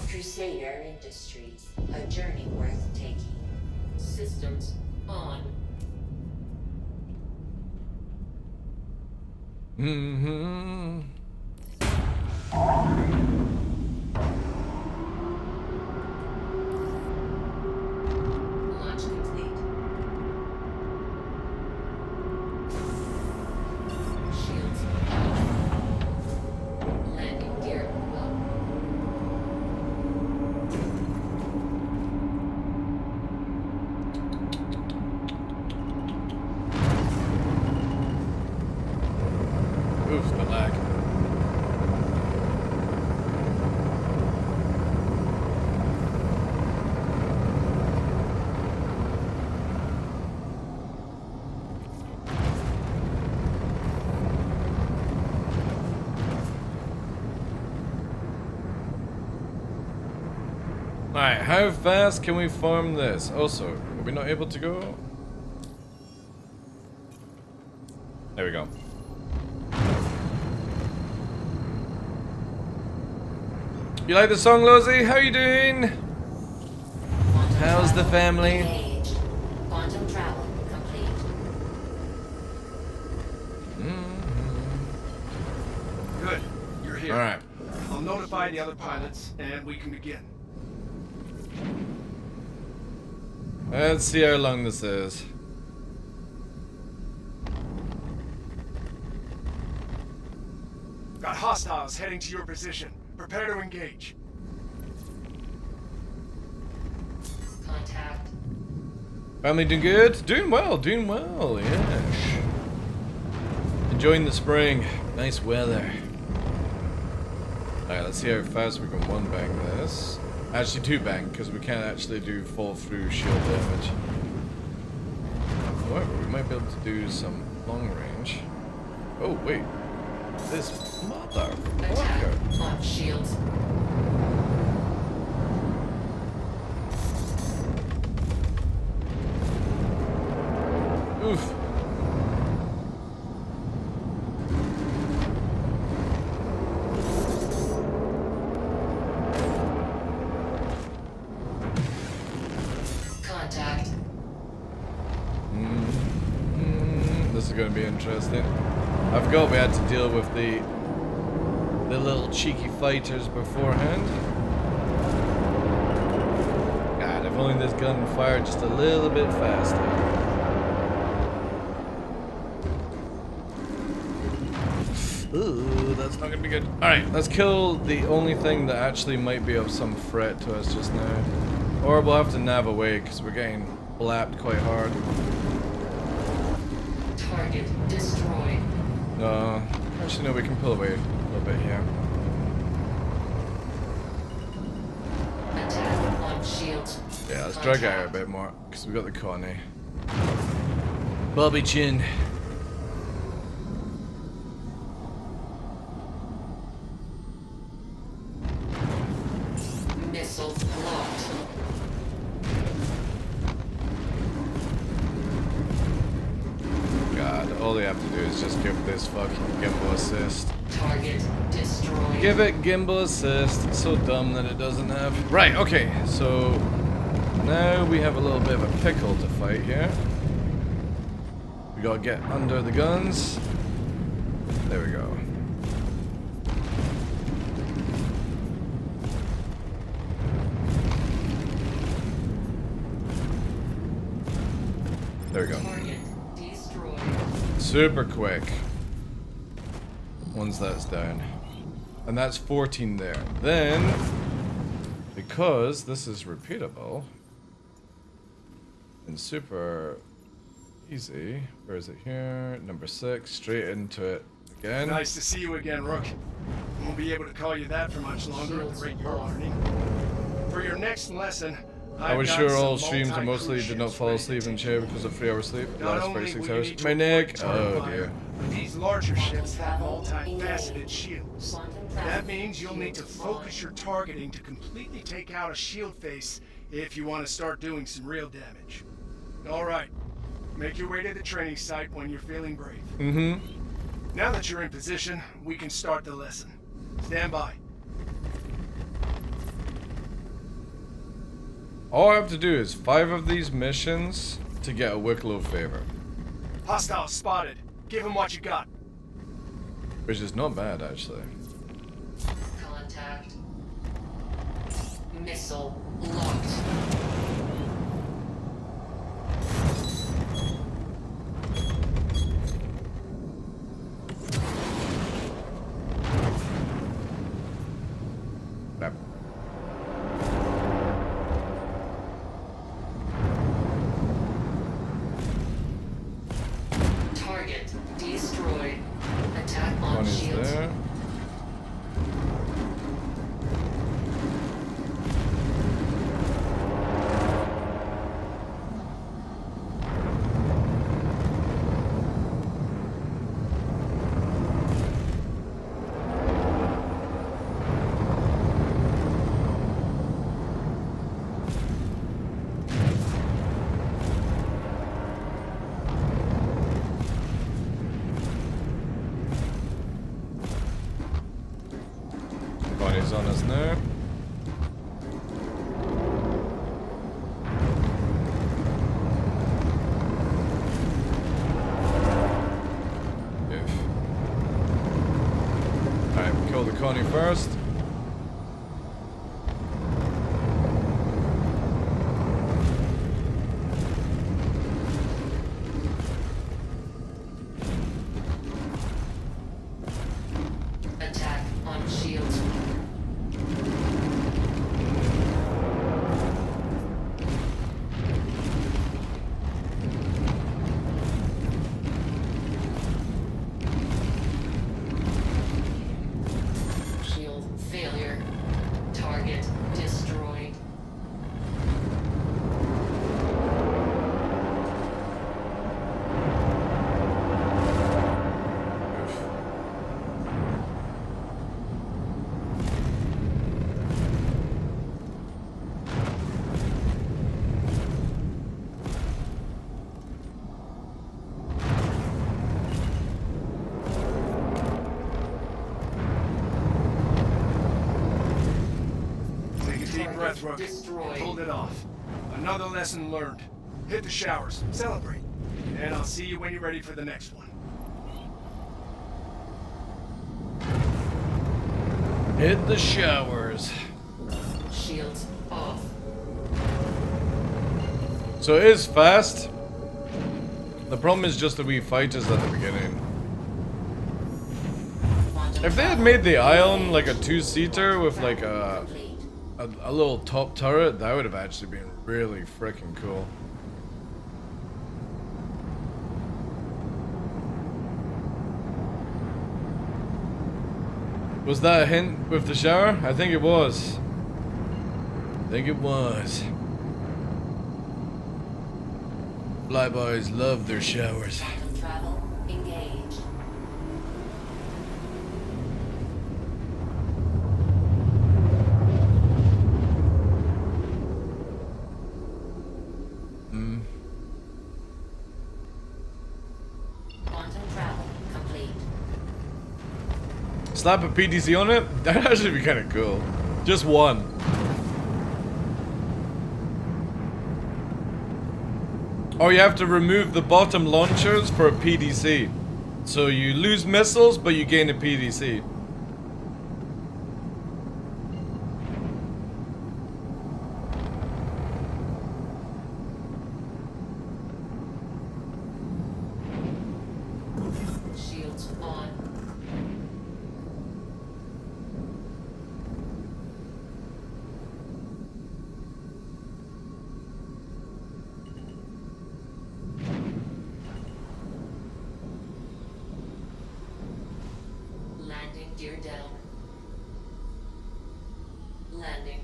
Crusader Industries, a journey worth taking. Systems on. Launch complete. Shields off. Landing gear up. Oof, the lag. Alright, how fast can we farm this? Also, are we not able to go? There we go. You like the song, Lozzie? How you doing? How's the family? Engaged. Quantum travel complete. Good, you're here. All right. I'll notify the other pilots, and we can begin. Let's see how long this is. Got hostiles heading to your position. Prepare to engage. Contact. Family doing good? Doing well, yes. Enjoying the spring. Nice weather. Alright, let's see how fast we can one bang this. Actually, two bang, because we can't actually do fall through shield damage. However, we might be able to do some long range. Oh, wait. This motherfucker. On shields. Oof. Contact. This is going to be interesting. I forgot we had to deal with the little cheeky fighters beforehand. God, if only this gun fired just a little bit faster. Ooh, that's not gonna be good. Alright, let's kill the only thing that actually might be of some threat to us just now. Or we'll have to nav away because we're getting blapped quite hard. Target destroyed. No, actually no, we can pull away a little bit here. Attack on shields. Yeah, let's drag out a bit more because we got the Connie. Bobby Chin. Missile locked. God, all they have to do is just give this fucking gimbal assist. Target destroyed. Give it gimbal assist. It's so dumb that it doesn't have. Right, okay, so now we have a little bit of a pickle to fight here. We gotta get under the guns. There we go. There we go. Target destroyed. Super quick. Once that's down. And that's 14 there. Then, because this is repeatable, and super easy, where is it here? Number 6, straight into it again. Nice to see you again, Rook. Won't be able to call you that for much longer at the rate you're learning. For your next lesson, I was sure all streams are mostly did not fall asleep in chair because of 3-hour sleep. Last 36 hours. My neck. Oh dear. These larger ships have multifaceted shields. That means you'll need to focus your targeting to completely take out a shield face if you want to start doing some real damage. Alright, make your way to the training site when you're feeling brave. Now that you're in position, we can start the lesson. Stand by. All I have to do is 5 of these missions to get a Wicklow favor. Hostile spotted. Give him what you got. Which is not bad, actually. Contact. Missile locked. Yep. Target destroyed. Attack on One is shields. there. Body's on us now. Alright, kill the Connie first. Attack on shields. Shield Rook. You pulled it off. Another lesson learned. Hit the showers. Celebrate. And I'll see you when you're ready for the next one. Hit the showers. Shields off. So it is fast. The problem is just that we fighters at the beginning. If they had made the Ion like a two-seater with like a little top turret, that would have actually been really freaking cool. Was that a hint with the shower? I think it was. I think it was. Flyboys love their showers. Travel engaged. Quantum travel complete. Slap a PDC on it? That'd actually be kind of cool. Just one. Or you have to remove the bottom launchers for a PDC. So you lose missiles, but you gain a PDC. Shields on. Landing gear down. Landing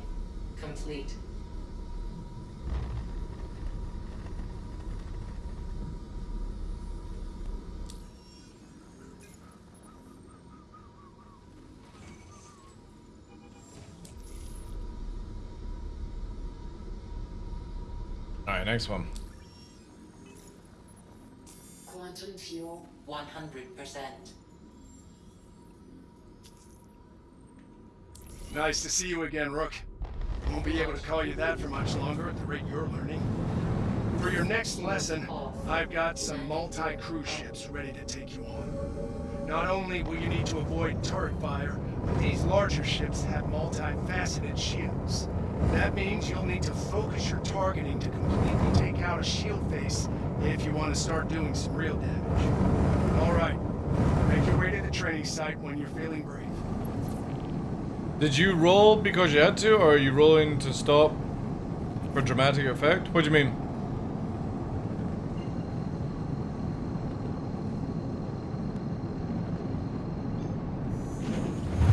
complete. Alright, next one. Quantum fuel 100%. Nice to see you again, Rook. Won't be able to call you that for much longer at the rate you're learning. For your next lesson, I've got some multi-cruise ships ready to take you on. Not only will you need to avoid turret fire, but these larger ships have multifaceted shields. That means you'll need to focus your targeting to completely take out a shield face if you want to start doing some real damage. Alright, make your way to the training site when you're feeling brave. Did you roll because you had to, or are you rolling to stop for dramatic effect? What do you mean?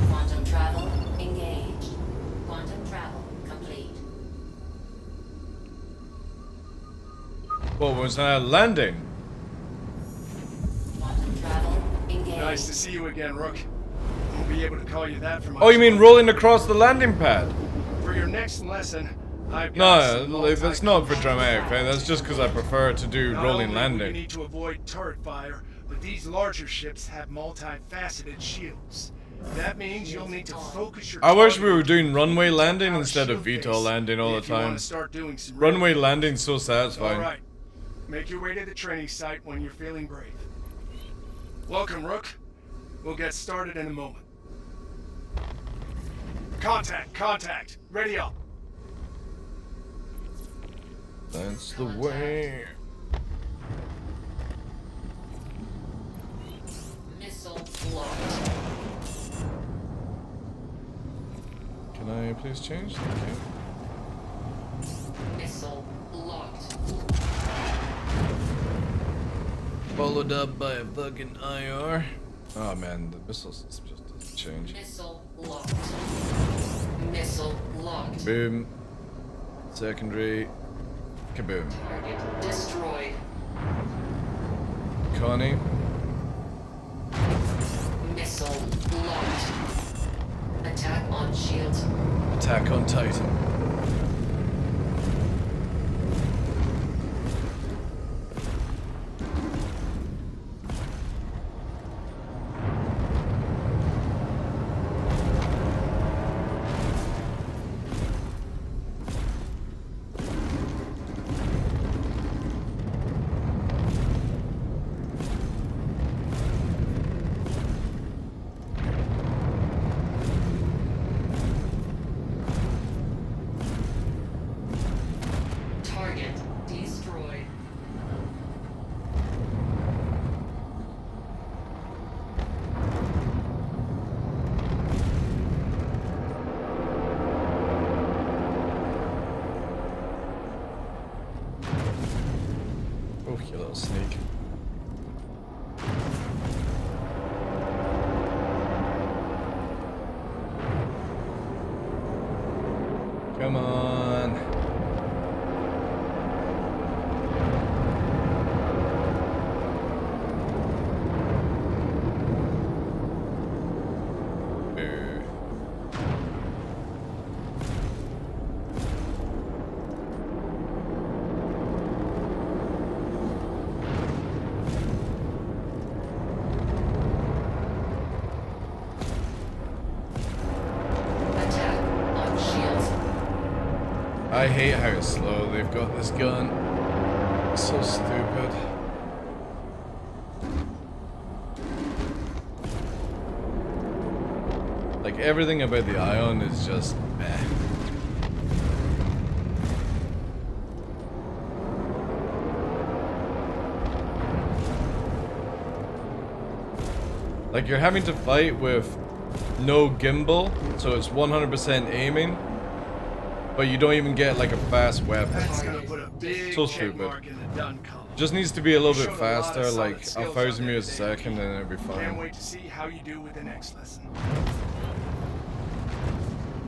Quantum travel engaged. Quantum travel complete. What was that landing? Quantum travel engaged. Nice to see you again, Rook. Won't be able to call you that for much Oh, you mean longer. rolling across the landing pad? For your next lesson, I've got No, that's not for dramatic effect. That's just because I prefer to do Not rolling only will landing. you need to avoid turret fire, but these larger ships have multifaceted shields. That means you'll need to focus your I wish we targeting were doing to runway take landing out a instead of shield VTOL face landing all the if you want time. to start doing some real Runway damage. landing's so satisfying. Alright, make your way to the training site when you're feeling brave. Welcome, Rook. We'll get started in a moment. Contact, ready up. That's the way. Missile locked. Can I please change? Okay. Missile locked. Followed up by a fucking IR. Oh man, the missile system just doesn't change. Missile locked. Missile locked. Boom. Secondary. Kaboom. Target destroyed. Connie. Missile locked. Attack on shield. Attack on Titan. you little sneak. Come on. I hate how slow they've got this gun. It's so stupid. Like everything about the Ion is just meh. Like you're having to fight with no gimbal, so it's 100% aiming. But you don't even get like a fast weapon. So stupid. Just needs to be a little bit faster, like 1,000 meters a second, and it'll be fine. Can't wait to see how you do with the next lesson.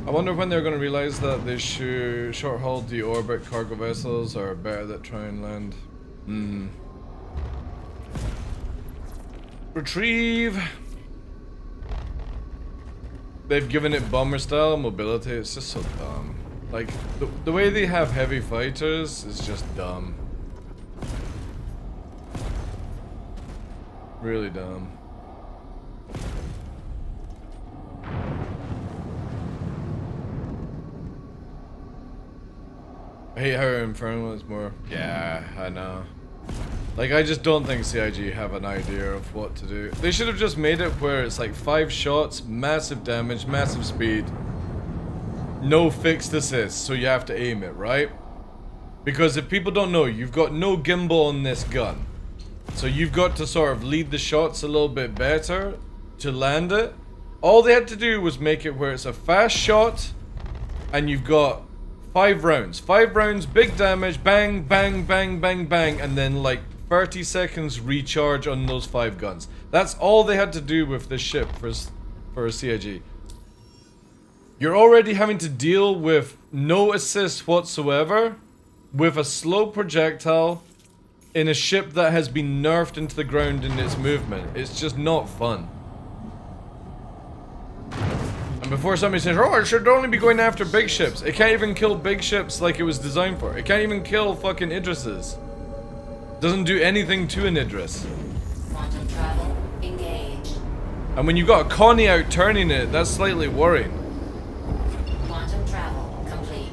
I wonder when they're going to realize that they should short-haul deorbit cargo vessels are better that try and land. Retrieve. They've given it bomber style mobility. It's just so dumb. Like, the way they have heavy fighters is just dumb. Really dumb. I hate how Infernal is more... Yeah, I know. Like, I just don't think CIG have an idea of what to do. They should have just made it where it's like 5 shots, massive damage, massive speed. No fixed assist, so you have to aim it, right? Because if people don't know, you've got no gimbal on this gun. So you've got to sort of lead the shots a little bit better to land it. All they had to do was make it where it's a fast shot and you've got 5 rounds. 5 rounds, big damage, bang, bang, bang, bang, bang, and then like 30 seconds recharge on those 5 guns. That's all they had to do with this ship for CIG. You're already having to deal with no assist whatsoever with a slow projectile in a ship that has been nerfed into the ground in its movement. It's just not fun. And before somebody says, oh, it should only be going after big ships. It can't even kill big ships like it was designed for. It can't even kill fucking Idrises. Doesn't do anything to an Idris. Quantum travel engaged. And when you got a Connie out turning it, that's slightly worrying. Quantum travel complete.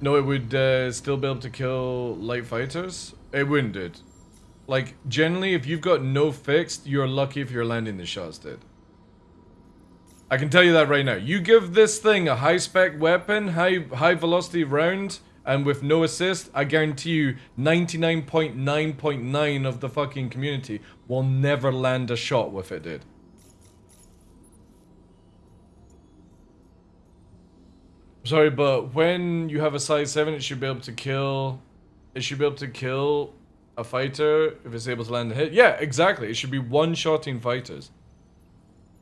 No, it would still be able to kill light fighters? It wouldn't, dude. Like, generally, if you've got no fixed, you're lucky if you're landing the shots, dude. I can tell you that right now. You give this thing a high-spec weapon, high-velocity round, and with no assist, I guarantee you 99.9.9% of the fucking community will never land a shot with it, dude. Sorry, but when you have a size 7, it should be able to kill... It should be able to kill a fighter if it's able to land a hit. Yeah, exactly. It should be one-shotting fighters.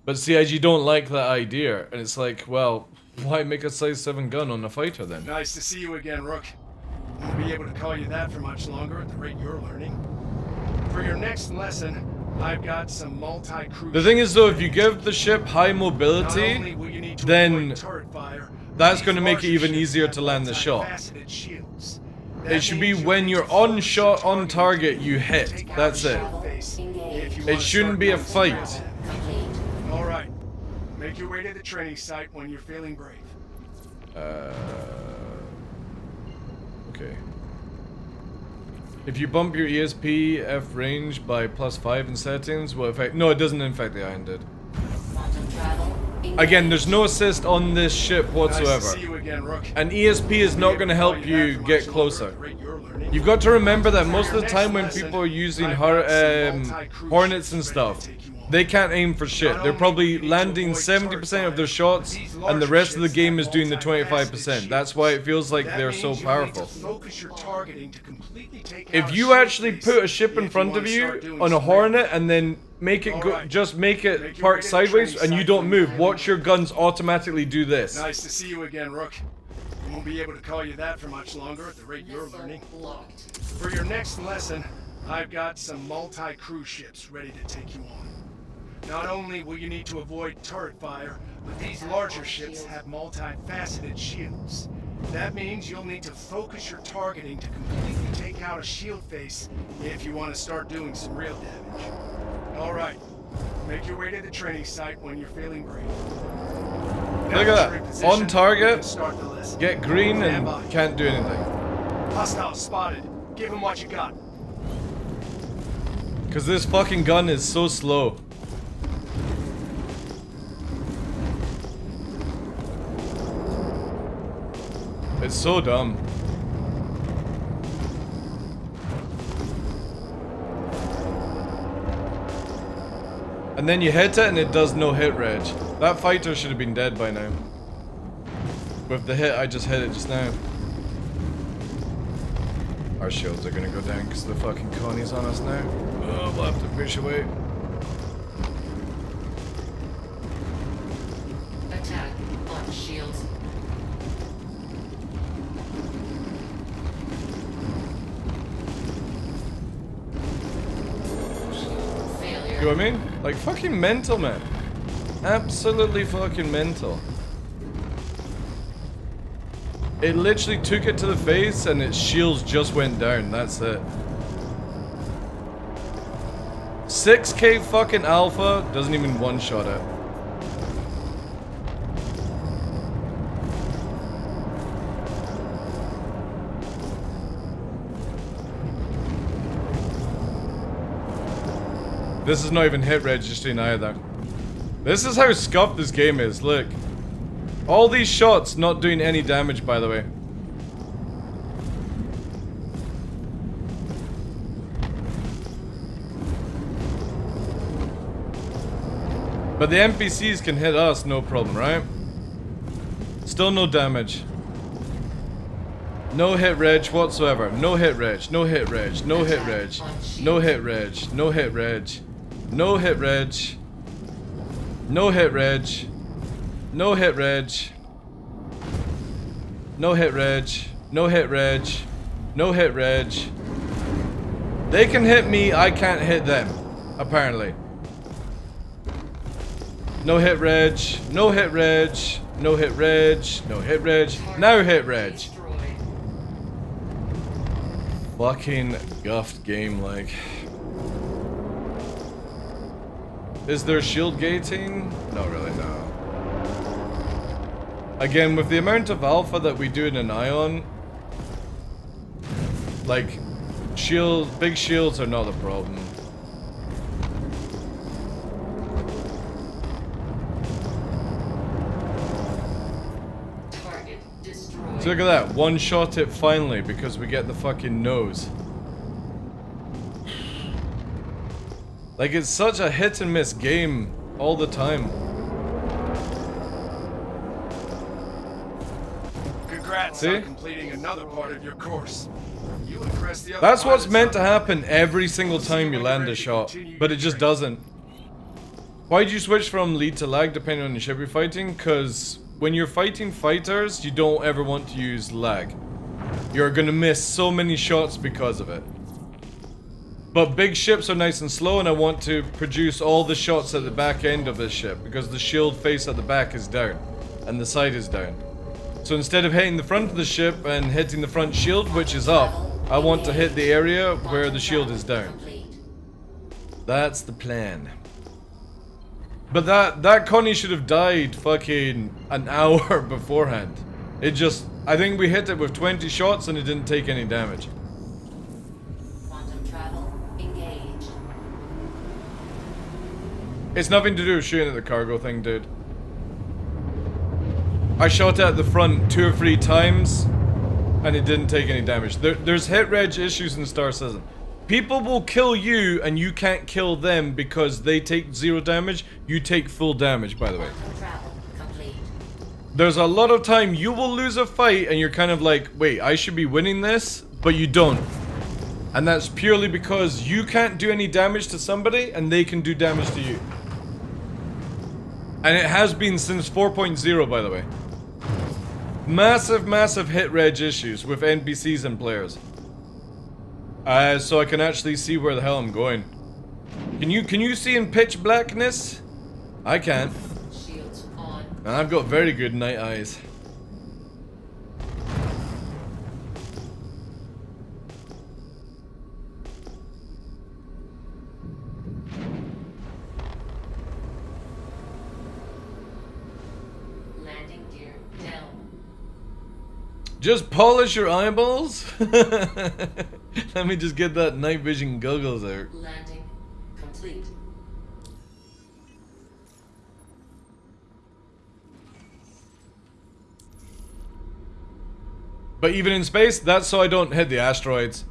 But CIG don't like that idea, and it's like, well, why make a size 7 gun on a fighter then? Nice to see you again, Rook. Won't be able to call you that for much longer at the rate you're learning. For your next lesson, I've got some multi-crew... The thing is though, if you give the ship high mobility, then that's going to make it even easier to land the shot. It should be when you're on shot, on target, you hit. That's it. It shouldn't be a fight. Alright. Make your way to the training site when you're feeling brave. Okay. If you bump your ESP F range by +5 in settings, will affect... No, it doesn't infect the Iron Dead. Again, there's no assist on this ship whatsoever. Nice to see you again, Rook. And ESP is not going to help you get closer. You've got to remember that most of the time when people are using Hornets and stuff, They can't aim for shit. They're probably landing 70% of their shots, and the rest of the game is doing the 25%. That's why it feels like they're so powerful. If you actually put a ship in front of you on a Hornet and then make it go, just make it park sideways and you don't move, watch your guns automatically do this. Nice to see you again, Rook. I won't be able to call you that for much longer at the rate you're learning. For your next lesson, I've got some multi-crew ships ready to take you on. Not only will you need to avoid turret fire, but these larger ships have multifaceted shields. That means you'll need to focus your targeting to completely take out a shield face if you want to start doing some real damage. Alright, make your way to the training site when you're feeling brave. Look at that. On target, get green and can't do anything. Hostile spotted. Give him what you got. Because this fucking gun is so slow. It's so dumb. And then you hit it and it does no hit reg. That fighter should have been dead by now. With the hit, I just hit it just now. Our shields are gonna go down because the fucking Connie's on us now. Oh, we'll have to push away. Attack on shields. You know what I mean? Like fucking mental, man. Absolutely fucking mental. It literally took it to the face and its shields just went down. That's it. 6K fucking alpha doesn't even one-shot it. This is not even hit registering either. This is how scuffed this game is, look. All these shots not doing any damage, by the way. But the NPCs can hit us, no problem, right? Still no damage. No hit reg whatsoever. No hit reg, no hit reg, no hit reg, no hit reg, no hit reg. No hit reg. No hit reg. No hit reg. No hit reg. No hit reg. No hit reg. They can hit me, I can't hit them. Apparently. No hit reg. No hit reg. No hit reg. No hit reg. Now hit reg. Fucking guffed game, like. Is there shield gating? Not really, no. Again, with the amount of alpha that we do in an Ion, like, big shields are not a problem. Target destroyed. So look at that, one-shot it finally because we get the fucking nose. Like, it's such a hit and miss game all the time. Congrats on completing another part of your course. You impressed the other That's what's pilots meant to on happen every single time you land a shot, but it just doesn't. Why do you switch from lead to lag depending on the ship you're fighting? Because when you're fighting fighters, you don't ever want to use lag. You're gonna miss so many shots because of it. But big ships are nice and slow, and I want to produce all the shots at the back end of this ship because the shield face at the back is down and the side is down. So instead of hitting the front of the ship and hitting the front shield, which is up, I want to hit the area where the shield is down. That's the plan. But that Connie should have died fucking an hour beforehand. It just, I think we hit it with 20 shots and it didn't take any damage. It's nothing to do with shooting at the cargo thing, dude. I shot it at the front 2 or 3 times, and it didn't take any damage. There's hit reg issues in Star Citizen. People will kill you and you can't kill them because they take 0 damage. You take full damage, by the way. There's a lot of time you will lose a fight and you're kind of like, wait, I should be winning this, but you don't. And that's purely because you can't do any damage to somebody and they can do damage to you. And it has been since 4.0, by the way. Massive, massive hit reg issues with NPCs and players. So I can actually see where the hell I'm going. Can you see in pitch blackness? I can't. And I've got very good night eyes. Landing gear down. Just polish your eyeballs? Let me just get that night vision goggles out. Landing complete. But even in space, that's so I don't hit the asteroids.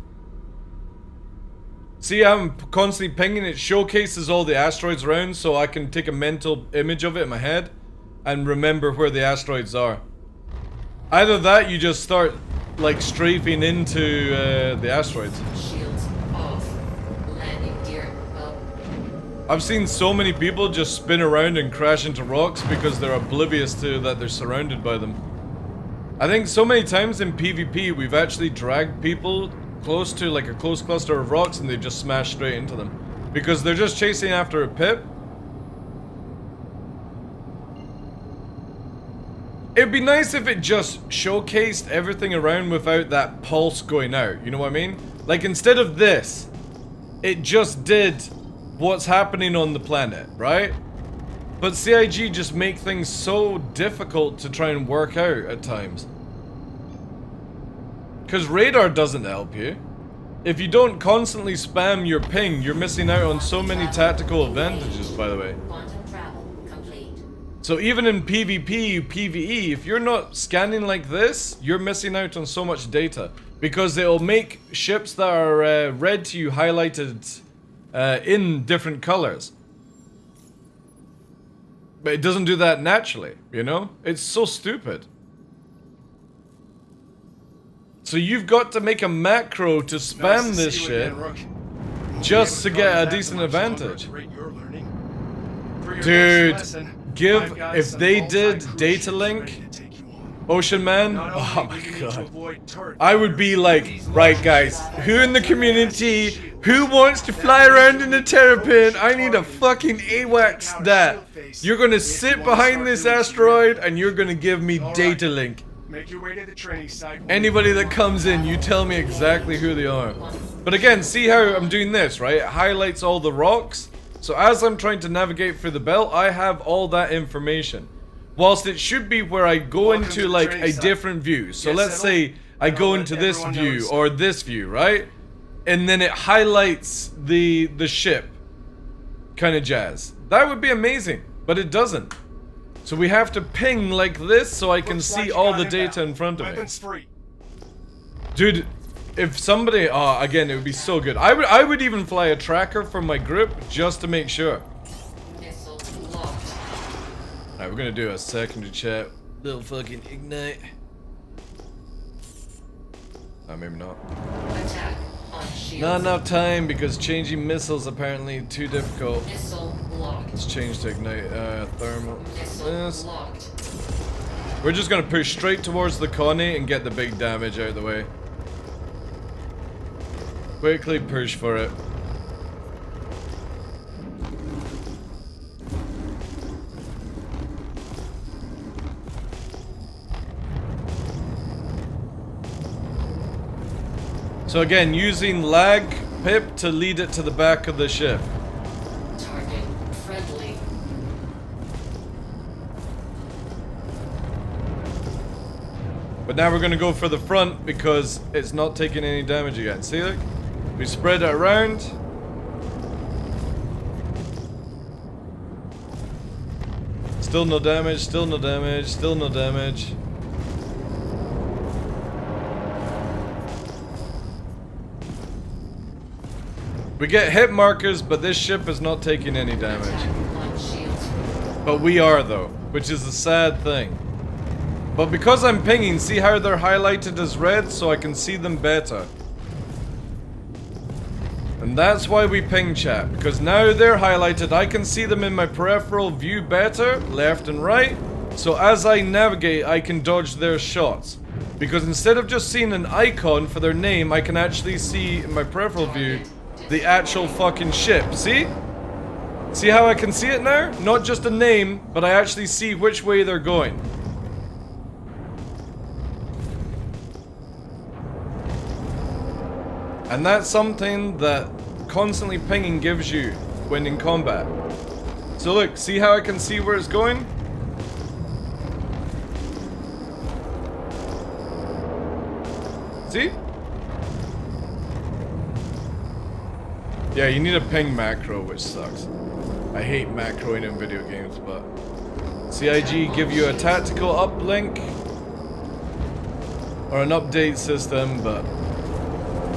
See, I'm constantly pinging. It showcases all the asteroids around so I can take a mental image of it in my head and remember where the asteroids are. Either that, you just start like strafing into the asteroids. Shields off. Landing gear up. I've seen so many people just spin around and crash into rocks because they're oblivious to that they're surrounded by them. I think so many times in PvP we've actually dragged people close to like a close cluster of rocks and they just smash straight into them. Because they're just chasing after a pip. It'd be nice if it just showcased everything around without that pulse going out, you know what I mean? Like instead of this, it just did what's happening on the planet, right? But CIG just make things so difficult to try and work out at times. Because radar doesn't help you. If you don't constantly spam your ping, you're missing out on so many tactical advantages, by the way. So even in PvP, PvE, if you're not scanning like this, you're missing out on so much data. Because it'll make ships that are red to you highlighted in different colors. But it doesn't do that naturally, you know? It's so stupid. So you've got to make a macro to spam this shit just to get a decent advantage. Dude, if they did data link Ocean Man, oh my god. I would be like, right guys, who in the community, who wants to fly around in a terrapin? I need a fucking AWACS stat. You're gonna sit behind this asteroid and you're gonna give me data link. Make your way to the training site. Anybody that comes in, you tell me exactly who they are. But again, see how I'm doing this, right? It highlights all the rocks. So as I'm trying to navigate through the belt, I have all that information. Whilst it should be where I go into like a different view. So let's say I go into this view or this view, right? And then it highlights the ship kind of jazz. That would be amazing, but it doesn't. So we have to ping like this so I can see all the data in front of me. Dude, if somebody, again, it would be so good. I would even fly a tracker from my group just to make sure. Alright, we're gonna do a secondary chat. Little fucking ignite. Maybe not. Not enough time because changing missiles apparently too difficult. Let's change to ignite thermal. Yes. We're just gonna push straight towards the Connie and get the big damage out of the way. Quickly push for it. So again, using lag pip to lead it to the back of the ship. Target friendly. But now we're gonna go for the front because it's not taking any damage again. See, look? We spread it around. Still no damage, still no damage, still no damage. We get hit markers, but this ship is not taking any damage. But we are though, which is a sad thing. But because I'm pinging, see how they're highlighted as red so I can see them better. And that's why we ping chat, because now they're highlighted, I can see them in my peripheral view better, left and right, so as I navigate I can dodge their shots. Because instead of just seeing an icon for their name, I can actually see in my peripheral view the actual fucking ship, see? See how I can see it now? Not just a name, but I actually see which way they're going. And that's something that constantly pinging gives you when in combat. So look, see how I can see where it's going? See? Yeah, you need a ping macro, which sucks. I hate macroing in video games, but CIG give you a tactical uplink or an update system, but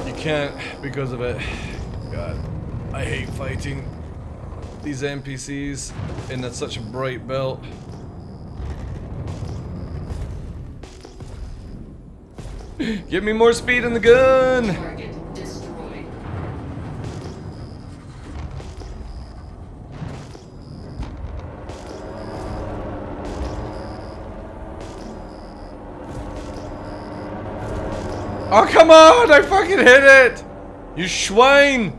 you can't because of it. God, I hate fighting these NPCs in such a bright belt. Give me more speed in the gun! Target destroyed. Oh, come on! I fucking hit it! You swine!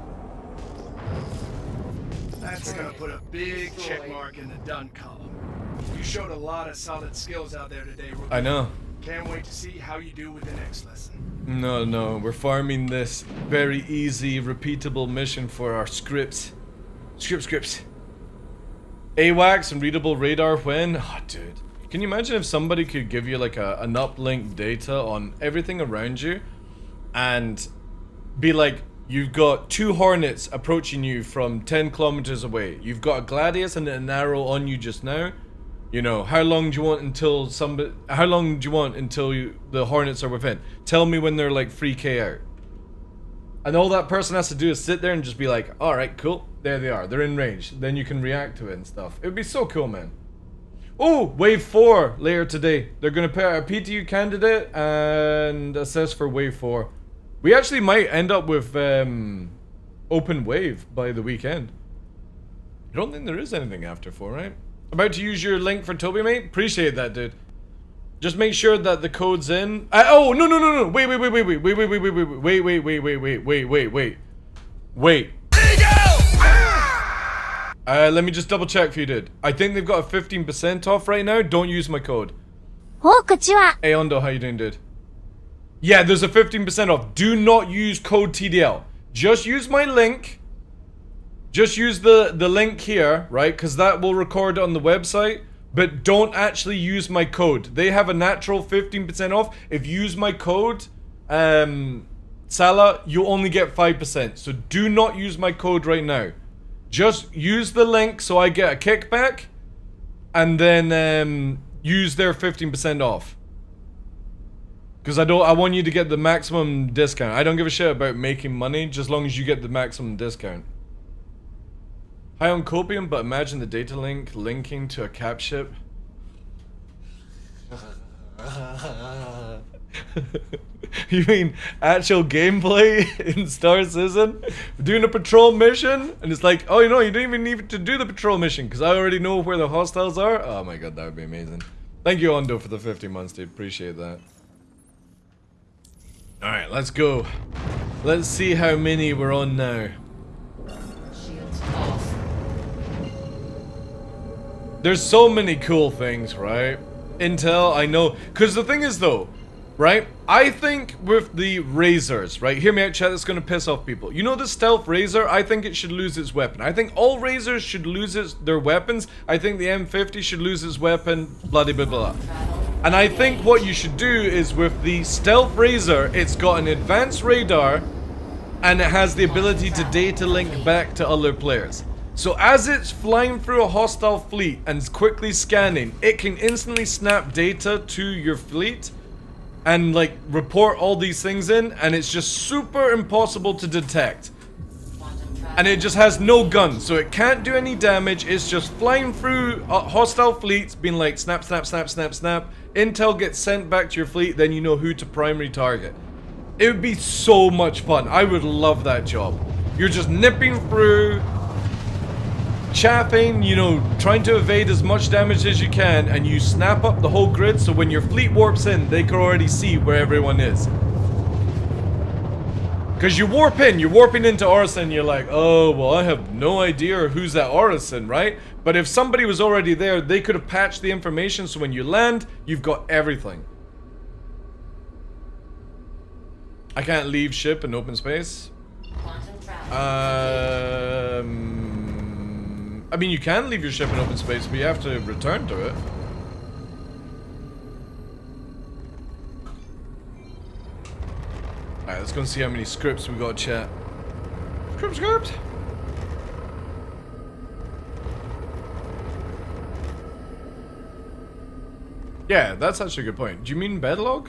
That's gonna put a big check mark in the done column. You showed a lot of solid skills out there today, Rookie. I know. Can't wait to see how you do with the next lesson. No, we're farming this very easy, repeatable mission for our scripts. Scripts. AWACS and readable radar when? Oh, dude. Can you imagine if somebody could give you like an uplink data on everything around you and be like, you've got 2 hornets approaching you from 10 kilometers away. You've got a gladius and an arrow on you just now. You know, how long do you want until the hornets are within? Tell me when they're like 3k out. And all that person has to do is sit there and just be like, alright, cool, there they are, they're in range. Then you can react to it and stuff. It would be so cool, man. Oh, wave 4 later today. They're gonna put out a PTU candidate and assess for wave 4. We actually might end up with open wave by the weekend. I don't think there is anything after 4, right? About to use your link for Toby, mate? Appreciate that, dude. Just make sure that the code's in. Oh, no. Wait. Let me just double check for you, dude. I think they've got a 15% off right now. Don't use my code. Hey, Ondo, how you doing, dude? Yeah, there's a 15% off. Do not use code TDL. Just use my link. Just use the link here, right? Because that will record on the website. But don't actually use my code. They have a natural 15% off. If you use my code, Salah, you only get 5%. So do not use my code right now. Just use the link so I get a kickback. And then use their 15% off. Because I want you to get the maximum discount. I don't give a shit about making money, just as long as you get the maximum discount. High on copium, but imagine the data link linking to a cap ship. You mean actual gameplay in Star Citizen? We're doing a patrol mission, and it's like, oh, you know, you don't even need to do the patrol mission, because I already know where the hostiles are. Oh my god, that would be amazing. Thank you, Ondo, for the 50 months, dude. Appreciate that. Alright, let's go. Let's see how many we're on now. Shields off. There's so many cool things, right? Intel, I know. Because the thing is, though, right? I think with the razors, right? Hear me out, chat, that's going to piss off people. You know the stealth razor? I think it should lose its weapon. I think all razors should lose their weapons. I think the M50 should lose its weapon, blah, blah, blah. And I think what you should do is with the stealth razor, it's got an advanced radar and it has the ability to data link back to other players. So as it's flying through a hostile fleet and quickly scanning, it can instantly snap data to your fleet and like report all these things in, and it's just super impossible to detect. and it just has no guns, so it can't do any damage. It's just flying through hostile fleets, being like snap, snap, snap, snap, snap. Intel gets sent back to your fleet, then you know who to primary target. It would be so much fun. I would love that job. You're just nipping through, chaffing, you know, trying to evade as much damage as you can, and you snap up the whole grid so when your fleet warps in, they can already see where everyone is. Because you warp in, you're warping into Orison, you're like, oh, well, I have no idea who's that Orison, right? But if somebody was already there, they could have patched the information so when you land, you've got everything. I can't leave ship in open space. I mean, you can leave your ship in open space, but you have to return to it. Alright, let's go and see how many scripts we got, chat. Script. Yeah, that's actually a good point. Do you mean bedlog?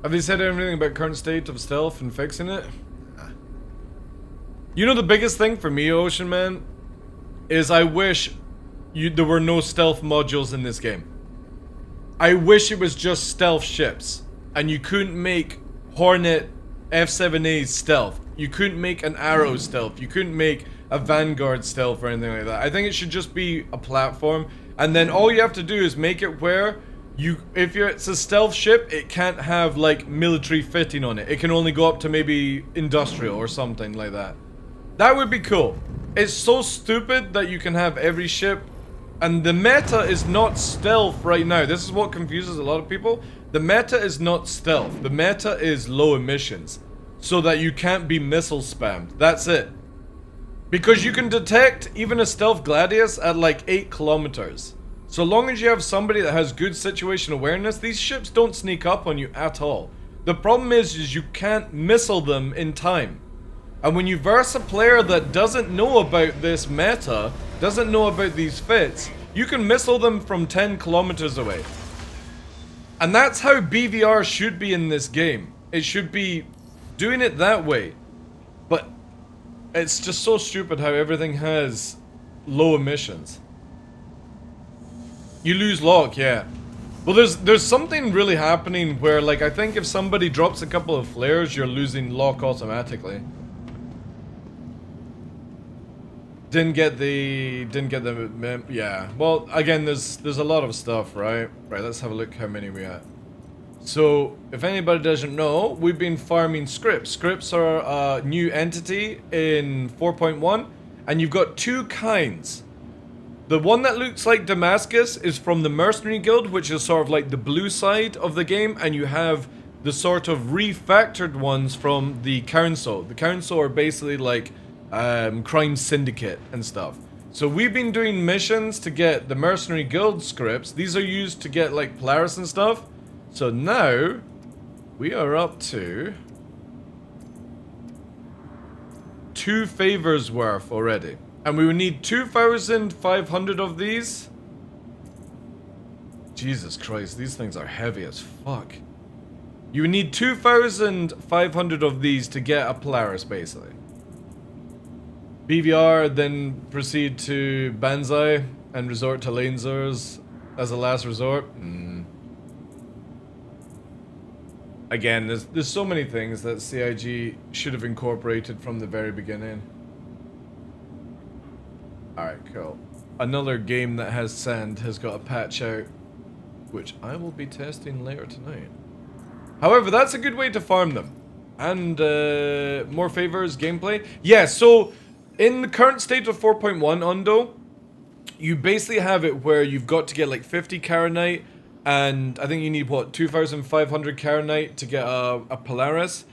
Have they said anything about current state of stealth and fixing it? You know the biggest thing for me, Ocean Man, is I wish there were no stealth modules in this game. I wish it was just stealth ships, and you couldn't make Hornet F7A's stealth. You couldn't make an Arrow stealth. You couldn't make a Vanguard stealth or anything like that. I think it should just be a platform, and then all you have to do is make it where if it's a stealth ship, it can't have like military fitting on it. It can only go up to maybe industrial or something like that. That would be cool. It's so stupid that you can have every ship, and the meta is not stealth right now. This is what confuses a lot of people. The meta is not stealth. The meta is low emissions, so that you can't be missile spammed. That's it. Because you can detect even a stealth Gladius at like 8 kilometers. So long as you have somebody that has good situation awareness, these ships don't sneak up on you at all. The problem is you can't missile them in time. And when you verse a player that doesn't know about this meta, doesn't know about these fits, you can missile them from 10 kilometers away. And that's how BVR should be in this game. It should be doing it that way. But it's just so stupid how everything has low emissions. You lose lock, yeah. Well, there's something really happening where, like, I think if somebody drops a couple of flares, you're losing lock automatically. Didn't get the yeah. Well, again, there's a lot of stuff, right? Right, let's have a look how many we at. So, if anybody doesn't know, we've been farming scripts. Scripts are a new entity in 4.1, and you've got two kinds. The one that looks like Damascus is from the Mercenary Guild, which is sort of like the blue side of the game, and you have the sort of refactored ones from the Council. The Council are basically like crime syndicate and stuff. So we've been doing missions to get the Mercenary Guild scripts. These are used to get like Polaris and stuff. So now we are up to 2 favors worth already. And we would need 2,500 of these. Jesus Christ, these things are heavy as fuck. You would need 2,500 of these to get a Polaris, basically. BVR, then proceed to Banzai and resort to Lanzers as a last resort. Again, there's so many things that CIG should have incorporated from the very beginning. Alright, cool. Another game that has sand has got a patch out, which I will be testing later tonight. However, that's a good way to farm them. And more favors, gameplay. Yeah, so in the current state of 4.1 Undo, you basically have it where you've got to get like 50 Karanite, and I think you need, what, 2,500 Karanite to get a Polaris.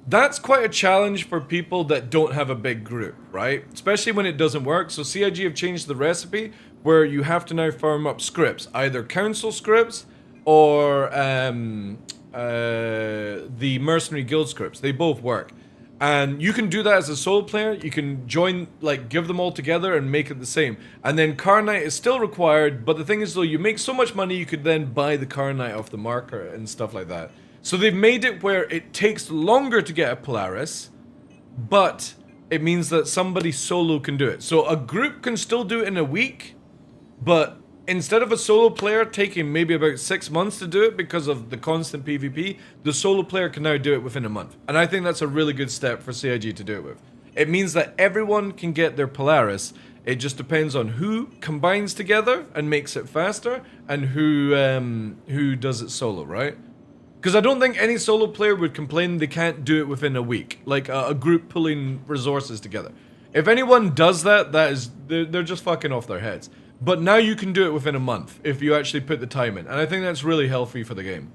That's quite a challenge for people that don't have a big group, right? Especially when it doesn't work. So CIG have changed the recipe where you have to now farm up scripts. Either council scripts or the mercenary guild scripts. They both work. And you can do that as a solo player. You can join, like, give them all together and make it the same. And then Carnite is still required, but the thing is, though, you make so much money you could then buy the Carnite off the market and stuff like that. So they've made it where it takes longer to get a Polaris, but it means that somebody solo can do it. So a group can still do it in a week, but instead of a solo player taking maybe about 6 months to do it because of the constant PvP, the solo player can now do it within a month. And I think that's a really good step for CIG to do it with. It means that everyone can get their Polaris. It just depends on who combines together and makes it faster, and who does it solo, right? Because I don't think any solo player would complain they can't do it within a week, like a group pulling resources together. If anyone does that, they're just fucking off their heads. But now you can do it within a month if you actually put the time in, and I think that's really healthy for the game.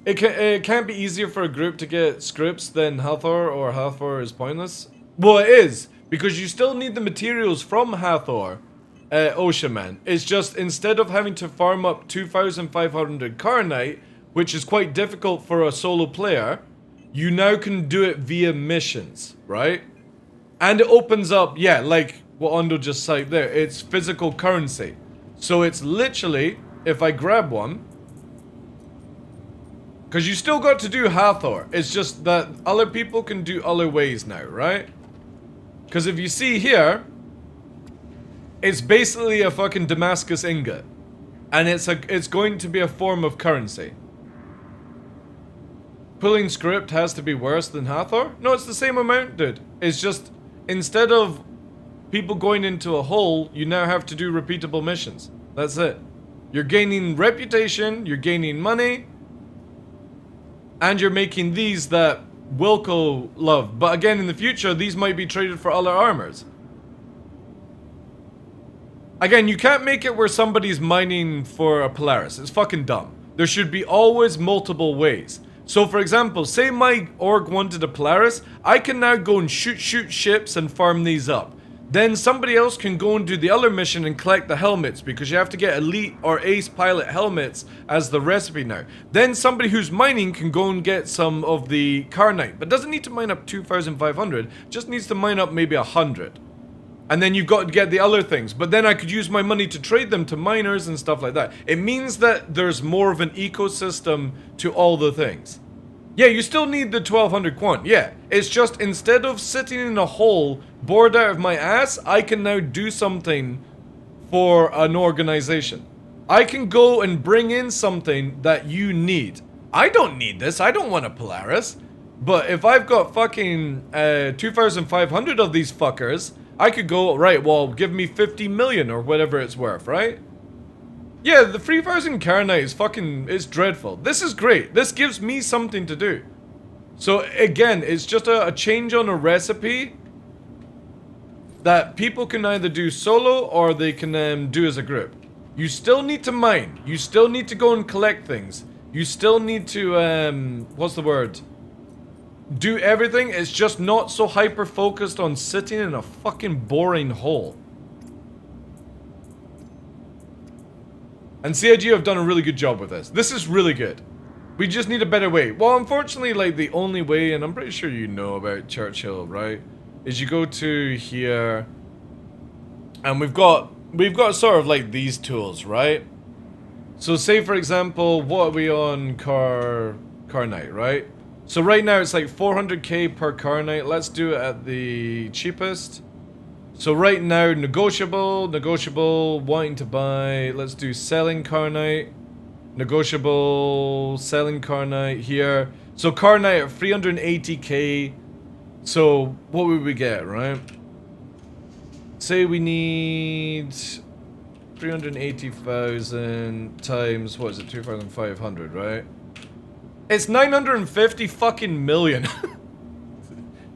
It can't be easier for a group to get scripts than Hathor, or Hathor is pointless. Well, it is, because you still need the materials from Hathor, Ocean Man. It's just, instead of having to farm up 2,500 Carnite, which is quite difficult for a solo player, you now can do it via missions, right? And it opens up, yeah, like what Ondo just said there, it's physical currency. So it's literally, if I grab one, because you still got to do Hathor, it's just that other people can do other ways now, right? Because if you see here, it's basically a fucking Damascus ingot. And it's going to be a form of currency. Pulling script has to be worse than Hathor? No, it's the same amount, dude. It's just, instead of people going into a hole, you now have to do repeatable missions. That's it. You're gaining reputation, you're gaining money, and you're making these that Wilco love. But again, in the future, these might be traded for other armors. Again, you can't make it where somebody's mining for a Polaris. It's fucking dumb. There should be always multiple ways. So for example, say my org wanted a Polaris, I can now go and shoot ships and farm these up. Then somebody else can go and do the other mission and collect the helmets, because you have to get elite or ace pilot helmets as the recipe now. Then somebody who's mining can go and get some of the Carnite, but doesn't need to mine up 2,500, just needs to mine up maybe 100. And then you've got to get the other things. But then I could use my money to trade them to miners and stuff like that. It means that there's more of an ecosystem to all the things. Yeah, you still need the 1200 quant, yeah. It's just, instead of sitting in a hole, bored out of my ass, I can now do something for an organization. I can go and bring in something that you need. I don't need this, I don't want a Polaris. But if I've got fucking 2,500 of these fuckers, I could go, right, well, give me 50 million or whatever it's worth, right? Yeah, the 3,000 Carnite is fucking, it's dreadful. This is great. This gives me something to do. So again, it's just a change on a recipe that people can either do solo or they can do as a group. You still need to mine. You still need to go and collect things. You still need to, what's the word? Do everything. It's just not so hyper focused on sitting in a fucking boring hole. And CIG have done a really good job with this. This is really good. We just need a better way. Well, unfortunately, like, the only way, and I'm pretty sure you know about Churchill, right? Is you go to here, and we've got sort of like these tools, right? So say, for example, what are we on Carnite, right? So right now it's like 400k per Carnite. Let's do it at the cheapest. So right now, negotiable, wanting to buy. Let's do selling Carnite. Negotiable, selling Carnite here. So Carnite at 380k. So what would we get, right? Say we need 380,000 times, what is it, 2,500, right? It's 950 fucking million.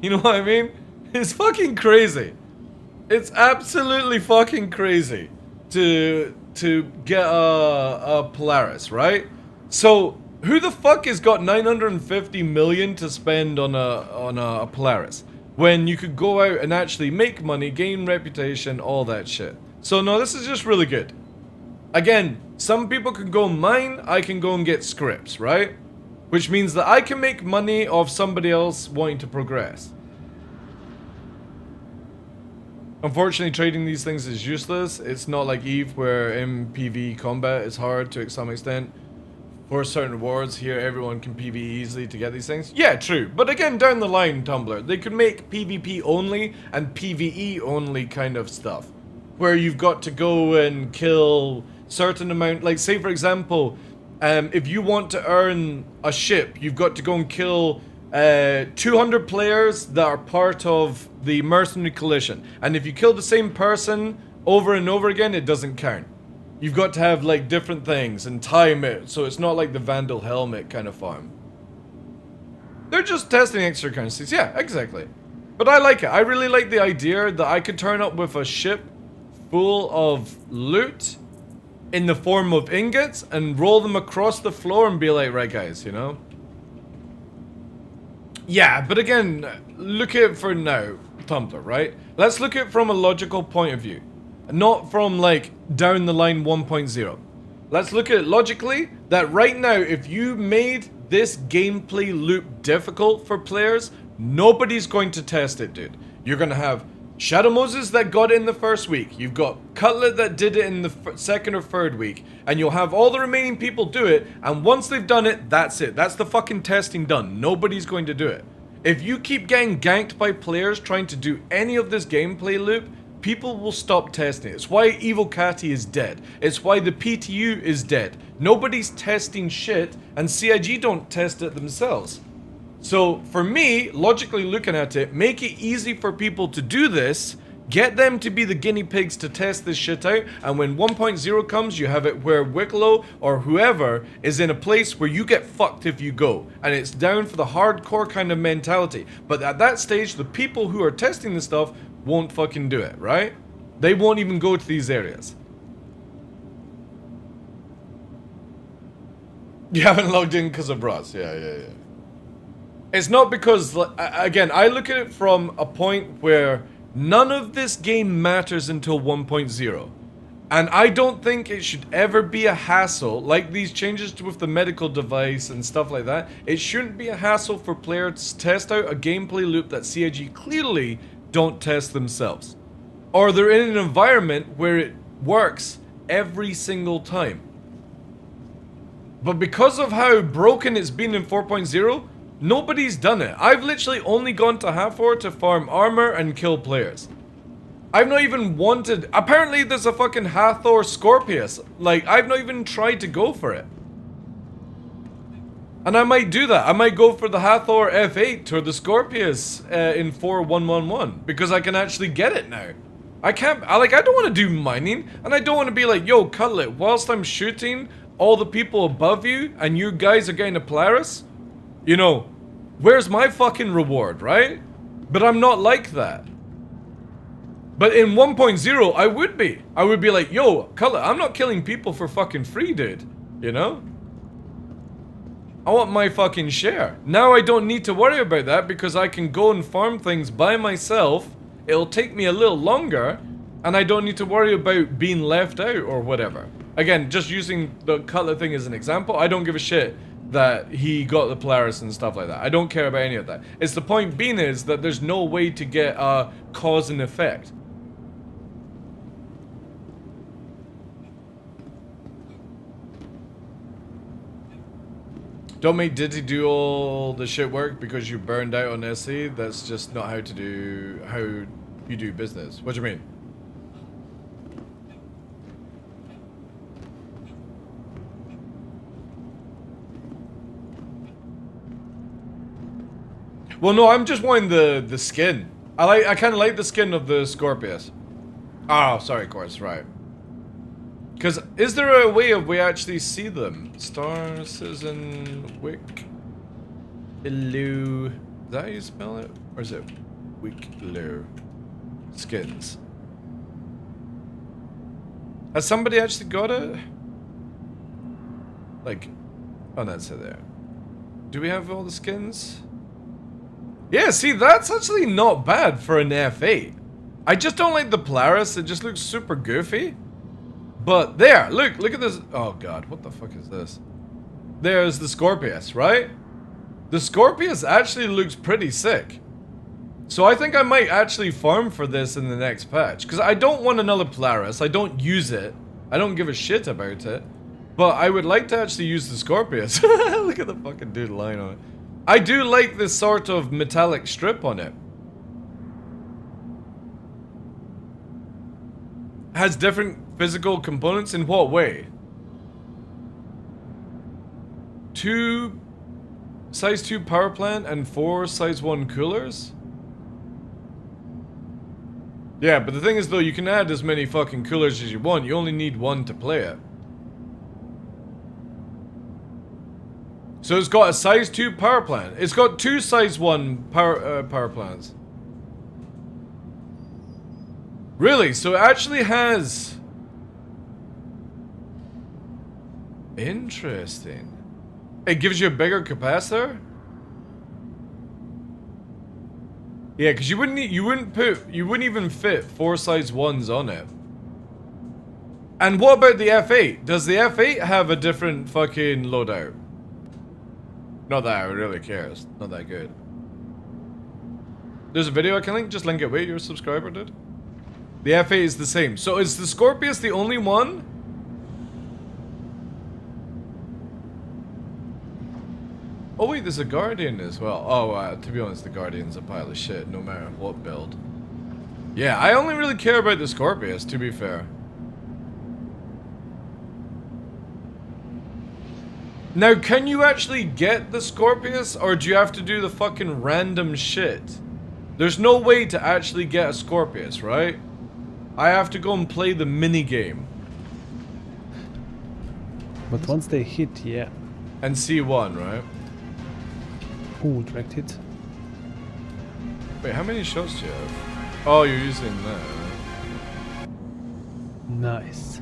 You know what I mean? It's fucking crazy. It's absolutely fucking crazy to get a Polaris, right? So who the fuck has got 950 million to spend on a Polaris when you could go out and actually make money, gain reputation, all that shit? So no, this is just really good. Again, some people can go mine, I can go and get scripts, right? Which means that I can make money off somebody else wanting to progress. Unfortunately, trading these things is useless. It's not like EVE, where MPV combat is hard to some extent. For certain rewards, here everyone can PvE easily to get these things. Yeah, true. But again, down the line, Tumblr, they could make PvP only and PvE only kind of stuff. Where you've got to go and kill certain amount, like say for example, if you want to earn a ship, you've got to go and kill 200 players that are part of the mercenary coalition. And if you kill the same person over and over again, it doesn't count. You've got to have like different things and time it, so it's not like the Vandal Helmet kind of farm. They're just testing extra currencies, yeah, exactly. But I like it. I really like the idea that I could turn up with a ship full of loot in the form of ingots and roll them across the floor and be like, right guys, you know? Yeah, but again, look at it for now, Tumblr, right? Let's look at it from a logical point of view. Not from like down the line 1.0. Let's look at it logically, that right now if you made this gameplay loop difficult for players, nobody's going to test it, dude. You're gonna have Shadow Moses that got it in the first week, you've got Cutlet that did it in the second or third week, and you'll have all the remaining people do it, and once they've done it, that's it. That's the fucking testing done. Nobody's going to do it. If you keep getting ganked by players trying to do any of this gameplay loop, people will stop testing it. It's why Evil Catty is dead. It's why the PTU is dead. Nobody's testing shit, and CIG don't test it themselves. So, for me, logically looking at it, make it easy for people to do this, get them to be the guinea pigs to test this shit out, and when 1.0 comes, you have it where Wicklow or whoever is in a place where you get fucked if you go, and it's down for the hardcore kind of mentality. But at that stage, the people who are testing this stuff won't fucking do it, right? They won't even go to these areas. You haven't logged in because of Ross. Yeah. It's not because, again, I look at it from a point where none of this game matters until 1.0. And I don't think it should ever be a hassle, like these changes with the medical device and stuff like that. It shouldn't be a hassle for players to test out a gameplay loop that CIG clearly don't test themselves. Or they're in an environment where it works every single time. But because of how broken it's been in 4.0, nobody's done it. I've literally only gone to Hathor to farm armor and kill players. I've not even wanted... Apparently there's a fucking Hathor Scorpius. Like, I've not even tried to go for it. And I might do that. I might go for the Hathor F8 or the Scorpius in 4.111 because I can actually get it now. I don't want to do mining, and I don't want to be like, yo, Cutlet, whilst I'm shooting all the people above you and you guys are getting a Polaris, you know, where's my fucking reward, right? But I'm not like that. But in 1.0, I would be. I would be like, yo, Cutlet, I'm not killing people for fucking free, dude. You know? I want my fucking share. Now I don't need to worry about that because I can go and farm things by myself. It'll take me a little longer, and I don't need to worry about being left out or whatever. Again, just using the Cutlet thing as an example, I don't give a shit that he got the Polaris and stuff like that. I don't care about any of that. It's the point being is that there's no way to get a cause and effect. Don't make Diddy do all the shit work because you burned out on SC. That's just not how you do business. What do you mean? Well, no, I'm just wanting the skin. I kind of like the skin of the Scorpius. Oh, sorry, of course, right. Because is there a way of we actually see them? Star Citizen Wick Illu. Is that how you spell it? Or is it Wicklow skins? Has somebody actually got it? Like, oh, that's it there. Do we have all the skins? Yeah, see, that's actually not bad for an F8. I just don't like the Polaris. It just looks super goofy. But there, look at this. Oh god, what the fuck is this? There's the Scorpius, right? The Scorpius actually looks pretty sick. So I think I might actually farm for this in the next patch. Because I don't want another Polaris. I don't use it. I don't give a shit about it. But I would like to actually use the Scorpius. Look at the fucking dude lying on it. I do like this sort of metallic strip on it. Has different physical components in what way? 2 size 2 power plant and 4 size 1 coolers? Yeah, but the thing is though, you can add as many fucking coolers as you want. You only need 1 to play it. So it's got a size 2 power plant. It's got 2 size 1 power plants. Really? So it actually has... Interesting. It gives you a bigger capacitor? Yeah, because you wouldn't even fit 4 size 1s on it. And what about the F8? Does the F8 have a different fucking loadout? Not that I really care, it's not that good. There's a video I can link, just link it. Wait, you're a subscriber, dude? The F8 is the same. So is the Scorpius the only one? Oh wait, there's a Guardian as well. Oh, to be honest, the Guardian's a pile of shit, no matter what build. Yeah, I only really care about the Scorpius, to be fair. Now, can you actually get the Scorpius, or do you have to do the fucking random shit? There's no way to actually get a Scorpius, right? I have to go and play the minigame. But once they hit, yeah. And C1, right? Ooh, direct hit. Wait, how many shots do you have? Oh, you're using that. Nice.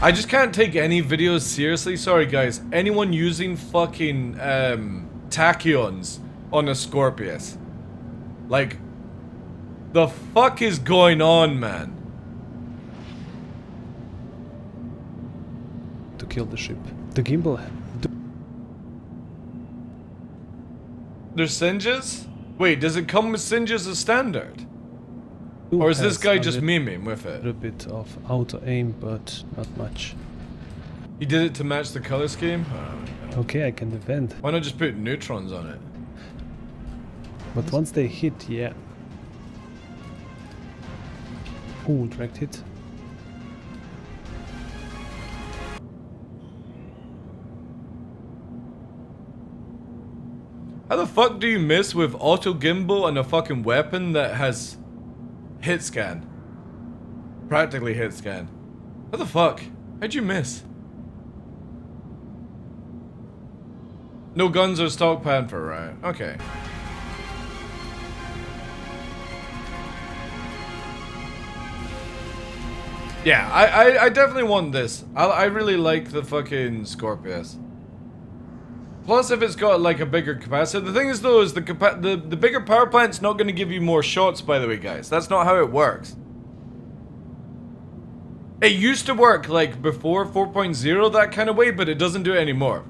I just can't take any videos seriously. Sorry, guys. Anyone using fucking tachyons on a Scorpius? Like, the fuck is going on, man? To kill the ship. The gimbal. There's singes? Wait, does it come with singes as standard? Or is this guy just memeing with it? A bit of auto aim, but not much. He did it to match the color scheme? Oh, okay, I can defend. Why not just put neutrons on it? But once they hit, yeah. Ooh, direct hit. How the fuck do you miss with auto gimbal and a fucking weapon that has hit scan? Practically hit scan. How the fuck? How'd you miss? No guns or stock Panther, right? Okay. Yeah, I definitely want this. I really like the fucking Scorpius. Plus, if it's got like a bigger capacitor. The thing is though, is the bigger power plant's not going to give you more shots, by the way, guys. That's not how it works. It used to work like before 4.0 that kind of way, but it doesn't do it anymore.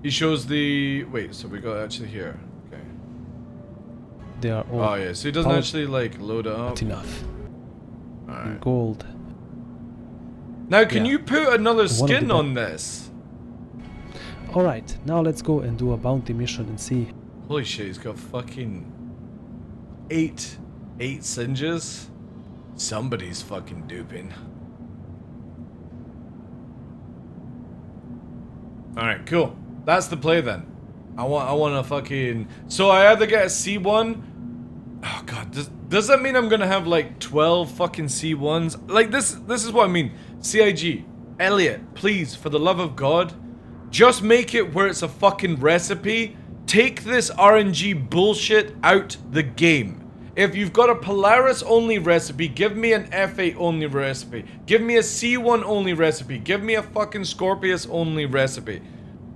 He shows the... Wait, so we got actually here. Okay. They are all... Oh yeah, so he doesn't actually like load up. Not enough. Alright. Gold. Now, can you put another skin on this? Alright, now let's go and do a bounty mission and see. Holy shit, he's got fucking... 8 singes? Somebody's fucking duping. Alright, cool. That's the play then. I want a fucking... So I either get a C1... Oh god, does that mean I'm gonna have like 12 fucking C1s? Like this is what I mean. CIG, Elliot, please, for the love of God, just make it where it's a fucking recipe. Take this RNG bullshit out the game. If you've got a Polaris only recipe, give me an F8 only recipe. Give me a C1 only recipe. Give me a fucking Scorpius only recipe.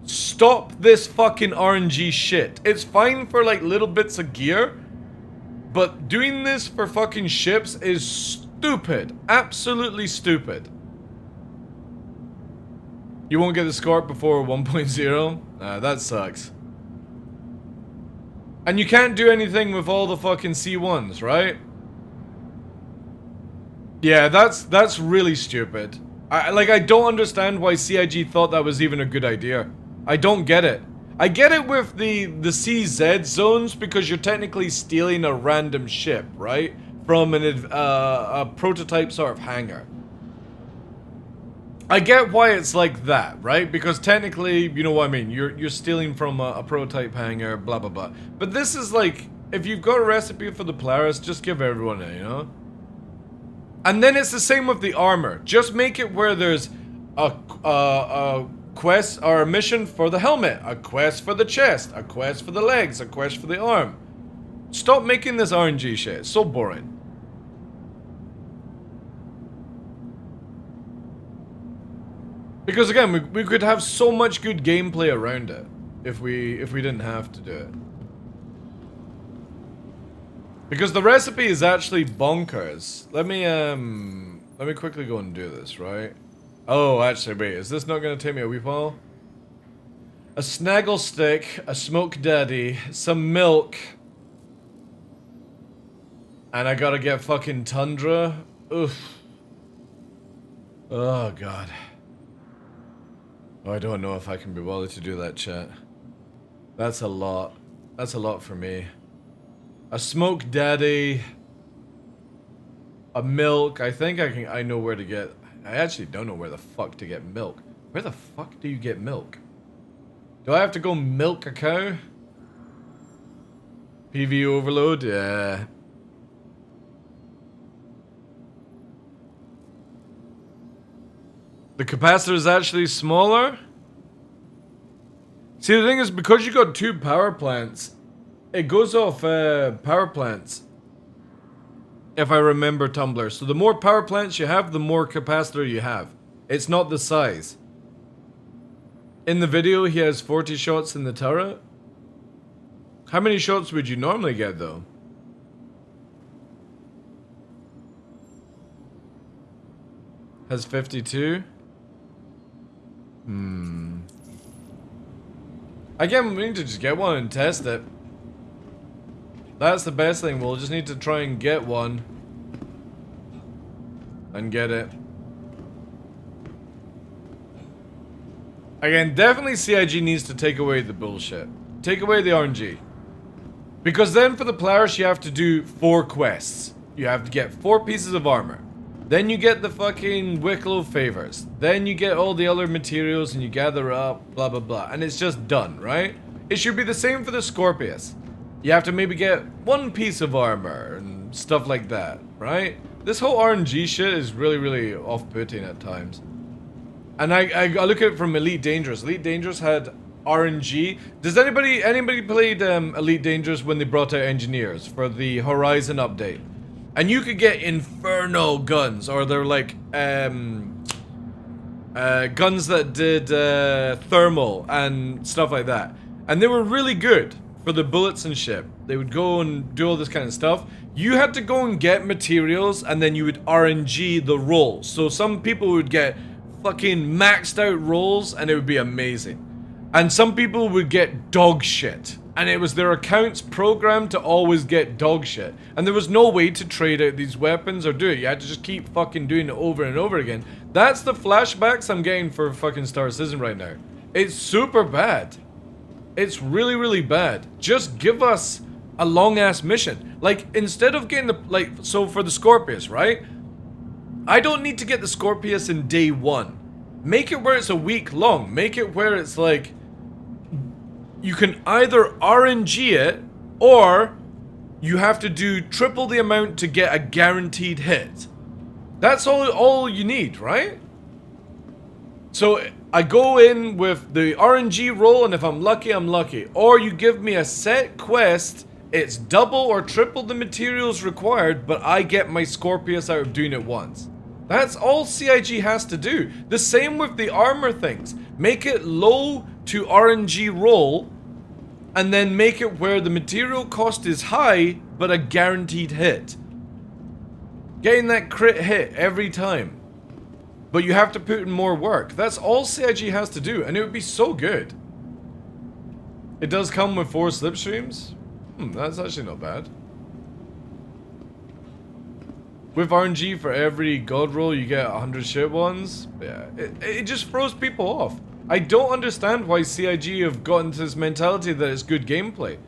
Stop this fucking RNG shit. It's fine for like little bits of gear, but doing this for fucking ships is stupid. Absolutely stupid. You won't get the Scorp before 1.0? That sucks. And you can't do anything with all the fucking C1s, right? Yeah, that's really stupid. I don't understand why CIG thought that was even a good idea. I don't get it. I get it with the CZ zones because you're technically stealing a random ship, right? From a prototype sort of hangar. I get why it's like that, right? Because technically, you know what I mean, you're stealing from a prototype hangar, blah blah blah. But this is like, if you've got a recipe for the Polaris, just give everyone it, you know? And then it's the same with the armor. Just make it where there's a quest or a mission for the helmet, a quest for the chest, a quest for the legs, a quest for the arm. Stop making this RNG shit. It's so boring. Because again, we could have so much good gameplay around it if we didn't have to do it. Because the recipe is actually bonkers. Let me quickly go and do this, right? Oh, actually, wait, is this not going to take me a wee while? A snaggle stick, a smoke daddy, some milk, and I gotta get fucking tundra. Oof. Oh god. Oh, I don't know if I can be bothered to do that, chat. That's a lot. That's a lot for me. A smoke daddy, a milk. I think I know where to get. I actually don't know where the fuck to get milk. Where the fuck do you get milk? Do I have to go milk a cow? PV overload? Yeah. The capacitor is actually smaller? See, the thing is, because you got 2 power plants, it goes off power plants. If I remember Tumblr. So the more power plants you have, the more capacitor you have. It's not the size. In the video, he has 40 shots in the turret. How many shots would you normally get, though? Has 52? Again, we need to just get one and test it. That's the best thing. We'll just need to try and get one. And get it. Again, definitely CIG needs to take away the bullshit. Take away the RNG. Because then for the Polaris you have to do 4 quests. You have to get 4 pieces of armor. Then you get the fucking Wicklow favors. Then you get all the other materials and you gather up, blah blah blah. And it's just done, right? It should be the same for the Scorpius. You have to maybe get 1 piece of armor and stuff like that, right? This whole RNG shit is really off-putting at times. And I look at it from Elite Dangerous. Elite Dangerous had RNG. Does anybody played Elite Dangerous when they brought out engineers for the Horizon update? And you could get Inferno guns, or they're like guns that did thermal and stuff like that. And they were really good for the bullets and shit. They would go and do all this kind of stuff. You had to go and get materials, and then you would RNG the rolls. So some people would get fucking maxed out rolls, and it would be amazing. And some people would get dog shit. And it was their accounts programmed to always get dog shit. And there was no way to trade out these weapons or do it. You had to just keep fucking doing it over and over again. That's the flashbacks I'm getting for fucking Star Citizen right now. It's super bad. It's really bad. Just give us a long-ass mission. Like, instead of getting the, like, so for the Scorpius, right? I don't need to get the Scorpius in day 1. Make it where it's a week long. Make it where it's like, you can either RNG it, or you have to do triple the amount to get a guaranteed hit. That's all you need, right? So I go in with the RNG roll, and if I'm lucky, I'm lucky. Or you give me a set quest, it's double or triple the materials required, but I get my Scorpius out of doing it once. That's all CIG has to do. The same with the armor things. Make it low to RNG roll, and then make it where the material cost is high, but a guaranteed hit. Getting that crit hit every time. But you have to put in more work. That's all CIG has to do, and it would be so good. It does come with 4 slipstreams? That's actually not bad. With RNG for every god roll, you get 100 shit ones. Yeah, it just throws people off. I don't understand why CIG have gotten to this mentality that it's good gameplay.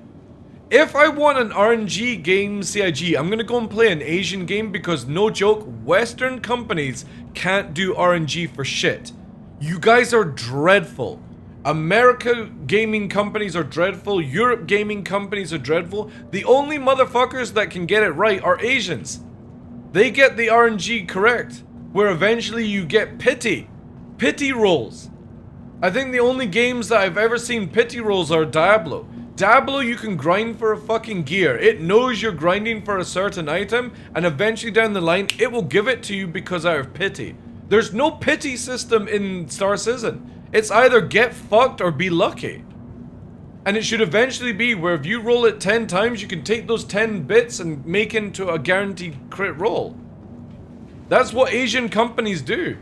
If I want an RNG game CIG, I'm gonna go and play an Asian game because, no joke, Western companies can't do RNG for shit. You guys are dreadful. America gaming companies are dreadful. Europe gaming companies are dreadful. The only motherfuckers that can get it right are Asians. They get the RNG correct, where eventually you get pity rolls. I think the only games that I've ever seen pity rolls are Diablo. Diablo, you can grind for a fucking gear. It knows you're grinding for a certain item, and eventually down the line, it will give it to you because out of pity. There's no pity system in Star Citizen. It's either get fucked or be lucky. And it should eventually be where if you roll it 10 times, you can take those 10 bits and make into a guaranteed crit roll. That's what Asian companies do.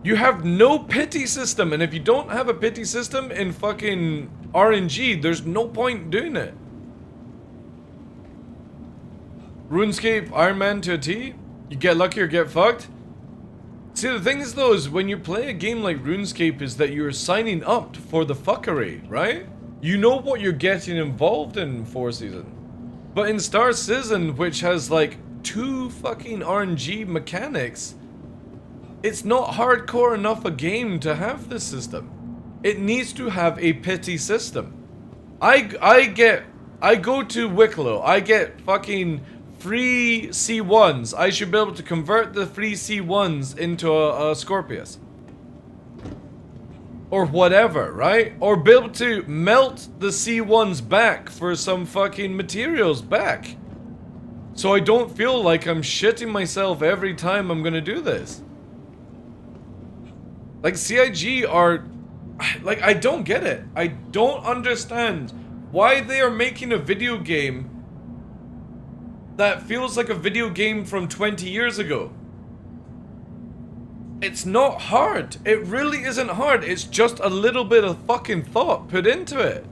You have no pity system, and if you don't have a pity system in fucking RNG, there's no point doing it. RuneScape Iron Man to a T? You get lucky or get fucked? See, the thing is though, is when you play a game like RuneScape is that you're signing up for the fuckery, right? You know what you're getting involved in 4 Season. But in Star Citizen, which has like 2 fucking RNG mechanics, it's not hardcore enough a game to have this system. It needs to have a pity system. I go to Wicklow, I get fucking free C1s. I should be able to convert the free C1s into a Scorpius. Or whatever, right? Or be able to melt the C1s back for some fucking materials back. So I don't feel like I'm shitting myself every time I'm gonna do this. Like, CIG are... Like, I don't get it. I don't understand why they are making a video game that feels like a video game from 20 years ago. It's not hard. It really isn't hard. It's just a little bit of fucking thought put into it.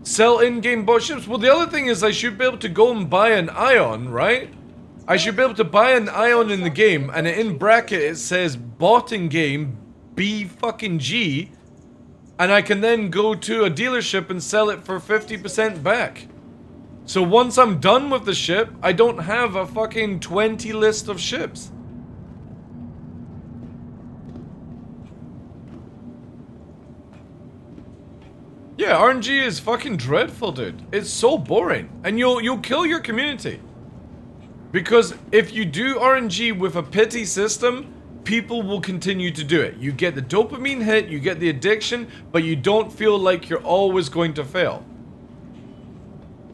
Sell in-game bot ships. Well, the other thing is I should be able to go and buy an Ion, right? I should be able to buy an Ion in the game, and in bracket it says bought in game B fucking G, and I can then go to a dealership and sell it for 50% back. So once I'm done with the ship, I don't have a fucking 20 list of ships. Yeah, RNG is fucking dreadful, dude. It's so boring, and you'll kill your community. Because if you do RNG with a pity system, people will continue to do it. You get the dopamine hit, you get the addiction, but you don't feel like you're always going to fail.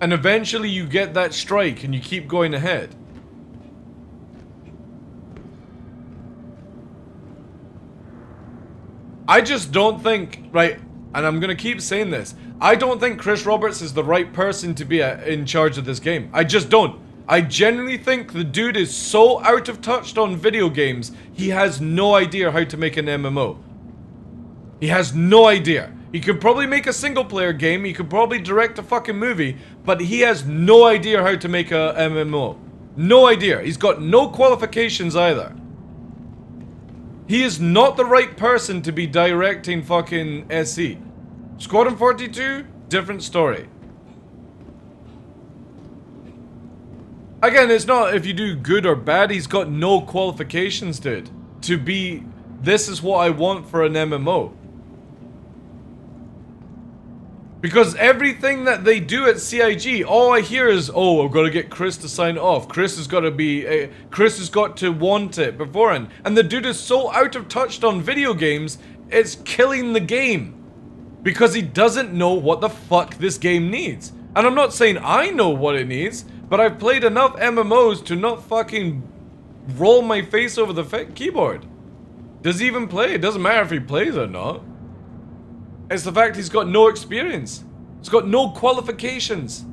And eventually you get that strike and you keep going ahead. I just don't think, right, and I'm gonna keep saying this, I don't think Chris Roberts is the right person to be in charge of this game. I just don't. I genuinely think the dude is so out of touch on video games, he has no idea how to make an MMO. He has no idea. He could probably make a single player game, he could probably direct a fucking movie, but he has no idea how to make a MMO. No idea. He's got no qualifications either. He is not the right person to be directing fucking SE. Squadron 42, different story. Again, it's not if you do good or bad, he's got no qualifications, dude. To be, this is what I want for an MMO. Because everything that they do at CIG, all I hear is, oh, I've got to get Chris to sign off. Chris has got to be, Chris has got to want it beforehand. And the dude is so out of touch on video games, it's killing the game. Because he doesn't know what the fuck this game needs. And I'm not saying I know what it needs, but I've played enough MMOs to not fucking roll my face over the keyboard. Does he even play? It doesn't matter if he plays or not. It's the fact he's got no experience. He's got no qualifications.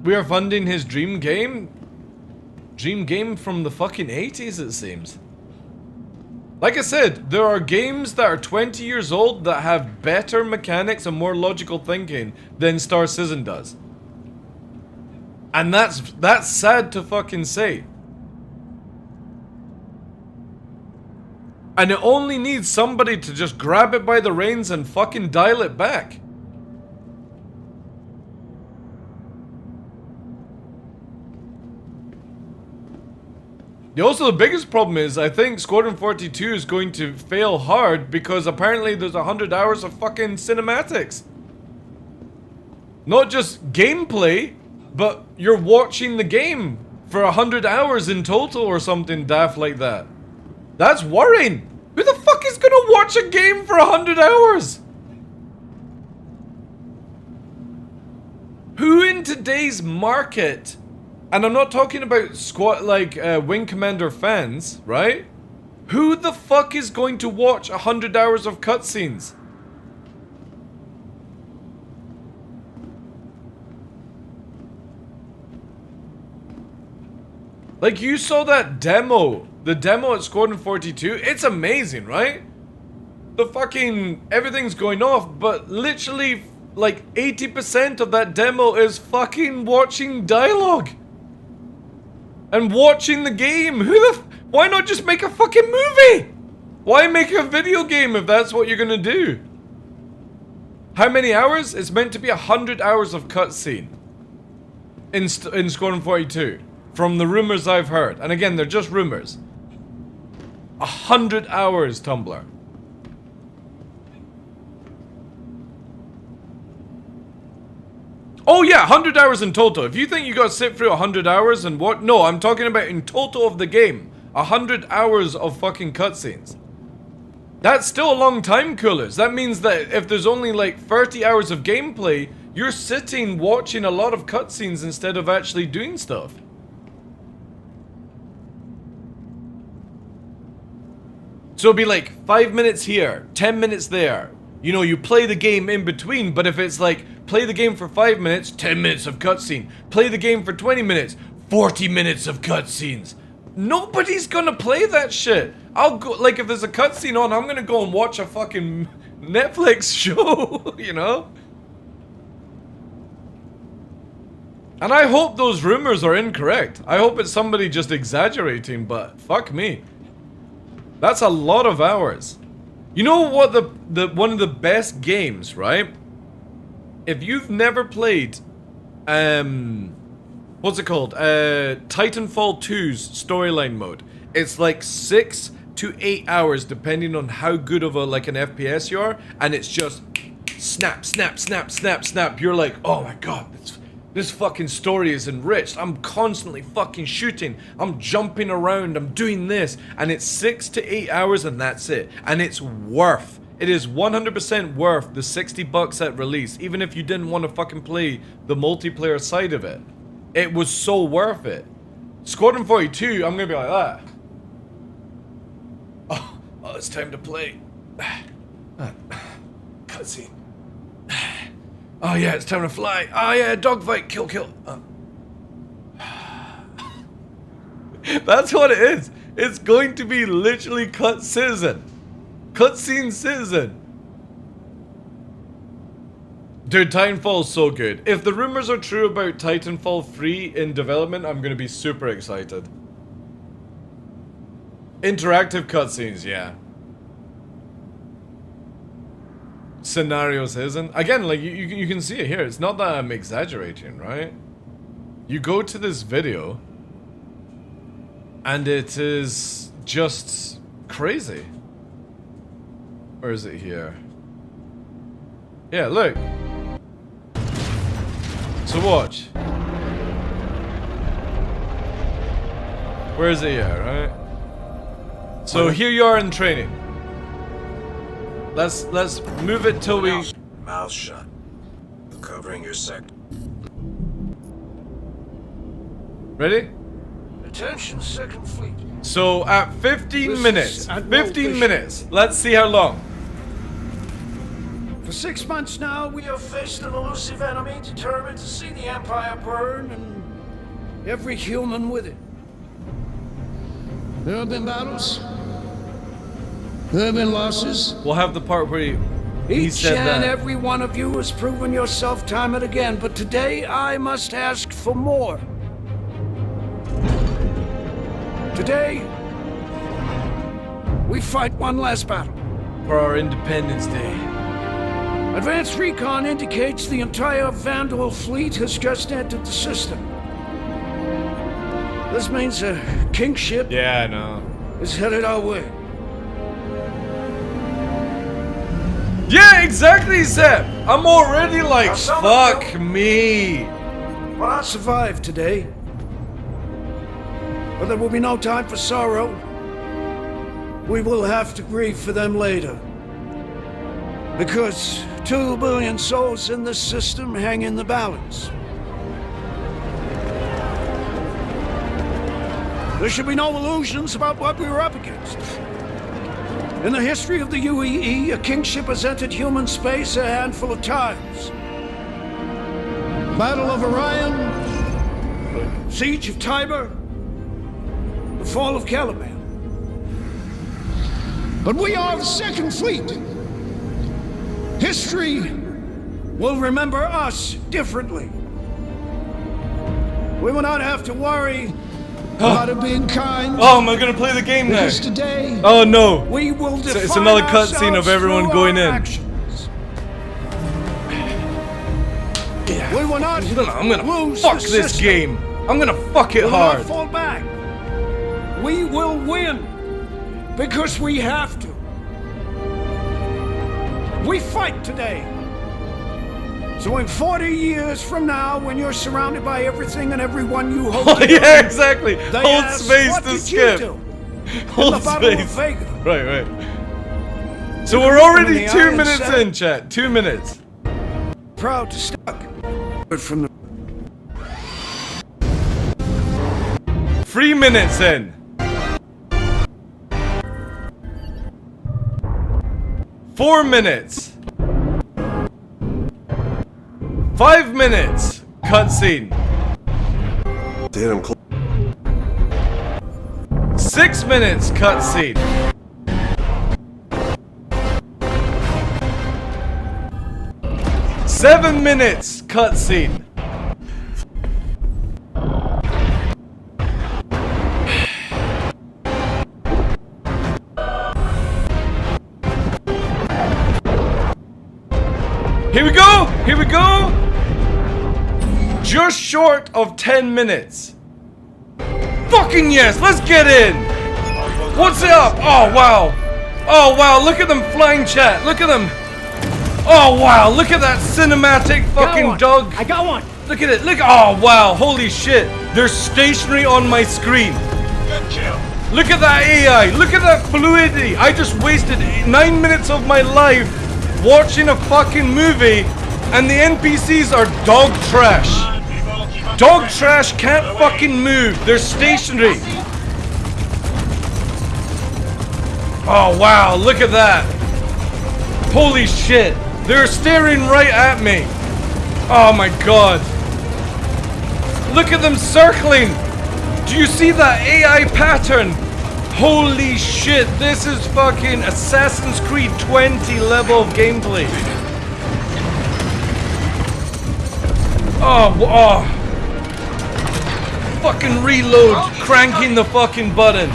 We are funding his dream game? Dream game from the fucking 80s, it seems. Like I said, there are games that are 20 years old that have better mechanics and more logical thinking than Star Citizen does. And that's sad to fucking say. And it only needs somebody to just grab it by the reins and fucking dial it back. Also, the biggest problem is, I think Squadron 42 is going to fail hard because apparently there's 100 hours of fucking cinematics. Not just gameplay, but you're watching the game for 100 hours in total or something daft like that. That's worrying. Who the fuck is gonna watch a game for 100 hours? Who in today's market, and I'm not talking about Wing Commander fans, right? Who the fuck is going to watch 100 hours of cutscenes? Like, you saw that demo, the demo at Squadron 42, it's amazing, right? The fucking, everything's going off, but literally, like, 80% of that demo is fucking watching dialogue. And watching the game. Why not just make a fucking movie? Why make a video game if that's what you're gonna do? How many hours? It's meant to be 100 hours of cutscene in Squadron 42. From the rumors I've heard. And again, they're just rumors. 100 hours, Tumblr. Oh yeah, 100 hours in total. If you think you gotta sit through 100 hours and what? No, I'm talking about in total of the game. 100 hours of fucking cutscenes. That's still a long time, coolers. That means that if there's only like 30 hours of gameplay, you're sitting watching a lot of cutscenes instead of actually doing stuff. So it'll be like 5 minutes here, 10 minutes there. You know, you play the game in between, but if it's like, play the game for 5 minutes, 10 minutes of cutscene. Play the game for 20 minutes, 40 minutes of cutscenes. Nobody's gonna play that shit. I'll go, like, if there's a cutscene on, I'm gonna go and watch a fucking Netflix show, you know? And I hope those rumors are incorrect. I hope it's somebody just exaggerating, but fuck me. That's a lot of hours. You know what one of the best games, right? If you've never played, what's it called? Titanfall 2's storyline mode. It's like 6 to 8 hours depending on how good of an FPS you are, and it's just snap, snap, snap, snap, snap. You're like, oh my god, this fucking story is enriched. I'm constantly fucking shooting. I'm jumping around. I'm doing this. And it's 6 to 8 hours and that's it. And it's worth. It is 100% worth the $60 at release. Even if you didn't want to fucking play the multiplayer side of it. It was so worth it. Squadron 42, I'm going to be like that. Oh, it's time to play. Cutscene. Oh yeah, it's time to fly. Oh yeah, dogfight, kill, kill. That's what it is. It's going to be literally cutscene citizen. Dude, Titanfall's so good. If the rumors are true about Titanfall 3 in development, I'm gonna be super excited. Interactive cutscenes, yeah. Scenarios isn't. Again, like, you can see it here. It's not that I'm exaggerating, right? You go to this video, and it is just crazy. Where is it here? Yeah, look. So watch. Where is it here, right? So here you are in training. Let's move it till we... Mouth shut. Covering your sector. Ready? Attention, Second Fleet. So at 15 This minutes, is Admiral 15 Bishop. minutes. Let's see how long. For 6 months now, we have faced an elusive enemy determined to see the Empire burn and every human with it. There have been battles. There have been losses. We'll have the part where he Each said and that. every one of you has proven yourself time and again, but today I must ask for more. Today, we fight one last battle. For our Independence Day. Advanced recon indicates the entire Vandal fleet has just entered the system. This means a king ship Yeah, I know. is headed our way. Yeah, exactly, Seb. I'm already like, Now, some of fuck me. Will not survive today. But there will be no time for sorrow. We will have to grieve for them later. Because 2 billion souls in this system hang in the balance. There should be no illusions about what we were up against. In the history of the UEE, a kingship has entered human space a handful of times. Battle of Orion, Siege of Tiber, the fall of Caliban. But we are the Second Fleet. History will remember us differently. We will not have to worry about it being kind. Oh, am I gonna play the game now? Because today, Oh no. we will define It's another cutscene of ourselves everyone through going our in. actions. We will not I'm gonna lose fuck the this system. game. I'm gonna fuck it We will hard. not fall back. We will win because we have to. We fight today. So in 40 years from now, when you're surrounded by everything and everyone you hold Oh, dear, yeah, exactly. they Hold ask, space what to did skip. You do in Hold the Battle of space. Vega? Right, right. So we're look 'em in already the 2 eye and minutes say- in, chat. 2 minutes. Proud to stuck. But from the 3 minutes in. 4 minutes. 5 minutes. Cutscene. Damn. 6 minutes. Cutscene. 7 minutes. Cutscene. Here we go! Here we go! Just short of 10 minutes. Fucking yes! Let's get in! What's up? Oh, wow. Oh, wow. Look at them flying, chat. Look at them. Oh, wow. Look at that cinematic fucking dog. I got one. Look at it. Look. Oh, wow. Holy shit. They're stationary on my screen. Good kill. Look at that AI. Look at that fluidity. I just wasted 9 minutes of my life watching a fucking movie, and the NPCs are dog trash. Dog trash can't fucking move. They're stationary. Oh, wow. Look at that. Holy shit. They're staring right at me. Oh, my God. Look at them circling. Do you see that AI pattern? Holy shit, this is fucking Assassin's Creed 20 level of gameplay. Oh. Fucking reload, cranking the fucking button.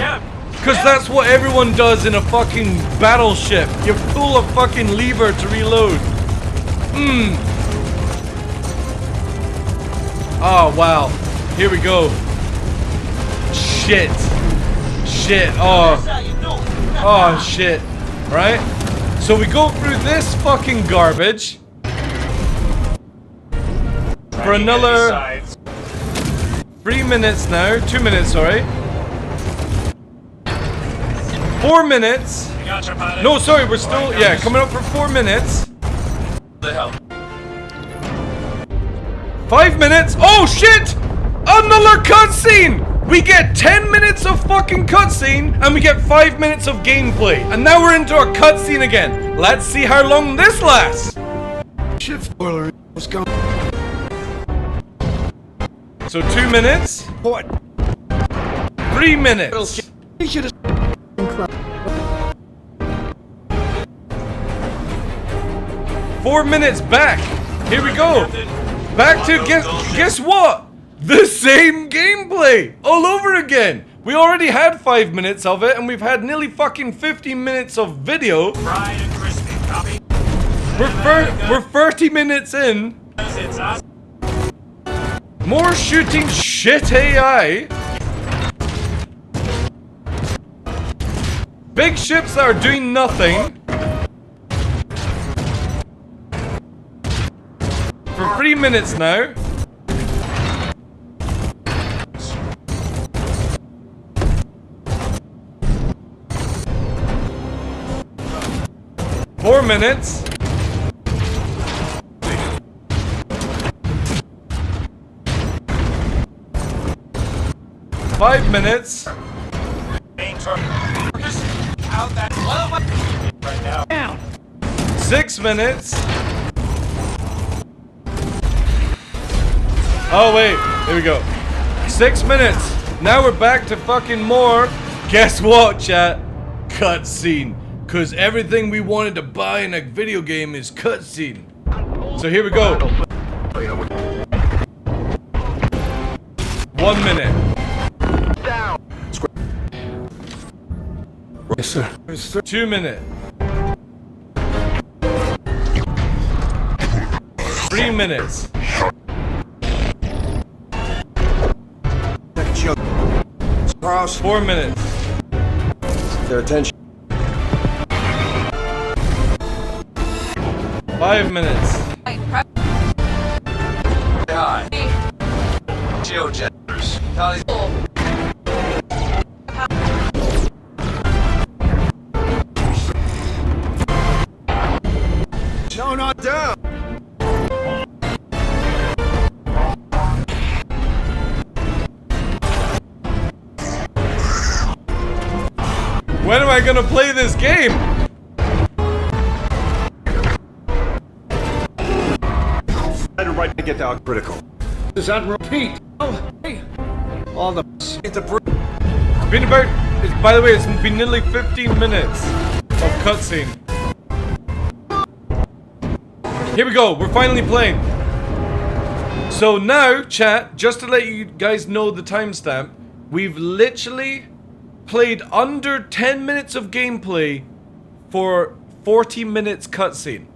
Cause that's what everyone does in a fucking battleship. You pull a fucking lever to reload. Oh, wow. Here we go. Shit. Oh, shit. Right? So we go through this fucking garbage for another 3 minutes now. 2 minutes, sorry. 4 minutes. No, sorry, we're still, yeah, coming up for 4 minutes. 5 minutes. Oh, shit! Another cutscene! We get 10 minutes of fucking cutscene and we get 5 minutes of gameplay. And now we're into a cutscene again. Let's see how long this lasts. Shift spoiler was gone. So 2 minutes. What? 3 minutes. 4 minutes back. Here we go. Back to guess what? The same gameplay all over again. We already had 5 minutes of it, and we've had nearly fucking 15 minutes of video. Fried and crispy, copy? We're 30 minutes in. More shooting shit AI. Big ships that are doing nothing. For 3 minutes now. Four minutes. Five minutes. Right now. 6 minutes. Oh wait, here we go. 6 minutes. Now we're back to fucking more. Guess what, chat? Cutscene. Cause everything we wanted to buy in a video game is cutscene. So here we go. 1 minute. Yes, sir. 2 minutes. 3 minutes. 4 minutes. Their attention. 5 minutes. Hi. Geogenders. No, not down. When am I gonna play this game? Better right to get out critical. Does that repeat? Oh, hey. All the it's a Been about, by the way, it's been nearly 15 minutes of cutscene. Here we go, we're finally playing. So now, chat, just to let you guys know the timestamp, we've literally played under 10 minutes of gameplay for 40 minutes cutscene.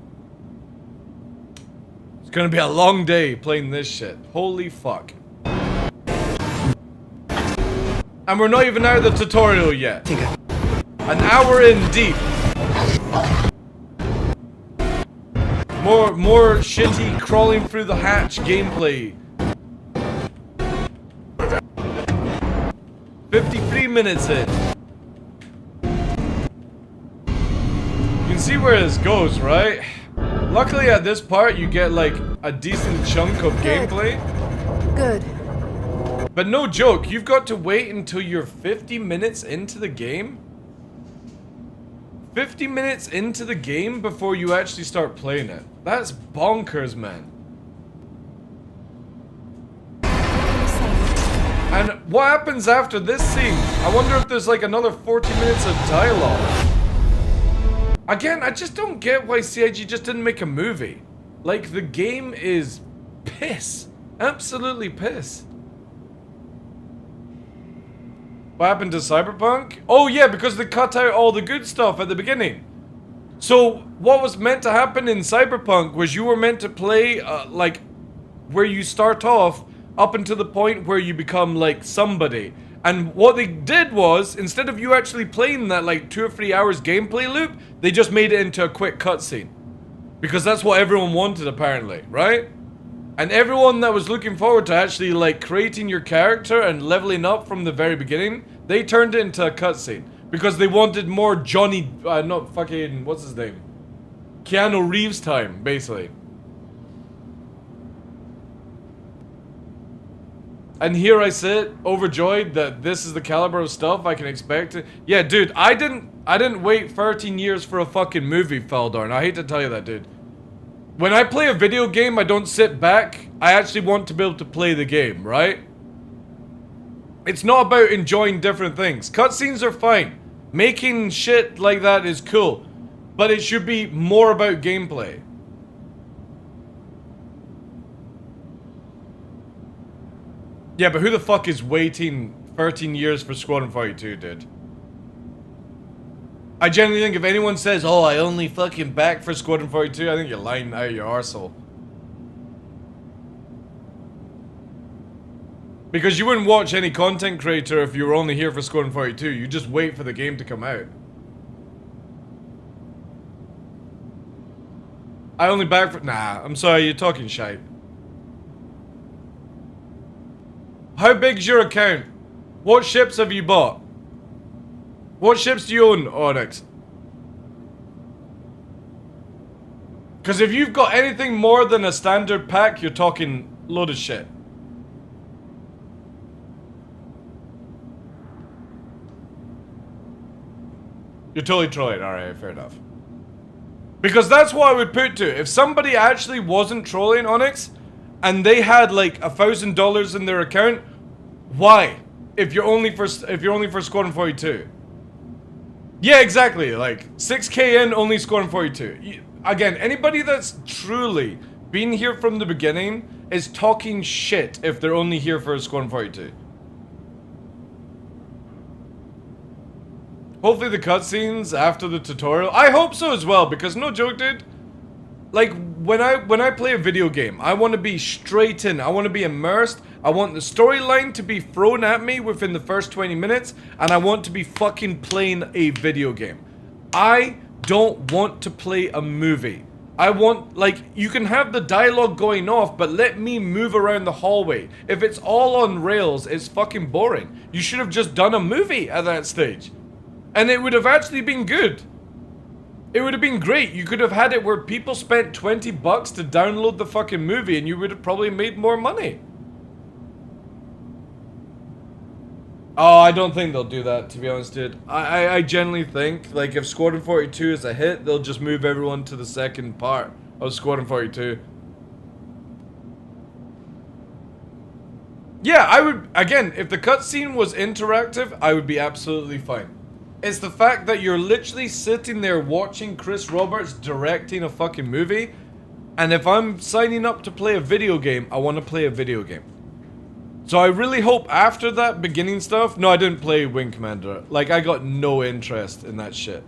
It's gonna be a long day playing this shit. Holy fuck. And we're not even out of the tutorial yet. An hour in deep. More shitty crawling through the hatch gameplay. 53 minutes in. You can see where this goes, right? Luckily at this part you get like a decent chunk of gameplay. Good. But no joke, you've got to wait until you're 50 minutes into the game? 50 minutes into the game before you actually start playing it. That's bonkers, man. And what happens after this scene? I wonder if there's like another 40 minutes of dialogue. Again, I just don't get why CIG just didn't make a movie. Like, the game is piss. Absolutely piss. What happened to Cyberpunk? Oh yeah, because they cut out all the good stuff at the beginning. So what was meant to happen in Cyberpunk was you were meant to play like where you start off up until the point where you become like somebody. And what they did was, instead of you actually playing that like 2 or 3 hours gameplay loop, they just made it into a quick cutscene. Because that's what everyone wanted apparently, right? And everyone that was looking forward to actually like creating your character and leveling up from the very beginning, they turned it into a cutscene. Because they wanted more Johnny, not fucking, what's his name? Keanu Reeves time, basically. And here I sit, overjoyed that this is the caliber of stuff I can expect. Yeah, dude, I didn't wait 13 years for a fucking movie, Feldorn. I hate to tell you that, dude. When I play a video game, I don't sit back. I actually want to be able to play the game, right? It's not about enjoying different things. Cutscenes are fine. Making shit like that is cool. But it should be more about gameplay. Yeah, but who the fuck is waiting 13 years for Squadron 42, dude? I genuinely think if anyone says, oh, I only fucking back for Squadron 42, I think you're lying out of your arsehole. Because you wouldn't watch any content creator if you were only here for Squadron 42. You just wait for the game to come out. I only back for... Nah, I'm sorry, you're talking shite. How big's your account? What ships have you bought? What ships do you own, Onyx? Because if you've got anything more than a standard pack, you're talking load of shit. You're totally trolling. Alright, fair enough. Because that's what I would put to. If somebody actually wasn't trolling Onyx, and they had like $1,000 in their account, why? If you're only for Squadron 42. Yeah, exactly. Like 6K in, only Squadron 42. Again, anybody that's truly been here from the beginning is talking shit if they're only here for Squadron 42. Hopefully the cutscenes after the tutorial. I hope so as well, because no joke, dude. Like, when I play a video game, I want to be straight in. I want to be immersed. I want the storyline to be thrown at me within the first 20 minutes. And I want to be fucking playing a video game. I don't want to play a movie. I want, like, you can have the dialogue going off, but let me move around the hallway. If it's all on rails, it's fucking boring. You should have just done a movie at that stage. And it would have actually been good. It would have been great. You could have had it where people spent $20 to download the fucking movie and you would have probably made more money. Oh, I don't think they'll do that, to be honest, dude. I genuinely think, like, if Squadron 42 is a hit, they'll just move everyone to the second part of Squadron 42. Yeah, I would, again, if the cutscene was interactive, I would be absolutely fine. It's the fact that you're literally sitting there watching Chris Roberts directing a fucking movie, and if I'm signing up to play a video game, I want to play a video game. So I really hope after that beginning stuff... No, I didn't play Wing Commander. Like, I got no interest in that shit.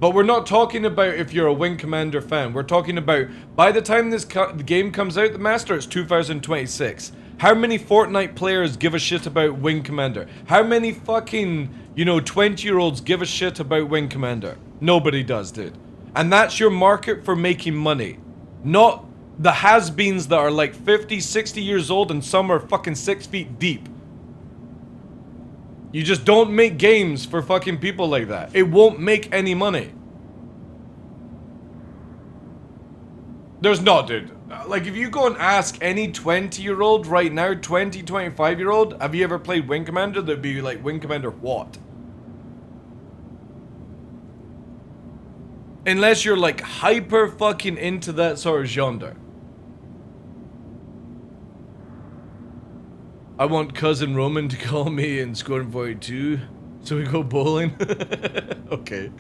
But we're not talking about if you're a Wing Commander fan. We're talking about by the time this game comes out, the Master, it's 2026. How many Fortnite players give a shit about Wing Commander? How many fucking, you know, 20-year-olds give a shit about Wing Commander? Nobody does, dude. And that's your market for making money. Not the has-beens that are like 50, 60 years old and some are fucking 6 feet deep. You just don't make games for fucking people like that. It won't make any money. There's not, dude. Like, if you go and ask any 20-year-old right now, 20, 25-year-old, have you ever played Wing Commander? They'd be like, Wing Commander what? Unless you're like hyper fucking into that sort of genre. I want Cousin Roman to call me in Squadron 42 so we go bowling. Okay.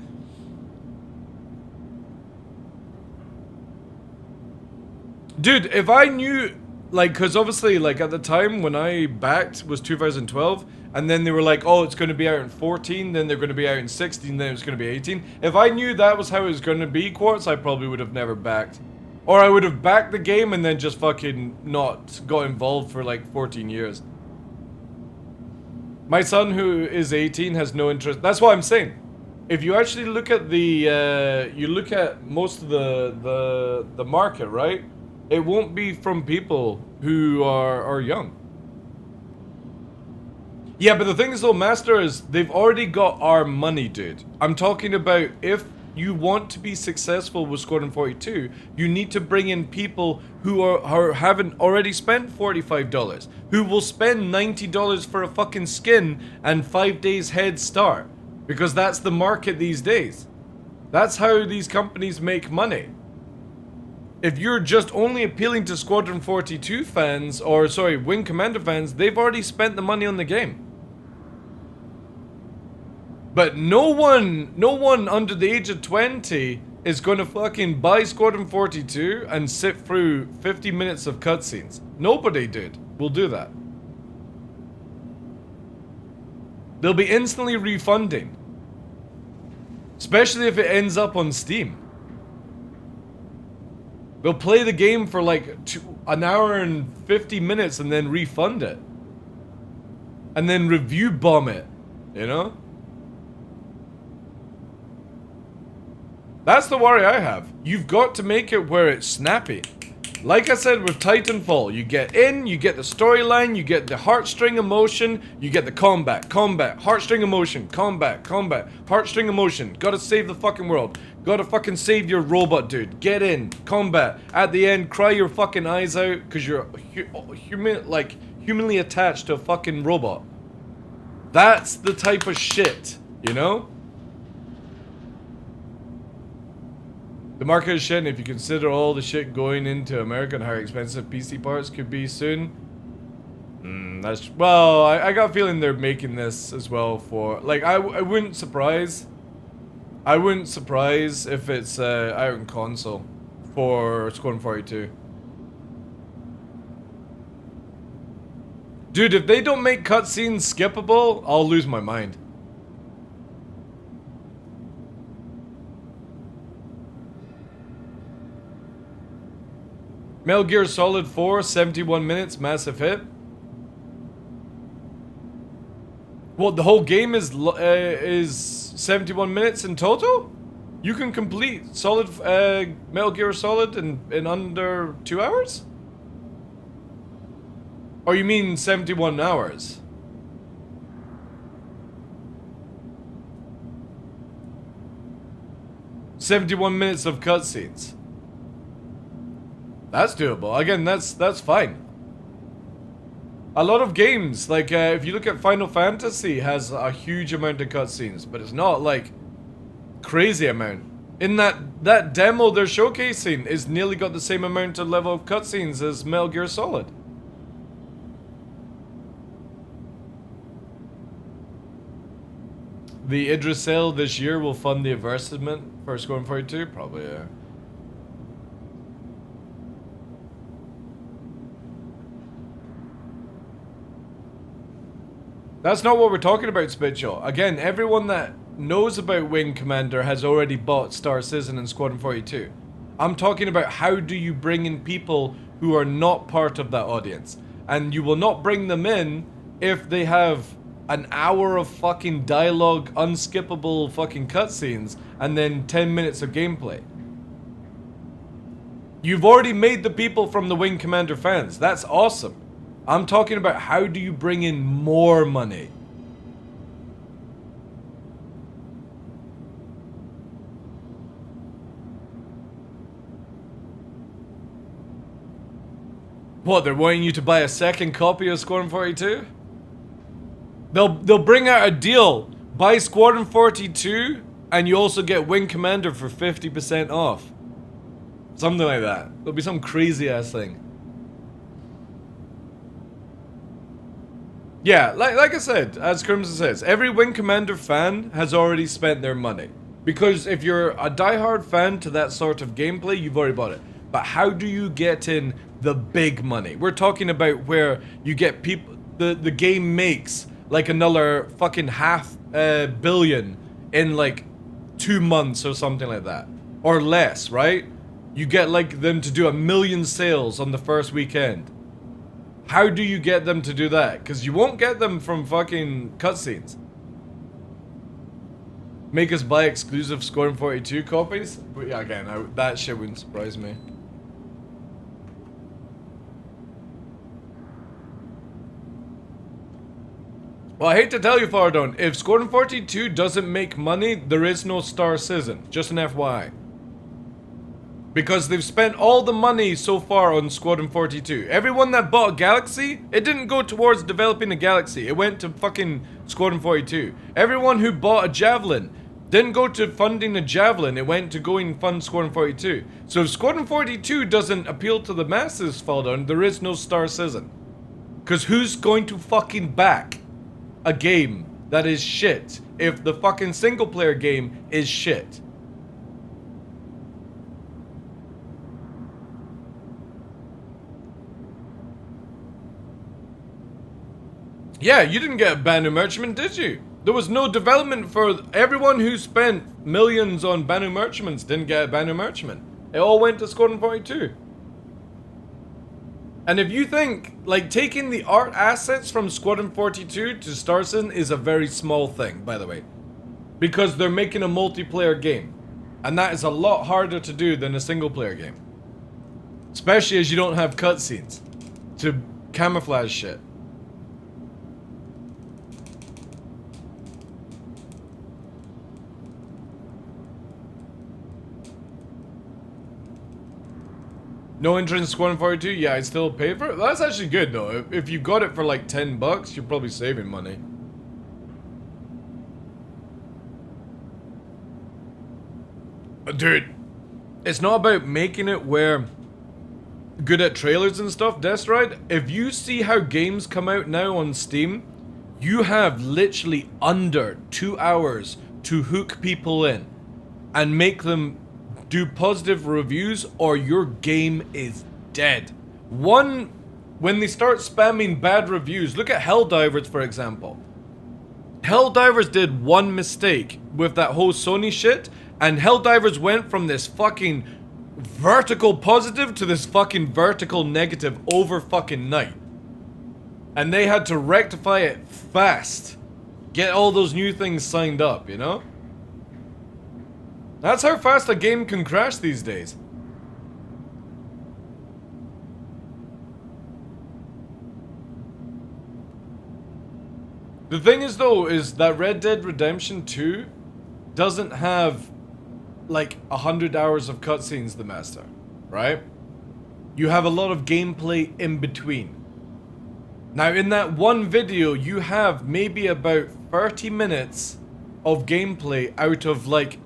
Dude, if I knew, like, because obviously, like, at the time when I backed was 2012, and then they were like, oh, it's going to be out in 14, then they're going to be out in 16, then it's going to be 18. If I knew that was how it was going to be, Quartz, I probably would have never backed. Or I would have backed the game and then just fucking not got involved for, like, 14 years. My son, who is 18, has no interest. That's what I'm saying. If you actually look at the, you look at most of the market, right? It won't be from people who are young. Yeah, but the thing is though, Master, is they've already got our money, dude. I'm talking about if you want to be successful with Squadron 42, you need to bring in people who haven't already spent $45, who will spend $90 for a fucking skin and 5 days head start, because that's the market these days. That's how these companies make money. If you're just only appealing to Squadron 42 fans, or sorry, Wing Commander fans, they've already spent the money on the game. But no one under the age of 20 is going to fucking buy Squadron 42 and sit through 50 minutes of cutscenes. Nobody, dude, will do that. They'll be instantly refunding. Especially if it ends up on Steam. They'll play the game for like an hour and 50 minutes and then refund it. And then review bomb it, you know? That's the worry I have. You've got to make it where it's snappy. Like I said with Titanfall, you get in, you get the storyline, you get the heartstring emotion, you get the combat, heartstring emotion, combat, heartstring emotion. Gotta save the fucking world. Gotta fucking save your robot dude. Get in, combat. At the end, cry your fucking eyes out because you're humanly attached to a fucking robot. That's the type of shit, you know? The market is shit, and if you consider all the shit going into America and how expensive PC parts could be soon. Well, I got a feeling they're making this as well for, like, I wouldn't surprise. I wouldn't surprise if it's out in console for Squadron 42. Dude, if they don't make cutscenes skippable, I'll lose my mind. Metal Gear Solid 4, 71 minutes, massive hit. What, the whole game is 71 minutes in total? You can complete Solid Metal Gear Solid in under 2 hours? Or you mean 71 hours? $71 minutes of cutscenes. That's doable. Again, that's fine. A lot of games, like if you look at Final Fantasy, has a huge amount of cutscenes, but it's not like crazy amount. In that demo they're showcasing is nearly got the same amount of level of cutscenes as Metal Gear Solid. The Idris sale this year will fund the advertisement for Squadron 42? Probably, yeah. That's not what we're talking about, Spitcho. Again, everyone that knows about Wing Commander has already bought Star Citizen and Squadron 42. I'm talking about how do you bring in people who are not part of that audience. And you will not bring them in if they have an hour of fucking dialogue, unskippable fucking cutscenes, and then 10 minutes of gameplay. You've already made the people from the Wing Commander fans. That's awesome. I'm talking about how do you bring in more money? What, they're wanting you to buy a second copy of Squadron 42? They'll bring out a deal. Buy Squadron 42 and you also get Wing Commander for 50% off. Something like that. There'll be some crazy ass thing. Yeah, like I said, as Crimson says, every Wing Commander fan has already spent their money. Because if you're a diehard fan to that sort of gameplay, you've already bought it. But how do you get in the big money? We're talking about where you get people, the game makes like another fucking $500 million in like 2 months or something like that. Or less, right? You get like them to do 1 million sales on the first weekend. How do you get them to do that? Because you won't get them from fucking cutscenes. Make us buy exclusive Squadron 42 copies? But yeah, again, that shit wouldn't surprise me. Well, I hate to tell you, Fardon, if Squadron 42 doesn't make money, there is no Star Citizen. Just an FYI. Because they've spent all the money so far on Squadron 42. Everyone that bought a Galaxy, it didn't go towards developing a Galaxy. It went to fucking Squadron 42. Everyone who bought a Javelin didn't go to funding a Javelin. It went to going fund Squadron 42. So if Squadron 42 doesn't appeal to the masses, Fardon, there is no Star Citizen. Because who's going to fucking back a game that is shit if the fucking single player game is shit? Yeah, you didn't get a Banu Merchantman, did you? There was no development for everyone who spent millions on Banu Merchantmans didn't get a Banu Merchantman. It all went to Squadron 42. And if you think, like, taking the art assets from Squadron 42 to Star Citizen is a very small thing, by the way. Because they're making a multiplayer game. And that is a lot harder to do than a single player game. Especially as you don't have cutscenes to camouflage shit. No entrance Squadron 42? Yeah, I still pay for it. That's actually good though. If you got it for like $10, you're probably saving money. Dude, it's not about making it where good at trailers and stuff, Destride. If you see how games come out now on Steam, you have literally under 2 hours to hook people in and make them do positive reviews or your game is dead. When they start spamming bad reviews, look at Helldivers for example. Helldivers did one mistake with that whole Sony shit, and Helldivers went from this fucking vertical positive to this fucking vertical negative over fucking night. And they had to rectify it fast. Get all those new things signed up, you know? That's how fast a game can crash these days. The thing is though, is that Red Dead Redemption 2 doesn't have like 100 hours of cutscenes, the master, right? You have a lot of gameplay in between. Now in that one video, you have maybe about 30 minutes of gameplay out of like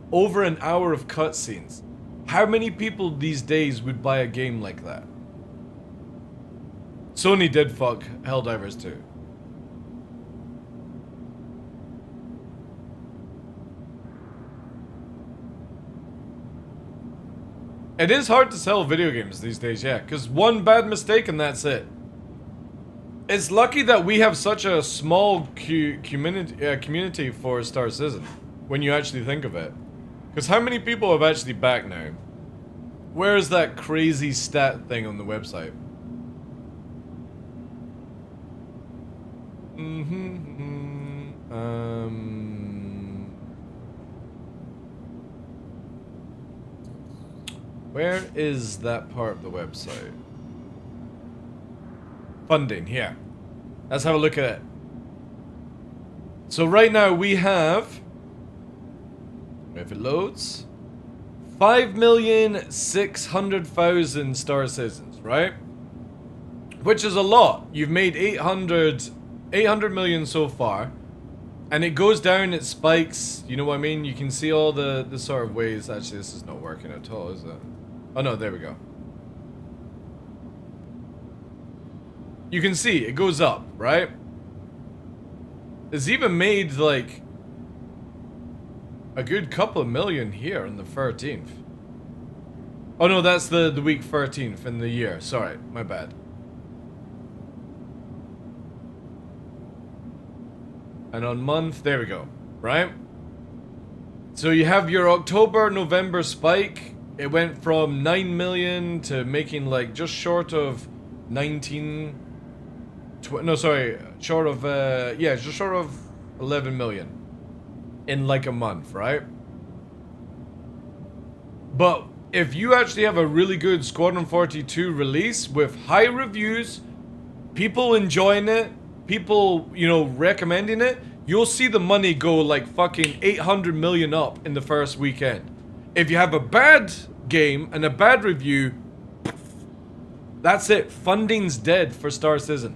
over an hour of cutscenes. How many people these days would buy a game like that? Sony did fuck Helldivers 2. It is hard to sell video games these days, yeah, because one bad mistake and that's it. It's lucky that we have such a small community for Star Citizen, when you actually think of it. Because how many people have actually backed now? Where is that crazy stat thing on the website? Where is that part of the website? Funding, here. Let's have a look at it. So right now we have, if it loads, 5,600,000 Star Citizens, right? Which is a lot. You've made 800 million so far. And it goes down, it spikes, you know what I mean? You can see all the sort of ways. Actually, this is not working at all, is it? Oh no, there we go. You can see, it goes up, right? It's even made like a good couple of million here on the 13th. Oh no, that's the week 13th in the year. Sorry, my bad. And on month, there we go, right? So you have your October, November spike. It went from 9 million to making like just short of 19... no, sorry, short of, yeah, just short of 11 million in like a month, right? But if you actually have a really good Squadron 42 release with high reviews, people enjoying it, people, you know, recommending it, you'll see the money go like fucking 800 million up in the first weekend. If you have a bad game and a bad review, that's it. Funding's dead for Star Citizen.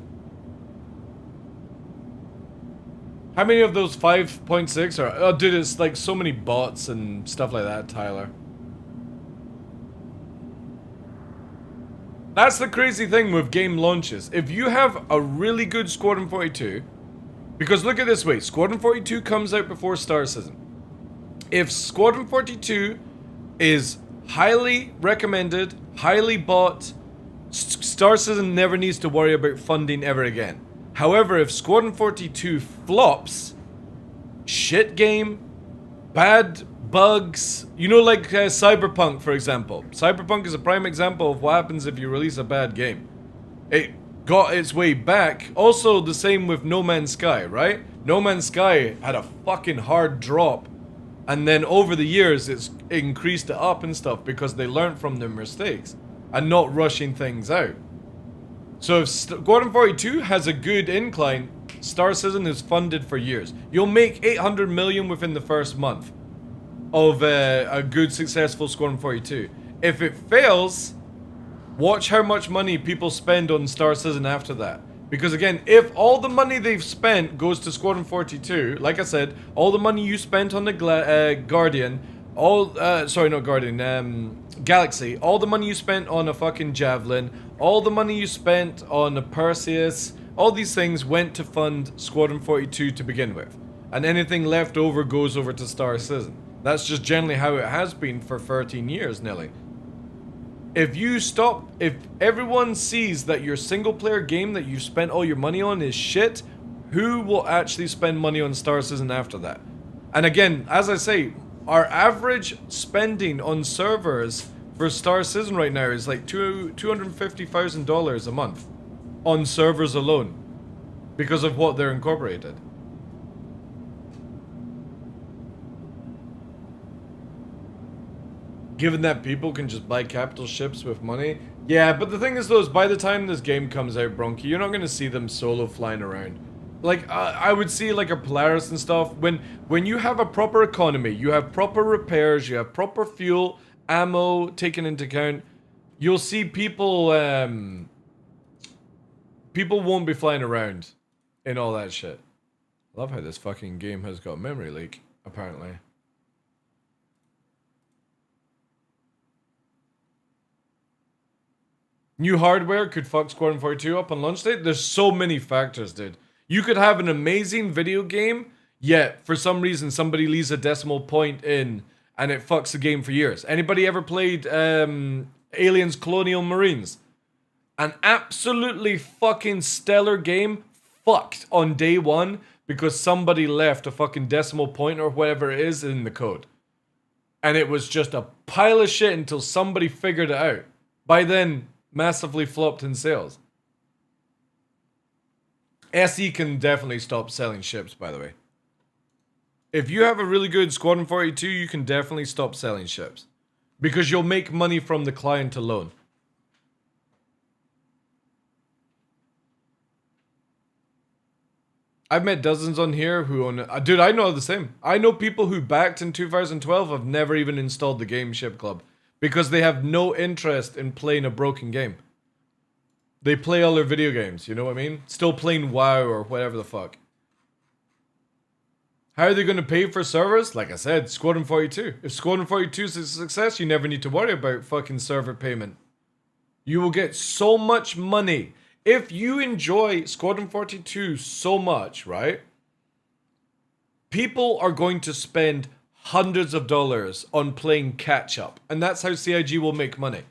How many of those 5.6 are... Oh, dude, it's like so many bots and stuff like that, Tyler. That's the crazy thing with game launches. If you have a really good Squadron 42... Because look at it this way. Squadron 42 comes out before Star Citizen. If Squadron 42 is highly recommended, highly bought, Star Citizen never needs to worry about funding ever again. However, if Squadron 42 flops, shit game, bad bugs, you know, like Cyberpunk, for example. Cyberpunk is a prime example of what happens if you release a bad game. It got its way back. Also, the same with No Man's Sky, right? No Man's Sky had a fucking hard drop, and then over the years, it's increased it up and stuff because they learned from their mistakes and not rushing things out. So if Squadron 42 has a good incline, Star Citizen is funded for years. You'll make 800 million within the first month of a good, successful Squadron 42. If it fails, watch how much money people spend on Star Citizen after that. Because again, if all the money they've spent goes to Squadron 42, like I said, all the money you spent on the Guardian, Galaxy, all the money you spent on a fucking Javelin, all the money you spent on a Perseus, all these things went to fund Squadron 42 to begin with. And anything left over goes over to Star Citizen. That's just generally how it has been for 13 years, nearly. If everyone sees that your single player game that you've spent all your money on is shit, who will actually spend money on Star Citizen after that? And again, as I say, our average spending on servers for Star Citizen right now is like $250,000 a month on servers alone because of what they're incorporated. Given that people can just buy capital ships with money. Yeah, but the thing is though, is by the time this game comes out, Bronchi, you're not going to see them solo flying around. Like, I would see like a Polaris and stuff. When you have a proper economy, you have proper repairs, you have proper fuel, ammo taken into account, you'll see people, people won't be flying around in all that shit. Love how this fucking game has got memory leak, apparently. New hardware could fuck Squadron 42 up on launch date? There's so many factors, dude. You could have an amazing video game, yet for some reason somebody leaves a decimal point in and it fucks the game for years. Anybody ever played Aliens Colonial Marines? An absolutely fucking stellar game fucked on day one because somebody left a fucking decimal point or whatever it is in the code. And it was just a pile of shit until somebody figured it out. By then, massively flopped in sales. SE can definitely stop selling ships, by the way. If you have a really good Squadron 42, you can definitely stop selling ships. Because you'll make money from the client alone. I've met dozens on here who own... dude, I know the same. I know people who backed in 2012 have never even installed the game Ship Club. Because they have no interest in playing a broken game. They play all their video games, you know what I mean? Still playing WoW or whatever the fuck. How are they going to pay for servers? Like I said, Squadron 42. If Squadron 42 is a success, you never need to worry about fucking server payment. You will get so much money. If you enjoy Squadron 42 so much, right? People are going to spend hundreds of dollars on playing catch up. And that's how CIG will make money.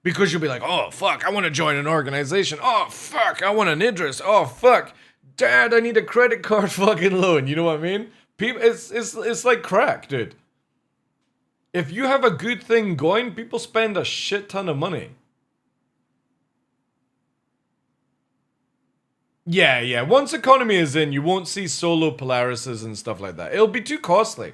Because you'll be like, oh fuck, I want to join an organization. Oh fuck, I want an interest. Oh fuck, dad, I need a credit card fucking loan. You know what I mean? People, it's like crack, dude. If you have a good thing going, people spend a shit ton of money. Yeah. Once economy is in, you won't see solo Polarises and stuff like that. It'll be too costly.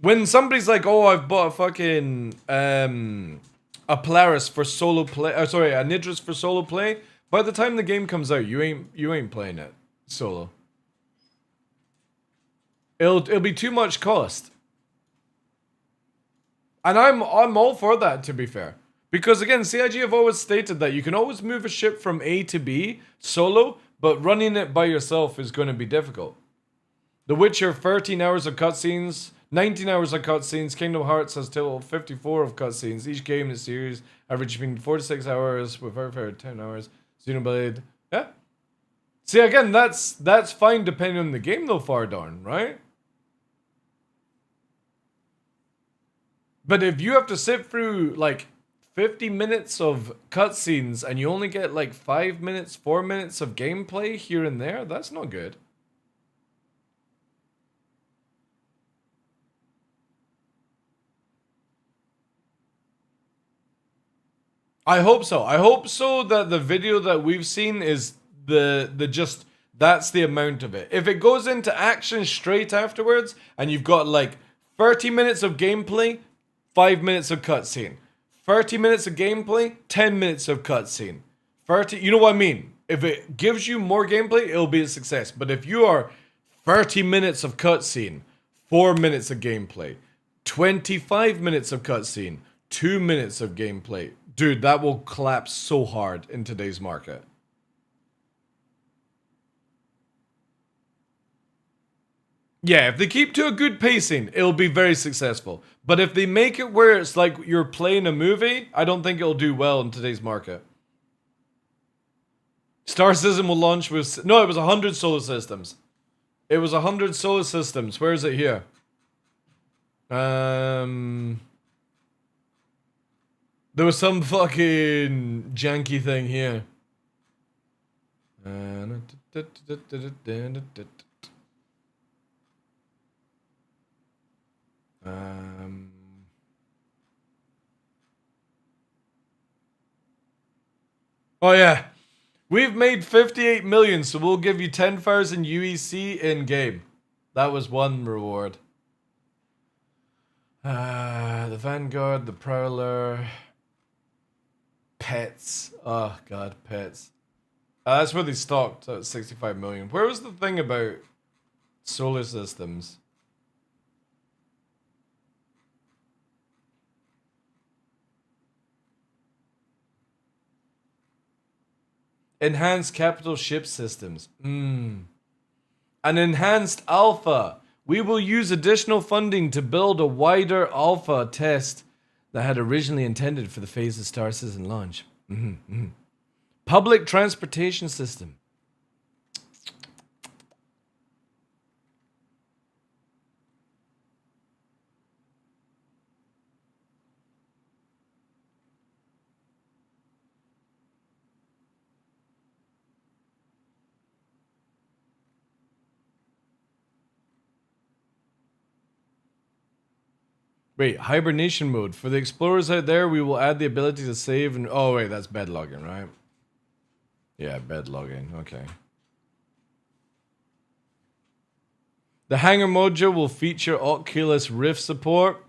When somebody's like, oh, I've bought a fucking, a Polaris for solo play, an Idris for solo play, by the time the game comes out, you ain't playing it. solo. It'll be too much cost. And I'm all for that, to be fair. Because again, CIG have always stated that you can always move a ship from A to B solo, but running it by yourself is going to be difficult. The Witcher, 13 hours of cutscenes, 19 hours of cutscenes. Kingdom Hearts has total 54 of cutscenes. Each game in the series average between 4 to 6 hours, with Warfare 10 hours. Xenoblade, yeah. See, again, that's fine depending on the game though, Fardorn, right? But if you have to sit through like 50 minutes of cutscenes and you only get like 5 minutes, 4 minutes of gameplay here and there, that's not good. I hope so. I hope so that the video that we've seen is that's the amount of it. If it goes into action straight afterwards and you've got like 30 minutes of gameplay, 5 minutes of cutscene. 30 minutes of gameplay, 10 minutes of cutscene. 30, you know what I mean? If it gives you more gameplay, it'll be a success. But if you are 30 minutes of cutscene, 4 minutes of gameplay, 25 minutes of cutscene, 2 minutes of gameplay, dude, that will collapse so hard in today's market. Yeah, if they keep to a good pacing, it'll be very successful. But if they make it where it's like you're playing a movie, I don't think it'll do well in today's market. Star Citizen will launch with... No, it was 100 solar systems. It was 100 solar systems. Where is it here? There was some fucking janky thing here. Oh yeah, we've made 58 million, so we'll give you 10,000 UEC in game. That was one reward. The Vanguard, the Prowler, pets. Oh god, pets. That's where they stocked at 65 million. Where was the thing about solar systems? Enhanced capital ship systems. An enhanced alpha. We will use additional funding to build a wider alpha test that had originally intended for the phase of Star Citizen launch. Public transportation system. Wait, hibernation mode. For the explorers out there, we will add the ability to save and... Oh, wait, that's bed logging, right? Yeah, bed logging. Okay. The hangar module will feature Oculus Rift support.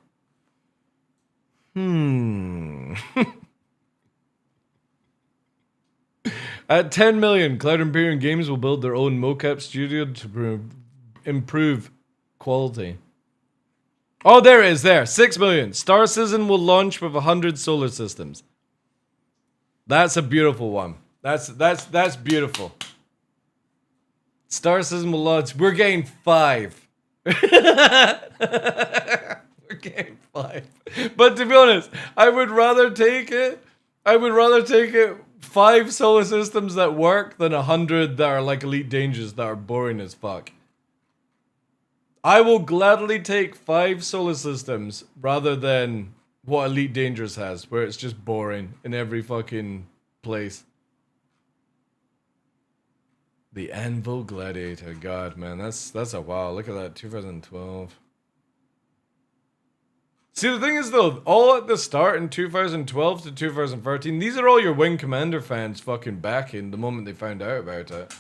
At 10 million, Cloud Imperium Games will build their own mocap studio to improve quality. Oh, there it is, there. 6 million. Star Citizen will launch with 100 solar systems. That's a beautiful one. That's beautiful. Star Citizen will launch. We're getting 5. We're getting 5. But to be honest, I would rather take it 5 solar systems that work than 100 that are like Elite Dangerous that are boring as fuck. I will gladly take 5 solar systems rather than what Elite Dangerous has, where it's just boring in every fucking place. The Anvil Gladiator. God, man, that's a wow. Look at that, 2012. See, the thing is, though, all at the start in 2012 to 2013, these are all your Wing Commander fans fucking backing the moment they found out about it.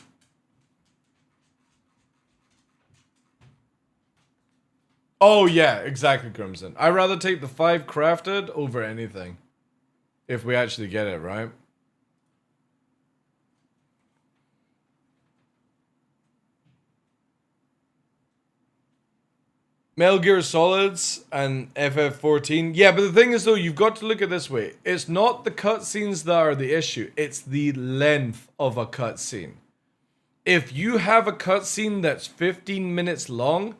Oh, yeah, exactly, Crimson. I'd rather take the 5 crafted over anything. If we actually get it, right? Metal Gear Solids and FF14. Yeah, but the thing is though, you've got to look at it this way. It's not the cutscenes that are the issue. It's the length of a cutscene. If you have a cutscene that's 15 minutes long,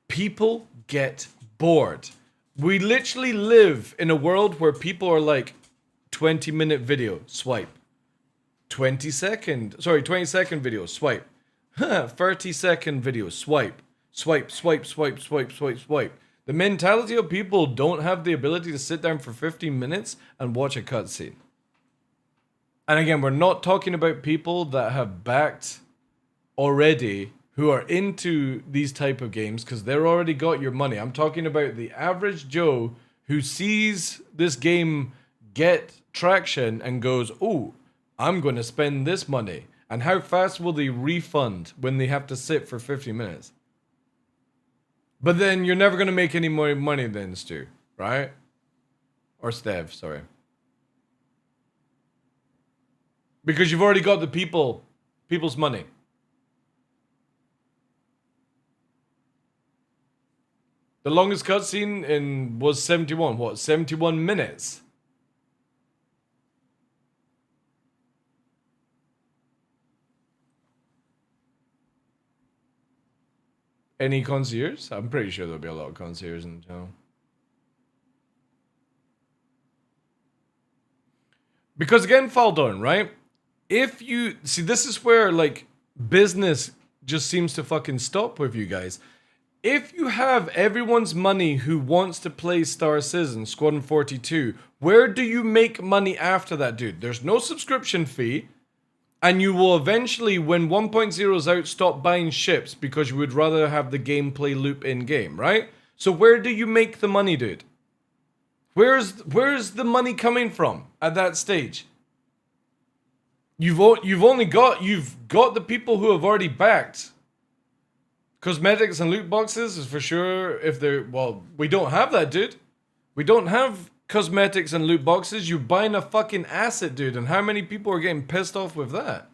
people get bored. We literally live in a world where people are like 20-minute video, swipe. 20-second video, swipe. 30-second video, swipe. Swipe, swipe, swipe, swipe, swipe, swipe. The mentality of people don't have the ability to sit down for 15 minutes and watch a cutscene. And again, we're not talking about people that have backed already who are into these type of games because they're already got your money. I'm talking about the average Joe who sees this game get traction and goes, oh, I'm going to spend this money. And how fast will they refund when they have to sit for 50 minutes? But then you're never going to make any more money then, Stu, right? Or Stev, sorry. Because you've already got the people's money. The longest cutscene was 71 minutes? Any concierge? I'm pretty sure there'll be a lot of concierge in the channel. Because again, Faldon, right? If you... See, this is where, like, business just seems to fucking stop with you guys. If you have everyone's money who wants to play Star Citizen, Squadron 42, where do you make money after that, dude? There's no subscription fee. And you will eventually, when 1.0 is out, stop buying ships because you would rather have the gameplay loop in-game, right? So where do you make the money, dude? Where's the money coming from at that stage? You've got the people who have already backed. Cosmetics and loot boxes is for sure if they're... Well, we don't have that, dude. We don't have cosmetics and loot boxes. You're buying a fucking asset, dude. And how many people are getting pissed off with that?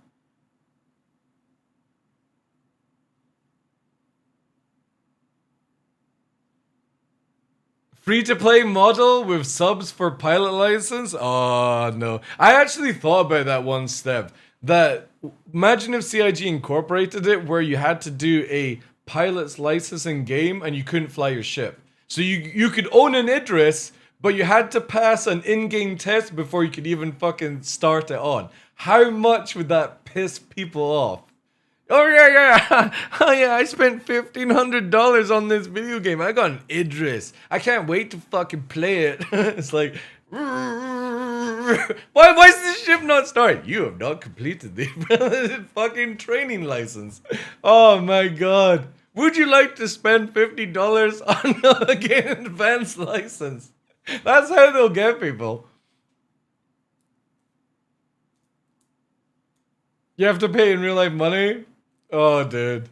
Free-to-play model with subs for pilot license? Oh, no. I actually thought about that one step. That, imagine if CIG incorporated it where you had to do a pilot's license in game and you couldn't fly your ship. So you could own an Idris, but you had to pass an in-game test before you could even fucking start it on. How much would that piss people off? Oh yeah. Oh yeah, I spent $1,500 on this video game. I got an Idris. I can't wait to fucking play it. It's like... Why is this ship not starting? You have not completed the fucking training license. Oh my god. Would you like to spend $50 on an advanced license? That's how they'll get people. You have to pay in real life money? Oh, dude.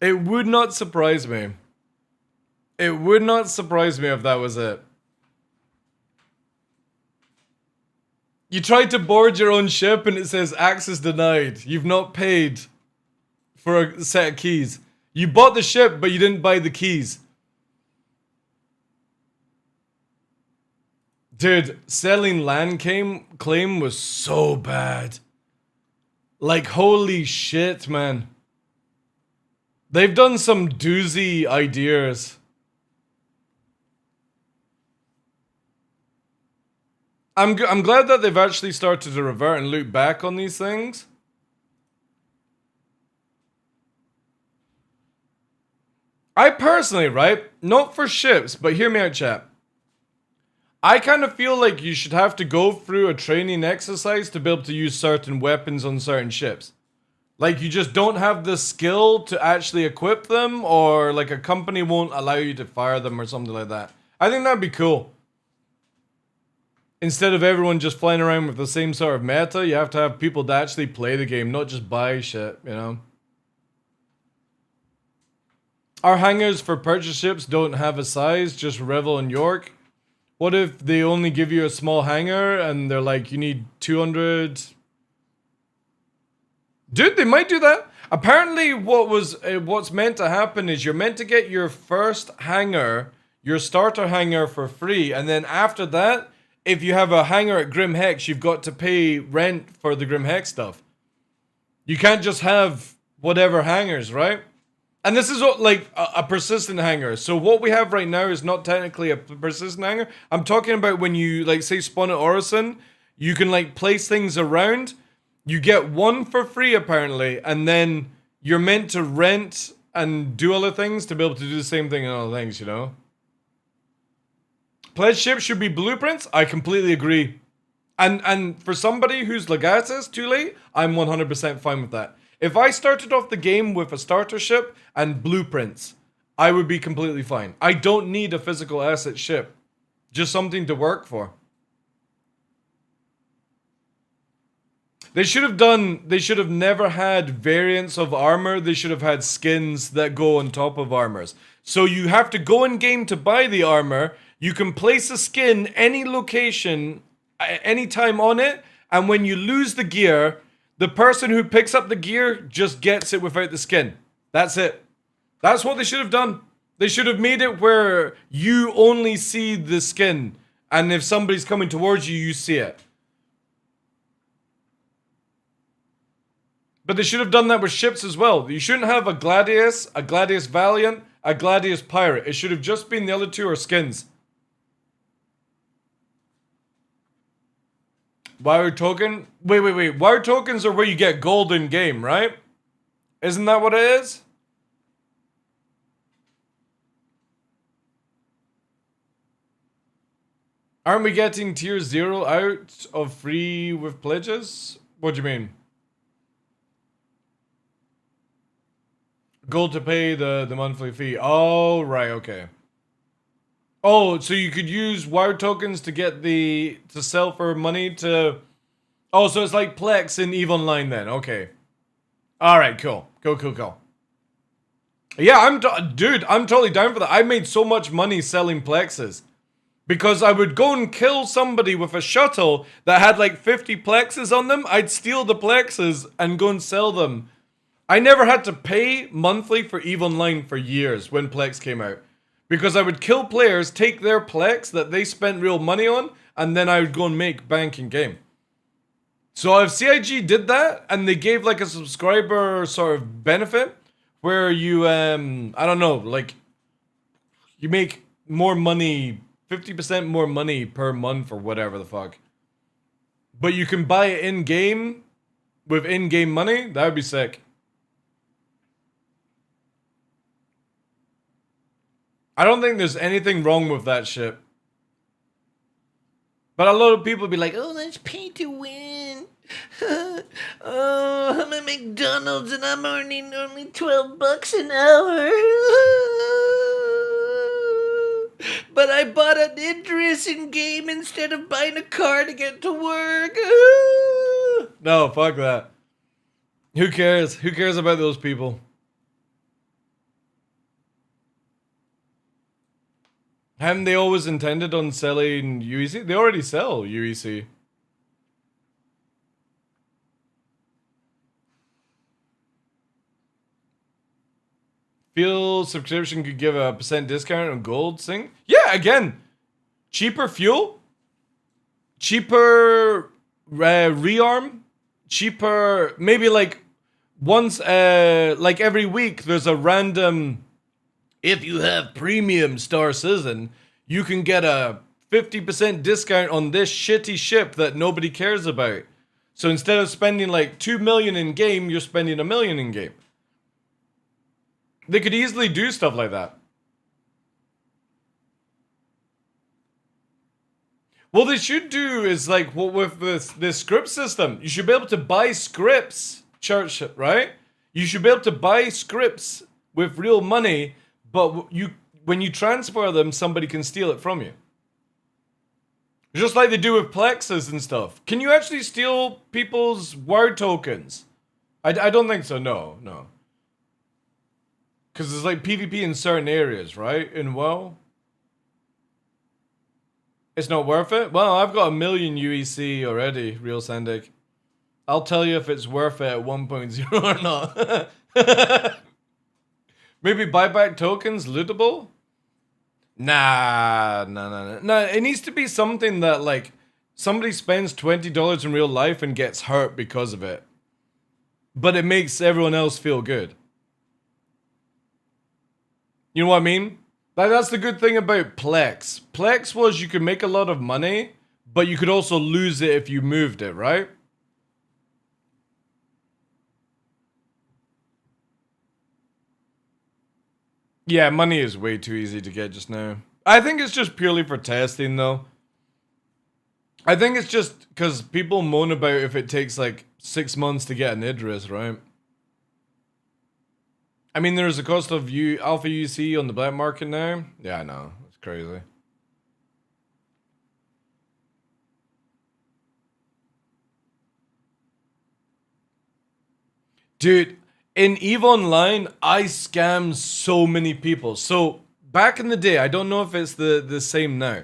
It would not surprise me. It would not surprise me if that was it. You tried to board your own ship and it says access denied. You've not paid for a set of keys. You bought the ship, but you didn't buy the keys. Dude, selling land claim was so bad. Like, holy shit, man. They've done some doozy ideas. I'm glad that they've actually started to revert and look back on these things. I personally, right, not for ships, but hear me out, chat. I kind of feel like you should have to go through a training exercise to be able to use certain weapons on certain ships. Like, you just don't have the skill to actually equip them, or like a company won't allow you to fire them or something like that. I think that'd be cool. Instead of everyone just flying around with the same sort of meta, you have to have people that actually play the game, not just buy shit, you know? Our hangars for purchase ships don't have a size, just Revel and York. What if they only give you a small hangar and they're like, you need 200... Dude, they might do that. Apparently, what's meant to happen is you're meant to get your first hangar, your starter hangar for free, and then after that, if you have a hangar at Grim Hex, you've got to pay rent for the Grim Hex stuff. You can't just have whatever hangars, right? And this is like a persistent hangar. So what we have right now is not technically a persistent hangar. I'm talking about when you, like, say spawn at Orison, you can like place things around. You get one for free apparently, and then you're meant to rent and do other things to be able to do the same thing and other things, you know? Pledge ships should be blueprints. I completely agree. And for somebody who's Legatus too late, I'm 100% fine with that. If I started off the game with a starter ship and blueprints, I would be completely fine. I don't need a physical asset ship. Just something to work for. They should have never had variants of armor. They should have had skins that go on top of armors. So you have to go in game to buy the armor. You can place a skin any location, anytime on it. And when you lose the gear, the person who picks up the gear just gets it without the skin. That's it. That's what they should have done. They should have made it where you only see the skin. And if somebody's coming towards you, you see it. But they should have done that with ships as well. You shouldn't have a Gladius Valiant, a Gladius Pirate. It should have just been the other two are skins. Wire token? Wait. Wire tokens are where you get gold in game, right? Isn't that what it is? Aren't we getting tier 0 out of free with pledges? What do you mean? Gold to pay the monthly fee. Oh, right, okay. Oh, so you could use wire tokens to get to sell for money to... Oh, so it's like Plex in EVE Online then. Okay. Alright, cool. Cool. Yeah, dude, I'm totally down for that. I made so much money selling Plexes. Because I would go and kill somebody with a shuttle that had like 50 Plexes on them. I'd steal the Plexes and go and sell them. I never had to pay monthly for EVE Online for years when Plex came out. Because I would kill players, take their Plex that they spent real money on, and then I would go and make bank in game. So if CIG did that, and they gave like a subscriber sort of benefit, where you, I don't know, like, you make more money, 50% more money per month or whatever the fuck. But you can buy it in-game, with in-game money, that would be sick. I don't think there's anything wrong with that shit. But a lot of people be like, Oh, that's pay to win. Oh, I'm at McDonald's and I'm earning only $12 an hour. But I bought an interest in game instead of buying a car to get to work. no, fuck that. Who cares? Who cares about those people? Haven't they always intended on selling UEC? They already sell UEC. Fuel subscription could give a % discount on gold thing. Yeah, again, cheaper fuel, cheaper rearm, cheaper, maybe like once, like every week there's a random... If you have premium Star Citizen, you can get a 50% discount on this shitty ship that nobody cares about. So instead of spending like 2 million in game, you're spending 1 million in game. They could easily do stuff like that. What they should do is like what with this script system. You should be able to buy scripts, church, right? You should be able to buy scripts with real money. But when you transfer them, somebody can steal it from you. Just like they do with Plexes and stuff. Can you actually steal people's word tokens? I don't think so, no. Because there's like PvP in certain areas, right? In WoW. It's not worth it? Well, I've got 1 million UEC already, Real Sandic. I'll tell you if it's worth it at 1.0 or not. Maybe buyback tokens, lootable? Nah. It needs to be something that, like, somebody spends $20 in real life and gets hurt because of it. But it makes everyone else feel good. You know what I mean? Like, that's the good thing about Plex. Plex was you could make a lot of money, but you could also lose it if you moved it, right? Yeah, money is way too easy to get just now. I think it's just purely for testing, though. I think it's just because people moan about if it takes like 6 months to get an Idris, right? I mean, there's a cost of Alpha UC on the black market now. Yeah, I know. It's crazy. Dude, in EVE Online, I scammed so many people. So, back in the day, I don't know if it's the same now.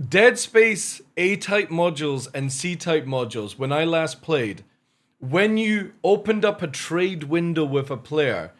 Dead Space A-type modules and C-type modules, when I last played, when you opened up a trade window with a player,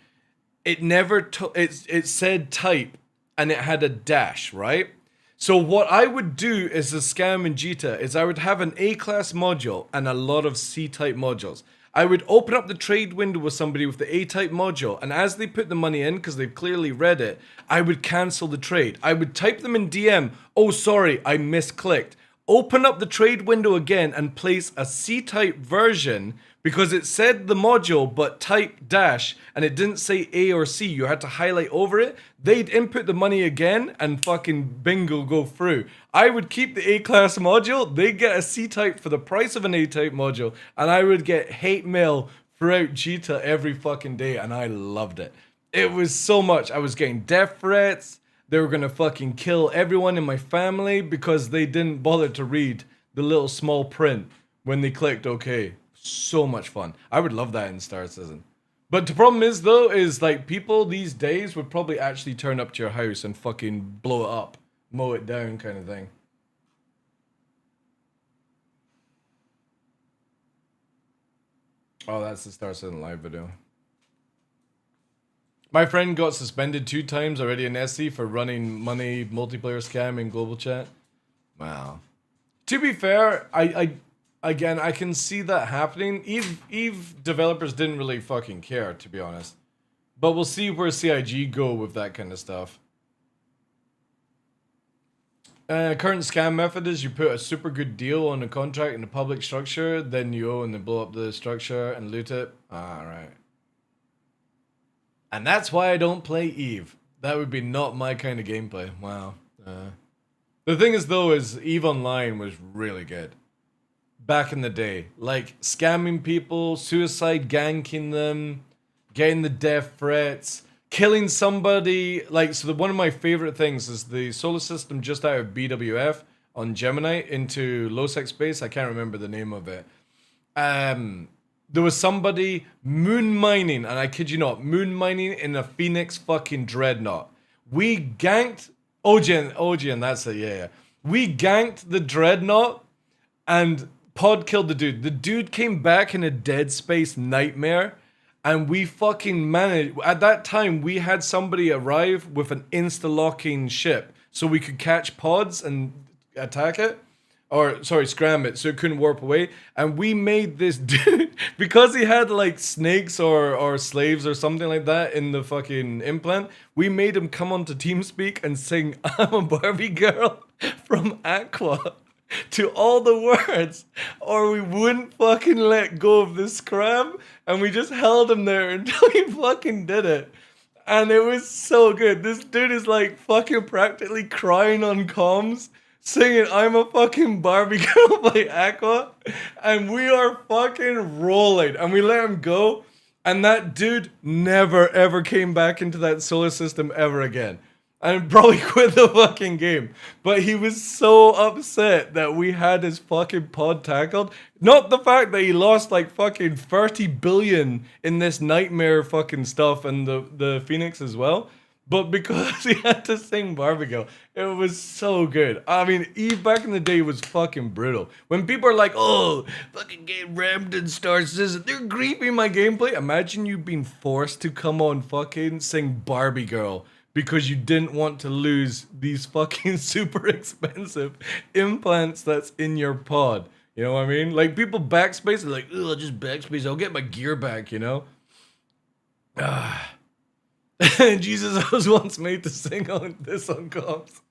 it never it said type and it had a dash, right? So what I would do as a scam in Jita is I would have an A-class module and a lot of C-type modules. I would open up the trade window with somebody with the A-type module, and as they put the money in, because they've clearly read it, I would cancel the trade. I would type them in DM, oh sorry, I misclicked. Open up the trade window again and place a C-type version because it said the module but type dash and it didn't say A or C. You had to highlight over it. They'd input the money again and fucking bingo go through. I would keep the A-class module. They'd get a C-type for the price of an A-type module, and I would get hate mail throughout Jita every fucking day, and I loved it. It was so much. I was getting death threats. They were gonna fucking kill everyone in my family because they didn't bother to read the little small print when they clicked OK. So much fun. I would love that in Star Citizen. But the problem is, though, is like people these days would probably actually turn up to your house and fucking blow it up, mow it down kind of thing. Oh, that's the Star Citizen live video. My friend got suspended 2 times already in SC for running money multiplayer scam in global chat. Wow. To be fair, again, I can see that happening. Eve developers didn't really fucking care, to be honest. But we'll see where CIG go with that kind of stuff. Current scam method is you put a super good deal on a contract in a public structure, then you owe and then blow up the structure and loot it. Alright. And that's why I don't play Eve. That would be not my kind of gameplay. Wow. The thing is, though, is Eve Online was really good. Back in the day. Like, scamming people, suicide ganking them, getting the death threats, killing somebody. Like, so one of my favorite things is the solar system just out of BWF on Gemini into low-sec space. I can't remember the name of it. There was somebody moon mining, and I kid you not, moon mining in a Phoenix fucking dreadnought. We ganked OG, that's it, yeah. We ganked the dreadnought, and Pod killed the dude. The dude came back in a Dead Space nightmare, and we fucking managed. At that time, we had somebody arrive with an insta-locking ship, so we could catch pods and attack it. Or, sorry, scram it, so it couldn't warp away. And we made this dude, because he had, like, snakes or slaves or something like that in the fucking implant, we made him come onto TeamSpeak and sing, I'm a Barbie girl from Aqua to all the words, or we wouldn't fucking let go of the scram, and we just held him there until he fucking did it. And it was so good. This dude is, like, fucking practically crying on comms, singing I'm a fucking Barbie girl by Aqua, and we are fucking rolling, and we let him go, and that dude never ever came back into that solar system ever again, and probably quit the fucking game. But he was so upset that we had his fucking pod tackled. Not the fact that he lost like fucking 30 billion in this nightmare fucking stuff and the Phoenix as well. but because he had to sing Barbie Girl, it was so good. I mean, Eve back in the day was fucking brutal. When people are like, oh, fucking get rammed in Star Citizen, they're griefing my gameplay. Imagine you being forced to come on fucking sing Barbie Girl because you didn't want to lose these fucking super expensive implants that's in your pod. You know what I mean? Like, people backspace, they're like, oh, I'll just backspace, I'll get my gear back, you know? Ah. Jesus, I was once made to sing on this on comps.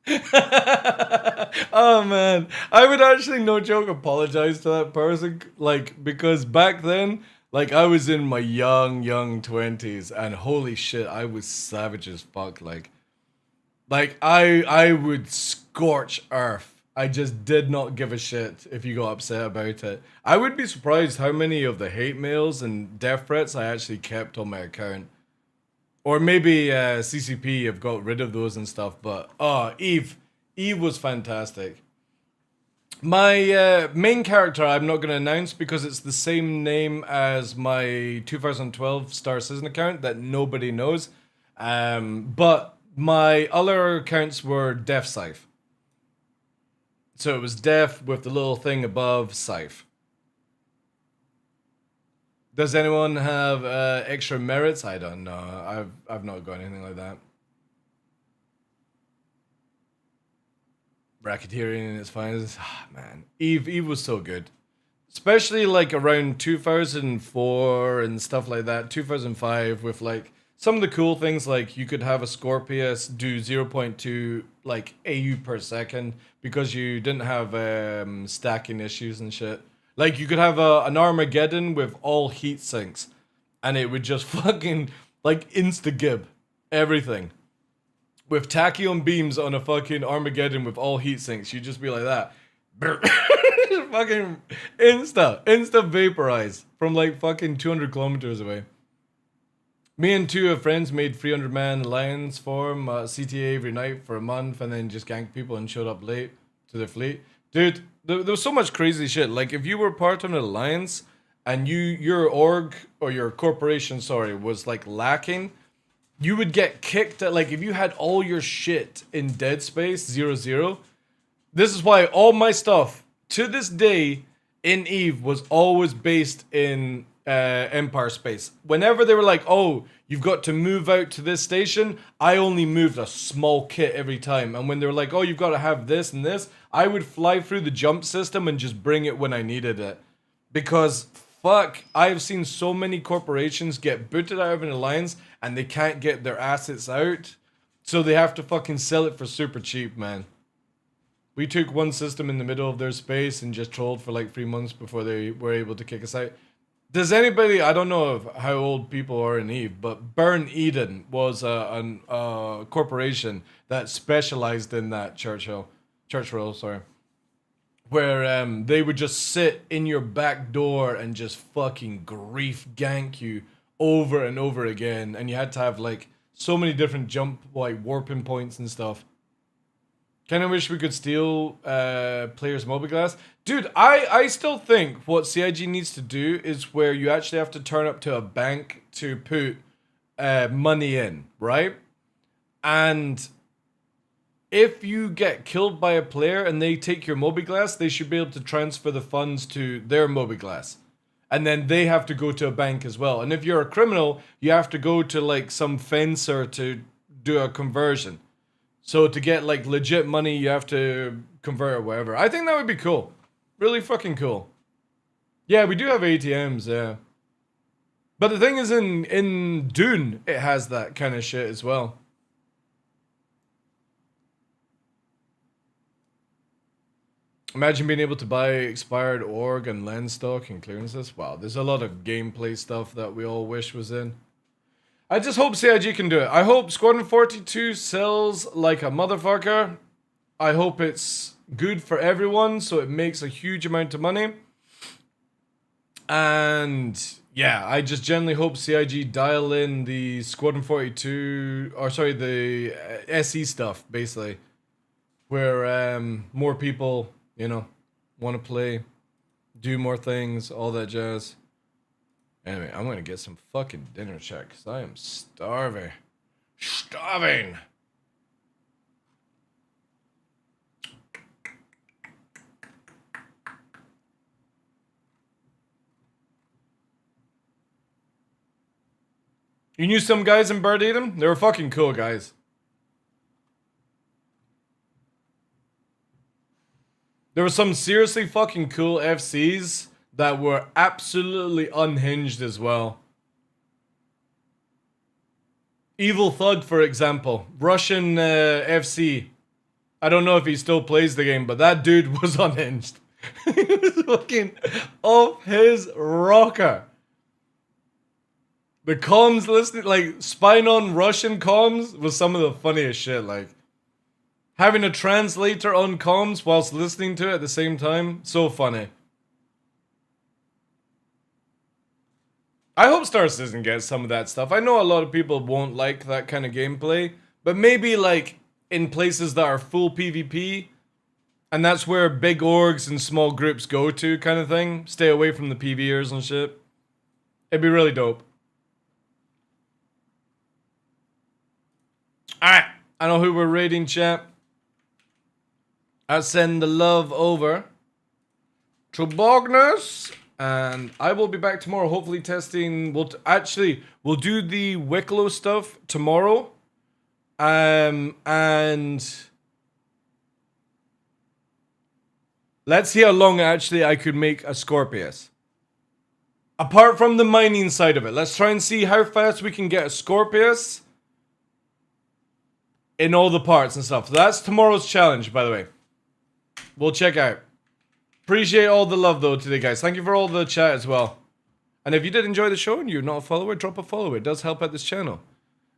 Oh man, I would actually, no joke, apologize to that person, like, because back then, like, I was in my young 20s, and holy shit, I was savage as fuck. Like I would scorch earth. I just did not give a shit if you got upset about it. I would be surprised how many of the hate mails and death threats I actually kept on my account. Or maybe CCP have got rid of those and stuff, but Eve was fantastic. My main character I'm not going to announce because it's the same name as my 2012 Star Citizen account that nobody knows. But my other accounts were Def Scythe. So it was Def with the little thing above Scythe. Does anyone have extra merits? I don't know. I've not got anything like that. Racketeering in its finest. Ah, man. Eve was so good. Especially like around 2004 and stuff like that. 2005 with like some of the cool things, like you could have a Scorpius do 0.2 like AU per second because you didn't have stacking issues and shit. Like you could have an Armageddon with all heat sinks and it would just fucking like insta-gib everything. With tachyon beams on a fucking Armageddon with all heat sinks, you'd just be like that. Fucking insta vaporize from like fucking 200 kilometers away. Me and two of friends made 300-man alliance form CTA every night for a month and then just ganked people and showed up late to their fleet. Dude, there was so much crazy shit. Like if you were part of an alliance and your org or your corporation, sorry, was like lacking, you would get kicked at, like if you had all your shit in Dead Space 0-0. This is why all my stuff to this day in Eve was always based in Empire space. Whenever they were like, oh, you've got to move out to this station, I only moved a small kit every time. And when they were like, oh, you've got to have this and this, I would fly through the jump system and just bring it when I needed it. Because fuck, I've seen so many corporations get booted out of an alliance and they can't get their assets out, so they have to fucking sell it for super cheap, man. We took one system in the middle of their space and just trolled for like 3 months before they were able to kick us out. Does anybody, I don't know how old people are in Eve, but Burn Eden was a corporation that specialized in that Churchill, sorry. Where they would just sit in your back door and just fucking grief gank you over and over again. And you had to have like so many different jump, like warping points and stuff. Kind of wish we could steal players' mobiGlass. Dude, I still think what CIG needs to do is where you actually have to turn up to a bank to put money in, right? And if you get killed by a player and they take your mobiGlass, they should be able to transfer the funds to their mobiGlass. And then they have to go to a bank as well. And if you're a criminal, you have to go to like some fencer to do a conversion. So to get like legit money, you have to convert or whatever. I think that would be cool. Really fucking cool. Yeah, we do have ATMs, yeah. But the thing is in Dune, it has that kind of shit as well. Imagine being able to buy expired org and lens stock and clearances. Wow, there's a lot of gameplay stuff that we all wish was in. I just hope CIG can do it. I hope Squadron 42 sells like a motherfucker. I hope it's good for everyone, so it makes a huge amount of money. And yeah, I just generally hope CIG dial in the Squadron 42, or sorry, the SE stuff, basically. Where more people, you know, want to play, do more things, all that jazz. Anyway, I'm going to get some fucking dinner check, because I am starving. Starving. You knew some guys in Bird Eden? They were fucking cool guys. There were some seriously fucking cool FCs that were absolutely unhinged as well. Evil Thug, for example. Russian FC. I don't know if he still plays the game, but that dude was unhinged. He was fucking off his rocker. The comms listening, like, spying on Russian comms was some of the funniest shit, like. Having a translator on comms whilst listening to it at the same time, so funny. I hope Star Citizen gets some of that stuff. I know a lot of people won't like that kind of gameplay, but maybe like in places that are full PvP, and that's where big orgs and small groups go to kind of thing. Stay away from the PvEers and shit. It'd be really dope. Alright, I know who we're raiding, chat. I send the love over to Bognus, and I will be back tomorrow, hopefully testing. We'll do the Wicklow stuff tomorrow, and let's see how long actually I could make a Scorpius. Apart from the mining side of it, let's try and see how fast we can get a Scorpius in all the parts and stuff. So that's tomorrow's challenge, by the way. We'll check out. Appreciate all the love though today, guys. Thank you for all the chat as well. And if you did enjoy the show and you're not a follower, drop a follow. It does help out this channel,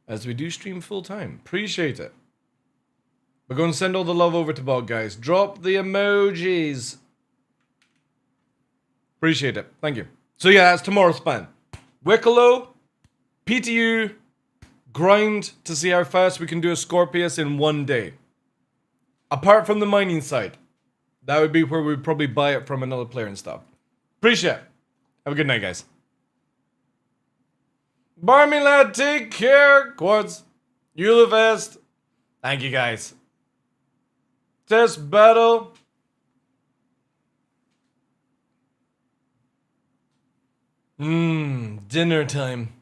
as we do stream full time. Appreciate it. We're going to send all the love over to Bog, guys. Drop the emojis. Appreciate it. Thank you. So yeah, that's tomorrow's plan. Wicklow, PTU, grind to see how fast we can do a Scorpius in one day. Apart from the mining side. That would be where we'd probably buy it from another player and stuff. Appreciate it. Have a good night, guys. Barmy lad, take care. Quads. Ulivest. Thank you, guys. Test battle. Dinner time.